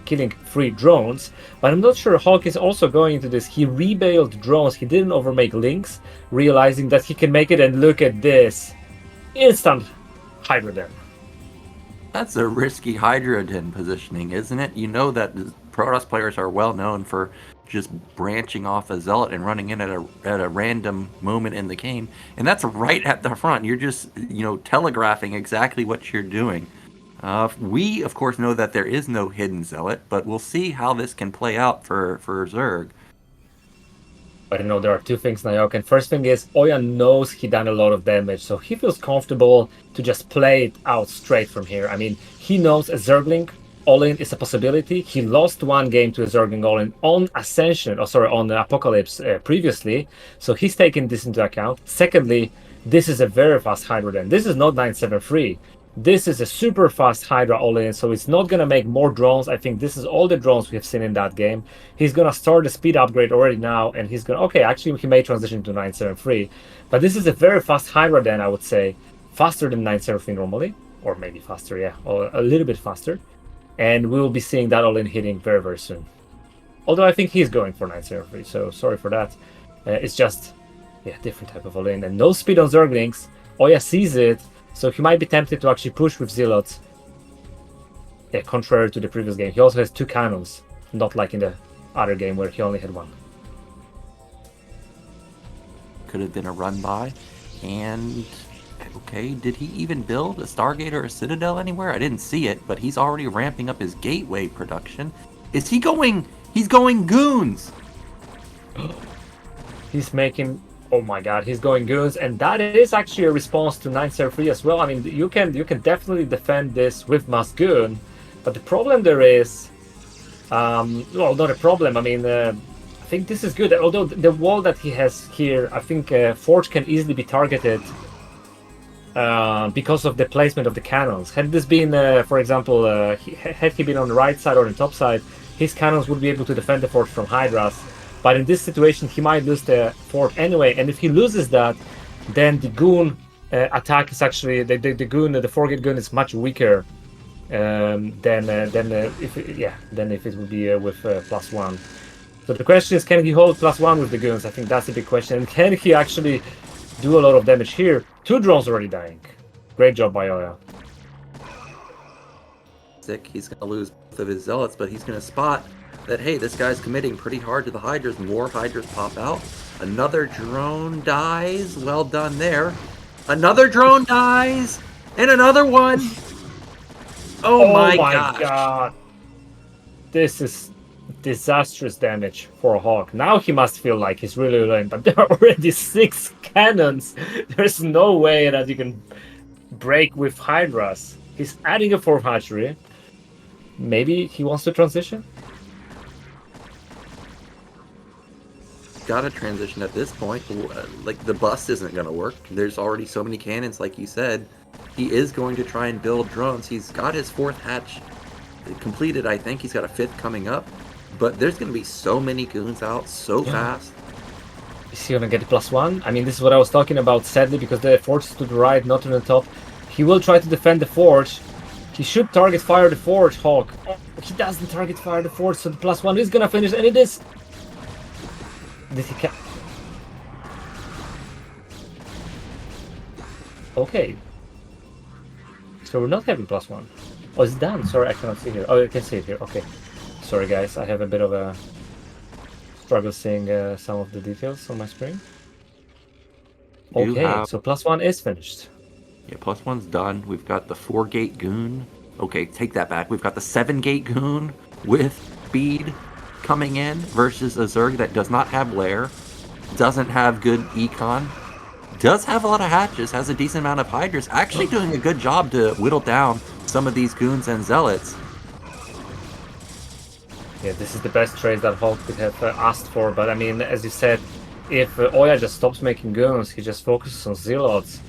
killing 3 drones, but I'm not sure Hawk is also going into this. He rebailed drones, he didn't overmake links, realizing that he can make it, and look at this. Instant Hydra Den. That's a risky Hydra Den positioning, isn't it? You know that Protoss players are well known for just branching off a Zealot and running in at a random moment in the game, and that's right at the front. You're just telegraphing exactly what you're doing. We of course know that there is no hidden Zealot, but we'll see how this can play out for Zerg. But there are 2 things, Nyoken. First thing is OyA knows he done a lot of damage, so he feels comfortable to just play it out straight from here. I mean, he knows a Zergling all-in is a possibility. He lost 1 game to a Zergling all-in on on the Apocalypse previously, so he's taking this into account. Secondly, this is a very fast Hydra Den. This is not 973. This is a super fast Hydra all-in, so it's not gonna make more drones. I think this is all the drones we have seen in that game. He's gonna start the speed upgrade already now, and he's gonna... Okay, actually he may transition to 973, but this is a very fast Hydra Den, I would say. Faster than 973 normally, or maybe faster, yeah, or a little bit faster. And we will be seeing that all-in hitting very, very soon. Although I think he's going for 903, so sorry for that. It's just, different type of all-in. And no speed on Zerglings. OyA sees it, so he might be tempted to actually push with Zealots. Yeah, contrary to the previous game. He also has 2 cannons, not like in the other game where he only had 1. Could have been a run by, and Okay, did he even build a Stargate or a Citadel anywhere? I didn't see it, but he's already ramping up his gateway production. Is he going? He's going goons! He's making... Oh my god, he's going goons, and that is actually a response to 903 as well. I mean, you can definitely defend this with Mass Goon, but the problem there is... well, not a problem, I mean... I think this is good, although the wall that he has here, I think Forge can easily be targeted because of the placement of the cannons. Had this been, for example, had he been on the right side or on the top side, his cannons would be able to defend the Forge from Hydras. But in this situation, he might lose the Forge anyway, and if he loses that, then the Goon attack is actually, the Goon, the 4-gate Goon is much weaker than if it would be with +1. So the question is, can he hold +1 with the Goons? I think that's the big question. And can he actually do a lot of damage here? 2 drones already dying. Great job by OyA. He's going to lose both of his Zealots, but he's going to spot that, hey, this guy's committing pretty hard to the Hydras. More Hydras pop out. Another drone dies. Well done there. Another drone dies. And another one. Oh my god. This is disastrous damage for Hawk. Now he must feel like he's really learned, but there are already 6 cannons. There's no way that you can break with Hydras. He's adding a 4th hatchery. Maybe he wants to transition? Gotta transition at this point. Like, the bust isn't gonna work. There's already so many cannons, like you said. He is going to try and build drones. He's got his 4th hatch completed, I think. He's got a 5th coming up. But there's going to be so many goons out so fast. Is he going to get +1? I mean, this is what I was talking about, sadly, because the Forge is to the right, not on the top. He will try to defend the Forge. He should target fire the Forge, Hawk. Oh, he doesn't target fire the Forge, so the +1 is going to finish, and it is... Did he catch? Okay. So we're not having +1. Oh, it's done. Sorry, I cannot see here. Oh, you can see it here. Okay. Sorry, guys. I have a bit of a struggle seeing some of the details on my screen. Okay, so +1 is finished. Yeah, +1's done. We've got the 4-gate Goon. Okay, take that back. We've got the 7-gate Goon with speed coming in versus a Zerg that does not have Lair, doesn't have good econ, does have a lot of hatches, has a decent amount of Hydras, actually doing a good job to whittle down some of these Goons and Zealots. Yeah, this is the best trade that Hulk could have asked for, but I mean, as you said, if OyA just stops making Goons, he just focuses on Zealots.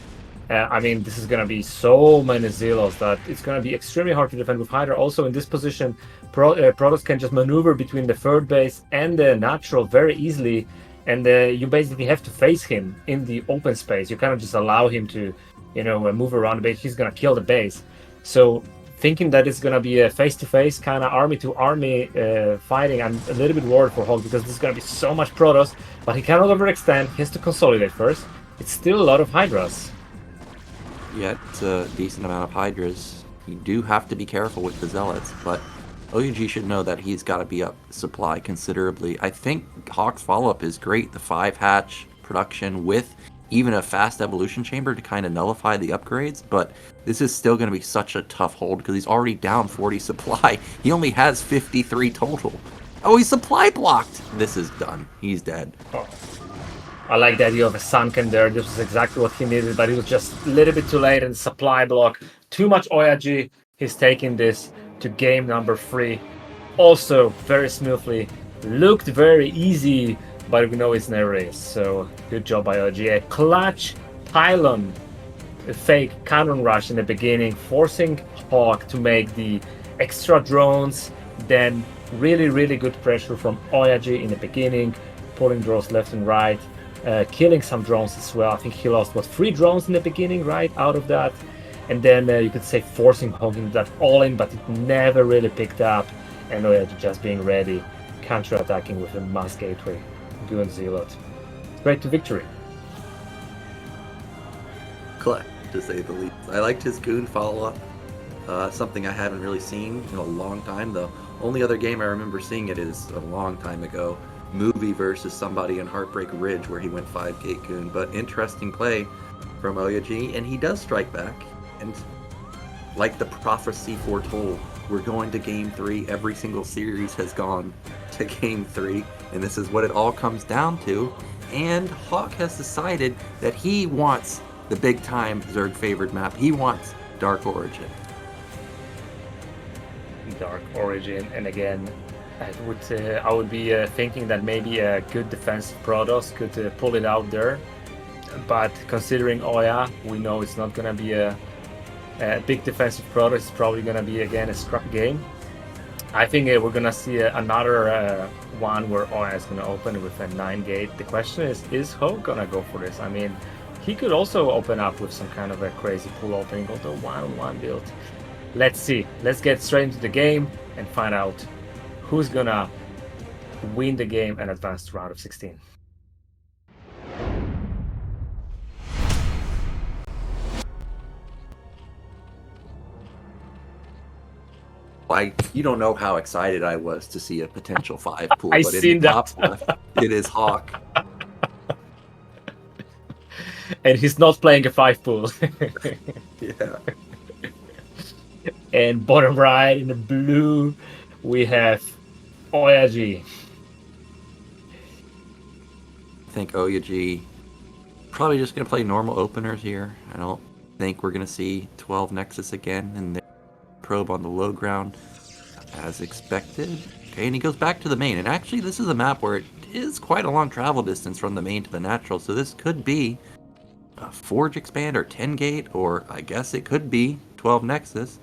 I mean, this is going to be so many Zealots that it's going to be extremely hard to defend with Hydra. Also, in this position, Protoss can just maneuver between the 3rd base and the natural very easily, and you basically have to face him in the open space. You cannot just allow him to, you know, move around the base. He's going to kill the base. So, thinking that it's going to be a face-to-face kind of army-to-army fighting, I'm a little bit worried for Hulk, because there's going to be so much Protoss, but he cannot overextend. He has to consolidate first. It's still a lot of Hydras. Yeah, it's a decent amount of Hydras. You do have to be careful with the Zealots, but OyA should know that he's got to be up supply considerably. I think Hawk's follow-up is great, the 5-hatch production with even a fast evolution chamber to kind of nullify the upgrades, but this is still going to be such a tough hold because he's already down 40 supply. He only has 53 total. Oh, he's supply blocked. This is done. He's dead. Oh. I like the idea of a sunken there. This was exactly what he needed, but it was just a little bit too late and supply block. Too much OyA. He's taking this to game number 3. Also, very smoothly. Looked very easy, but we know it's never is. So, good job by OyA. A clutch pylon, a fake cannon rush in the beginning, forcing Hawk to make the extra drones. Then, really, really good pressure from OyA in the beginning, pulling drones left and right. Killing some drones as well. I think he lost, 3 drones in the beginning, right, out of that. And then you could say forcing Hogging that all in, but it never really picked up. And OyA just being ready, counter-attacking with a mass gateway, Goon Zealot. Great to victory. Collect, to say the least. I liked his Goon follow-up. Something I haven't really seen in a long time. The only other game I remember seeing it is a long time ago. Movie versus somebody in Heartbreak Ridge where he went 5-gate Goon, but interesting play from OyA, and he does strike back. And like the prophecy foretold, we're going to Game 3. Every single series has gone to Game 3, and this is what it all comes down to. And Hawk has decided that he wants the big-time Zerg favored map. He wants Dark Origin. Dark Origin, and again, I would be thinking that maybe a good defensive Protoss could pull it out there. But considering OyA, we know it's not going to be a big defensive Protoss. It's probably going to be, again, a scrap game. I think we're going to see another one where OyA is going to open with a 9-gate. The question is Hawk going to go for this? I mean, he could also open up with some kind of a crazy pool opening, although 1-on-1 build. Let's see. Let's get straight into the game and find out who's going to win the game and advance to round of 16. You don't know how excited I was to see a potential 5 pool, I but in seen the top that. left, it is Hawk. And he's not playing a 5 pool. Yeah. And bottom right in the blue, we have OyA. I think OyA probably just going to play normal openers here. I don't think we're going to see 12 Nexus again, and the probe on the low ground as expected. Okay, and he goes back to the main. And actually, this is a map where it is quite a long travel distance from the main to the natural, so this could be a Forge expand or 10-gate, or I guess it could be 12 Nexus.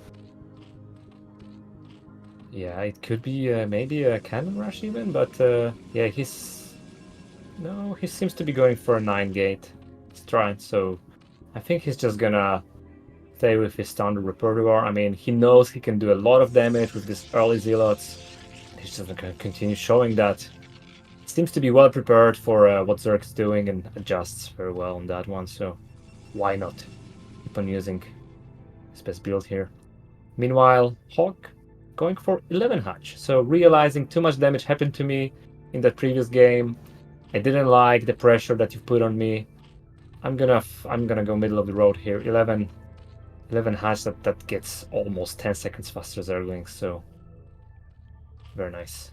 Yeah, it could be maybe a cannon rush even, but yeah, he seems to be going for a 9-gate strike, so I think he's just gonna stay with his standard repertoire. I mean, he knows he can do a lot of damage with these early zealots. He's just gonna continue showing that. Seems to be well prepared for what Zerg's doing and adjusts very well on that one, so why not keep on using his best build here. Meanwhile, Hawk going for 11 hatch. So realizing too much damage happened to me in that previous game. I didn't like the pressure that you put on me. I'm gonna go middle of the road here. 11 hatch, that gets almost 10 seconds faster Zerglings, so very nice.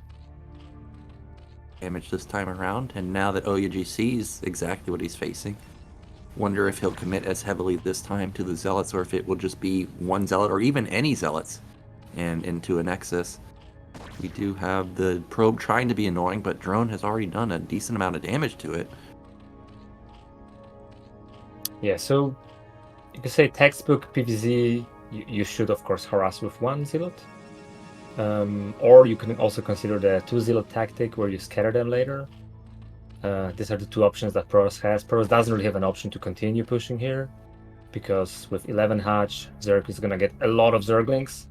Damage this time around, and now that OyA sees exactly what he's facing, wonder if he'll commit as heavily this time to the Zealots, or if it will just be one Zealot, or even any Zealots, and into a Nexus. We do have the probe trying to be annoying, but Drone has already done a decent amount of damage to it. Yeah, so you can say textbook PvZ, you should of course harass with one Zealot. Or you can also consider the 2 Zealot tactic where you scatter them later. These are the 2 options that Protoss has. Protoss doesn't really have an option to continue pushing here, because with 11 hatch, Zerg is going to get a lot of Zerglings,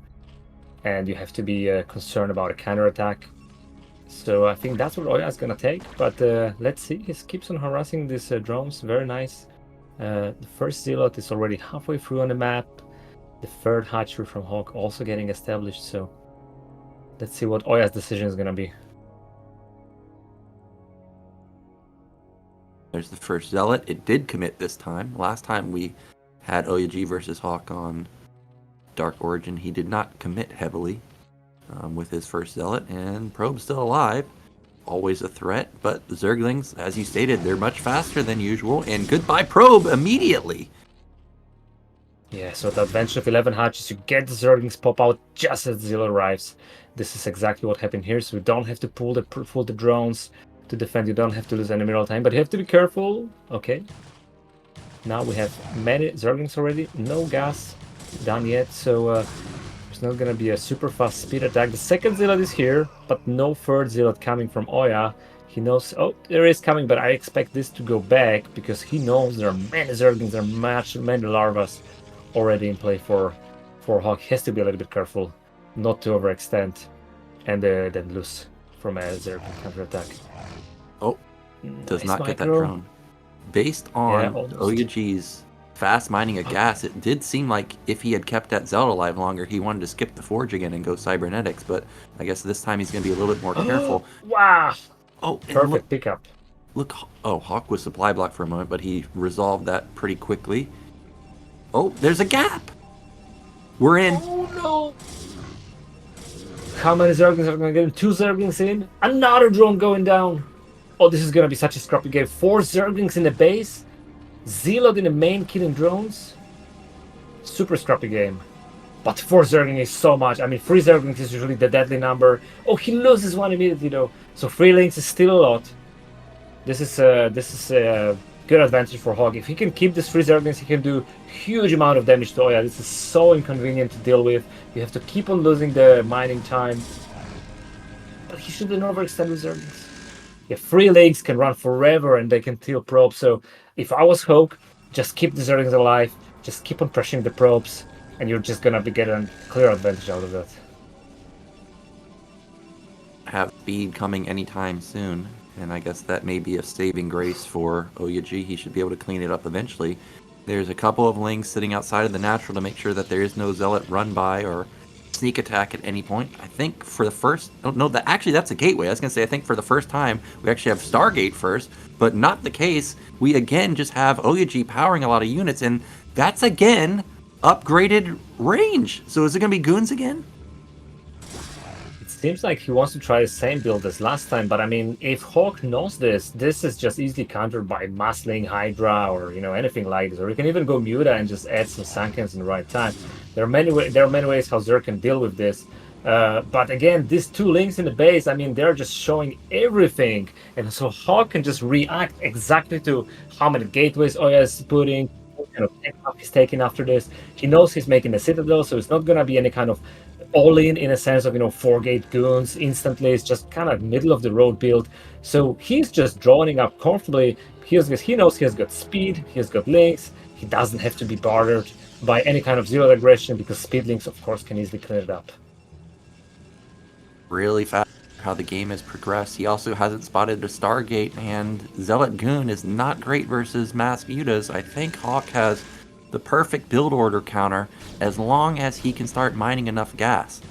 and you have to be concerned about a counterattack. So I think that's what OyA is going to take, but let's see. He keeps on harassing these drones, very nice. The first Zealot is already halfway through on the map. The third hatchery from Hawk also getting established, so let's see what OyA's decision is going to be. There's the first Zealot. It did commit this time. Last time we had OyA versus Hawk on Dark Origin, he did not commit heavily with his first Zealot, and Probe's still alive. Always a threat, but the Zerglings, as you stated, they're much faster than usual, and goodbye Probe immediately. Yeah, so the advantage of 11 hatches, you get the Zerglings pop out just as the Zealot arrives. This is exactly what happened here, so you don't have to pull the drones to defend, you don't have to lose any mineral time, but you have to be careful. Okay. Now we have many Zerglings already, no gas done yet, so there's not gonna be a super fast speed attack. The second Zealot is here, but no third Zealot coming from OyA. He knows, oh, there is coming, but I expect this to go back, because he knows there are many Zerglings, there are many larvas already in play for Hawk. He has to be a little bit careful not to overextend and then lose from a Zergling counterattack. Oh, does nice not get that micro. drone. Based on OyA's fast mining of gas, it did seem like if he had kept that Zealot alive longer, he wanted to skip the Forge again and go Cybernetics, but I guess this time he's going to be a little bit more careful. Wow! Oh, Perfect pickup. look, oh, Hawk was supply block for a moment, but he resolved that pretty quickly. Oh, there's a gap. We're in. Oh no! How many Zerglings are going to get in? 2 Zerglings in. Another drone going down. Oh, this is going to be such a scrappy game. 4 Zerglings in the base. Zealot in the main killing drones. Super scrappy game. But 4 Zerglings is so much. I mean, 3 Zerglings is usually the deadly number. Oh, he loses one immediately though. So 3 links is still a lot. This is a good advantage for Hawk. If he can keep this 3 Zerglings, he can do huge amount of damage to OyA. This is so inconvenient to deal with. You have to keep on losing the mining time. But he shouldn't overextend with Zerglings. Yeah, 3 legs can run forever and they can kill probes. So if I was Hawk, just keep the Zerglings alive. Just keep on pressuring the probes. And you're just gonna be getting a clear advantage out of that. Have speed coming anytime soon. And I guess that may be a saving grace for OyA. He should be able to clean it up eventually. There's a couple of links sitting outside of the natural to make sure that there is no zealot run by or sneak attack at any point. I think for the first... Oh, no, actually that's a gateway. I was going to say I think for the first time we actually have Stargate first, but not the case. We again just have OyA powering a lot of units, and that's again upgraded range. So is it going to be goons again? Seems like he wants to try the same build as last time, but I mean, if Hawk knows this is just easily countered by Musling, Hydra, or anything like this. Or you can even go Muta and just add some Sankens in the right time. There are many ways how Zerg can deal with this. But again, these 2 links in the base, I mean, they're just showing everything, and so Hawk can just react exactly to how many gateways OyA is putting. What kind of tech he's taking after this. He knows he's making the Citadel, so it's not gonna be any kind of all-in a sense of 4 gate goons instantly. It's just kind of middle of the road build. So he's just drawing up comfortably. He knows he has got speed, he has got links. He doesn't have to be bothered by any kind of zero aggression because speed links, of course, can easily clear it up. Really fast how the game has progressed. He also hasn't spotted a Stargate, and Zealot Goon is not great versus Mass Mutas. I think Hawk has the perfect build order counter as long as he can start mining enough gas.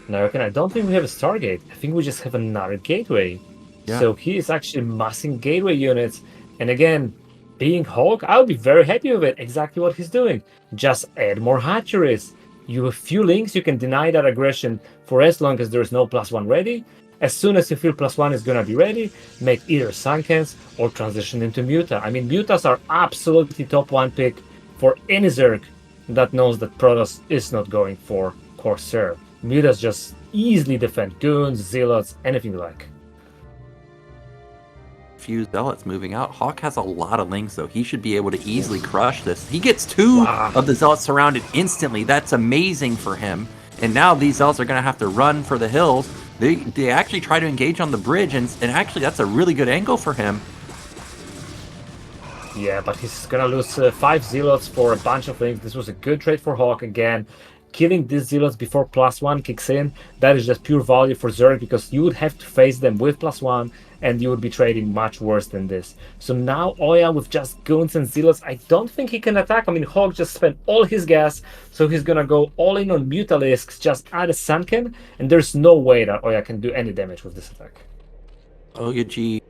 No, I don't think we have a Stargate. I think we just have another gateway. Yeah. So he is actually massing gateway units. And again, being Hawk, I'll be very happy with it. Exactly what he's doing. Just add more hatcheries. You have few links, you can deny that aggression for as long as there is no +1 ready. As soon as you feel +1 is gonna be ready, make either Sankens or transition into Muta. I mean, Mutas are absolutely top 1 pick for any Zerg that knows that Protoss is not going for Corsair. Mutas just easily defend goons, zealots, anything you like. Few zealots moving out. Hawk has a lot of links though. He should be able to easily crush this. He gets 2 of the zealots surrounded instantly. That's amazing for him. And now these zealots are going to have to run for the hills. They actually try to engage on the bridge, and actually that's a really good angle for him. Yeah, but he's gonna lose 5 zealots for a bunch of links. This was a good trade for Hawk again. Killing these zealots before +1 kicks in, that is just pure value for Zerg, because you would have to face them with +1 and you would be trading much worse than this. So now OyA with just goons and zealots, I don't think he can attack. I mean, Hawk just spent all his gas, so he's gonna go all in on Mutalisks, just add a Sunken, and there's no way that OyA can do any damage with this attack. OyA,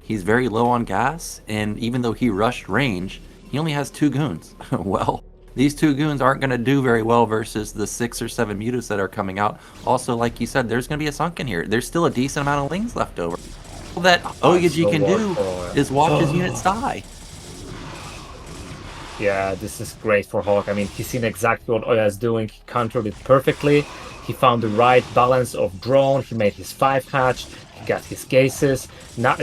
he's very low on gas, and even though he rushed range, he only has 2 goons. Well, these 2 goons aren't going to do very well versus the 6 or 7 mutas that are coming out. Also, like you said, there's going to be a Sunken here. There's still a decent amount of lings left over. All that OyA can do is watch his units die. Yeah, this is great for Hawk. I mean, he's seen exactly what OyA is doing. He controlled it perfectly. He found the right balance of drone. He made his 5 hatch. He got his gases. Now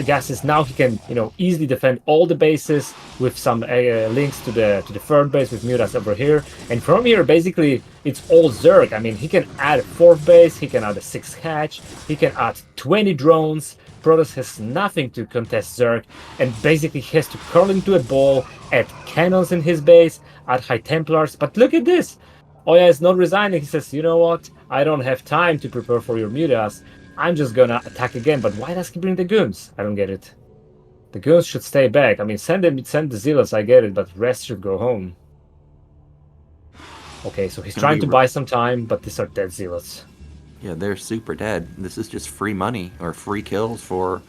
he can, easily defend all the bases with some links to the 3rd base with Mutas over here. And from here, basically, it's all Zerg. I mean, he can add a 4th base. He can add a 6th hatch. He can add 20 drones. Protoss has nothing to contest Zerg, and basically he has to curl into a ball, add cannons in his base, add High Templars. But look at this! OyA is not resigning. He says, you know what? I don't have time to prepare for your Mutas. I'm just gonna attack again. But why does he bring the goons? I don't get it. The goons should stay back. I mean, send the zealots, I get it, but rest should go home. Okay, so he's trying to buy some time, but these are dead zealots. Yeah, they're super dead. This is just free money or free kills for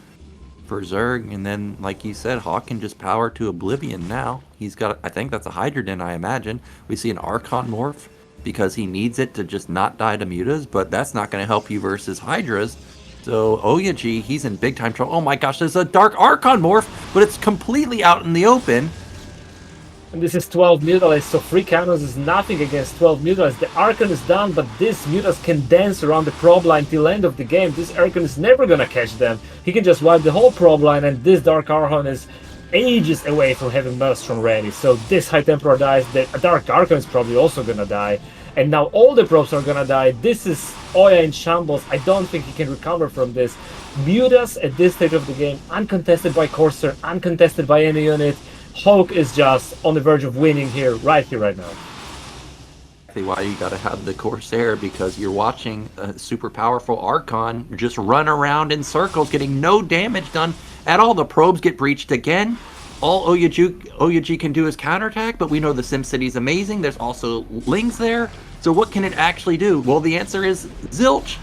for Zerg, and then, like you said, Hawk can just power to oblivion now. He's got, I think that's a Hydrogen, I imagine. We see an Archon morph because he needs it to just not die to mutas, but that's not going to help you versus Hydras. So OyA, he's in big time trouble. Oh my gosh, there's a Dark Archon morph, but it's completely out in the open. And this is 12 Mutalists, so 3 cannons is nothing against 12 Mutalists. The Archon is done, but this Mutas can dance around the probe line till end of the game. This Archon is never gonna catch them. He can just wipe the whole probe line, and this Dark Archon is ages away from having Maelstrom ready. So this High Templar dies, the Dark Archon is probably also gonna die. And now all the probes are gonna die. This is OyA in shambles. I don't think he can recover from this. Mutas at this stage of the game, uncontested by Corsair, uncontested by any unit. Hawk is just on the verge of winning here, right now. Why you gotta have the Corsair, because you're watching a super powerful Archon just run around in circles, getting no damage done at all. The probes get breached again. All OyA can do is counterattack, but we know the SimCity's amazing. There's also Lings there. So what can it actually do? Well, the answer is zilch.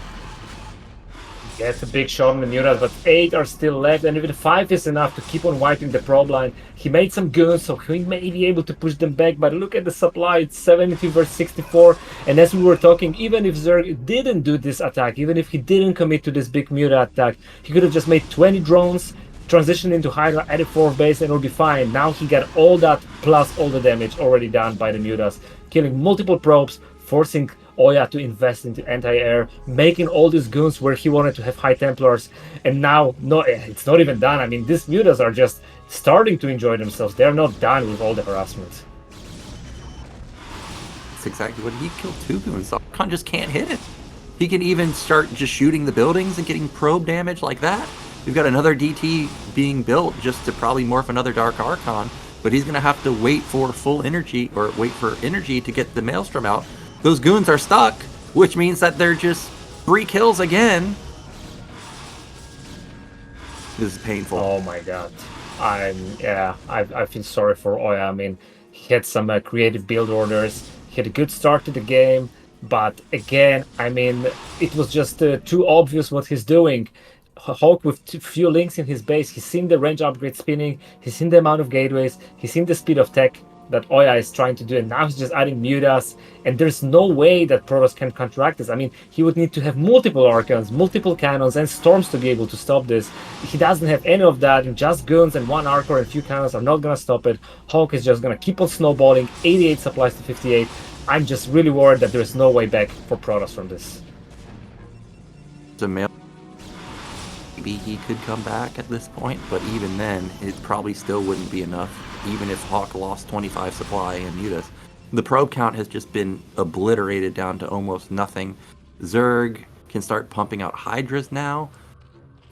Yeah, it's a big shot on the Mutas, but 8 are still left, and even 5 is enough to keep on wiping the probe line. He made some goons, so he may be able to push them back, but look at the supply, it's 72 versus 64, and as we were talking, even if Zerg didn't do this attack, even if he didn't commit to this big Muta attack, he could have just made 20 drones, transitioned into Hydra, added 4th base, and it'll be fine. Now he got all that, plus all the damage already done by the Mutas, killing multiple probes, forcing OyA to invest into anti-air, making all these goons where he wanted to have High Templars, and now, no, it's not even done. I mean, these Mutas are just starting to enjoy themselves. They're not done with all the harassment. That's exactly what he killed 2 goons. Archon just can't hit it. He can even start just shooting the buildings and getting probe damage like that. We've got another DT being built just to probably morph another Dark Archon, but he's going to have to wait for full energy, or wait for energy to get the Maelstrom out. Those goons are stuck, which means that they're just 3 kills again. This is painful. Oh my god. I feel sorry for OyA. I mean, he had some creative build orders. He had a good start to the game, but again, I mean, it was just too obvious what he's doing. Hawk with few links in his base, he's seen the range upgrade spinning, he's seen the amount of gateways, he's seen the speed of tech that OyA is trying to do, and now he's just adding Mutas, and there's no way that Protoss can counteract this. I mean, he would need to have multiple Archons, multiple cannons, and storms to be able to stop this. He doesn't have any of that, and just goons and 1 Archer and a few cannons are not gonna stop it. Hawk is just gonna keep on snowballing, 88 supplies to 58. I'm just really worried that there's no way back for Protoss from this. Maybe he could come back at this point, but even then, it probably still wouldn't be enough, even if Hawk lost 25 supply and Mutas. The probe count has just been obliterated down to almost nothing. Zerg can start pumping out Hydras now.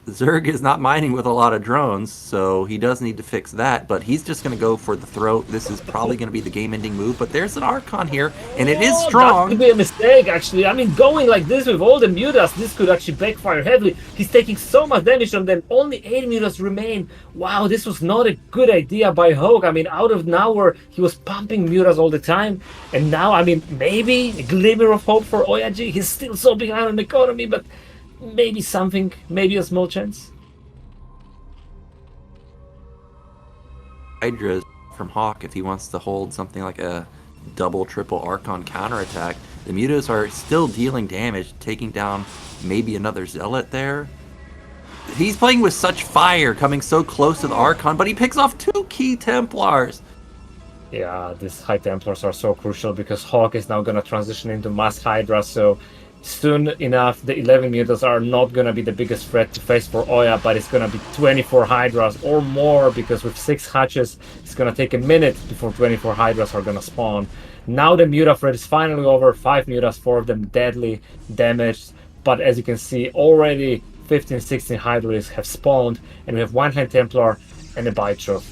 Zerg is not mining with a lot of drones, so he does need to fix that, but he's just going to go for the throat. This is probably going to be the game-ending move, but there's an Archon here, and it is strong. That could be a mistake, actually. I mean, going like this with all the Mutas, this could actually backfire heavily. He's taking so much damage from them. Only 8 Mutas remain. Wow, this was not a good idea by Hawk. I mean, out of nowhere, he was pumping Mutas all the time, and now, I mean, maybe a glimmer of hope for OyA. He's still so behind on the economy, but maybe something, maybe a small chance. Hydras from Hawk, if he wants to hold something like a double, triple Archon counterattack. The Mutas are still dealing damage, taking down maybe another Zealot there. He's playing with such fire, coming so close to the Archon, but he picks off 2 key Templars. Yeah, these High Templars are so crucial because Hawk is now going to transition into Mass Hydra, so soon enough, the 11 Mutas are not going to be the biggest threat to face for OyA, but it's going to be 24 Hydras or more, because with 6 hatches, it's going to take a minute before 24 Hydras are going to spawn. Now the Muta threat is finally over. 5 Mutas, 4 of them deadly damaged, but as you can see, already 15, 16 Hydras have spawned, and we have 1 High Templar and a bunch of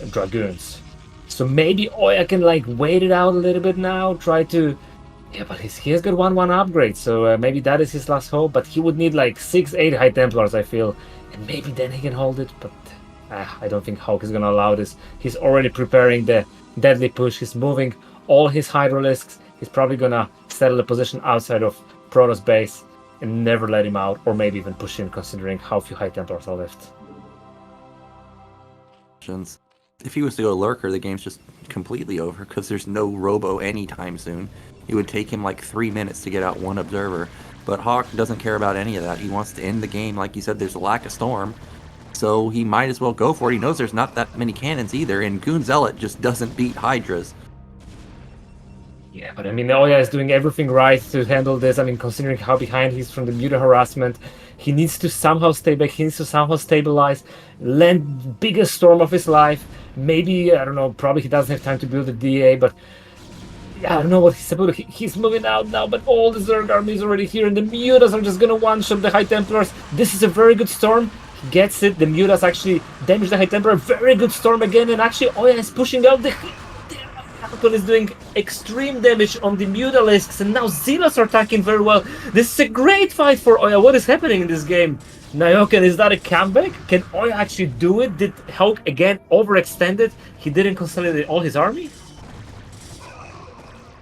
Dragoons. So maybe OyA can like wait it out a little bit now, try to... Yeah, but he has got 1/1 upgrade, so maybe that is his last hope, but he would need like 6-8 High Templars, I feel, and maybe then he can hold it, but I don't think Hawk is gonna allow this. He's already preparing the deadly push, he's moving all his Hydralisks, he's probably gonna settle a position outside of Protoss base and never let him out, or maybe even push in, considering how few High Templars are left. options. If he was to go Lurker, the game's just completely over because there's no Robo anytime soon. It would take him like 3 minutes to get out one Observer. But Hawk doesn't care about any of that. He wants to end the game. Like you said, there's a lack of Storm. So he might as well go for it. He knows there's not that many cannons either. And Goon Zealot just doesn't beat Hydras. Yeah, but I mean, OyA is doing everything right to handle this. I mean, considering how behind he's from the Muta harassment, he needs to somehow stay back. He needs to somehow stabilize, land biggest storm of his life. Maybe, I don't know, probably he doesn't have time to build a DA, but yeah, I don't know what he's about. He's moving out now, but all the Zerg army is already here, and the Mutas are just gonna one-shot the High Templars. This is a very good storm. He gets it. The Mutas actually damage the High Templar. Very good storm again, and actually OyA is pushing out the Falcon is doing extreme damage on the Mutalisks, and now Zealots are attacking very well. This is a great fight for OyA. What is happening in this game? Nyoken, is that a comeback? Can OyA actually do it? Did Hulk again overextend it? He didn't consolidate all his army?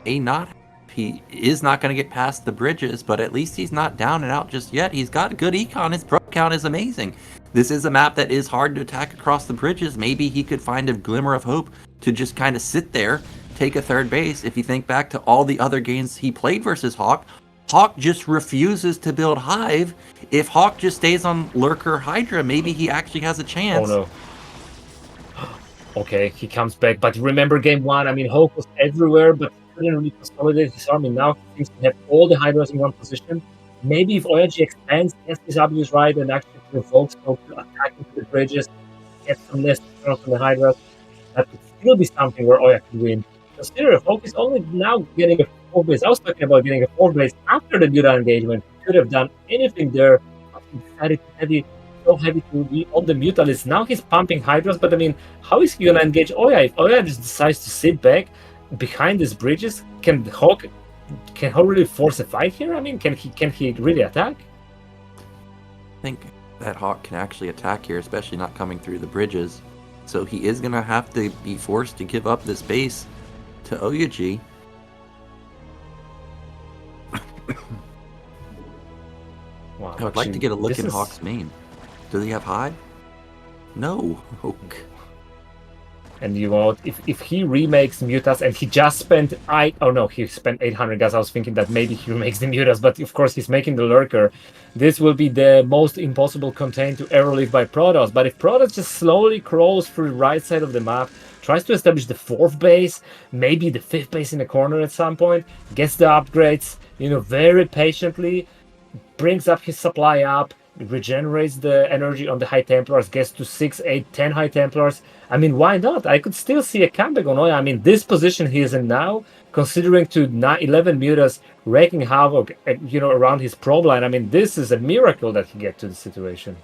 He is not going to get past the bridges, but at least he's not down and out just yet. He's got good econ. His pro count is amazing. This is a map that is hard to attack across the bridges. Maybe he could find a glimmer of hope to just kind of sit there, take a third base. If you think back to all the other games he played versus Hawk, Hawk just refuses to build Hive. If Hawk just stays on Lurker Hydra, maybe he actually has a chance. Oh no. Okay, he comes back. But remember game one, I mean, Hawk was everywhere, but he couldn't really consolidate his army. Now he seems to have all the Hydras in one position. Maybe if OyA expands, yes, this W is right, and actually provokes Hawk to attack into the bridges, get some less turns from the Hydras, that would still be something where OyA could win. Consider if Hawk is only now getting a 4 base. I was talking about getting a 4 base after the Muta engagement. He could have done anything there. He decided so heavy to be on the Muta list. Now he's pumping Hydras, but I mean, how is he gonna engage OyA? If OyA just decides to sit back behind these bridges, can Hawk really force a fight here? I mean, can he really attack? I think that Hawk can actually attack here, especially not coming through the bridges. So he is gonna have to be forced to give up this base to OyA. Wow, I would like to get a look in Hawk's main. Does he have Hive? No. And you know, if he remakes Mutas, and he just spent he spent 800 gas. I was thinking that maybe he remakes the Mutas, but of course he's making the Lurker. This will be the most impossible contain to ever live by Protoss. But if Protoss just slowly crawls through the right side of the map, tries to establish the 4th base, maybe the 5th base in the corner at some point, gets the upgrades, very patiently, brings up his supply up, regenerates the energy on the High Templars, gets to 6, 8, 10 High Templars. I mean, why not? I could still see a comeback on OyA. I mean, this position he is in now, considering to 11 Mutas wreaking havoc, around his probe line. I mean, this is a miracle that he gets to the situation.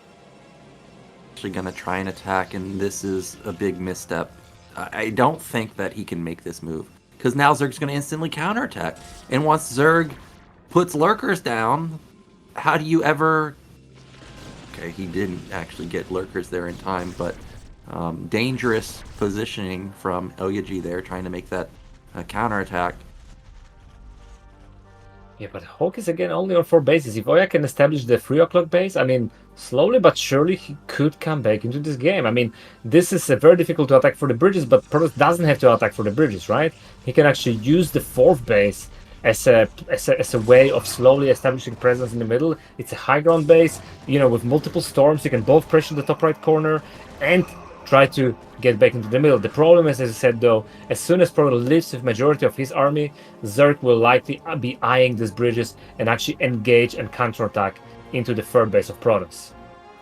Actually gonna try and attack, and this is a big misstep. I don't think that he can make this move, because now Zerg's gonna instantly counterattack. And once Zerg puts Lurkers down, how do you ever... Okay, he didn't actually get Lurkers there in time, but dangerous positioning from OyA there, trying to make that counterattack. Yeah, but Hawk is again only on 4 bases. If OyA can establish the 3 o'clock base, I mean, slowly but surely he could come back into this game. I mean, this is very difficult to attack for the bridges, but Protoss doesn't have to attack for the bridges, right? He can actually use the 4th base as a way of slowly establishing presence in the middle. It's a high ground base, with multiple storms. You can both pressure the top right corner and try to get back into the middle. The problem is, as I said though, as soon as Protoss leaves with majority of his army, Zerg will likely be eyeing these bridges and actually engage and counterattack into the 3rd base of Protoss.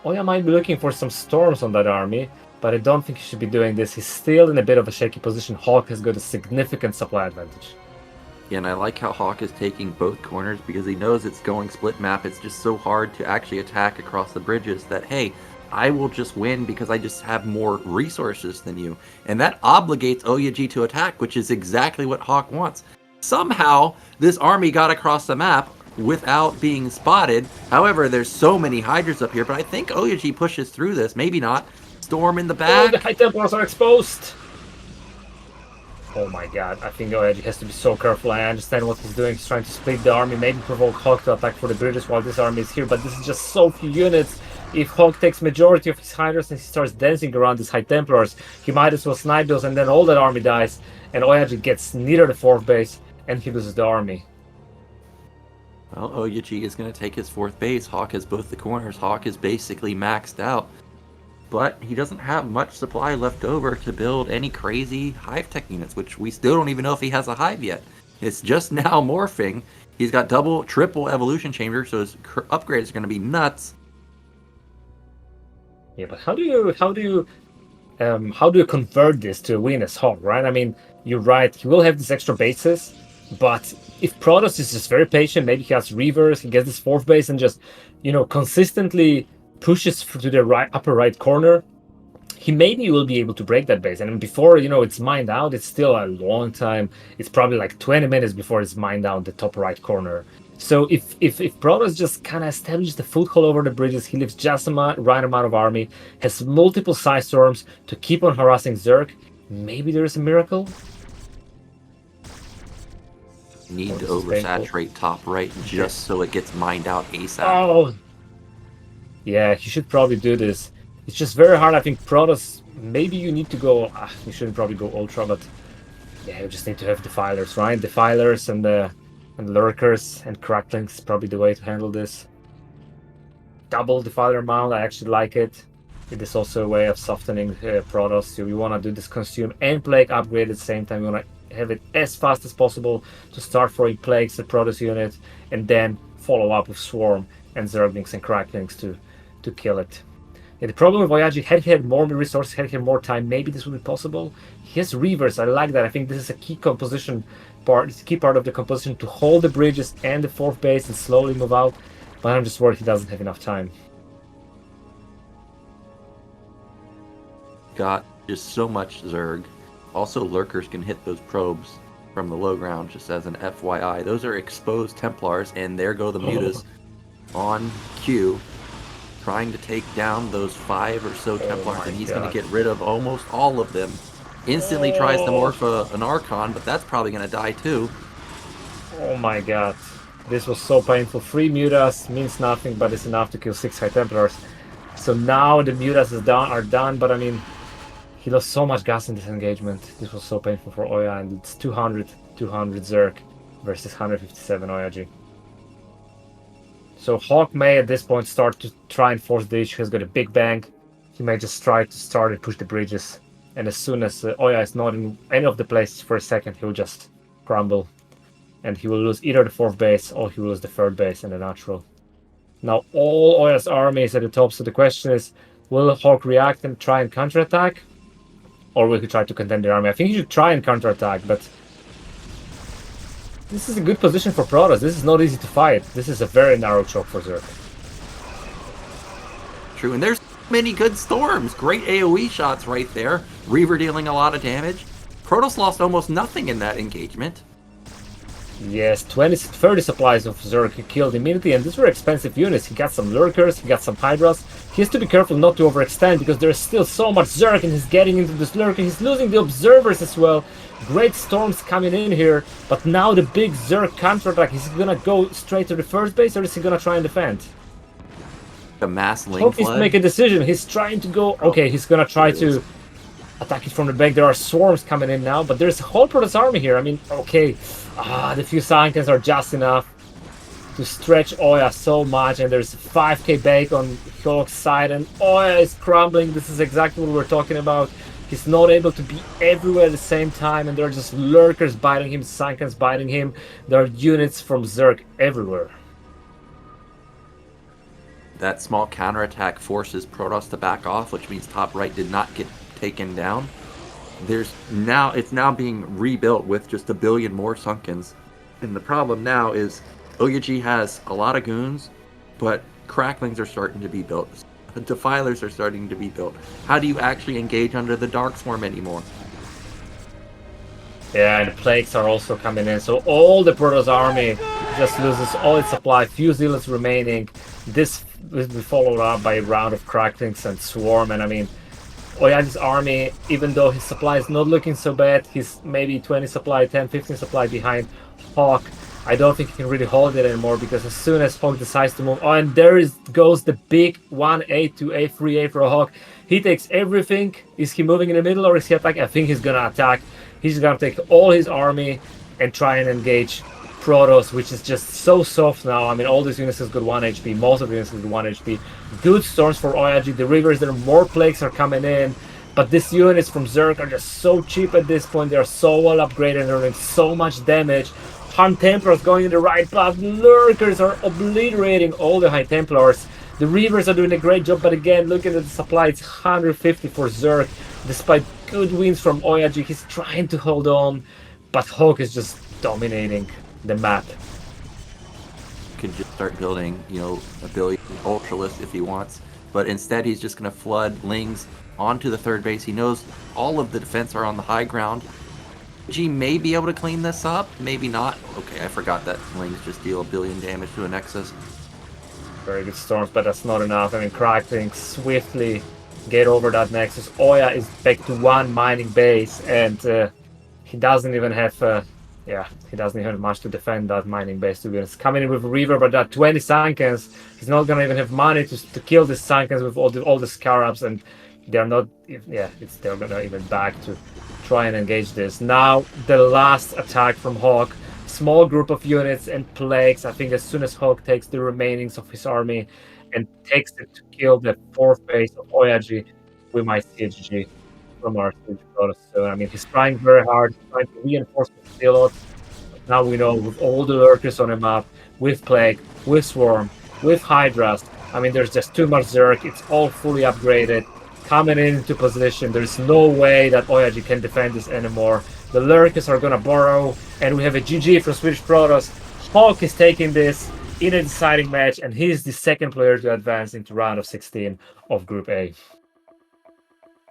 OyA might be looking for some storms on that army, but I don't think he should be doing this. He's still in a bit of a shaky position. Hawk has got a significant supply advantage. Yeah, and I like how Hawk is taking both corners, because he knows it's going split map. It's just so hard to actually attack across the bridges that, hey, I will just win because I just have more resources than you. And that obligates OyA to attack, which is exactly what Hawk wants. Somehow, this army got across the map without being spotted. However, there's so many Hydras up here, but I think OyA pushes through this. Maybe not. Storm in the back. Oh, the High Templars are exposed. Oh my god, I think OyA has to be so careful. I understand what he's doing. He's trying to split the army, maybe provoke Hawk to attack for the bridges while this army is here, but this is just so few units. if Hawk takes majority of his Hydras and he starts dancing around these High Templars, he might as well snipe those, and then all that army dies, and OyA gets neither the 4th base, and he loses the army. Well, OyA is going to take his 4th base. Hawk has both the corners. Hawk is basically maxed out. But he doesn't have much supply left over to build any crazy hive tech units, which we still don't even know if he has a hive yet. It's just now morphing. He's got double, triple evolution chambers, so his upgrades are going to be nuts. Yeah, but how do you convert this to a win as Hawk, right? I mean, you're right. He will have these extra bases, but if Protoss is just very patient, maybe he has Reavers, he gets this 4th base and just, consistently pushes to the upper right corner, he maybe will be able to break that base. And before, it's mined out, it's still a long time. It's probably like 20 minutes before it's mined out the top right corner. So if Protoss just kind of establishes the foothold over the bridges, he leaves just the right amount of army, has multiple side storms to keep on harassing Zerg, maybe there is a miracle? Need to oversaturate top right just so it gets mined out ASAP. Oh! Yeah, he should probably do this. It's just very hard. I think Protoss, maybe you need to go... you shouldn't probably go Ultra, but... yeah, you just need to have Defilers, right? Defilers and Lurkers and Cracklings, probably the way to handle this. Double Defiler amount, I actually like it. It is also a way of softening Protoss. So you want to do this Consume and Plague upgrade at the same time. You want to have it as fast as possible to start throwing Plagues at Protoss unit, and then follow up with Swarm and Zerglings and Cracklings to kill it. Yeah, the problem with OyA, had he had more resources, had he had more time, maybe this would be possible. He has Reavers, I like that. I think this is a key composition part. It's a key part of the composition to hold the bridges and the 4th base and slowly move out. But I'm just worried he doesn't have enough time. Got just so much Zerg. Also, Lurkers can hit those probes from the low ground, just as an FYI. Those are exposed Templars, and there go the Mutas on cue, trying to take down those 5 or so Templars, and he's going to get rid of almost all of them. Instantly tries to morph an Archon, but that's probably going to die too. Oh my god. This was so painful. 3 Mutas means nothing, but it's enough to kill 6 High Templars. So now the Mutas are done, but I mean, he lost so much gas in this engagement. This was so painful for OyA, and it's 200 Zerg versus 157 OyA. So Hawk may at this point start to try and force the issue. He's got a big bang. He may just try to start and push the bridges. And as soon as OyA is not in any of the places for a second, he'll just crumble. And he will lose either the 4th base or he will lose the 3rd base and the natural. Now all OyA's army is at the top, so the question is, will Hawk react and try and counterattack? Or will he try to contain the army? I think he should try and counterattack, but this is a good position for Protoss. This is not easy to fight. This is a very narrow choke for Zerg. True, and there's many good storms. Great AoE shots right there. Reaver dealing a lot of damage. Protoss lost almost nothing in that engagement. Yes, 30 supplies of Zerg he killed immediately, and these were expensive units. He got some Lurkers, he got some Hydras. He has to be careful not to overextend, because there's still so much Zerg and he's getting into this Lurker. He's losing the Observers as well. Great storms coming in here, but now the big Zerg counterattack. Is he gonna go straight to the 1st base, or is he gonna try and defend? A mass link Hope he's to make a decision. He's trying to go... Okay, he's gonna try to attack it from the back. There are swarms coming in now, but there's a whole Protoss army here. I mean, okay, the few Sankens are just enough to stretch OyA so much, and there's 5k bake on Hawk's side, and OyA is crumbling. This is exactly what we're talking about. He's not able to be everywhere at the same time, and there are just Lurkers biting him, Sankens biting him. There are units from Zerg everywhere. That small counterattack forces Protoss to back off, which means top right did not get taken down. It's now being rebuilt with just 1 billion more Sunkens. And the problem now is OyA has a lot of goons, but Cracklings are starting to be built. Defilers are starting to be built. How do you actually engage under the Dark Swarm anymore? Yeah, and the Plagues are also coming in, so all the Protoss army just loses all its supply. Few zealots remaining. This will be followed up by a round of Cracklings and Swarm, and I mean, OyA's army, even though his supply is not looking so bad, he's maybe 20 supply, 10, 15 supply behind Hawk. I don't think he can really hold it anymore, because as soon as Hawk decides to move, oh, and there goes the big 1A, 2A, 3A for Hawk. He takes everything. Is he moving in the middle or is he attacking? I think he's gonna attack. He's gonna take all his army and try and engage Protoss, which is just so soft now. I mean, all these units has got 1 HP. Most of the units has got 1 HP. Good storms for OyA. The rivers, there are more plagues are coming in. But these units from Zerg are just so cheap at this point. They are so well upgraded and they're doing so much damage. High Templars going in the right path. Lurkers are obliterating all the High Templars. The Reavers are doing a great job, but again, looking at the supply, it's 150 for Zerg. Despite good wins from OyA, he's trying to hold on, but Hawk is just dominating the map. Could just start building, you know, a billion Ultralists if he wants, but instead he's just going to flood Lings onto the third base. He knows all of the defense are on the high ground. G may be able to clean this up, maybe not. Okay, I forgot that Lings just deal a billion damage to a Nexus. Very good storms, but that's not enough. I mean, Crackling swiftly get over that Nexus. OyA is back to 1 mining base, and he doesn't even have he doesn't even have much to defend that mining base, to be honest. Coming in with a Reaver, but that 20 Sankens, he's not gonna even have money to kill the Sankens with all the Scarabs, and they're not, they're gonna even back to try and engage this. Now, the last attack from Hawk, small group of units and plagues. I think as soon as Hawk takes the remainings of his army and takes it to kill the fourth base of OyA, we might see a GG from our Siege Protoss. So, I mean, he's trying very hard, trying to reinforce the Steelot. Now we know, with all the lurkers on the map, with Plague, with Swarm, with Hydras, I mean, there's just too much Zerg. It's all fully upgraded, coming into position. There's no way that OyA can defend this anymore. The lurkers are gonna burrow, and we have a GG from Swedish Protoss. Hawk is taking this in a deciding match, and he's the second player to advance into round of 16 of Group A.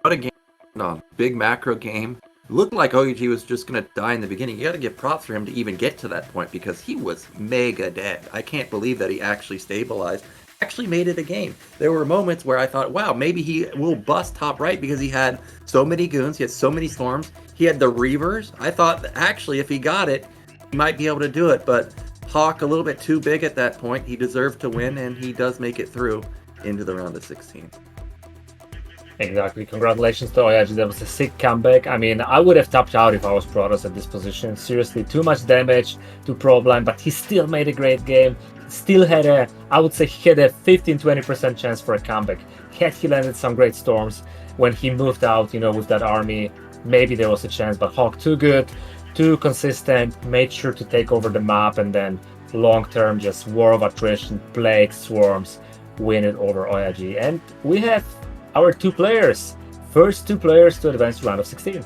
What a game. No, big macro game. Looked like OyA was just going to die in the beginning. You got to give props for him to even get to that point, because he was mega dead. I can't believe that he actually stabilized, actually made it a game. There were moments where I thought, wow, maybe he will bust top right, because he had so many goons, he had so many storms, he had the Reavers. I thought that actually if he got it, he might be able to do it, but Hawk a little bit too big at that point. He deserved to win, and he does make it through into the round of 16. Exactly. Congratulations to OyA. That was a sick comeback. I mean, I would have tapped out if I was Protoss at this position. Seriously, too much damage to ProLeague, but he still made a great game. Still had I would say he had a 15-20% chance for a comeback. Had he landed some great storms when he moved out, you know, with that army, maybe there was a chance, but Hawk too good, too consistent, made sure to take over the map, and then long-term just war of attrition, plague, swarms, win it over OyA. And we have our first two players to advance to round of 16.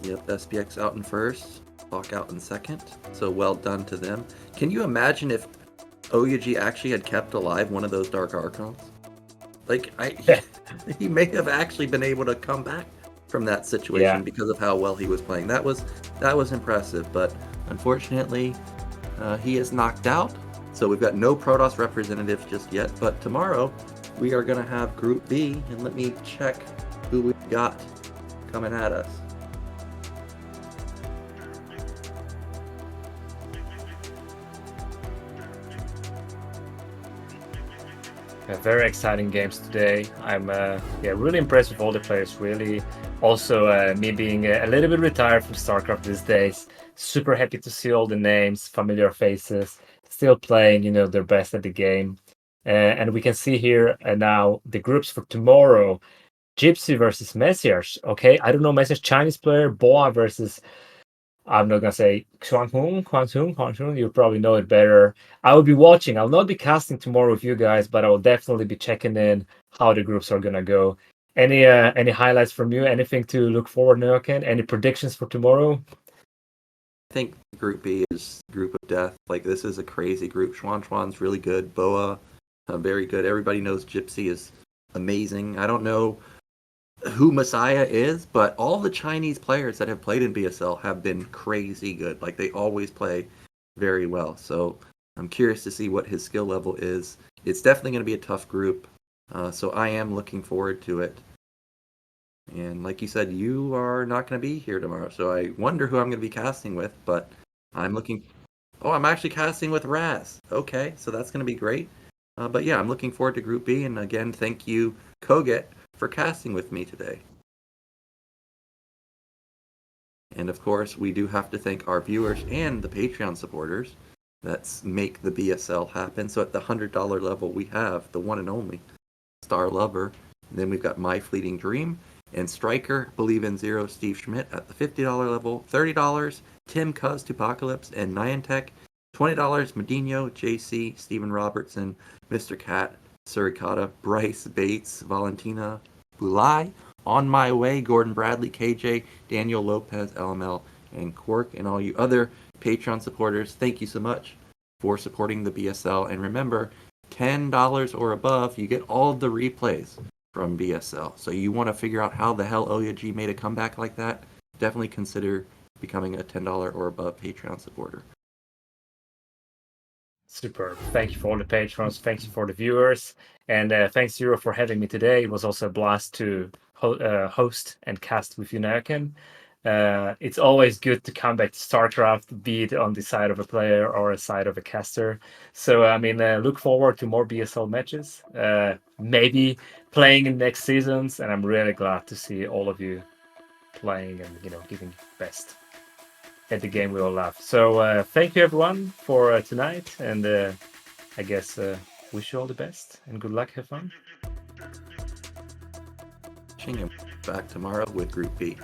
Yep, SPX out in first, Hawk out in second, so well done to them. Can you imagine if OyA actually had kept alive one of those Dark Archons? Like, he may have actually been able to come back from that situation because of how well he was playing. That was impressive, but unfortunately, he is knocked out. So we've got no Protoss representatives just yet, but tomorrow we are going to have Group B, and let me check who we've got coming at us. Very exciting games today. I'm really impressed with all the players, really. Also, me being a little bit retired from StarCraft these days, super happy to see all the names, familiar faces, still playing, you know, their best at the game. And we can see here now the groups for tomorrow. Gypsy versus Messiers. Okay, I don't know, Messiers Chinese player. Boa versus, I'm not gonna say Huang. You probably know it better. I will be watching. I'll not be casting tomorrow with you guys, but I will definitely be checking in how the groups are gonna go. Any highlights from you? Anything to look forward, Nyoken? Any predictions for tomorrow? I think Group B is Group of Death. Like, this is a crazy group. Xuan's really good. Boa, very good. Everybody knows Gypsy is amazing. I don't know who Messiah is, but all the Chinese players that have played in BSL have been crazy good. Like, they always play very well. So I'm curious to see what his skill level is. It's definitely going to be a tough group. So I am looking forward to it. And like you said, you are not going to be here tomorrow. So I wonder who I'm going to be casting with, but I'm looking Oh, I'm actually casting with Raz. Okay, so that's going to be great. But yeah, I'm looking forward to Group B. And again, thank you, kogeT, for casting with me today. And of course, we do have to thank our viewers and the Patreon supporters that make the BSL happen. So at the $100 level, we have the one and only Star Lover. And then we've got My Fleeting Dream and Striker, Believe in Zero, Steve Schmidt at the $50 level, $30, Tim Cuz, Tupacalypse, and Niantic, $20, Medino, JC, Stephen Robertson, Mr. Cat, Suricata, Bryce, Bates, Valentina, Bulai, On My Way, Gordon Bradley, KJ, Daniel Lopez, LML, and Quark, and all you other Patreon supporters, thank you so much for supporting the BSL. And remember, $10 or above, you get all of the replays from BSL. So you want to figure out how the hell OyA made a comeback like that? Definitely consider becoming a $10 or above Patreon supporter. Super. Thank you for all the patrons. Thanks for the viewers. And thanks, Zero, for having me today. It was also a blast to host and cast with you, Nyoken. It's always good to come back to StarCraft, be it on the side of a player or a side of a caster. So, I mean, look forward to more BSL matches, maybe playing in next seasons. And I'm really glad to see all of you playing and, giving best at the game we all love. So thank you everyone for tonight, and I guess wish you all the best and good luck, have fun. Back tomorrow with Group B.